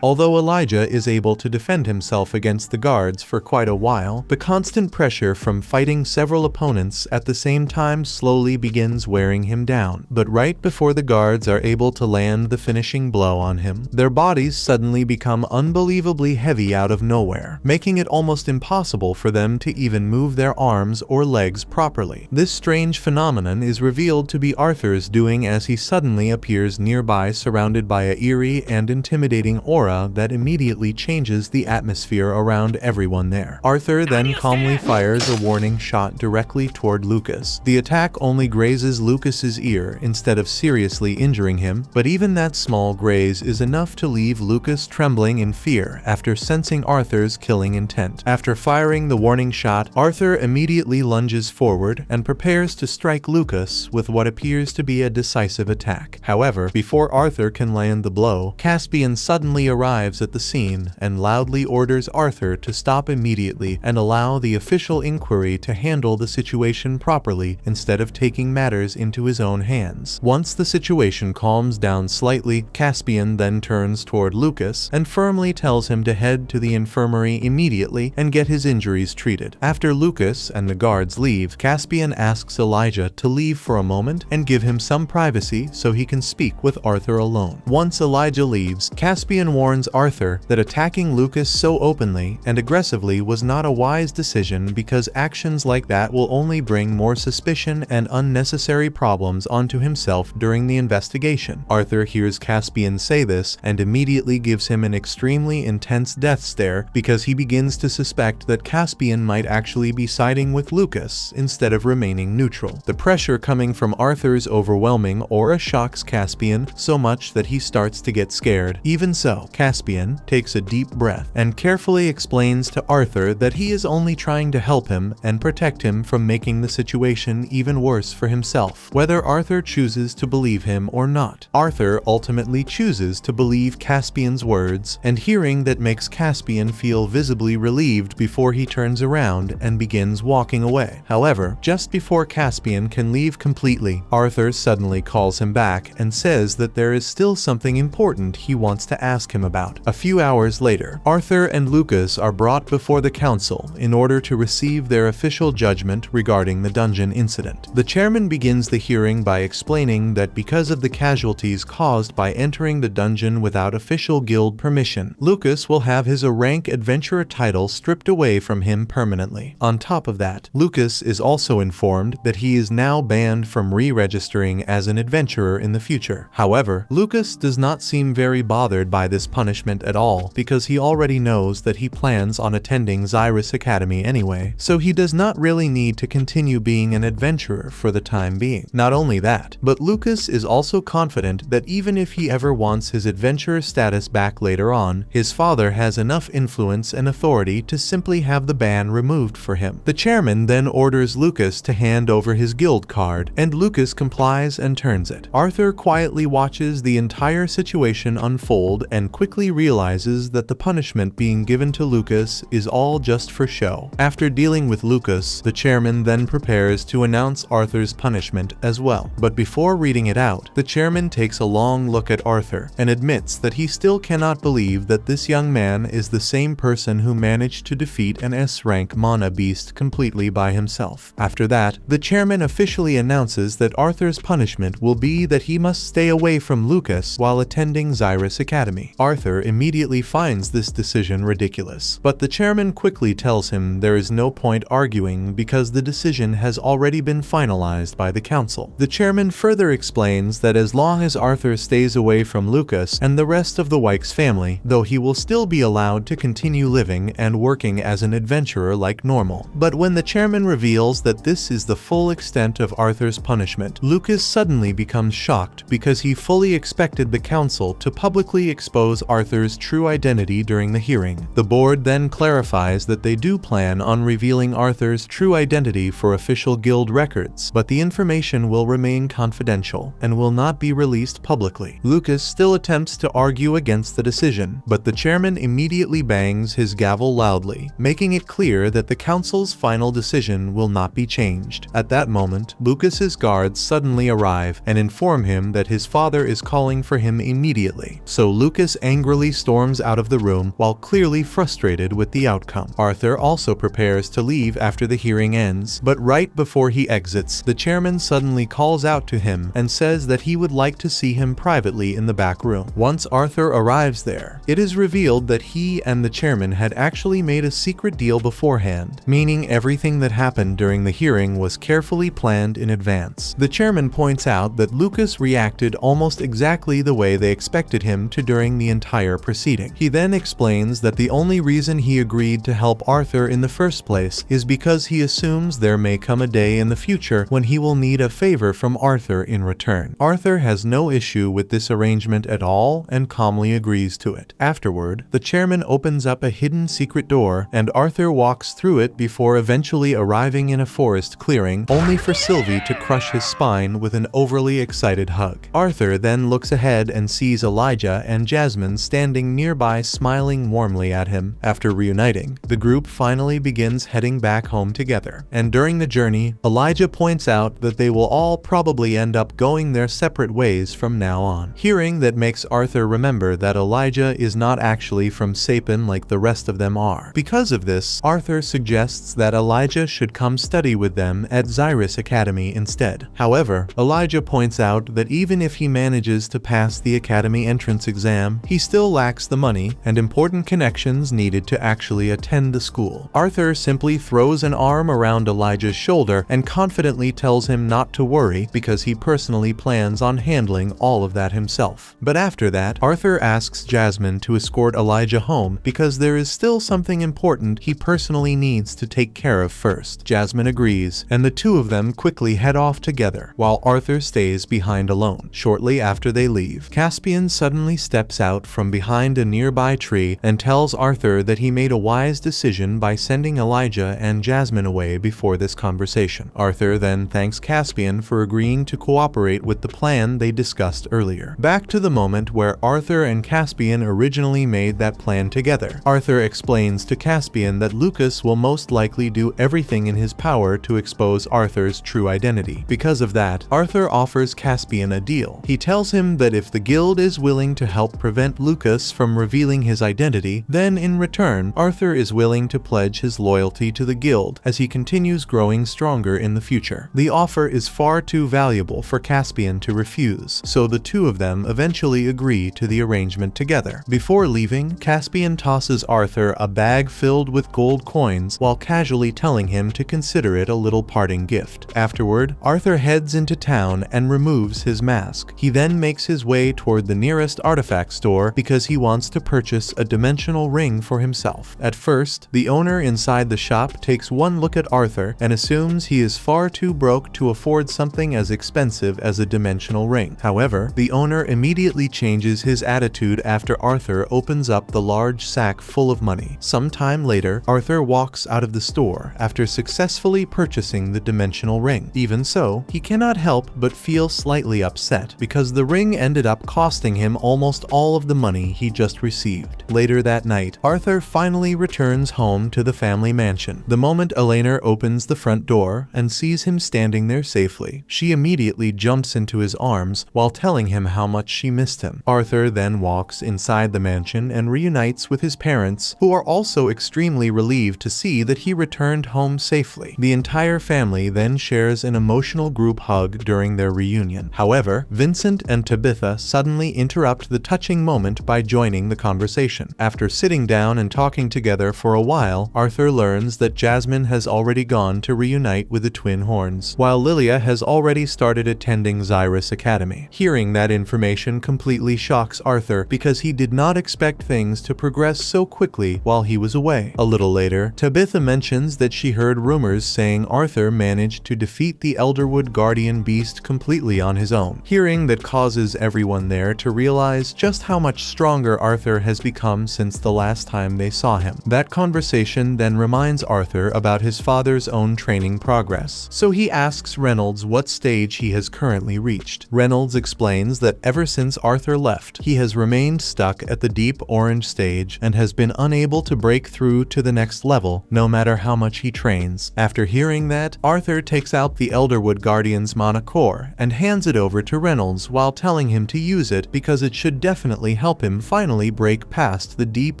Although Elijah is able to defend himself against the guards for quite a while, the constant pressure from fighting several opponents at the same time slowly begins wearing him down. But right before the guards are able to land the finishing blow on him, their bodies suddenly become unbelievably heavy out of nowhere, making it almost impossible for them to even move their arms or legs properly. This strange phenomenon is revealed to be Arthur's doing as he suddenly appears nearby surrounded by an eerie and intimidating aura that immediately changes the atmosphere around everyone there. Arthur then calmly fires a warning shot directly toward Lucas. The attack only grazes Lucas's ear instead of seriously injuring him, but even that small graze is enough to leave Lucas trembling in fear after sensing Arthur's killing intent. After firing the warning shot, Arthur immediately lunges forward and prepares to strike Lucas with what appears to be a decisive attack. However, before Arthur can land the blow, Caspian suddenly arrives at the scene and loudly orders Arthur to stop immediately and allow the official inquiry to handle the situation properly instead of taking matters into his own hands. Once the situation calms down slightly, Caspian then turns toward Lucas and firmly tells him to head to the infirmary immediately and get his injuries treated. After Lucas and the guards leave, Caspian asks Elijah to leave for a moment and give him some privacy so he can speak with Arthur alone. Once Elijah leaves, Caspian warns Arthur that attacking Lucas so openly and aggressively was not a wise decision because actions like that will only bring more suspicion and unnecessary problems onto himself during the investigation. Arthur hears Caspian say this and immediately gives him an extremely intense death stare because he begins to suspect that Caspian might actually be siding with Lucas instead of remaining neutral. The pressure coming from Arthur's overwhelming aura shocks Caspian so much that he starts to get scared. Even so, Caspian takes a deep breath and carefully explains to Arthur that he is only trying to help him and protect him from making the situation even worse for himself, whether Arthur chooses to believe him or not. Arthur ultimately chooses to believe Caspian's words, and hearing that makes Caspian feel visibly relieved before he turns around and begins walking away. However, just before Caspian can leave completely, Arthur suddenly calls him back and says that there is still something important he wants to ask him about. A few hours later, Arthur and Lucas are brought before the council in order to receive their official judgment regarding the dungeon incident. The chairman begins begins the hearing by explaining that because of the casualties caused by entering the dungeon without official guild permission, Lucas will have his A-rank adventurer title stripped away from him permanently. On top of that, Lucas is also informed that he is now banned from re-registering as an adventurer in the future. However, Lucas does not seem very bothered by this punishment at all because he already knows that he plans on attending Xyrus Academy anyway, so he does not really need to continue being an adventurer for the time being. Not only that, but Lucas is also confident that even if he ever wants his adventurer status back later on, his father has enough influence and authority to simply have the ban removed for him. The chairman then orders Lucas to hand over his guild card, and Lucas complies and turns it. Arthur quietly watches the entire situation unfold and quickly realizes that the punishment being given to Lucas is all just for show. After dealing with Lucas, the chairman then prepares to announce Arthur's punishment as well. But before reading it out, the chairman takes a long look at Arthur and admits that he still cannot believe that this young man is the same person who managed to defeat an S-rank mana beast completely by himself. After that, the chairman officially announces that Arthur's punishment will be that he must stay away from Lucas while attending Xyrus Academy. Arthur immediately finds this decision ridiculous, but the chairman quickly tells him there is no point arguing because the decision has already been finalized by the council. The chairman further explains that as long as Arthur stays away from Lucas and the rest of the Wykes family, though he will still be allowed to continue living and working as an adventurer like normal. But when the chairman reveals that this is the full extent of Arthur's punishment, Lucas suddenly becomes shocked because he fully expected the council to publicly expose Arthur's true identity during the hearing. The board then clarifies that they do plan on revealing Arthur's true identity for official guild records, but the information will remain confidential and will not be released publicly. Lucas still attempts to argue against the decision, but the chairman immediately bangs his gavel loudly, making it clear that the council's final decision will not be changed. At that moment, Lucas's guards suddenly arrive and inform him that his father is calling for him immediately. So Lucas angrily storms out of the room while clearly frustrated with the outcome. Arthur also prepares to leave after the hearing ends, but right before he exits, the chairman suddenly calls out to him and says that he would like to see him privately in the back room. Once Arthur arrives there, it is revealed that he and the chairman had actually made a secret deal beforehand, meaning everything that happened during the hearing was carefully planned in advance. The chairman points out that Lucas reacted almost exactly the way they expected him to during the entire proceeding. He then explains that the only reason he agreed to help Arthur in the first place is because he assumes there may come a day in the future when he will need a favor from Arthur in return. Arthur has no issue with this arrangement at all and calmly agrees to it. Afterward, the chairman opens up a hidden secret door and Arthur walks through it before eventually arriving in a forest clearing, only for Sylvie to crush his spine with an overly excited hug. Arthur then looks ahead and sees Elijah and Jasmine standing nearby smiling warmly at him. After reuniting, the group finally begins heading back home together, and during the journey, Elijah points out that they will all probably end up going their separate ways from now on. Hearing that makes Arthur remember that Elijah is not actually from Sapin like the rest of them are. Because of this, Arthur suggests that Elijah should come study with them at Xyrus Academy instead. However, Elijah points out that even if he manages to pass the academy entrance exam, he still lacks the money and important connections needed to actually attend the school. Arthur simply throws an arm around Elijah's shoulder and confidently tells him not to worry because he personally plans on handling all of that himself. But after that, Arthur asks Jasmine to escort Elijah home because there is still something important he personally needs to take care of first. Jasmine agrees, and the two of them quickly head off together, while Arthur stays behind alone. Shortly after they leave, Caspian suddenly steps out from behind a nearby tree and tells Arthur that he made a wise decision by sending Elijah and Jasmine away before this conversation. Arthur then thanks Caspian for agreeing to cooperate with the plan they discussed earlier. Back to the moment where Arthur and Caspian originally made that plan together. Arthur explains to Caspian that Lucas will most likely do everything in his power to expose Arthur's true identity. Because of that, Arthur offers Caspian a deal. He tells him that if the guild is willing to help prevent Lucas from revealing his identity, then in return, Arthur is willing to pledge his loyalty to the guild as he continues growing stronger in the future. The offer offer is far too valuable for Caspian to refuse, so the two of them eventually agree to the arrangement together. Before leaving, Caspian tosses Arthur a bag filled with gold coins while casually telling him to consider it a little parting gift. Afterward, Arthur heads into town and removes his mask. He then makes his way toward the nearest artifact store because he wants to purchase a dimensional ring for himself. At first, the owner inside the shop takes one look at Arthur and assumes he is far too broke to afford something as expensive as a dimensional ring. However, the owner immediately changes his attitude after Arthur opens up the large sack full of money. Sometime later, Arthur walks out of the store after successfully purchasing the dimensional ring. Even so, he cannot help but feel slightly upset because the ring ended up costing him almost all of the money he just received. Later that night, Arthur finally returns home to the family mansion. The moment Eleanor opens the front door and sees him standing there safely, she immediately jumps into his arms while telling him how much she missed him. Arthur then walks inside the mansion and reunites with his parents, who are also extremely relieved to see that he returned home safely. The entire family then shares an emotional group hug during their reunion. However, Vincent and Tabitha suddenly interrupt the touching moment by joining the conversation. After sitting down and talking together for a while, Arthur learns that Jasmine has already gone to reunite with the Twin Horns, while Lilia has already started attending Xyrus Academy. Hearing that information completely shocks Arthur because he did not expect things to progress so quickly while he was away. A little later, Tabitha mentions that she heard rumors saying Arthur managed to defeat the Elderwood Guardian Beast completely on his own. Hearing that causes everyone there to realize just how much stronger Arthur has become since the last time they saw him. That conversation then reminds Arthur about his father's own training progress, so he asks Reynolds what stage he has currently reached. Reynolds explains that ever since Arthur left, he has remained stuck at the deep orange stage and has been unable to break through to the next level, no matter how much he trains. After hearing that, Arthur takes out the Elderwood Guardian's mana core and hands it over to Reynolds while telling him to use it because it should definitely help him finally break past the deep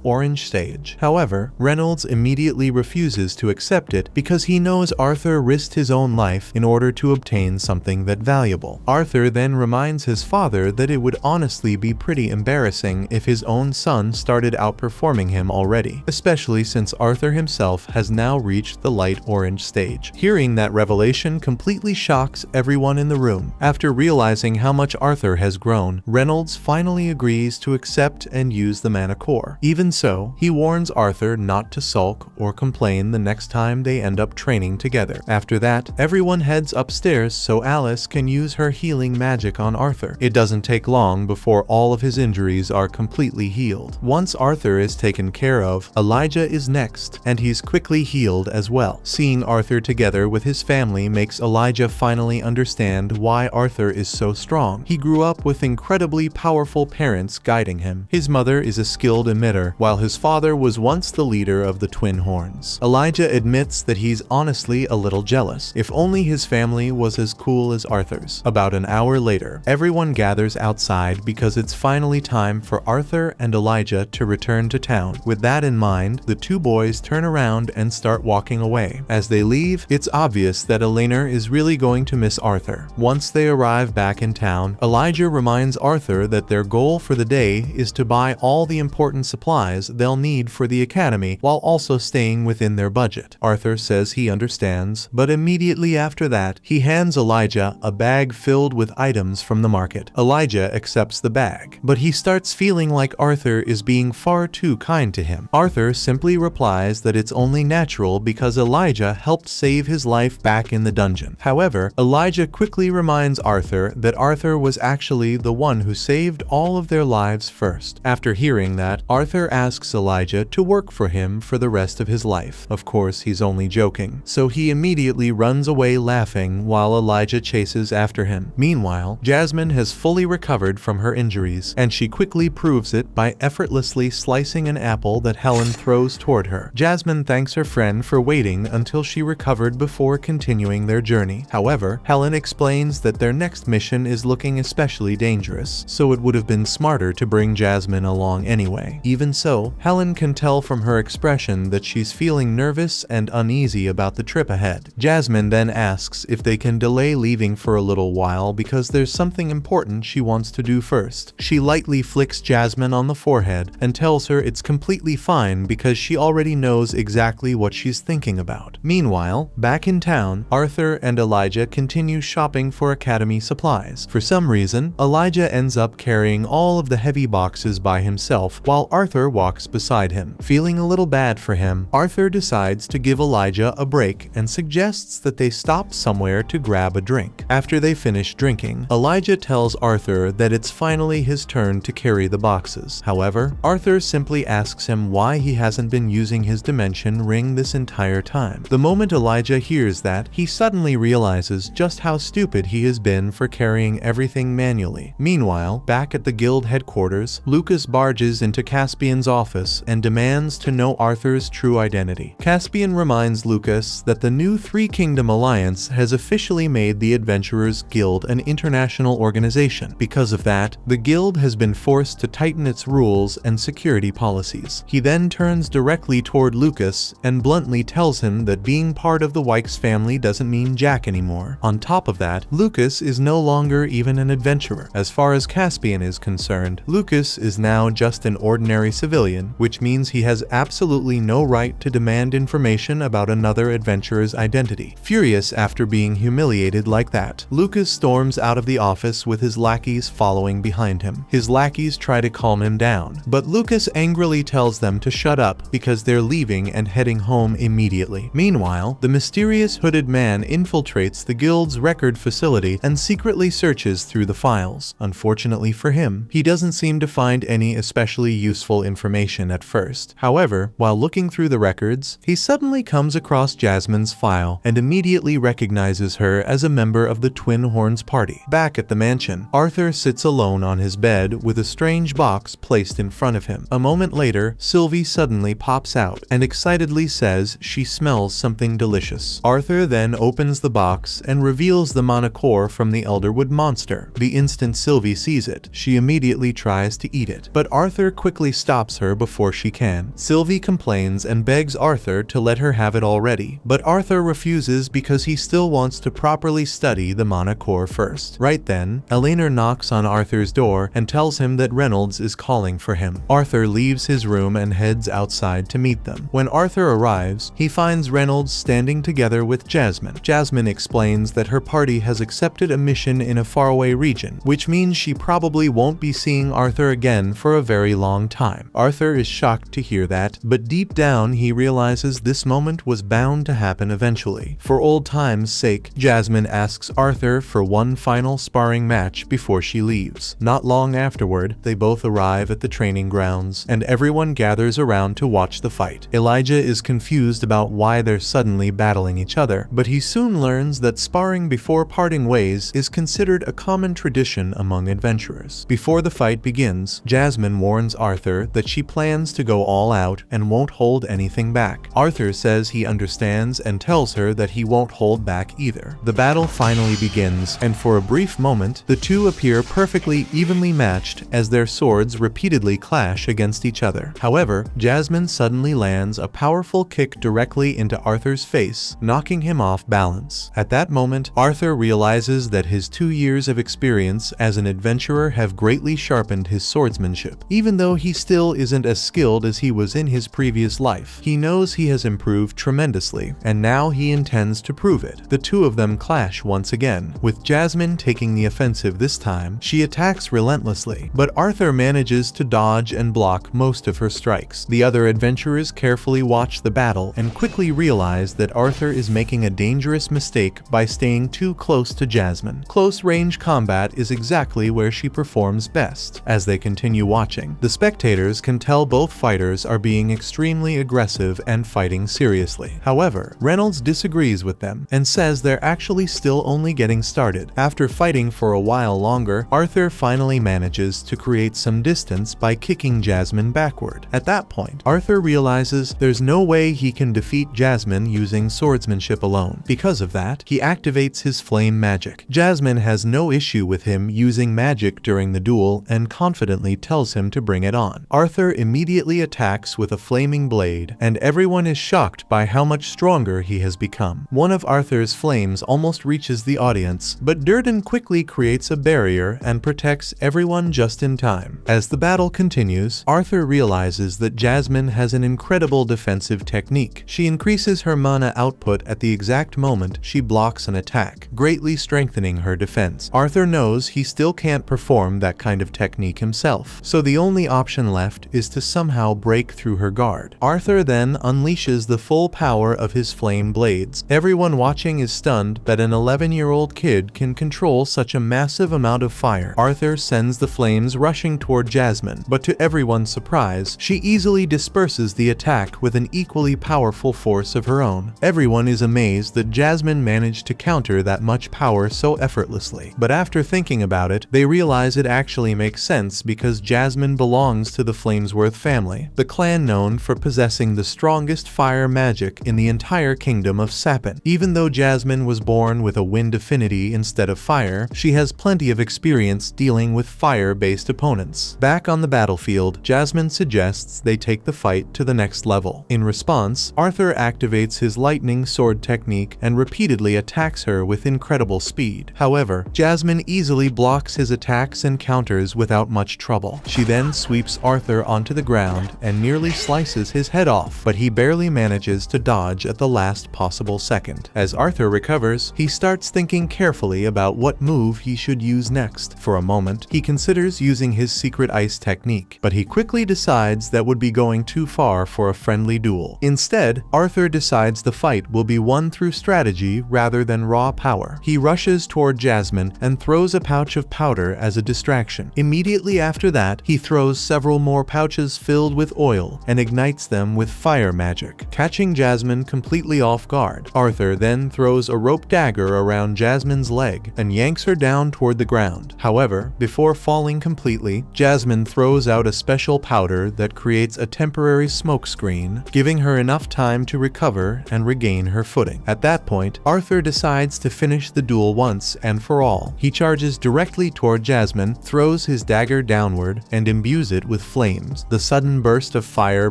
orange stage. However, Reynolds immediately refuses to accept it because he knows Arthur risked his own life in order to obtain something that valuable. Arthur then reminds his father that it would honestly be pretty embarrassing if his own son started outperforming him already, especially since Arthur himself has now reached the light orange stage. Hearing that revelation completely shocks everyone in the room. After realizing how much Arthur has grown, Reynolds finally agrees to accept and use the mana core. Even so, he warns Arthur not to sulk or complain the next time they end up training together. After that, everyone heads upstairs so Alice can use her healing magic on Arthur. It doesn't take long before all of his injuries are completely healed. Once Arthur is taken care of, Elijah is next, and he's quickly healed as well. Seeing Arthur together with his family makes Elijah finally understand why Arthur is so strong. He grew up with incredibly powerful parents guiding him. His mother is a skilled emitter, while his father was once the leader of the Twin Horns. Elijah admits that he's honestly a little jealous. If only his family was as cool as Arthur's. About an hour later, everyone gathers outside because it's finally time for Arthur and Elijah to return to town. With that in mind, the two boys turn around and start walking away. As they leave, it's obvious that Eleanor is really going to miss Arthur. Once they arrive back in town, Elijah reminds Arthur that their goal for the day is to buy all the important supplies they'll need for the academy while also staying within their budget. Arthur says he understands, but immediately after that, he hands Elijah a bag filled with items from the market. Elijah accepts the bag, but he starts feeling like Arthur is being far too kind to him. Arthur simply replies that it's only natural because Elijah helped save his life back in the dungeon. However, Elijah quickly reminds Arthur that Arthur was actually the one who saved all of their lives first. After hearing that, Arthur asks Elijah to work for him for the rest of his life. Of course, he's only joking, so he immediately runs away laughing while Elijah chases after him. Meanwhile, Jasmine has fully recovered from her injuries, and she quickly proves it by effortlessly slicing an apple that Helen throws toward her. Jasmine thanks her friend for waiting until she recovered before continuing their journey. However, Helen explains that their next mission is looking especially dangerous, so it would have been smarter to bring Jasmine along anyway. Even so, Helen can tell from her expression that she's feeling nervous and uneasy about the trip ahead. Jasmine then asks asks if they can delay leaving for a little while because there's something important she wants to do first. She lightly flicks Jasmine on the forehead and tells her it's completely fine because she already knows exactly what she's thinking about. Meanwhile, back in town, Arthur and Elijah continue shopping for academy supplies. For some reason, Elijah ends up carrying all of the heavy boxes by himself while Arthur walks beside him. Feeling a little bad for him, Arthur decides to give Elijah a break and suggests that they stop somewhere to grab a drink. After they finish drinking, Elijah tells Arthur that it's finally his turn to carry the boxes. However, Arthur simply asks him why he hasn't been using his dimension ring this entire time. The moment Elijah hears that, he suddenly realizes just how stupid he has been for carrying everything manually. Meanwhile, back at the guild headquarters, Lucas barges into Caspian's office and demands to know Arthur's true identity. Caspian reminds Lucas that the new Three Kingdom Alliance has officially made the Adventurers Guild an international organization. Because of that, the guild has been forced to tighten its rules and security policies. He then turns directly toward Lucas and bluntly tells him that being part of the Wykes family doesn't mean jack anymore. On top of that, Lucas is no longer even an adventurer. As far as Caspian is concerned, Lucas is now just an ordinary civilian, which means he has absolutely no right to demand information about another adventurer's identity. Furious after being humiliated like that, Lucas storms out of the office with his lackeys following behind him. His lackeys try to calm him down, but Lucas angrily tells them to shut up because they're leaving and heading home immediately. Meanwhile, the mysterious hooded man infiltrates the guild's record facility and secretly searches through the files. Unfortunately for him, he doesn't seem to find any especially useful information at first. However, while looking through the records, he suddenly comes across Jasmine's file and immediately recognizes her as a member of the Twin Horns party. Back at the mansion, Arthur sits alone on his bed with a strange box placed in front of him. A moment later, Sylvie suddenly pops out and excitedly says she smells something delicious. Arthur then opens the box and reveals the monocore from the Elderwood monster. The instant Sylvie sees it, she immediately tries to eat it, but Arthur quickly stops her before she can. Sylvie complains and begs Arthur to let her have it already, but Arthur refuses because he still wants to properly study the monocore first. Right then, Elena knocks on Arthur's door and tells him that Reynolds is calling for him. Arthur leaves his room and heads outside to meet them. When Arthur arrives, he finds Reynolds standing together with Jasmine. Jasmine explains that her party has accepted a mission in a faraway region, which means she probably won't be seeing Arthur again for a very long time. Arthur is shocked to hear that, but deep down he realizes this moment was bound to happen eventually. For old time's sake, Jasmine asks Arthur for one final sparring match before she leaves. Not long afterward, they both arrive at the training grounds, and everyone gathers around to watch the fight. Elijah is confused about why they're suddenly battling each other, but he soon learns that sparring before parting ways is considered a common tradition among adventurers. Before the fight begins, Jasmine warns Arthur that she plans to go all out and won't hold anything back. Arthur says he understands and tells her that he won't hold back either. The battle finally begins, and for a brief moment, the two appear perfectly evenly matched as their swords repeatedly clash against each other. However, Jasmine suddenly lands a powerful kick directly into Arthur's face, knocking him off balance. At that moment, Arthur realizes that his 2 years of experience as an adventurer have greatly sharpened his swordsmanship. Even though he still isn't as skilled as he was in his previous life, he knows he has improved tremendously, and now he intends to prove it. The two of them clash once again, with Jasmine taking the offensive this time. She attacks relentlessly, but Arthur manages to dodge and block most of her strikes. The other adventurers carefully watch the battle and quickly realize that Arthur is making a dangerous mistake by staying too close to Jasmine. Close-range combat is exactly where she performs best. As they continue watching, the spectators can tell both fighters are being extremely aggressive and fighting seriously. However, Reynolds disagrees with them and says they're actually still only getting started. After fighting for a while longer, Arthur finally manages to create some distance by kicking Jasmine backward. At that point, Arthur realizes there's no way he can defeat Jasmine using swordsmanship alone. Because of that, he activates his flame magic. Jasmine has no issue with him using magic during the duel and confidently tells him to bring it on. Arthur immediately attacks with a flaming blade, and everyone is shocked by how much stronger he has become. One of Arthur's as flames almost reaches the audience, but Durden quickly creates a barrier and protects everyone just in time. As the battle continues, Arthur realizes that Jasmine has an incredible defensive technique. She increases her mana output at the exact moment she blocks an attack, greatly strengthening her defense. Arthur knows he still can't perform that kind of technique himself, so the only option left is to somehow break through her guard. Arthur then unleashes the full power of his flame blades. Everyone watching is stunned that an 11-year-old kid can control such a massive amount of fire. Arthur sends the flames rushing toward Jasmine, but to everyone's surprise, she easily disperses the attack with an equally powerful force of her own. Everyone is amazed that Jasmine managed to counter that much power so effortlessly. But after thinking about it, they realize it actually makes sense because Jasmine belongs to the Flamesworth family, the clan known for possessing the strongest fire magic in the entire kingdom of Sapin. Even though Jasmine was born with a wind affinity instead of fire, she has plenty of experience dealing with fire-based opponents. Back on the battlefield, Jasmine suggests they take the fight to the next level. In response, Arthur activates his lightning sword technique and repeatedly attacks her with incredible speed. However, Jasmine easily blocks his attacks and counters without much trouble. She then sweeps Arthur onto the ground and nearly slices his head off, but he barely manages to dodge at the last possible second. As Arthur recovers, he starts thinking carefully about what move he should use next. For a moment, he considers using his secret ice technique, but he quickly decides that would be going too far for a friendly duel. Instead, Arthur decides the fight will be won through strategy rather than raw power. He rushes toward Jasmine and throws a pouch of powder as a distraction. Immediately after that, he throws several more pouches filled with oil and ignites them with fire magic, catching Jasmine completely off guard. Arthur then throws a rope dagger around Jasmine's leg and yanks her down toward the ground. However, before falling completely, Jasmine throws out a special powder that creates a temporary smoke screen, giving her enough time to recover and regain her footing. At that point, Arthur decides to finish the duel once and for all. He charges directly toward Jasmine, throws his dagger downward, and imbues it with flames. The sudden burst of fire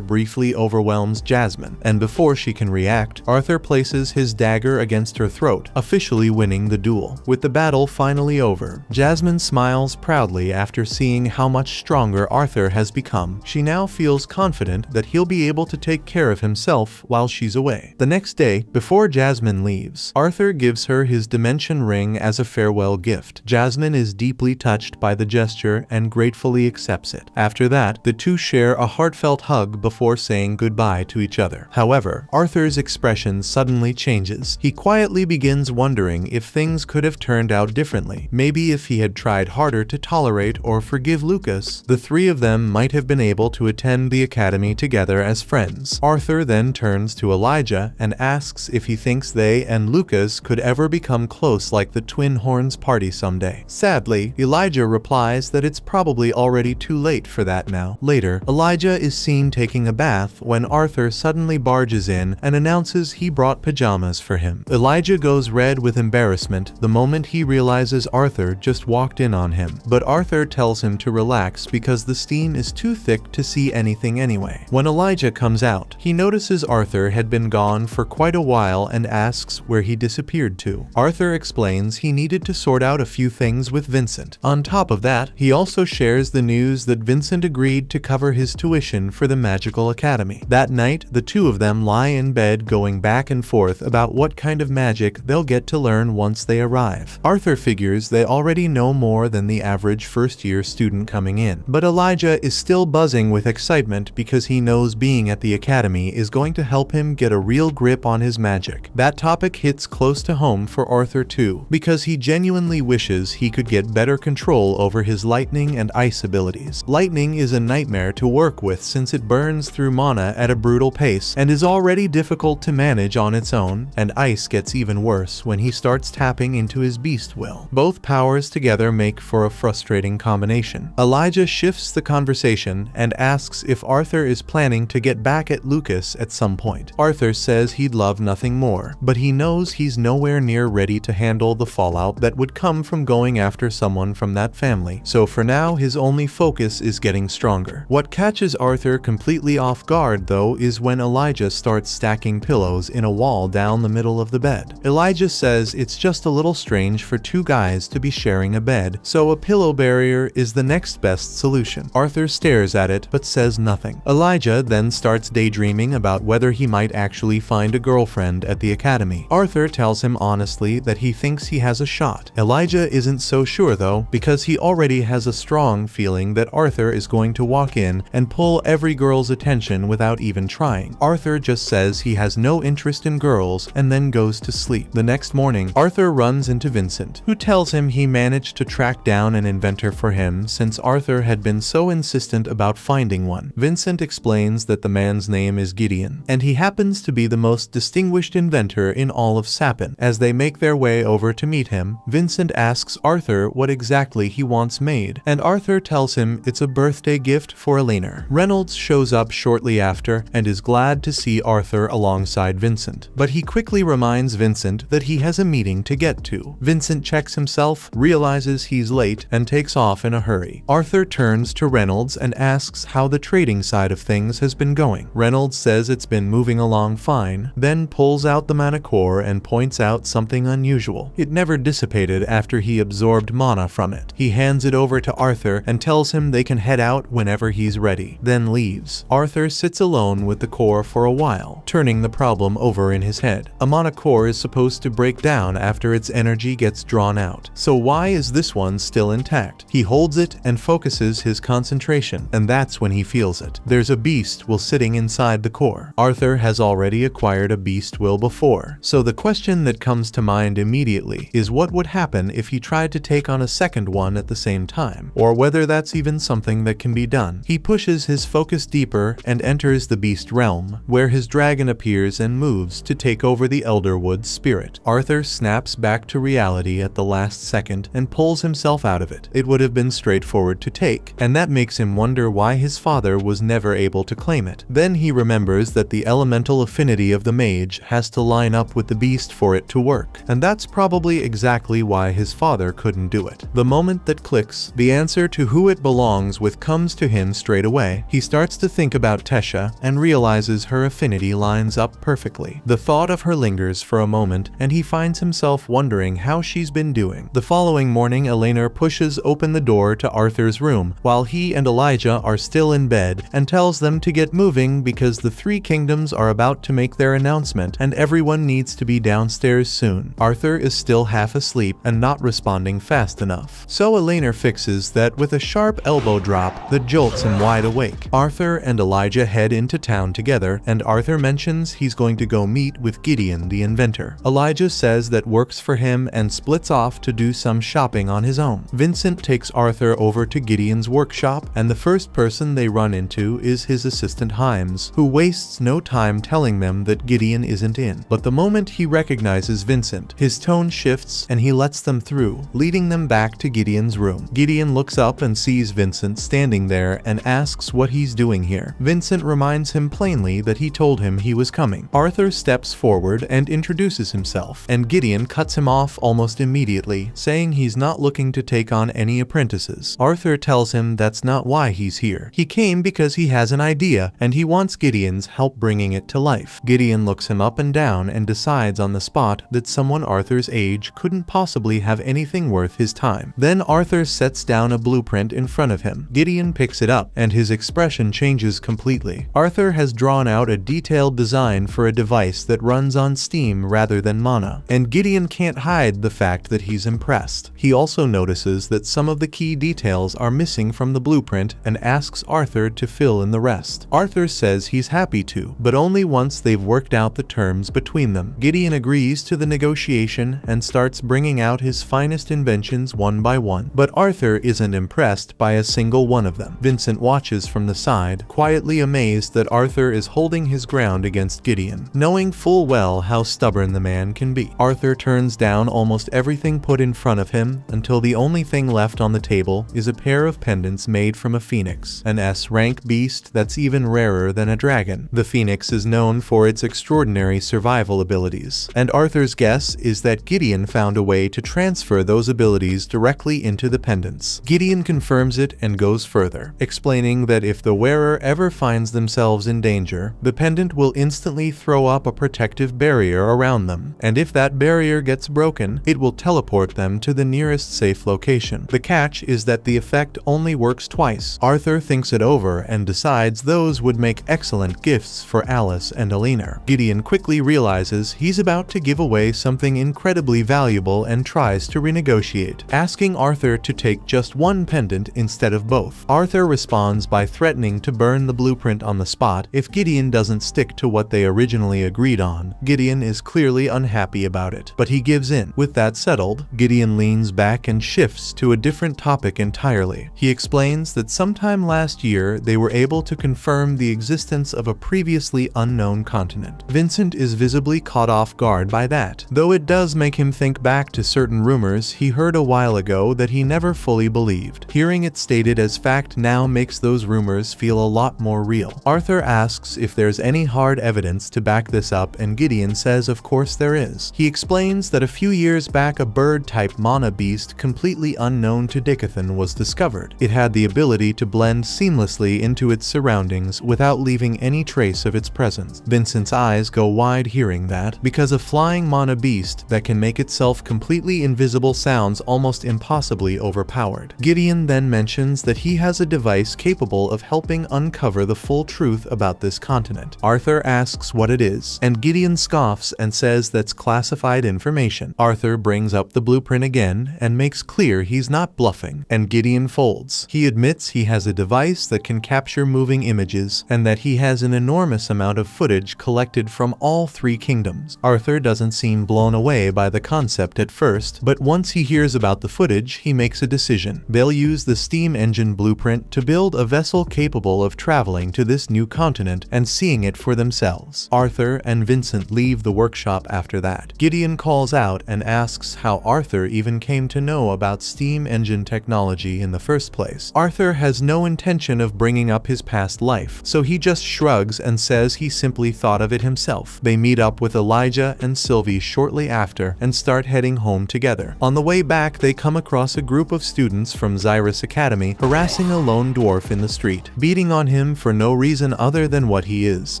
briefly overwhelms Jasmine, and before she can react, Arthur places his dagger against her throat, officially winning the duel. With the battle finally over, Jasmine smiles proudly after seeing how much stronger Arthur has become. She now feels confident that he'll be able to take care of himself while she's away. The next day, before Jasmine leaves, Arthur gives her his dimension ring as a farewell gift. Jasmine is deeply touched by the gesture and gratefully accepts it. After that, the two share a heartfelt hug before saying goodbye to each other. However, Arthur's expression suddenly changes. He quietly begins wondering if things could have turned out differently. Maybe if he had tried harder to tolerate or forgive Lucas, the three of them might have been able to attend the academy together as friends. Arthur then turns to Elijah and asks if he thinks they and Lucas could ever become close like the Twin Horns party someday. Sadly, Elijah replies that it's probably already too late for that now. Later, Elijah is seen taking a bath when Arthur suddenly barges in and announces he brought pajamas for him. Elijah goes red with embarrassment the moment he realizes Arthur just walked in on him, but Arthur tells him to relax because the steam is too thick to see anything anyway. When Elijah comes out, he notices Arthur had been gone for quite a while and asks where he disappeared to. Arthur explains he needed to sort out a few things with Vincent. On top of that, he also shares the news that Vincent agreed to cover his tuition for the Magical Academy. That night, the two of them lie in bed going back and forth about what kind of magic they'll get to learn once they arrive. Arthur figures they already know more than the average first-year student coming in, but Elijah is still buzzing with excitement because he knows being at the academy is going to help him get a real grip on his magic. That topic hits close to home for Arthur too, because he genuinely wishes he could get better control over his lightning and ice abilities. Lightning is a nightmare to work with since it burns through mana at a brutal pace and is already difficult to manage on its own, and ice gets even worse when he starts tapping into his beast will. Both powers together make for a frustrating combination. Elijah shifts the conversation and asks if Arthur is planning to get back at Lucas at some point. Arthur says he'd love nothing more, but he knows he's nowhere near ready to handle the fallout that would come from going after someone from that family, so for now his only focus is getting stronger. What catches Arthur completely off guard though is when Elijah starts stacking pillows in a wall down the middle of the bed. Elijah says it's just a little strange for two guys to be sharing a bed, so a pillow barrier is the next best solution. Arthur stares at it but says nothing. Elijah then starts daydreaming about whether he might actually find a girlfriend at the academy. Arthur tells him honestly that he thinks he has a shot. Elijah isn't so sure though, because he already has a strong feeling that Arthur is going to walk in and pull every girl's attention without even trying. Arthur just says he has no interest in girls and then goes to sleep. The next morning, Arthur runs into Vincent, who tells him he managed to track down an inventor for him since Arthur had been so insistent about finding one. Vincent explains that the man's name is Gideon, and he happens to be the most distinguished inventor in all of Sapin. As they make their way over to meet him, Vincent asks Arthur what exactly he wants made, and Arthur tells him it's a birthday gift for Elena. Reynolds shows up shortly after and is glad to see Arthur alongside Vincent, but he quickly reminds Vincent that he has a meeting to get to. Vincent checks himself, realizes he's late, and takes off in a hurry. Arthur turns to Reynolds and asks how the trading side of things has been going. Reynolds says it's been moving along fine, then pulls out the mana core and points out something unusual. It never dissipated after he absorbed mana from it. He hands it over to Arthur and tells him they can head out whenever he's ready, then leaves. Arthur sits alone with the core for a while, turning the problem over in his head. A mana core is supposed to break down after its energy gets drawn out, so why is this one still intact? He holds it and focuses his concentration, and that's when he feels it. There's a beast will sitting inside the core. Arthur has already acquired a beast will before, so the question that comes to mind immediately is what would happen if he tried to take on a second one at the same time, or whether that's even something that can be done. He pushes his focus deeper and enters the beast realm, where his dragon appears and moves to take over the Elderwood spirit. Arthur snaps back to reality at the last second and pulls himself out of it. It would have been straightforward to take, and that makes him wonder why his father was never able to claim it. Then he remembers that the elemental affinity of the mage has to line up with the beast for it to work, and that's probably exactly why his father couldn't do it. The moment that clicks, the answer to who it belongs with comes to him straight away. He starts to think about Tesha and realizes her affinity lines up perfectly. The thought of her lingers for a moment, and he finds himself wondering how she's been doing. The following morning, Elena pushes open the door to Arthur's room while he and Elijah are still in bed and tells them to get moving because the three kingdoms are about to make their announcement and everyone needs to be downstairs soon. Arthur is still half asleep and not responding fast enough, so Elena fixes that with a sharp elbow drop that jolts him wide awake. Arthur and Elijah head into town together, and Arthur mentions he's going to go meet with Gideon the inventor. Elijah says that works for him and splits off to do some shopping on his own. Vincent takes Arthur over to Gideon's workshop, and the first person they run into is his assistant Himes, who wastes no time telling them that Gideon isn't in. But the moment he recognizes Vincent, his tone shifts and he lets them through, leading them back to Gideon's room. Gideon looks up and sees Vincent standing there and asks what he's doing here. Vincent reminds him plainly that he told him he was coming. Arthur steps forward and introduces himself, and Gideon cuts him off almost immediately, saying he's not looking to take on any apprentices. Arthur tells him that's not why he's here. He came because he has an idea, and he wants Gideon's help bringing it to life. Gideon looks him up and down and decides on the spot that someone Arthur's age couldn't possibly have anything worth his time. Then Arthur sets down a blueprint in front of him. Gideon picks it up, and his expression changes completely. Arthur has drawn out a detailed design for a device that runs on steam rather than mana, and Gideon can't hide the fact that he's impressed. He also notices that some of the key details are missing from the blueprint and asks Arthur to fill in the rest. Arthur says he's happy to, but only once they've worked out the terms between them. Gideon agrees to the negotiation and starts bringing out his finest inventions one by one, but Arthur isn't impressed by a single one of them. Vincent watches from the side, quietly amazed that Arthur is holding his ground against Gideon, knowing full well how stubborn the man can be. Arthur turns down almost everything put in front of him until the only thing left on the table is a pair of pendants made from a phoenix, an S-rank beast that's even rarer than a dragon. The phoenix is known for its extraordinary survival abilities, and Arthur's guess is that Gideon found a way to transfer those abilities directly into the pendants. Gideon confirms it and goes further, explaining that if the wearer ever finds themselves in danger, the pendant will instantly throw up a protective barrier around them, and if that barrier gets broken, it will teleport them to the nearest safe location. The catch is that the effect only works twice. Arthur thinks it over and decides those would make excellent gifts for Alice and Alina. Gideon quickly realizes he's about to give away something incredibly valuable and tries to renegotiate, asking Arthur to take just one pendant instead of both. Arthur responds by threatening to burn the blueprint on the spot if Gideon doesn't stick to what they originally agreed on. Gideon is clearly unhappy about it, but he gives in. With that settled, Gideon leans back and shifts to a different topic entirely. He explains that sometime last year they were able to confirm the existence of a previously unknown continent. Vincent is visibly caught off guard by that, though it does make him think back to certain rumors he heard a while ago that he never fully believed. Hearing it stated as fact now makes those rumors feel a lot more real. Arthur asks if there's any hard evidence to back this up, and Gideon says of course there is. He explains that a few years back a bird-type mana beast completely unknown to Dickathon was discovered. It had the ability to blend seamlessly into its surroundings without leaving any trace of its presence. Vincent's eyes go wide hearing that, because a flying mana beast that can make itself completely invisible sounds almost impossibly overpowered. Gideon then mentions that he has a device capable of helping uncover the full truth about this continent. Arthur asks what it is, and Gideon scoffs and says that's classified information. Arthur brings up the blueprint again and makes clear he's not bluffing, and Gideon folds. He admits he has a device that can capture moving images and that he has an enormous amount of footage collected from all three kingdoms. Arthur doesn't seem blown away by the concept at first, but once he hears about the footage, he makes a decision. They'll use the steam engine blueprint to build a vessel capable of traveling to this new continent and seeing it for themselves. Arthur and Vincent leave the workshop after that. Gideon calls out and asks how Arthur even came to know about steam engine technology in the first place. Arthur has no intention of bringing up his past life, so he just shrugs and says he simply thought of it himself. They meet up with Elijah and Sylvie shortly after and start heading home together. On the way back, they come across a group of students from Xyrus Academy harassing a lone dwarf in the street, beating on him for no reason other than what he is.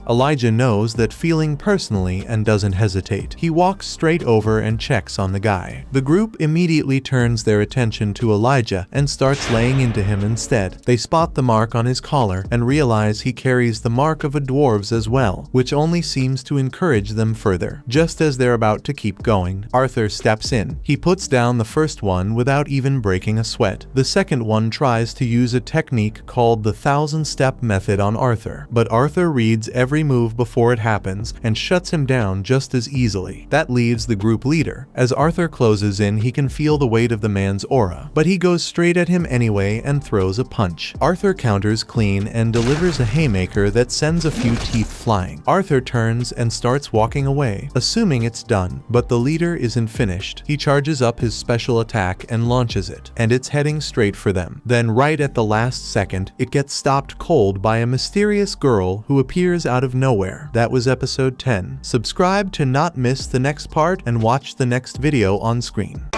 Elijah knows that feeling personally and doesn't hesitate. He walks straight over and checks on the guy. The group immediately turns their attention to Elijah and starts laying into him instead. They spot the mark on his collar and realize he carries the mark of a dwarves as well, which only seems to encourage them further. Just as they're about to keep going, Arthur steps in. He puts down the first one without even breaking a sweat. The second one tries to use a technique called the 1,000-step method on Arthur, but Arthur reads every move before it happens and shuts him down just as easily. That leaves the group leader. As Arthur closes in, he can feel the weight of the man's aura, but he goes straight at him anyway and throws a punch. Arthur counters clean and delivers a haymaker that sends a few teeth flying. Arthur turns and starts walking away, assuming it's done, but the leader isn't finished. He charges up his special attack and launches it, and it's heading straight for them. Then right at the last second, it gets stopped cold by a mysterious girl who appears out of nowhere. That was episode 10. Subscribe to not miss the next part and watch the next video on screen.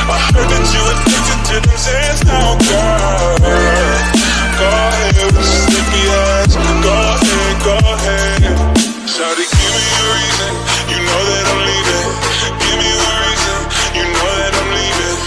I heard that you addicted to them